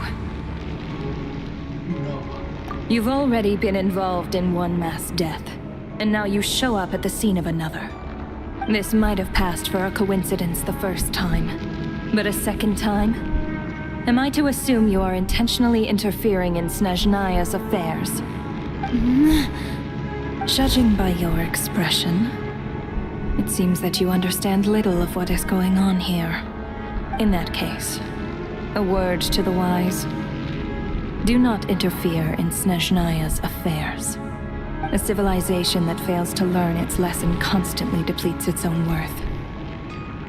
You've already been involved in one mass death, and now you show up at the scene of another. This might have passed for a coincidence the first time, but a second time? Am I to assume you are intentionally interfering in Snezhnaya's affairs? Judging by your expression, it seems that you understand little of what is going on here. In that case, a word to the wise. Do not interfere in Snezhnaya's affairs. A civilization that fails to learn its lesson constantly depletes its own worth.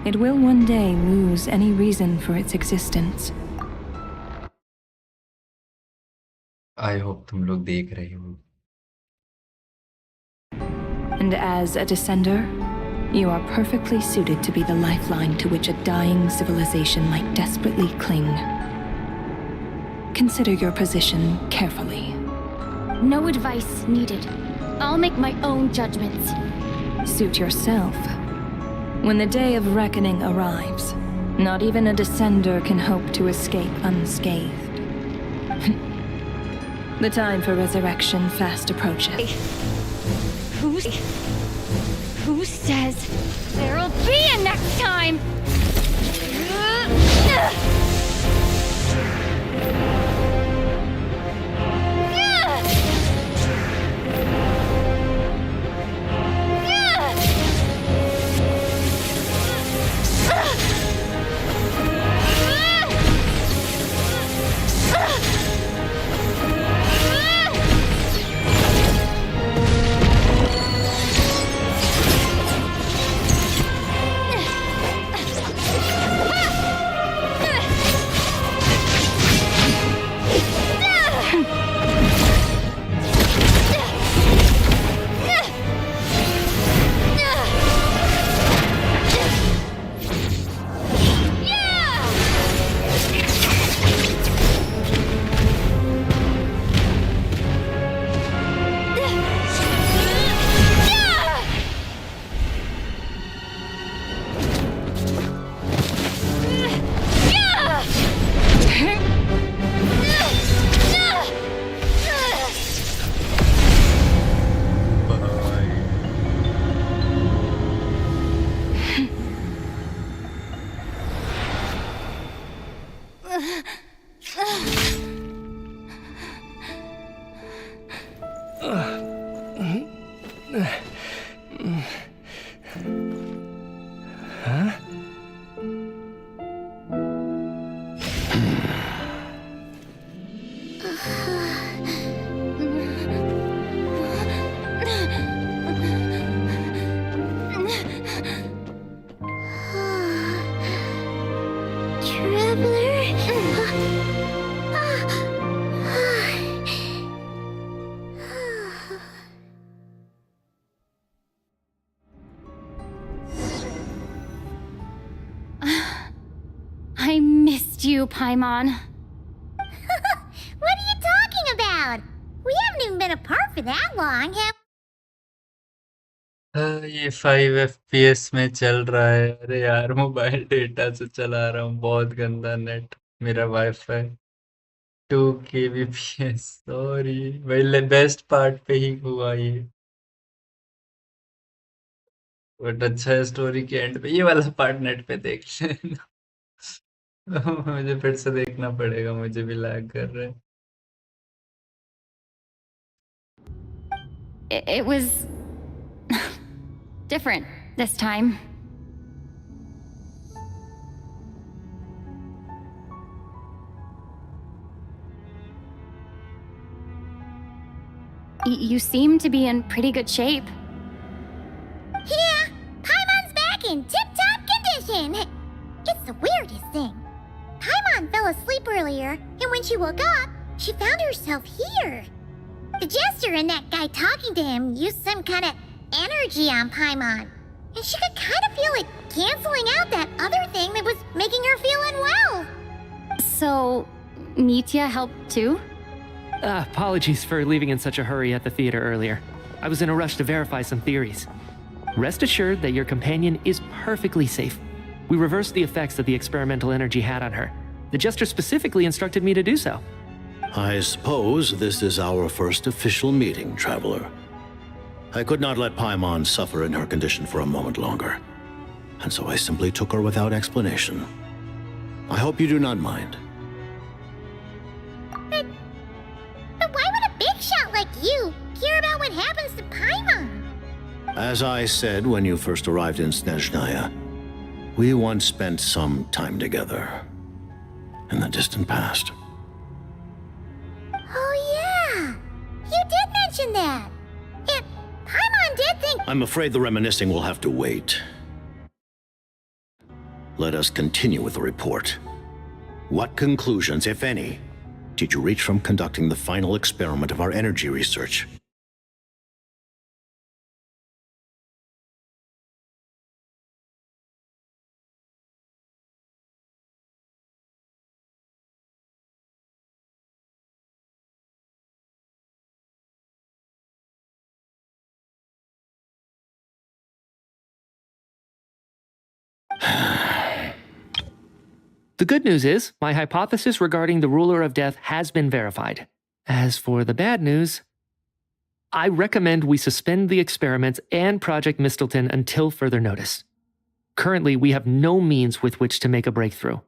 It will one day lose any reason for its existence. I hope तुम लोग देख रहे हो। And as a descender, you are perfectly suited to be the lifeline to which a dying civilization might desperately cling. Consider your position carefully. No advice needed. I'll make my own judgments. Suit yourself. When the day of reckoning arrives, not even a descender can hope to escape unscathed. The time for resurrection fast approaches. Who says there'll be a next time? Huh? I missed you, Paimon. What are you talking about? We haven't even been apart for that long, have ये 5 FPS में चल रहा है। अरे यार mobile data से चला रहा हूँ, बहुत गंदा नेट। मेरा वाईफाई 2 kbps। सॉरी भाई, बेस्ट पार्ट पे ही हुआ ये। बट अच्छा है, स्टोरी के एंड पे ये वाला पार्ट नेट पे देख लेना। मुझे फिर से देखना पड़ेगा, मुझे भी लैग कर रहा है। It was different this time. You seem to be in pretty good shape. Yeah, Paimon's back in tip-top condition. It's the weirdest thing. Paimon fell asleep earlier, and when she woke up, she found herself here. The jester and that guy talking to him used some kind of energy on Paimon, and she could kind of feel it canceling out that other thing that was making her feel unwell. So, Mitya helped too? Apologies for leaving in such a hurry at the theater earlier. I was in a rush to verify some theories. Rest assured that your companion is perfectly safe. We reversed the effects that the experimental energy had on her. The jester specifically instructed me to do so. I suppose this is our first official meeting, Traveler. I could not let Paimon suffer in her condition for a moment longer, and so I simply took her without explanation. I hope you do not mind. But why would a big shot like you care about what happens to Paimon? As I said when you first arrived in Snezhnaya, we once spent some time together in the distant past. Oh yeah, you did mention that. And Paimon did think— I'm afraid the reminiscing will have to wait. Let us continue with the report. What conclusions, if any, did you reach from conducting the final experiment of our energy research? The good news is, my hypothesis regarding the ruler of death has been verified. As for the bad news, I recommend we suspend the experiments and Project Mistleton until further notice. Currently, we have no means with which to make a breakthrough.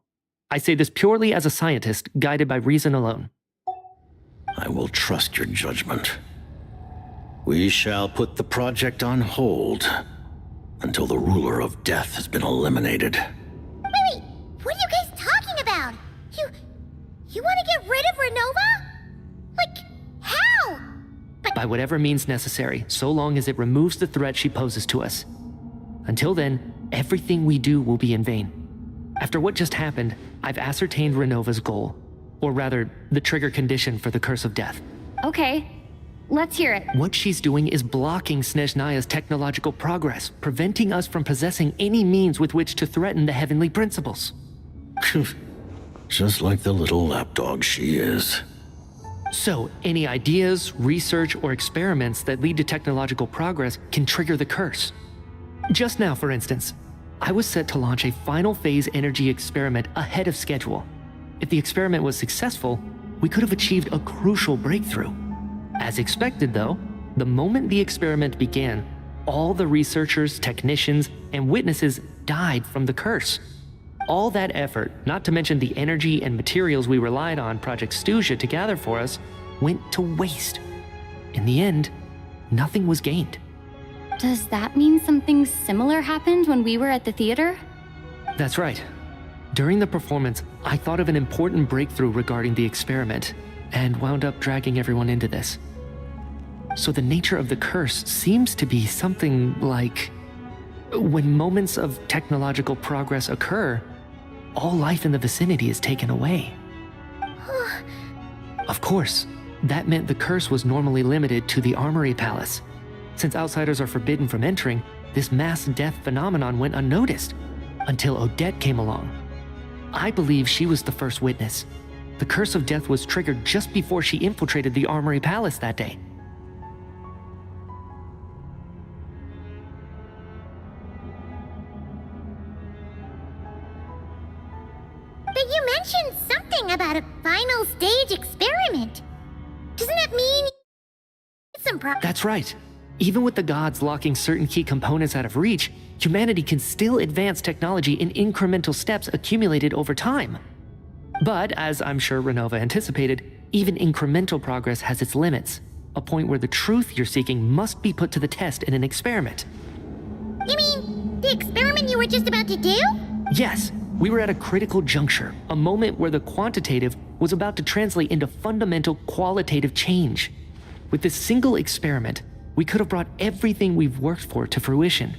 I say this purely as a scientist, guided by reason alone. I will trust your judgment. We shall put the project on hold until the ruler of death has been eliminated. Wait, what are you guys talking about? You want to get rid of Renova? Like, how? By whatever means necessary, so long as it removes the threat she poses to us. Until then, everything we do will be in vain. After what just happened, I've ascertained Renova's goal. Or rather, the trigger condition for the Curse of Death. Okay, let's hear it. What she's doing is blocking Snezhnaya's technological progress, preventing us from possessing any means with which to threaten the heavenly principles. Just like the little lapdog she is. So, any ideas, research, or experiments that lead to technological progress can trigger the curse. Just now, for instance, I was set to launch a final phase energy experiment ahead of schedule. If the experiment was successful, we could have achieved a crucial breakthrough. As expected, though, the moment the experiment began, all the researchers, technicians, and witnesses died from the curse. all that effort, not to mention the energy and materials we relied on Project Snezhnaya to gather for us, went to waste. In the end, nothing was gained. Does that mean something similar happened when we were at the theater? That's right. During the performance, I thought of an important breakthrough regarding the experiment, and wound up dragging everyone into this. So the nature of the curse seems to be something like, when moments of technological progress occur, all life in the vicinity is taken away. Of course, that meant the curse was normally limited to the Armory Palace. Since outsiders are forbidden from entering, this mass death phenomenon went unnoticed, until Odette came along. I believe she was the first witness. The curse of death was triggered just before she infiltrated the Armory Palace that day. But you mentioned something about a final stage experiment. Doesn't that mean That's right. Even with the gods locking certain key components out of reach, humanity can still advance technology in incremental steps accumulated over time. But, as I'm sure Renova anticipated, even incremental progress has its limits, a point where the truth you're seeking must be put to the test in an experiment. You mean the experiment you were just about to do? Yes, we were at a critical juncture, a moment where the quantitative was about to translate into fundamental qualitative change. With this single experiment, we could have brought everything we've worked for to fruition.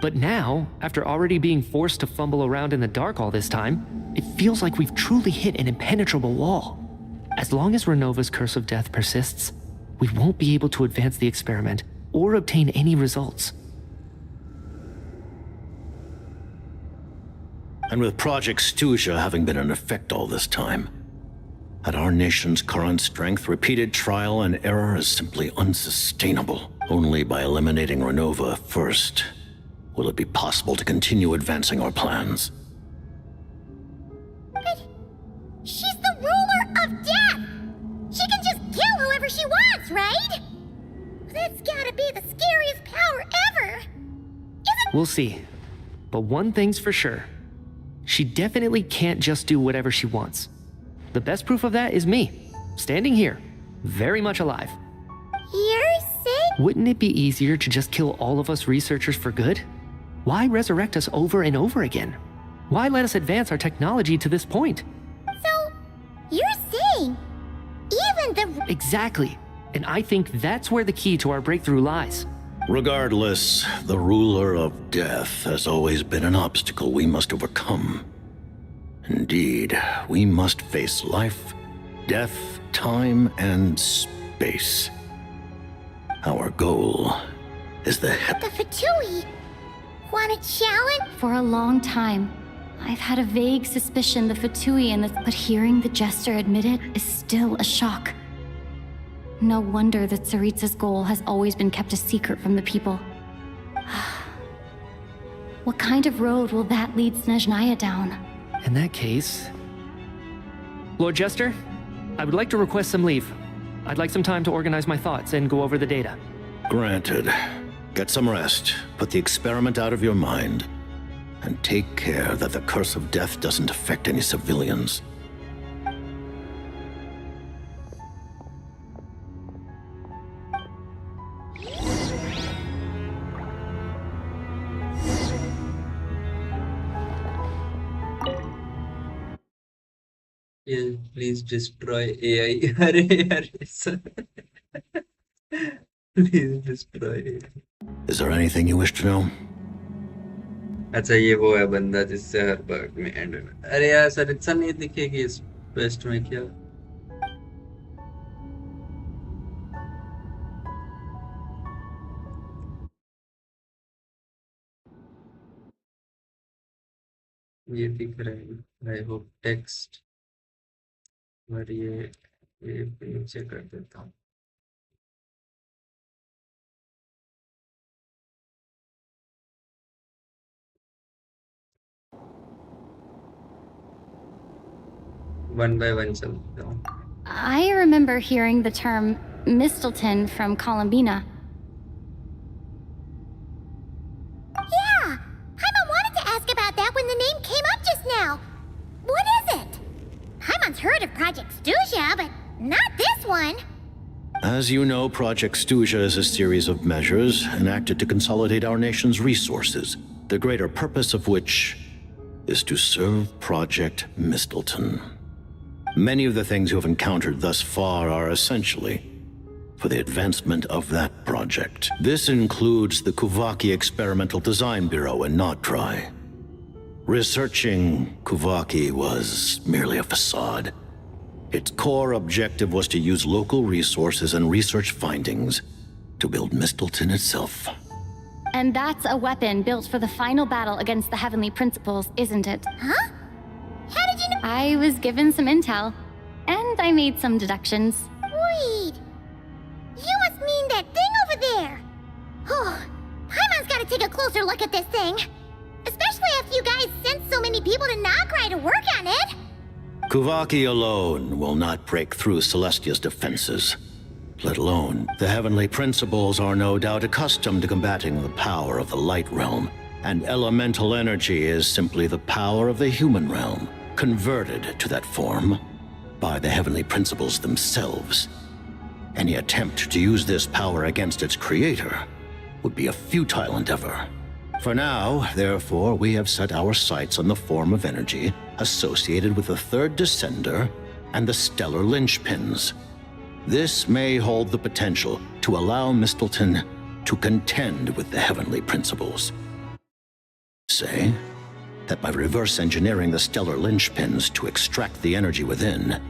But now, after already being forced to fumble around in the dark all this time, it feels like we've truly hit an impenetrable wall. As long as Renova's curse of death persists, we won't be able to advance the experiment or obtain any results. And with Project Snezhnaya having been in effect all this time, at our nation's current strength, repeated trial and error is simply unsustainable. Only by eliminating Renova first will it be possible to continue advancing our plans. But she's the ruler of death! She can just kill whoever she wants, right? That's gotta be the scariest power ever! We'll see. But one thing's for sure. She definitely can't just do whatever she wants. The best proof of that is me, standing here, very much alive. You're sick? Wouldn't it be easier to just kill all of us researchers for good? Why resurrect us over and over again? Why let us advance our technology to this point? So, you're saying, even the... Exactly. And I think that's where the key to our breakthrough lies. Regardless, the ruler of death has always been an obstacle we must overcome. Indeed, we must face life, death, time, and space. Our goal is the Fatui. Want a challenge? For a long time, I've had a vague suspicion the Fatui and but hearing the jester admit it is still a shock. No wonder that Tsaritsa's goal has always been kept a secret from the people. What kind of road will that lead Snezhnaya down? In that case... Lord Jester, I would like to request some leave. I'd like some time to organize my thoughts and go over the data. Granted. Get some rest, put the experiment out of your mind, and take care that the curse of death doesn't affect any civilians. Yeah, please destroy AI. अरे sir. Please destroy AI. Is there anything you wish to know? अच्छा ये वो है बंदा जिससे हर बार में and में अरे यार सरित्सा नहीं दिखेगी इस बेस्ट में क्या ये दिख रहा है आई होप टेक्स्ट और ये नीचे कर देता हूँ one by one चलता हूँ I remember hearing the term Mistelton from Columbina. confused now. What is it? Paimon's heard of Project Snezhnaya, but not this one. As you know, Project Snezhnaya is a series of measures enacted to consolidate our nation's resources, the greater purpose of which is to serve Project Mistleton. Many of the things you have encountered thus far are essentially for the advancement of that project. This includes the Kuvaki Experimental Design Bureau in Notri. Researching Kuvaki was merely a facade. Its core objective was to use local resources and research findings to build Mistleton itself. And that's a weapon built for the final battle against the Heavenly Principles, isn't it? Huh? How did you know? I was given some intel, and I made some deductions. Wait. You must mean that thing over there. Oh, Paimon's gotta take a closer look at this thing. Especially after you guys sent so many people to Notri to work on it. Kuvaki alone will not break through Celestia's defenses. Let alone, the Heavenly Principles are no doubt accustomed to combating the power of the Light Realm, and elemental energy is simply the power of the human realm, converted to that form by the Heavenly Principles themselves. Any attempt to use this power against its creator would be a futile endeavor. For now, therefore, we have set our sights on the form of energy associated with the Third Descender and the Stellar Linchpins. This may hold the potential to allow Mistleton to contend with the Heavenly Principles. Say that by reverse engineering the Stellar Linchpins to extract the energy within,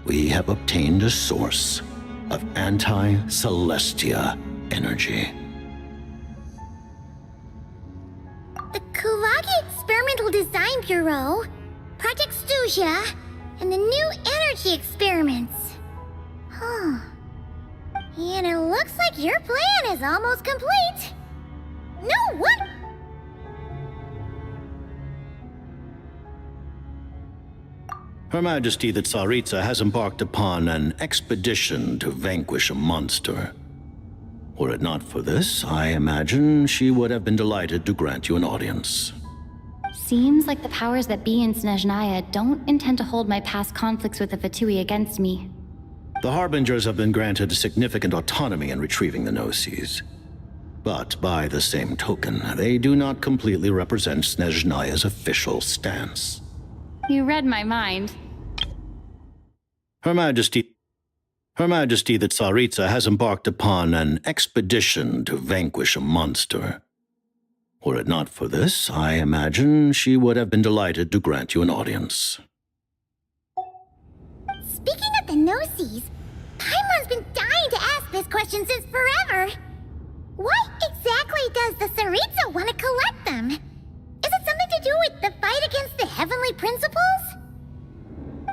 we have obtained a source of anti-Celestia energy. The Kuvaki Experimental Design Bureau, Project Snezhnaya, and the new energy experiments. Huh. And it looks like your plan is almost complete. No, what? Her Majesty the Tsaritsa has embarked upon an expedition to vanquish a monster. Were it not for this, I imagine she would have been delighted to grant you an audience. Seems like the powers that be in Snezhnaya don't intend to hold my past conflicts with the Fatui against me. The Harbingers have been granted significant autonomy in retrieving the Gnosis. But by the same token, they do not completely represent Snezhnaya's official stance. You read my mind. Her Majesty the Tsaritsa has embarked upon an expedition to vanquish a monster. Were it not for this, I imagine she would have been delighted to grant you an audience. Speaking of the Gnosis, Paimon's been dying to ask this question since forever. Why exactly does the Tsaritsa want to collect them? Is it something to do with the fight against the Heavenly Principles?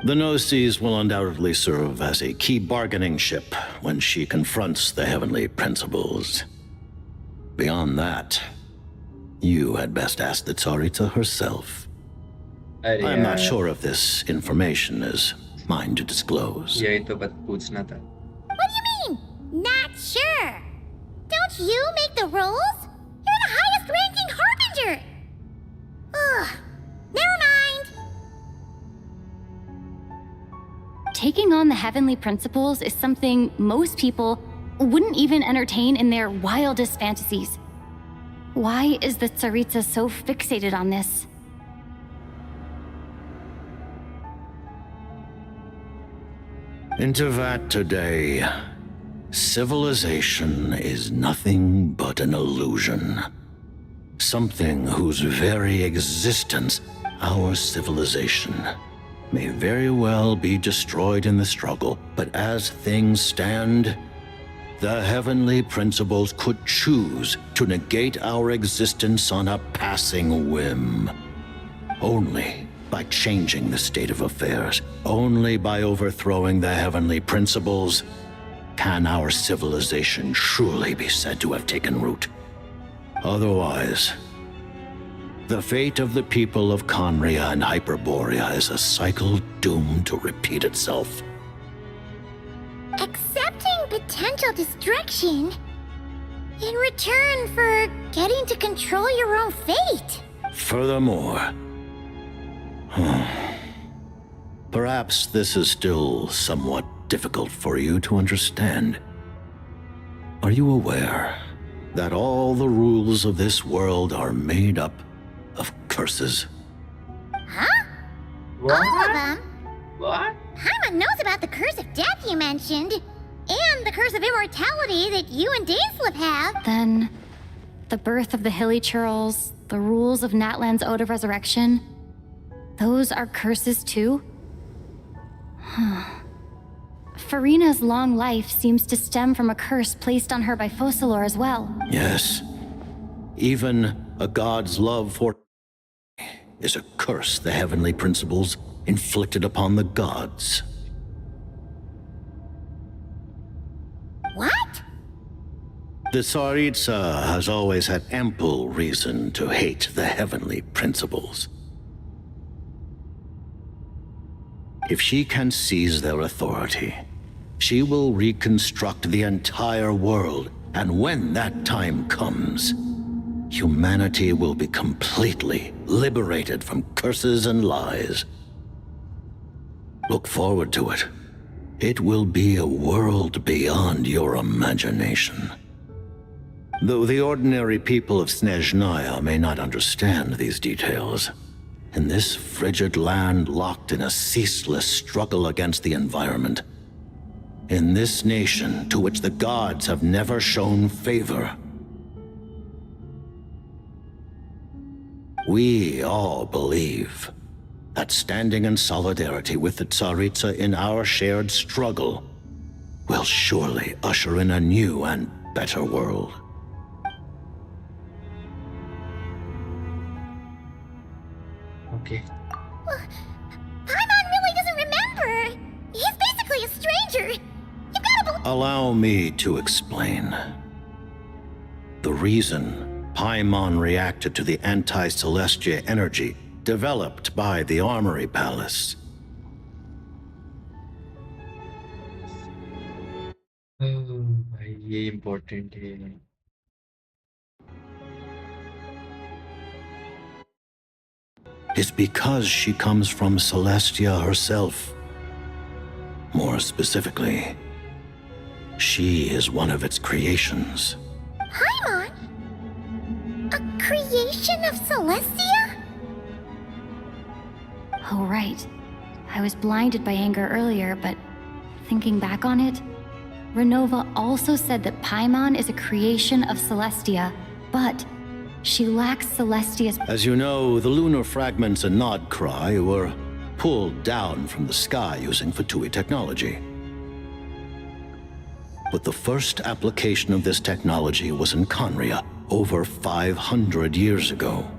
The Gnosis will undoubtedly serve as a key bargaining chip when she confronts the Heavenly Principles. Beyond that, you had best ask the Tsaritsa herself. I'm not sure if this information is mine to disclose. यही तो बात पूछना था. What do you mean? Not sure. Don't you make the rules? You're the highest ranking Harbinger. Ugh. Never mind. Taking on the Heavenly Principles is something most people wouldn't even entertain in their wildest fantasies. Why is the Tsaritsa so fixated on this? Into that today, civilization is nothing but an illusion. Something whose very existence, our civilization, may very well be destroyed in the struggle. But as things stand, the Heavenly Principles could choose to negate our existence on a passing whim. Only by changing the state of affairs, only by overthrowing the Heavenly Principles, can our civilization truly be said to have taken root. Otherwise, the fate of the people of Conria and Hyperborea is a cycle doomed to repeat itself. Accepting potential destruction in return for getting to control your own fate. Furthermore, Perhaps this is still somewhat difficult for you to understand. Are you aware that all the rules of this world are made up of curses? Huh? What? All of them? What? Paimon knows about the curse of death you mentioned, and the curse of immortality that you and Dainsleif have. Then, the birth of the Hilly Churls, the rules of Natlan's Ode of Resurrection, those are curses too? Farina's long life seems to stem from a curse placed on her by Focalor as well. Yes. Even a god's love for is a curse the heavenly principles inflicted upon the gods. What? The Tsaritsa has always had ample reason to hate the heavenly principles. If she can seize their authority, she will reconstruct the entire world, and when that time comes, humanity will be completely liberated from curses and lies. Look forward to it. It will be a world beyond your imagination. Though the ordinary people of Snezhnaya may not understand these details, in this frigid land locked in a ceaseless struggle against the environment, in this nation to which the gods have never shown favor, we all believe that standing in solidarity with the Tsaritsa in our shared struggle will surely usher in a new and better world. Okay. Paimon really doesn't remember. He's basically a stranger. You've gotta Allow me to explain. The reason Paimon reacted to the anti-Celestia energy developed by the Armory Palace भाई ये important है. is because she comes from Celestia herself. More specifically, she is one of its creations. Paimon? A creation of Celestia? Oh, right. I was blinded by anger earlier, but thinking back on it, Renova also said that Paimon is a creation of Celestia, but she lacks Celestia's... As you know, the lunar fragments in Nodcry were pulled down from the sky using Fatui technology. But the first application of this technology was in Conria over 500 years ago.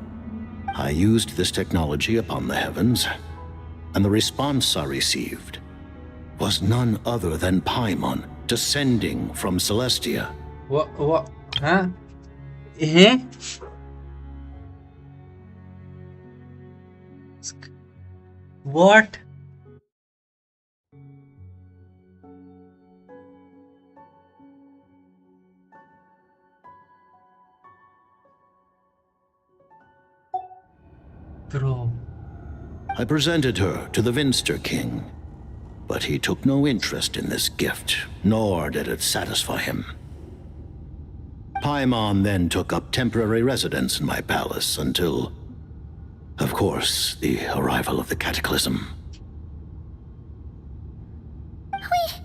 I used this technology upon the heavens, and the response I received was none other than Paimon descending from Celestia. What? Huh? Eh? What? Bro. I presented her to the Vinster King, but he took no interest in this gift, nor did it satisfy him. Paimon then took up temporary residence in my palace until, of course, the arrival of the Cataclysm. Wait,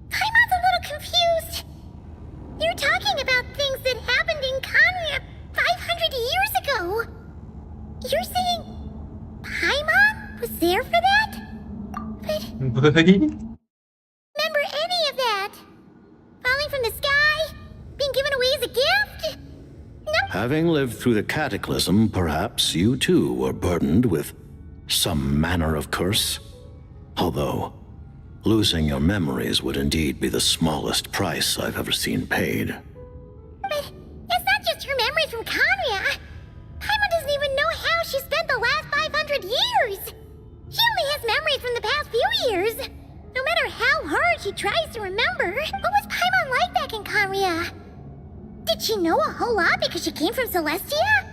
Paimon's a little confused. You're talking about things that happened in Conria 500 years ago. You're saying Paimon was there for that? But... remember any of that? Falling from the sky? Being given away as a gift? No. Having lived through the Cataclysm, perhaps you too were burdened with some manner of curse. Although, losing your memories would indeed be the smallest price I've ever seen paid. But it's not just her memories from Conria. Paimon doesn't even know how she spent the last 500 years. She only has memories from the past few years. No matter how hard she tries to remember, what was Paimon like back in Conria? Did she know a whole lot because she came from Celestia?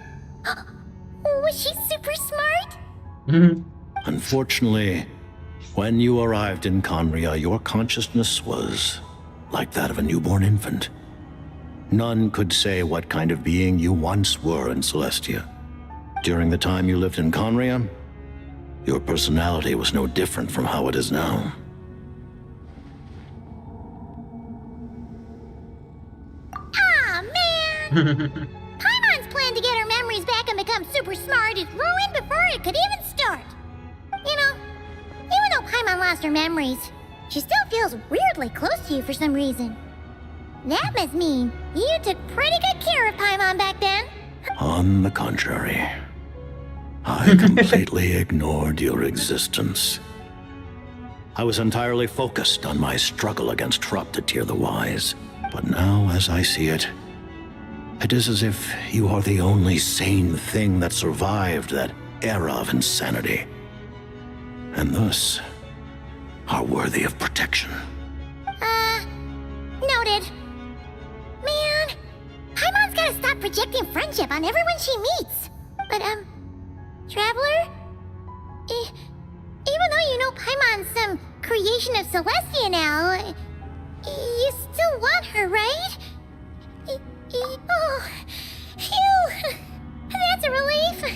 Was she super smart? Unfortunately, when you arrived in Conria, your consciousness was like that of a newborn infant. None could say what kind of being you once were in Celestia. During the time you lived in Conria, your personality was no different from how it is now. Aw, man! Paimon's plan to get her memories back and become super smart is ruined before it could even start. You know, even though Paimon lost her memories, she still feels weirdly close to you for some reason. That must mean you took pretty good care of Paimon back then. On the contrary, I completely ignored your existence. I was entirely focused on my struggle against Troptatir the Wise. But now, as I see it, it is as if you are the only sane thing that survived that era of insanity. And thus, are worthy of protection. Noted. Man, Paimon's gotta stop projecting friendship on everyone she meets. But, Traveler? Even though you know Paimon's some creation of Celestia now, you still want her, right? Oh, phew! That's a relief!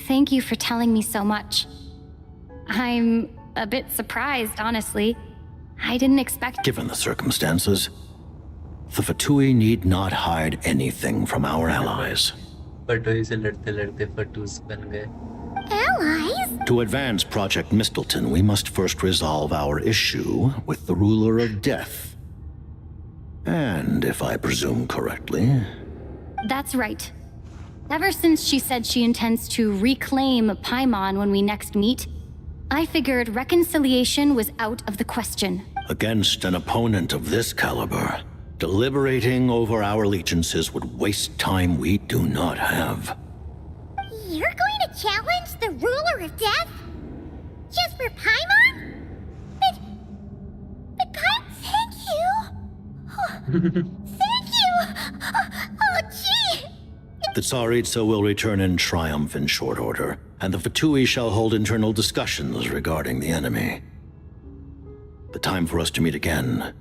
Thank you for telling me so much. I'm a bit surprised, honestly. I didn't expect... Given the circumstances, the Fatui need not hide anything from our allies. Allies? To advance Project Mistleton, we must first resolve our issue with the Ruler of Death. And, if I presume correctly... That's right. Ever since she said she intends to reclaim Paimon when we next meet, I figured reconciliation was out of the question. Against an opponent of this caliber, deliberating over our allegiances would waste time we do not have. You're going to challenge the Ruler of Death? Just for Paimon? But thank you! Thank you! Oh, gee! The Tsaritsa will return in triumph in short order, and the Fatui shall hold internal discussions regarding the enemy. The time for us to meet again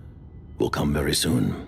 will come very soon.